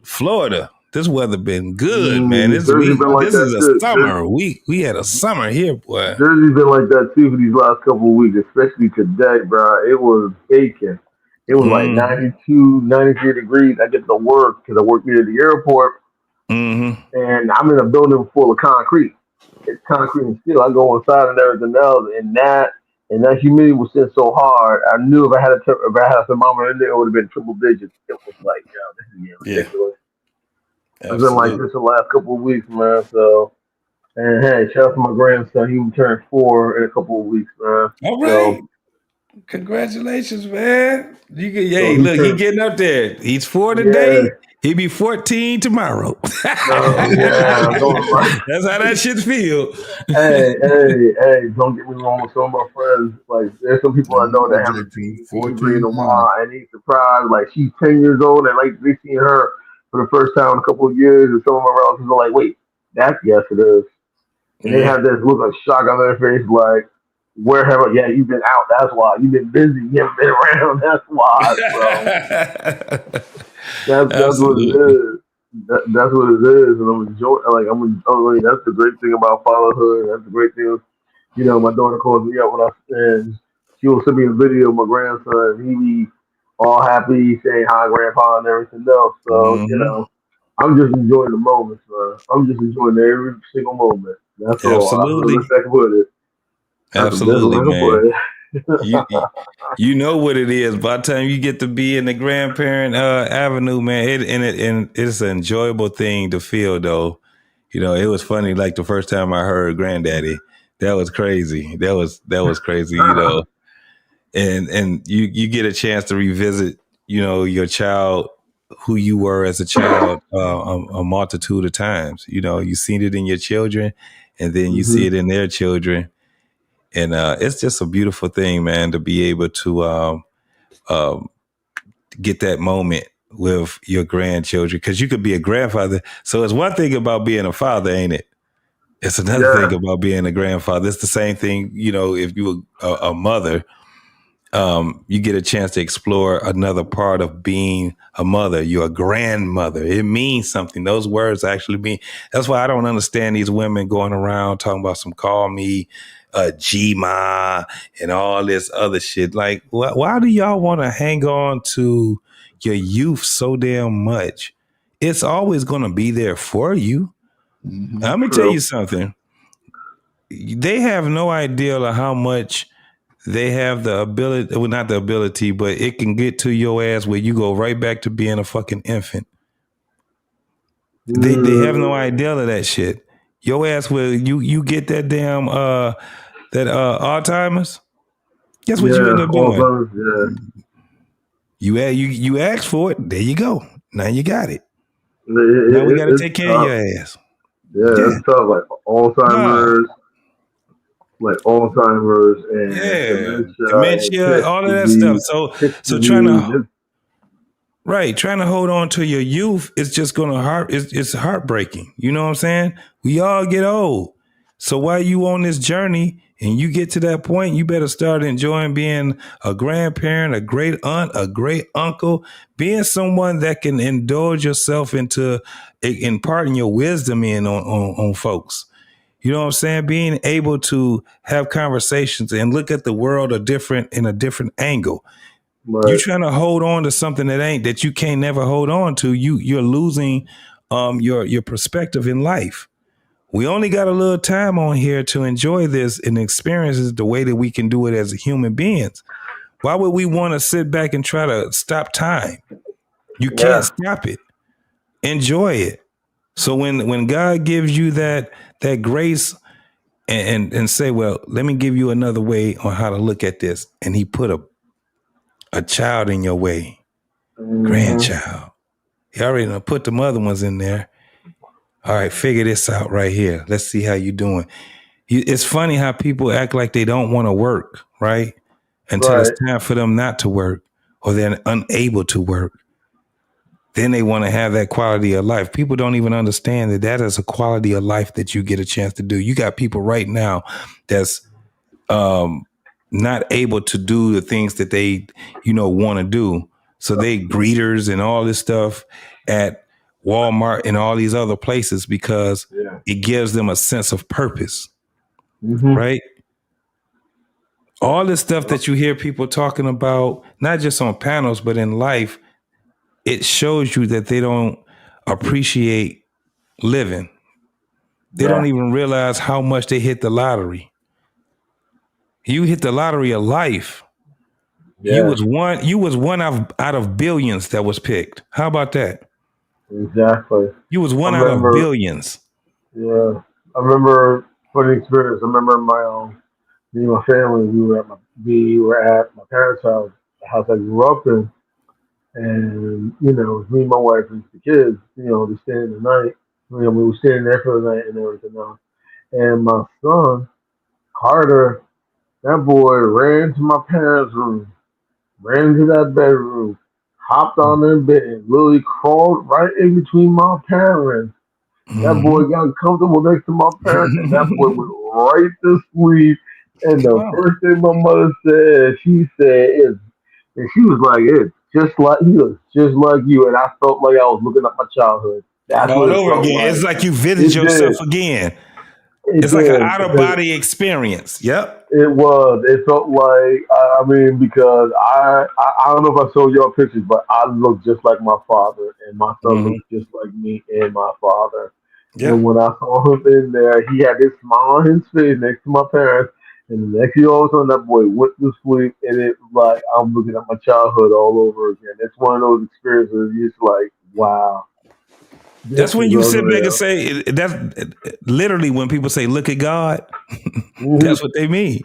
C: Florida. This weather been good, man. This is a summer. We had a summer here, boy.
J: Jersey's been like that too for these last couple of weeks, especially today, bro. It was baking. It was like 92, 93 degrees. I get to work because I work near the airport, and I'm in a building full of concrete. It's concrete and steel. I go inside and everything else, and that humidity was sitting so hard. I knew if I had a thermometer in there, it would have been triple digits. It was like, yo, this is getting ridiculous. It's been like this the last couple of weeks, man. So, and hey, shout out to my grandson. He will turn 4 in a couple of weeks, man.
C: All right. So, congratulations, man. He getting up there. He's 4 today. Yeah. He be 14 tomorrow.
J: Yeah,
C: that's how that shit feel.
J: Hey, don't get me wrong with some of my friends. Like, there's some people I know that haven't seen 14 in a while, and he's surprised. Like, she's 10 years old, and like they seen her for the first time in a couple of years, and some of my relatives are like, wait, yes, it is. And they have this look of shock on their face, like, where have I? Yeah, you've been out. That's why. You've been busy. You haven't been around. That's why. So that's what it
C: Absolutely.
J: is. That's what it is. And I'm enjoying. Like that's the great thing about fatherhood. That's the great thing. My daughter calls me up when and she will send me a video of my grandson. He be all happy, saying hi, grandpa, and everything else. So I'm just enjoying the moments, man. I'm just enjoying every single moment. That's all. That's the
C: Absolutely.
J: best I can put it. That's the best
C: Absolutely,
J: way I can
C: man.
J: put it.
C: You know what it is. By the time you get to be in the grandparent avenue, man, and it's an enjoyable thing to feel. Though, it was funny. Like the first time I heard "granddaddy," that was crazy. That was crazy. And you get a chance to revisit, your child, who you were as a child, a multitude of times. You've seen it in your children, and then you see it in their children. And it's just a beautiful thing, man, to be able to get that moment with your grandchildren, because you could be a grandfather. So it's one thing about being a father, ain't it? It's another thing about being a grandfather. It's the same thing, if you were a mother, you get a chance to explore another part of being a mother. You're a grandmother. It means something. Those words actually mean. That's why I don't understand these women going around talking about some call me G-ma and all this other shit. Like, why do y'all want to hang on to your youth so damn much? It's always going to be there for you. Let me tell you something. They have no idea of how much they have the ability, well, not the ability, but it can get to your ass where you go right back to being a fucking infant. They have no idea of that shit. Your ass will you get that damn Alzheimer's. Guess what you end up doing? You asked for it. There you go. Now you got it. Now we got to take care of your ass.
J: Yeah, it's tough. Like Alzheimer's. Like Alzheimer's and
C: dementia, all of that stuff. So trying to hold on to your youth is just gonna it's heartbreaking. You know what I'm saying? We all get old. So while you on this journey and you get to that point, you better start enjoying being a grandparent, a great aunt, a great uncle, being someone that can indulge yourself into imparting your wisdom on folks. You know what I'm saying? Being able to have conversations and look at the world in a different angle. Right. You're trying to hold on to something that you can't never hold on to. You're losing your perspective in life. We only got a little time on here to enjoy this and experience it the way that we can do it as human beings. Why would we want to sit back and try to stop time? You can't stop it. Enjoy it. So when God gives you that grace and say, well, let me give you another way on how to look at this. And he put a child in your way, grandchild. He already put the other ones in there. All right, figure this out right here. Let's see how you doing. It's funny how people act like they don't want to work, right? Until it's time for them not to work or they're unable to work. Then they want to have that quality of life. People don't even understand that is a quality of life that you get a chance to do. You got people right now that's not able to do the things that they, want to do. So they greeters and all this stuff at Walmart and all these other places because it gives them a sense of purpose, right? All this stuff that you hear people talking about, not just on panels, but in life, it shows you that they don't appreciate living. They don't even realize how much they hit the lottery. You hit the lottery of life. Yeah. You was one out of billions that was picked. How about that?
J: Exactly.
C: You was one out of billions.
J: Yeah. I remember funny experience. I remember me and my family, we were at my parents' house, the house I grew up in. And, it was me, my wife, and the kids, we stayed the night. We were staying there for the night and everything else. And my son, Carter, that boy ran to my parents' room, ran to that bedroom, hopped on their bed, and literally crawled right in between my parents That boy got comfortable next to my parents, and that boy went right to sleep. And the first thing my mother said, she said, and she was like, it's just like, he looks just like you. And I felt like I was looking at my childhood. That's what
C: All
J: it
C: over
J: felt
C: again.
J: like.
C: It's like you visit
J: It
C: yourself
J: did.
C: again.
J: It
C: It's like an
J: did.
C: out of
J: Because
C: body experience. Yep.
J: it was. It felt like, I mean, because I don't know if I showed y'all pictures, but I look just like my father, and my son looks just like me and my father.
C: Yeah.
J: And when I saw him in there, he had this smile on his face next to my parents. And the next year, all of a sudden, that boy went to sleep, and it like I'm looking at my childhood all over again. It's one of those experiences. You're just like, wow, this
C: That's when
J: is
C: you sit back and
J: unreal.
C: say, that's literally when people say, look at God.
J: Mm-hmm.
C: That's what they mean.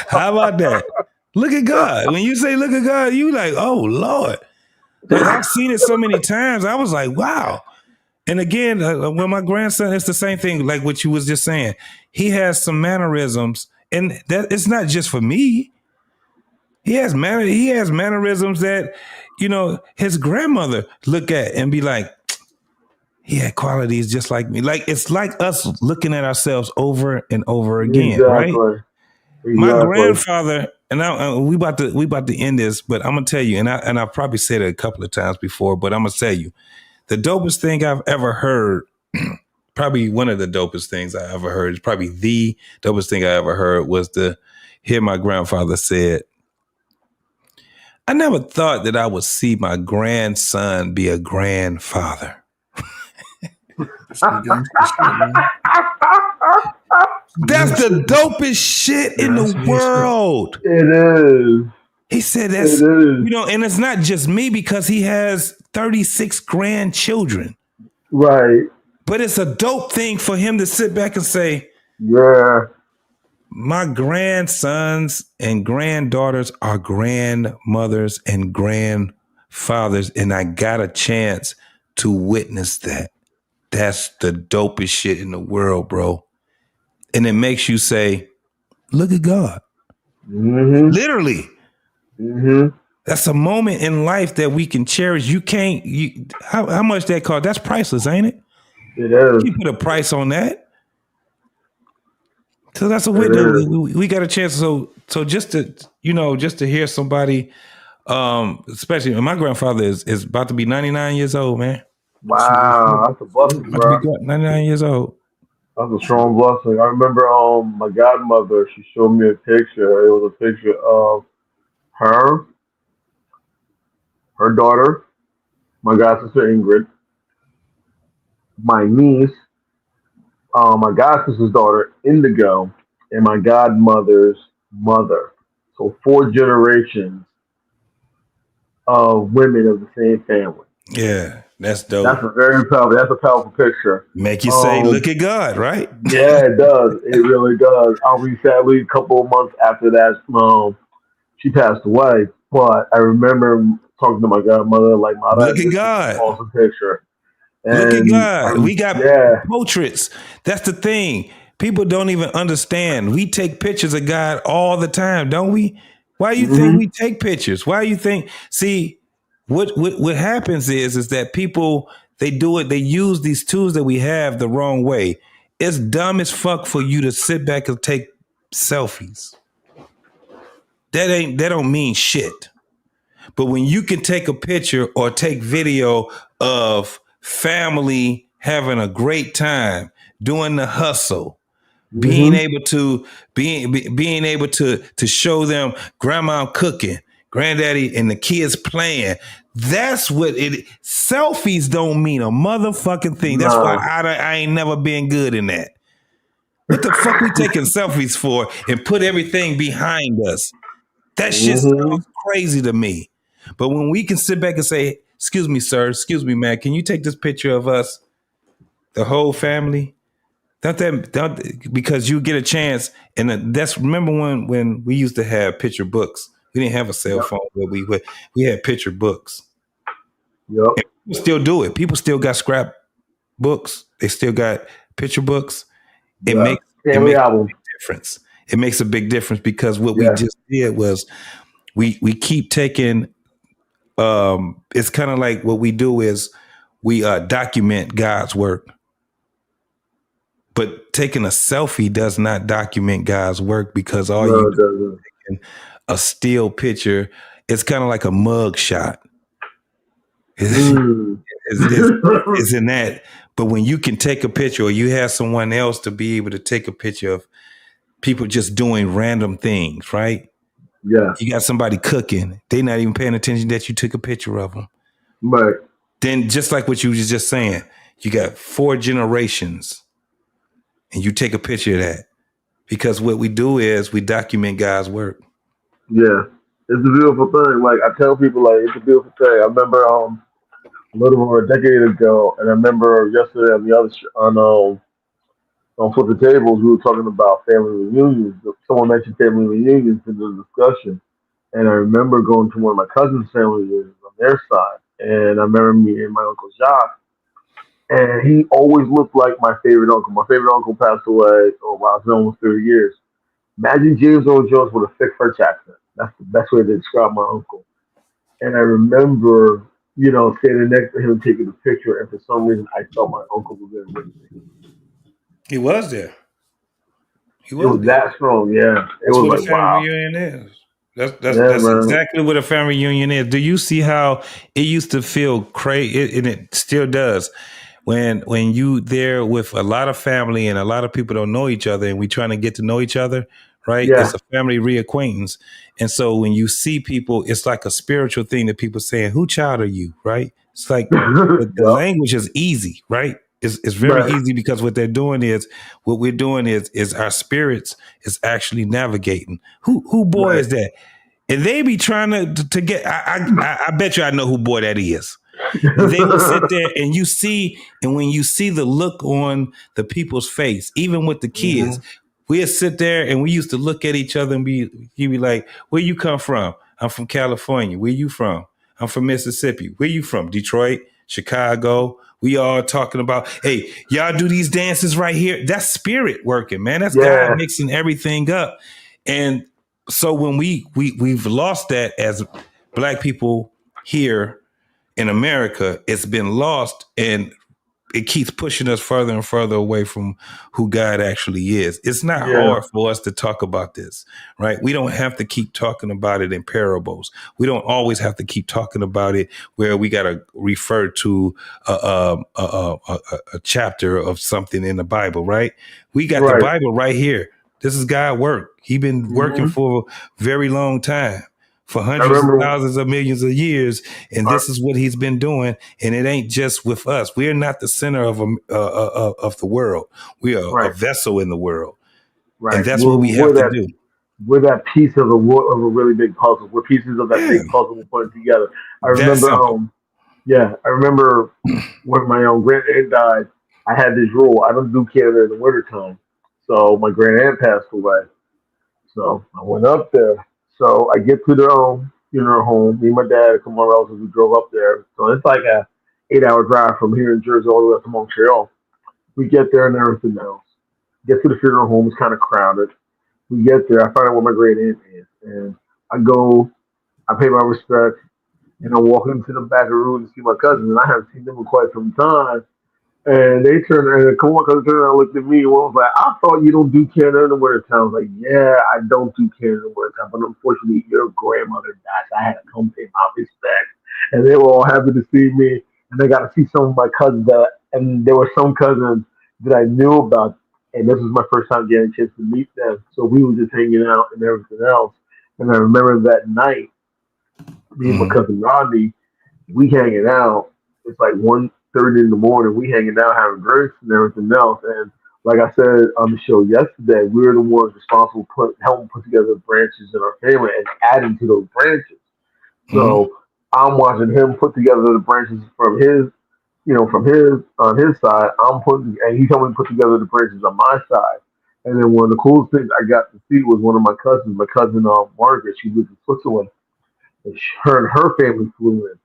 C: How about that? Look at God. When you say look at God, you like, oh Lord. Like I've seen it so many times. I was like, wow. And again, when my grandson, it's the same thing, like what you was just saying. He has some mannerisms, and that it's not just for me. He has mannerisms that, his grandmother look at and be like, he had qualities just like me. Like it's like us looking at ourselves over and over again, right?
J: Exactly.
C: My
J: Exactly.
C: grandfather, and we about to end this, but I'm gonna tell you, and I've probably said it a couple of times before, but I'm gonna tell you, the dopest thing I've ever heard, probably one of the dopest things I ever heard, is probably the dopest thing I ever heard was to hear my grandfather said, I never thought that I would see my grandson be a grandfather. That's the dopest shit in the world.
J: It is.
C: He said
J: It
C: that's,
J: is.
C: and it's not just me because he has 36 grandchildren.
J: Right.
C: But it's a dope thing for him to sit back and say,
J: yeah,
C: my grandsons and granddaughters are grandmothers and grandfathers, and I got a chance to witness that. That's the dopest shit in the world, bro. And it makes you say, look at God.
J: Mm-hmm.
C: Literally.
J: Mm-hmm.
C: That's a moment in life that we can cherish. You can't, how much that cost? That's priceless, ain't it?
J: It is.
C: You put a price on that. So that's a
J: It
C: witness.
J: is.
C: We got a chance. So just to hear somebody, especially my grandfather is about to be 99 years old, man.
J: Wow, that's a blessing,
C: About to be
J: bro.
C: 99 years old.
J: That's a strong blessing. I remember my godmother, she showed me a picture. It was a picture of her, her daughter, my god sister Ingrid, my niece, my god sister's daughter Indigo, and my godmother's mother. So 4 generations of women of the same family.
C: Yeah, that's dope.
J: That's That's a powerful picture.
C: Make you say, look at God, right?
J: Yeah, it does. It really does. I'll be sadly a couple of months after that, she passed away. But I remember talking to my godmother, like, Mara,
C: Look at
J: this is an
C: God.
J: awesome picture.
C: Look at
J: And
C: God. We got portraits. That's the thing. People don't even understand. We take pictures of God all the time, don't we? Why you think we take pictures? Why you think? See, what happens is that people, they do it. They use these tools that we have the wrong way. It's dumb as fuck for you to sit back and take selfies. That don't mean shit. But when you can take a picture or take video of family having a great time, doing the hustle, being able to show them grandma cooking, granddaddy and the kids playing. That's what it. Selfies don't mean a motherfucking thing. That's why I ain't never been good in that. What the fuck we taking selfies for and put everything behind us? That shit sounds crazy to me. But when we can sit back and say, excuse me, sir, excuse me, man, can you take this picture of us, the whole family? Because you get a chance. And that's, remember when we used to have picture books. We didn't have a cell phone, but we had picture books.
J: Yep.
C: And people still do it. People still got scrap books. They still got picture books. It makes a big difference. It makes a big difference because what we just did was we keep taking, it's kind of like what we do is we document God's work. But taking a selfie does not document God's work, because all you do is taking a still picture. It's kind of like a mug shot. Is in that. But when you can take a picture, or you have someone else to be able to take a picture of people just doing random things, right?
J: Yeah.
C: You got somebody cooking. They're not even paying attention that you took a picture of them.
J: Right.
C: Then just like what you was just saying, you got 4 generations and you take a picture of that. Because what we do is we document God's work.
J: Yeah. It's a beautiful thing. Like, I tell people, like, it's a beautiful thing. I remember a little over a decade ago, and I remember yesterday on the other on Flip the Tables, we were talking about family reunions. Someone mentioned family reunions in the discussion. And I remember going to one of my cousin's family reunions on their side. And I remember meeting my Uncle Jacques. And he always looked like my favorite uncle. My favorite uncle passed away, wow, it's been almost 30 years. Imagine James Earl Jones with a thick French accent. That's the best way to describe my uncle. And I remember, standing next to him taking a picture, and for some reason I felt my uncle was there with me.
C: He was there.
J: It was that strong, yeah. It
C: That's
J: was
C: what
J: like,
C: a family
J: wow.
C: reunion is. That's exactly what a family reunion is. Do you see how it used to feel crazy, and it still does, when you there with a lot of family and a lot of people don't know each other, and we trying to get to know each other, right?
J: Yeah.
C: It's a family reacquaintance. And so when you see people, it's like a spiritual thing that people saying, "Who child are you?" Right? It's like the language is easy, right? It's very easy, because what we're doing is our spirits is actually navigating. Who boy is that? And they be trying to get. I bet you I know who boy that is. And they will sit there, and when you see the look on the people's face, even with the kids, we'll sit there and we used to look at each other and you'd be like, "Where you come from?" "I'm from California." "Where you from?" "I'm from Mississippi." "Where you from?" "Detroit." "Chicago." We all talking about, "Hey, y'all do these dances right here." That's spirit working, man. That's God mixing everything up. And so when we've lost that as Black people here in America, it's been lost, and it keeps pushing us further and further away from who God actually is. It's not hard for us to talk about this, right? We don't have to keep talking about it in parables. We don't always have to keep talking about it where we got to refer to a chapter of something in the Bible, right? We got the Bible right here. This is God work. He been working for a very long time, for hundreds of thousands of millions of years, and this is what he's been doing. And it ain't just with us. We're not the center of the world. We are a vessel in the world, and that's what we have to do.
J: We're that piece of a really big puzzle. We're pieces of that big puzzle we're putting together. I remember, I remember when my own granddad died. I had this rule: I don't do Canada in the wintertime. So my granddad passed away. So I went up there. So I get to the funeral home. Me and my dad and some more relatives, we drove up there. So it's like a 8-hour drive from here in Jersey all the way up to Montreal. We get there and everything else. Get to the funeral home. It's kind of crowded. We get there. I find out where my great aunt is, and I go. I pay my respects, and I walk into the back of the room to see my cousins, and I haven't seen them in quite some time. And they turned and come on, turned around and looked at me and was like, "I thought you don't do Canada in the wintertime." I was like, "Yeah, I don't do Canada in the wintertime, but unfortunately your grandmother died, so I had to come pay my respects." And they were all happy to see me, and they got to see some of my cousins and there were some cousins that I knew about, and this was my first time getting a chance to meet them. So we were just hanging out and everything else. And I remember that night, me and my cousin Rodney, we hanging out. It's like 1:30 in the morning. We hanging out, having drinks and everything else. And like I said on the show yesterday, we're the ones responsible for helping put together the branches in our family and adding to those branches. So I'm watching him put together the branches from his, on his side. And he's helping me put together the branches on my side. And then one of the coolest things I got to see was one of my cousins, Margaret. She lives in Switzerland, and her family flew in.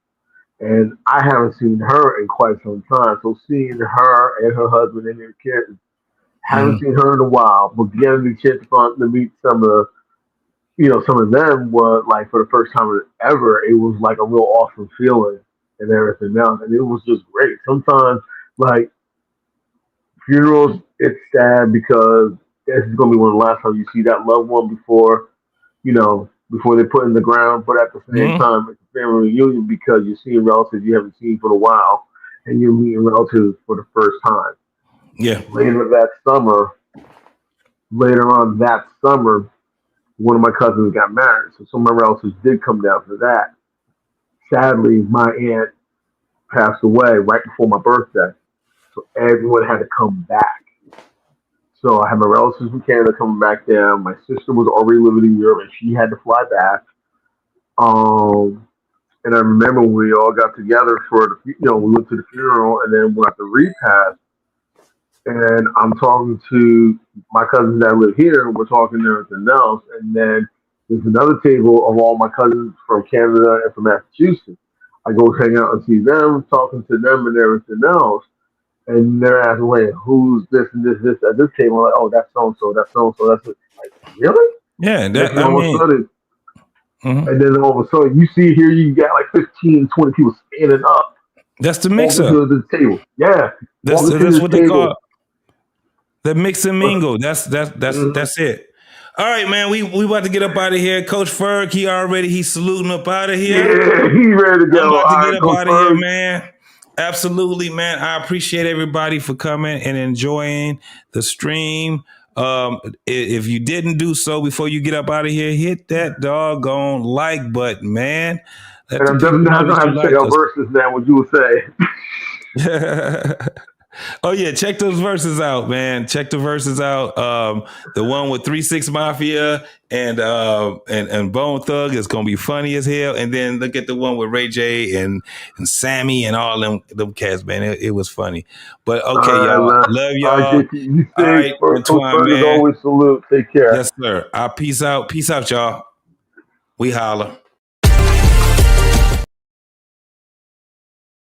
J: And I haven't seen her in quite some time. So seeing her and her husband and their kids, haven't seen her in a while, but getting the chance to meet some of them was like for the first time ever. It was like a real awesome feeling. and everything else, and it was just great. Sometimes, like funerals, it's sad because this is gonna be one of the last times you see that loved one before, before they put in the ground. But at the same time, it's a family reunion because you're seeing relatives you haven't seen for a while, and you're meeting relatives for the first time.
C: Yeah.
J: Later on that summer, one of my cousins got married, so some of my relatives did come down for that. Sadly, my aunt passed away right before my birthday, so everyone had to come back. So I had my relatives from Canada coming back down. My sister was already living in Europe, and she had to fly back. And I remember when we all got together for we went to the funeral, and then we got the repast. And I'm talking to my cousins that live here, and we're talking to everything else. And then there's another table of all my cousins from Canada and from Massachusetts. I go hang out and see them, talking to them and everything else. And they're asking, wait, who's this and this at this table? I'm like, oh, that's so and so, that's so and so. That's it. Like, really?
C: Yeah,
J: and then all of a sudden, and then all of a sudden, you see here, you got like 15, 20 people standing up.
C: That's the mix up.
J: To the table. Yeah.
C: That's what they call the mix and mingle. That's it. All right, man. We about to get up out of here. Coach Ferg, he's saluting up out of here.
J: Yeah, he's ready to go.
C: I'm about to get up
J: Coach
C: out of here, man. Absolutely, man. I appreciate everybody for coming and enjoying the stream. If you didn't do so before you get up out of here, hit that doggone like button, man.
J: And I'm definitely not going to have to check out verses now, what you would say.
C: Oh yeah, check those verses out, man. Check the verses out. The one with 3-6 Mafia and Bone Thug is gonna be funny as hell. And then look at the one with Ray J and Sammy and all them cats, man. It was funny. But okay, y'all. Love y'all.
J: All right, Antoine, man. Always salute. Take care.
C: Yes, sir. Peace out. Peace out, y'all. We holla.